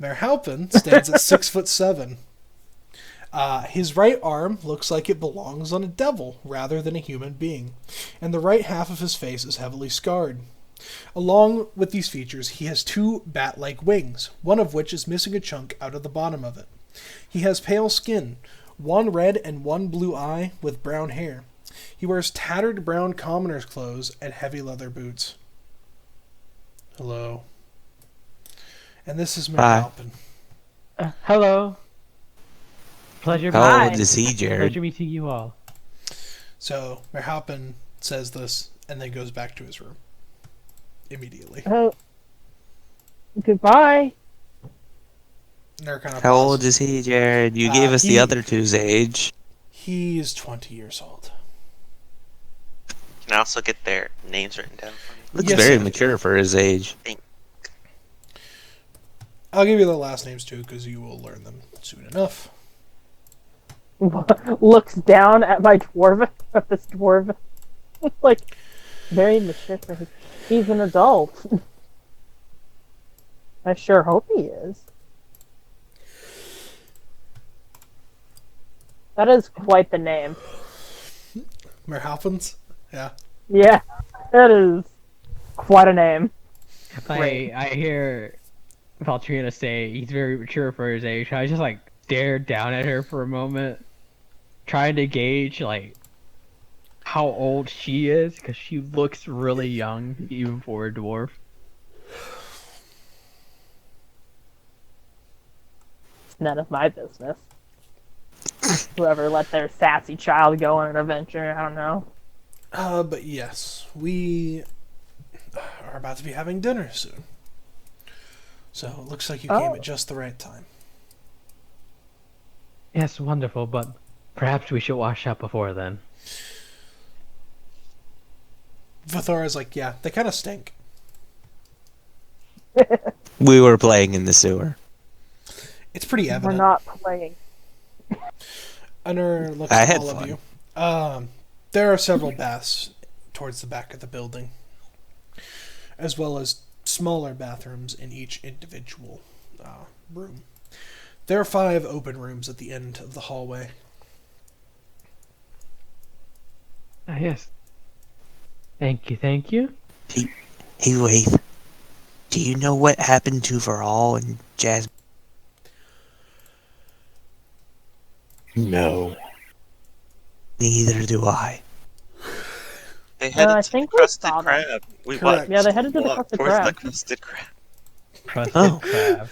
Merhalpen stands at 6'7". His right arm looks like it belongs on a devil rather than a human being, and the right half of his face is heavily scarred. Along with these features, he has 2 bat-like wings, one of which is missing a chunk out of the bottom of it. He has pale skin, 1 red and 1 blue eye with brown hair. He wears tattered brown commoner's clothes and heavy leather boots. Hello. And this is Bye. Merhalpin. Hello. Pleasure. How Hi. old is he, Jared? Pleasure meeting you all. So Merhalpin says this and then goes back to his room immediately. Oh, goodbye. They're kind of How old is he, Jared? You gave us the he- other two's age. He's 20 years old. Can I also get their names written down for me? Looks Yes, very sir. mature for his age. I'll give you the last names too, because you will learn them soon enough. Looks down at my dwarf, at this dwarf. Like, very mature for his... He's an adult. I sure hope he is. That is quite the name. Merhalpin's? Yeah. Yeah, that is quite a name. Great. I hear Valtrina say he's very mature for his age. I just like stared down at her for a moment, trying to gauge like how old she is because she looks really young even for a dwarf. It's none of my business. Whoever let their sassy child go on an adventure, I don't know. But yes, we are about to be having dinner soon. So it looks like you came at just the right time. Yes, wonderful, but perhaps we should wash up before then. Vathora's like, yeah, they kind of stink. We were playing in the sewer. It's pretty We're evident. not playing. Under looks I at had all fun. of you. There are several baths towards the back of the building, as well as smaller bathrooms in each individual room. There are 5 open rooms at the end of the hallway. Ah, yes. Thank you, thank you. Hey, Wraith. Do you know what happened to Varall and Jasmine? No. Neither do I. They headed I to the think we crusted saw them. crab. We Correct. walked. Yeah, they headed to the walked crusted towards crab. the crusted crab. Crusted Oh. crab.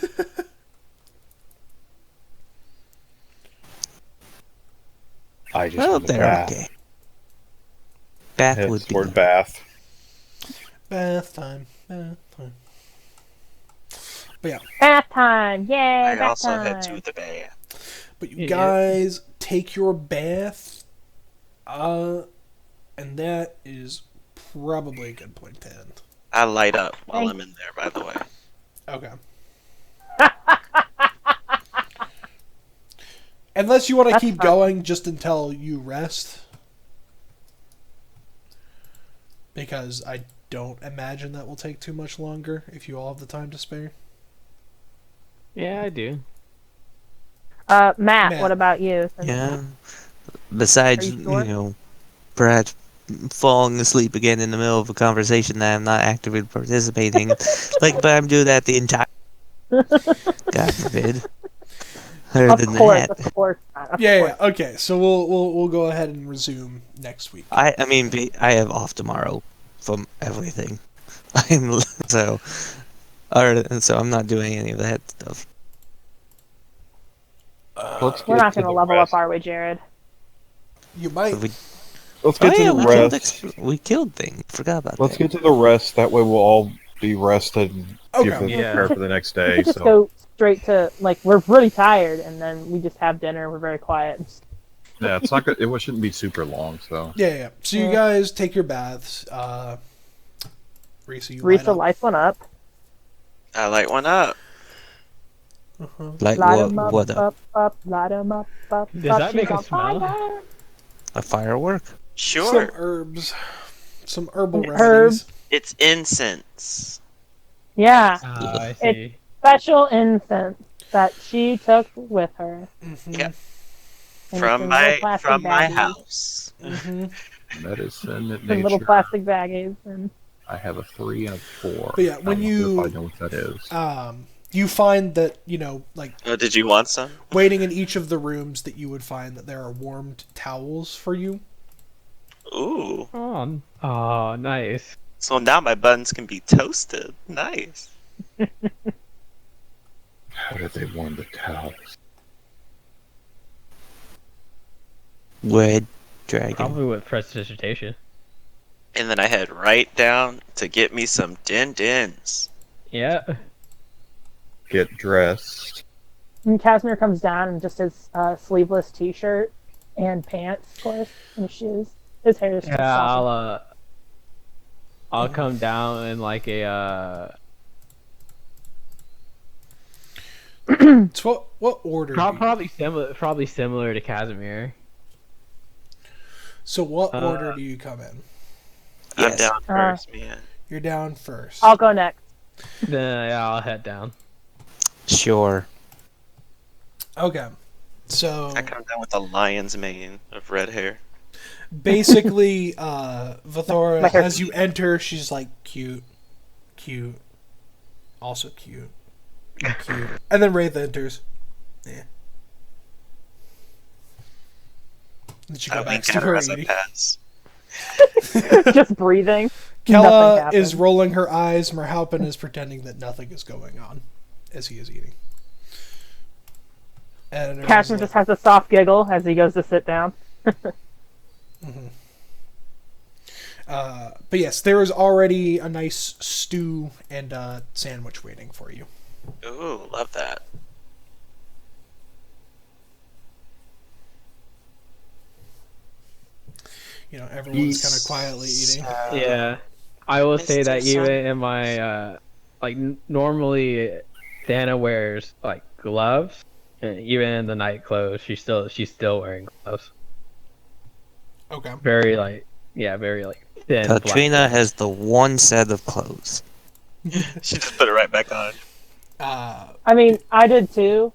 I just Well, want a they're bath. okay. Bath Head would be toward nice. bath. Bath time. Bath time. But yeah, Bath time! Yay, I bath also time! head to the bath. but you Yeah. guys take your bath, and that is probably a good point to end. I light up while Thanks. I'm in there, by the way. Okay. Unless you want to That's keep fine. going just until you rest. Because I don't imagine that will take too much longer if you all have the time to spare. Yeah, I do. Matt, Matt. what about you? Yeah. Besides, Are you sure? you know, perhaps falling asleep again in the middle of a conversation that I'm not actively participating, but I'm doing that the entire. God forbid. Other Of than course, that, of course, Matt, of Yeah, course. yeah. Okay, so we'll go ahead and resume next week. I mean, I have off tomorrow from everything. I'm so, so I'm not doing any of that stuff. Let's We're get not to going to the level rest. up, are we, Jared? You might. We, Let's oh get to yeah, the we rest. killed things. Forgot about Let's that. get to the rest. That way we'll all be rested and be Okay. Yeah. prepared for the next We day. could just So go straight to, like, we're really tired, and then we just have dinner, we're very quiet. yeah, it's not good. It shouldn't be super long. So Yeah, yeah. So you Yeah. guys take your baths. Risa, you light Risa up. lights one up. I light one up. Uh-huh. Like Light what? 'em up, What up, light 'em up, Does up. that She's make a on smell? fire. A firework? Sure. Some herbs. Some herbal An remedies. It's incense. Yeah, Oh, I see. special incense that she took with her. Mm-hmm. Yeah. in From some my little plastic from my baggies. house. Mm-hmm. medicine, Some little nature. plastic baggies. And I have a 3 and a 4. But yeah, I when don't you- know if I know what that is. You find that, like, Oh, did you want some? waiting in each of the rooms that you would find that there are warmed towels for you. Ooh. Oh, nice. So now my buns can be toasted. Nice. How did they warn the cows? Wood dragon. Probably with prestidigitation. And then I head right down to get me some din-dins. Yeah. Get dressed. And Casimir comes down in just his sleeveless t-shirt and pants, of course, and shoes. His hair is just Yeah, soft. I'll come down in like a So what order? do you- probably similar to Casimir. So what order do you come in? I'm Yes. down first, man. You're down first. I'll go next. Then yeah, I'll head down. Sure. Okay. So I come down with a lion's mane of red hair. basically, Vathora, My hair- as you enter, she's like cute, also cute, and then Wraith enters. Yeah. And she I goes back wink to at her her as I eating. pass. Just breathing. Kella Nothing is happened. rolling her eyes. Merhalpin is pretending that nothing is going on as he is eating. And everyone's Casimir just has a soft giggle as he goes to sit down. but yes, there is already a nice stew and sandwich waiting for you. Ooh, love that. You know, everyone's kind of quietly eating. Yeah, I will say Mr. that even Sun- in my normally Thana wears like gloves, and even in the night clothes, she's still wearing gloves. Okay. Very like thin. black Katrina gloves. has the one set of clothes. She just put it right back on. I mean, I did too.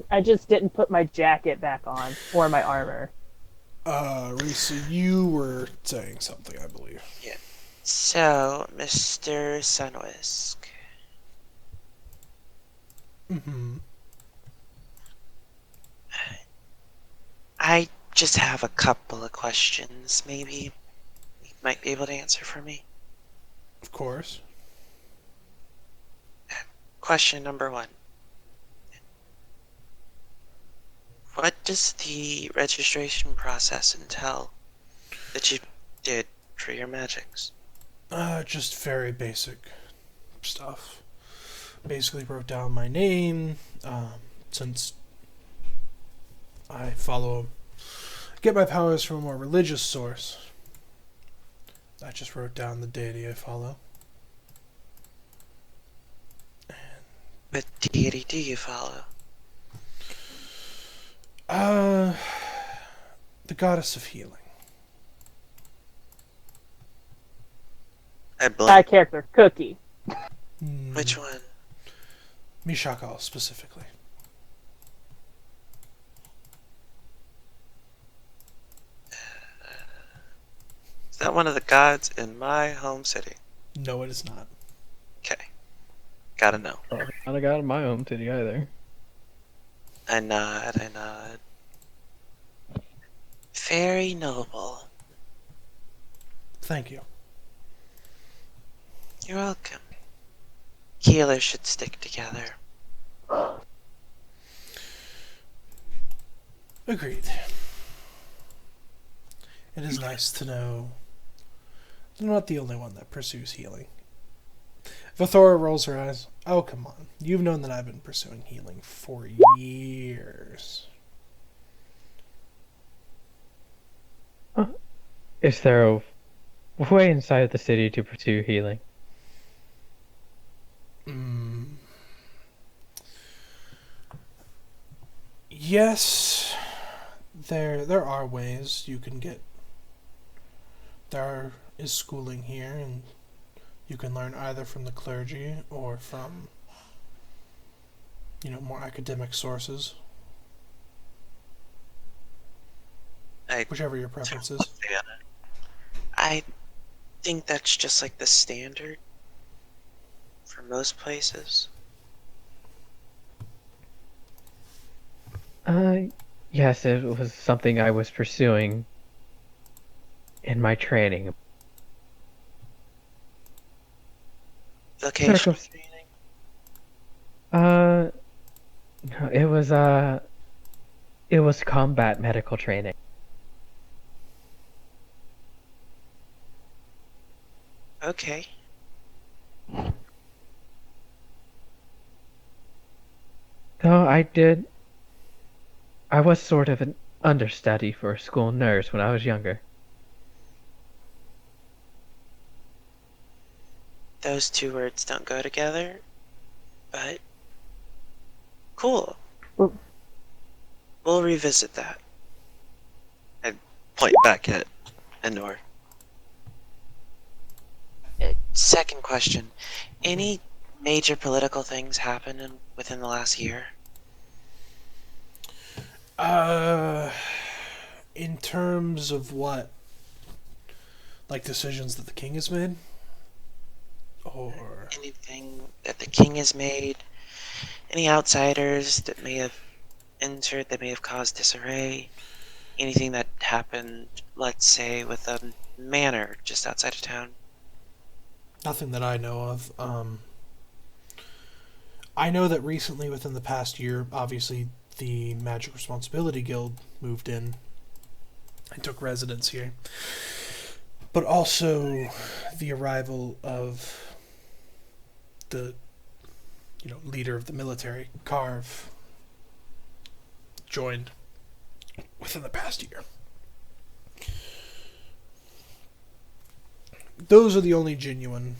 I just didn't put my jacket back on or my armor. Risa, you were saying something, I believe. So, Mr. Sunwisk, Mm-hmm. I just have a couple of questions maybe you might be able to answer for me. Of course. Question number 1. What does the registration process entail that you did for your magics? Just very basic stuff. Basically wrote down my name, since I get my powers from a more religious source. I just wrote down the deity I follow. What deity do you follow? The goddess of healing. I Side blink. character, Cookie. Which one? Mishakal, specifically. Is that one of the gods in my home city? No, it is not. Okay. Gotta know. Not a god in my home city either. I nod. Very noble. Thank you. You're welcome. Healers should stick together. Agreed. It is nice to know I'm not the only one that pursues healing. Vathora rolls her eyes. Oh, come on. You've known that I've been pursuing healing for years. Is there a way inside the city to pursue healing? Yes, there are ways you can get. There is schooling here, and you can learn either from the clergy or from, more academic sources. Whichever your preference is. I think that's just like the standard for most places. Yes, it was something I was pursuing in my training. Vocational Circum- training. It was combat medical training. Okay. No, I was sort of an understudy for a school nurse when I was younger. Those two words don't go together, but cool. Well- We'll revisit that. I point back at Endor. Second question. Any major political things happen within the last year? In terms of what? Like decisions that the king has made? Or Anything that the king has made? Any outsiders that may have entered that may have caused disarray? Anything that happened, let's say, with a manor just outside of town? nothing that I know of. I know that recently, within the past year, obviously the Magic Responsibility Guild moved in and took residence here. But also the arrival of the leader of the military, Carve, joined within the past year. Those are the only genuine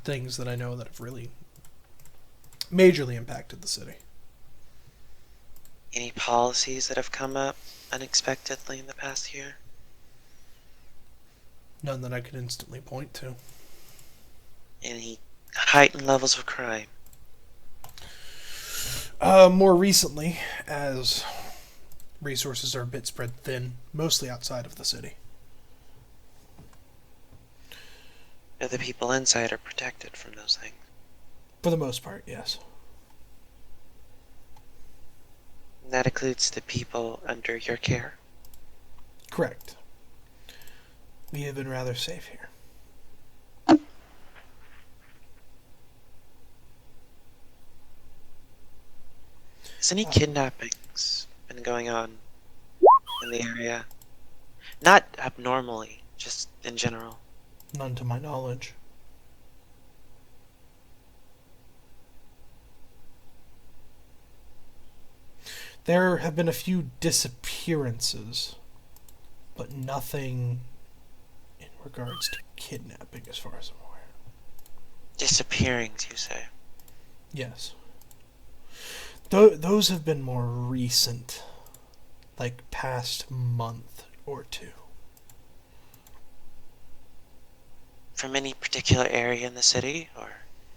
things that I know that have really majorly impacted the city. Any policies that have come up unexpectedly in the past year? None that I could instantly point to. Any heightened levels of crime? More recently, as resources are a bit spread thin, mostly outside of the city. Or the people inside are protected from those things? For the most part, yes. And that includes the people under your care? Correct. We have been rather safe here. Has any kidnappings been going on in the area? Not abnormally, just in general. None to my knowledge. There have been a few disappearances, but nothing in regards to kidnapping, as far as I'm aware. Disappearings, you say? Yes. Those have been more recent, like past month or two. From any particular area in the city, or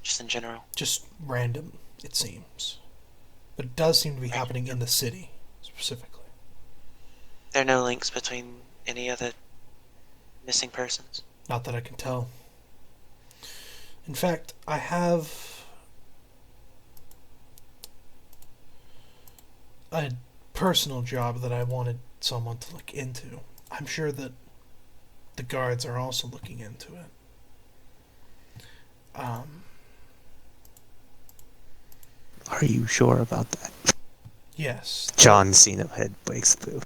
just in general? Just random, it seems. But it does seem to be happening in the city, specifically. There are no links between any of the missing persons? Not that I can tell. In fact, I have a personal job that I wanted someone to look into. I'm sure that the guards are also looking into it. Are you sure about that? Yes. John Cena head breaks through.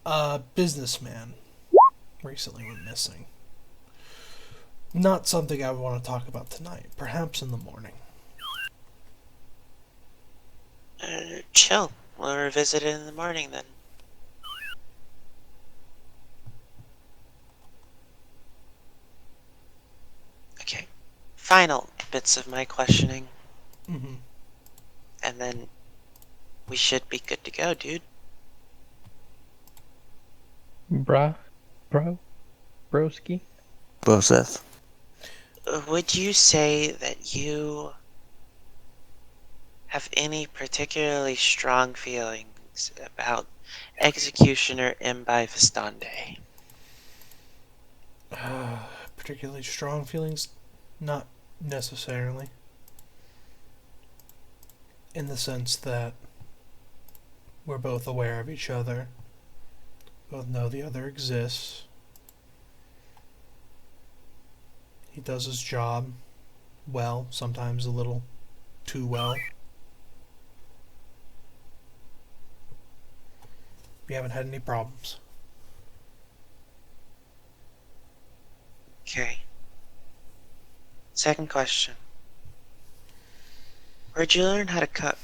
A businessman recently went missing. Not something I would want to talk about tonight. Perhaps in the morning. Chill. We'll revisit it in the morning then. Okay. Final bits of my questioning, Mm-hmm. and then we should be good to go, dude. Broski? Broseth. Would you say that you have any particularly strong feelings about Executioner Mbai Vistande? Particularly strong feelings? Not necessarily. In the sense that we're both aware of each other, both know the other exists. He does his job well, sometimes a little too well. We haven't had any problems. Okay. Second question. Where'd you learn how to cook?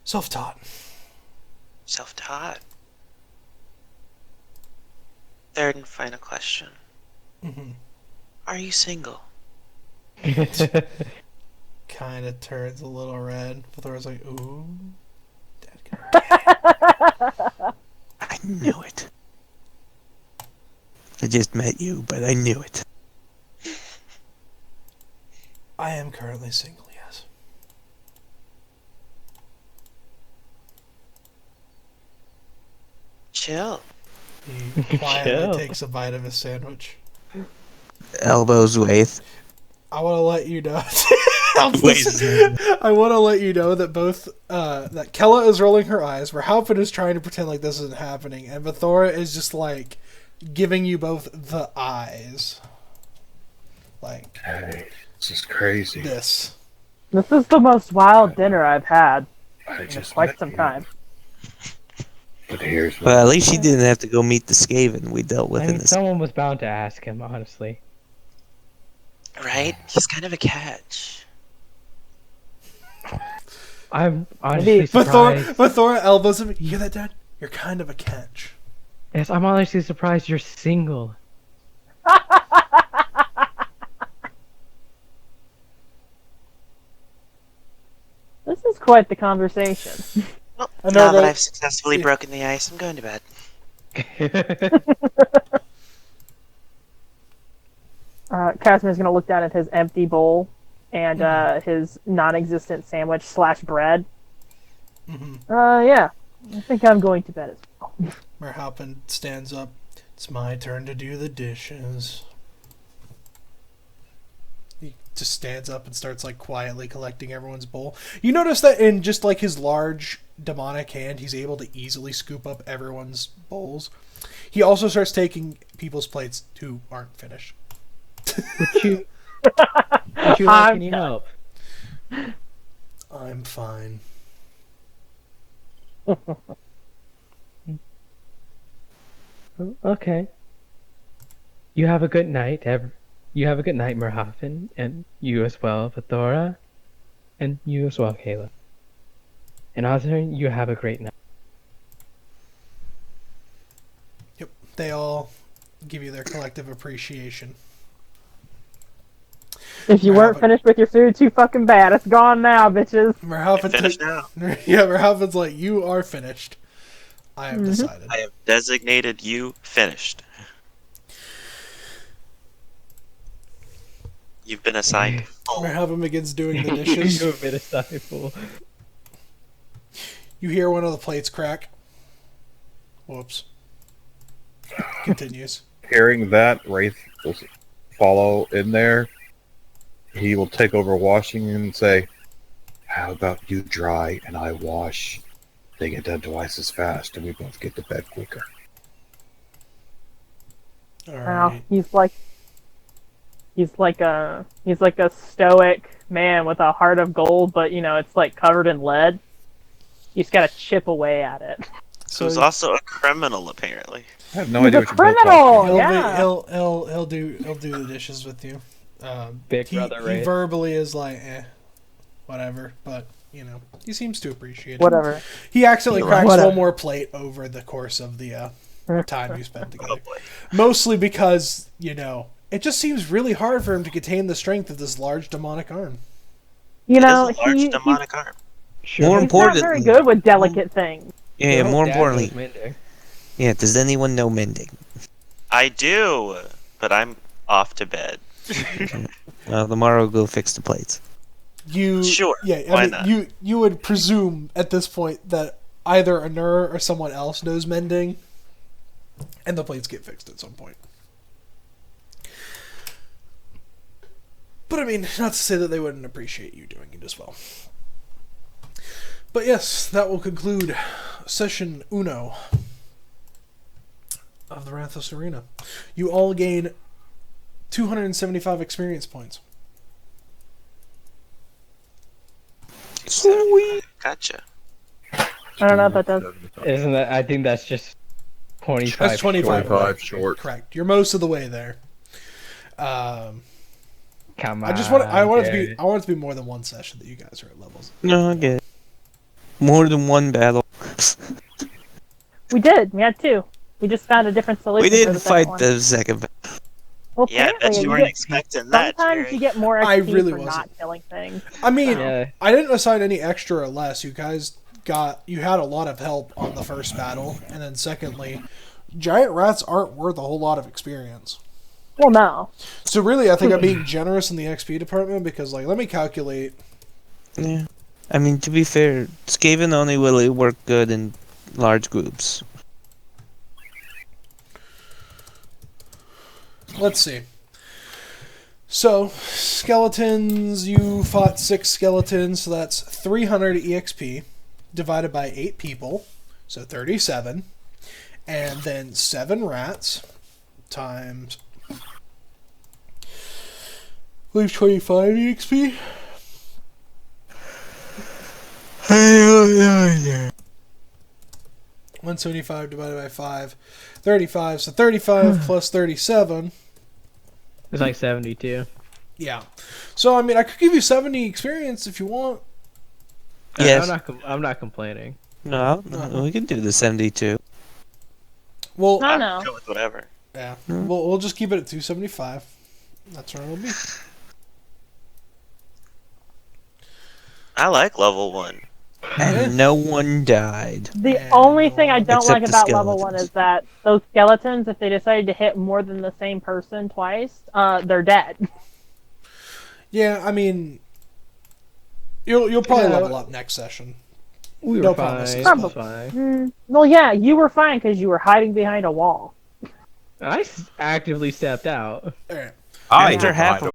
Self-taught. Self-taught. Third and final question. Mm-hmm. Are you single? Kind of turns a little red. Fathora's like, ooh. I knew it. I just met you, but I knew it. I am currently single, yes. Chill. He quietly Chill. takes a bite of his sandwich. Elbows waist. I want to let you know. Wait. I want to let you know that both that Kella is rolling her eyes, Merhalpin is trying to pretend like this isn't happening, and Vathora is just like giving you both the eyes, like Hey, this is crazy. this. This is the most wild dinner I've had I in just quite met some you, time. But here's what Well, at least she didn't have to go meet the Skaven we dealt with I in mean, this. someone was bound to ask him, honestly. Right? He's kind of a catch. I'm honestly Maybe- surprised. Vathora elbows him. You hear that, Dad? You're kind of a catch. Yes, I'm honestly surprised you're single. This is quite the conversation. Well, I know now that that- I've successfully yeah. broken the ice, I'm going to bed. Casimir's gonna look down at his empty bowl and his non-existent sandwich / bread. Mm-hmm. Yeah, I think I'm going to bed as well. Merhalpin stands up. It's my turn to do the dishes. He just stands up and starts like quietly collecting everyone's bowl. You notice that in just like his large demonic hand, he's able to easily scoop up everyone's bowls. He also starts taking people's plates who aren't finished. Would you like I'm any done. help? I'm fine. Okay. You have a good night, You have a good night, Merhafen, and you as well, Vathora, and you as well, Kayla. And Oscar, you have a great night. Yep. They all give you their collective appreciation. If you weren't finished with your food, too fucking bad. It's gone now, bitches. Merhalpin Finished now. Yeah, Merhalpin's like, you are finished. I have decided. I have designated you finished. You've been assigned full. Merhalpin begins doing the dishes. You're a bit of stifle. You hear one of the plates crack. Whoops. Continues. Hearing that, Wraith will follow in there. He will take over washing and say, "How about you dry and I wash? They get done twice as fast and we both get to bed quicker." All Wow, right. he's like a stoic man with a heart of gold, but it's like covered in lead. You just gotta chip away at it. So he's also a criminal, apparently. I have no He's idea a what you're both criminal! talking He'll, yeah. he'll do the dishes with you. Big he, brother, he right? verbally is like, whatever, but he seems to appreciate it. Whatever. He accidentally cracks Whatever. one more plate over the course of the time you spent together. Oh boy. Mostly because it just seems really hard for him to contain the strength of this large demonic arm. You know, It is a large he's demonic arm. Sure. More not importantly, very good with delicate things. Yeah, more Dad importantly, knows Mending. yeah. Does anyone know mending? I do, but I'm off to bed. Well, tomorrow go fix the plates. Sure, Yeah, why I mean, not? you would presume at this point that either Anur or someone else knows mending, and the plates get fixed at some point. But I mean, not to say that they wouldn't appreciate you doing it as well. But yes, that will conclude session uno of the Wrath of Sureena. You all gain 275 experience points. Sweet. Gotcha. I don't know about that. Isn't that? I think that's just 25. That's 25. 25 short. Correct. You're most of the way there. Come on. I want Jared. it to be more than one session that you guys are at levels. No, I get it. More than one battle. We did. We had 2. We just found a different solution. We for didn't the second fight one. the second battle. Well, Yeah, I bet apparently you you weren't get, expecting that, sometimes Jerry. you get more I XP really for wasn't. not killing things. I mean, Yeah. I didn't assign any extra or less. You guys had a lot of help on the first battle, and then secondly, giant rats aren't worth a whole lot of experience. Well, no. So really, I think I'm being generous in the XP department because, like, let me calculate. Yeah. I mean, to be fair, Skaven only really work good in large groups. Let's see. So, skeletons, you fought 6 skeletons, so that's 300 EXP divided by 8 people, so 37. And then 7 rats times, I believe, 25 EXP. 175 divided by 5, 35. So 35 plus 37. It's like 72. Yeah. So, I mean, I could give you 70 experience if you want. Yes. I'm not complaining. No, we can do the 72. Well, No, no. Go with whatever. yeah. We'll just keep it at 275. That's where it'll be. I like level 1. And no one died. The And only thing I don't Except like the about level 1 skeletons. is that those skeletons, if they decided to hit more than the same person twice, they're dead. Yeah, I mean, you'll probably Yeah. level up next session. We were No fine. promises, It but- was fine. Well, yeah, you were fine because you were hiding behind a wall. I actively stepped out. All right. I After half of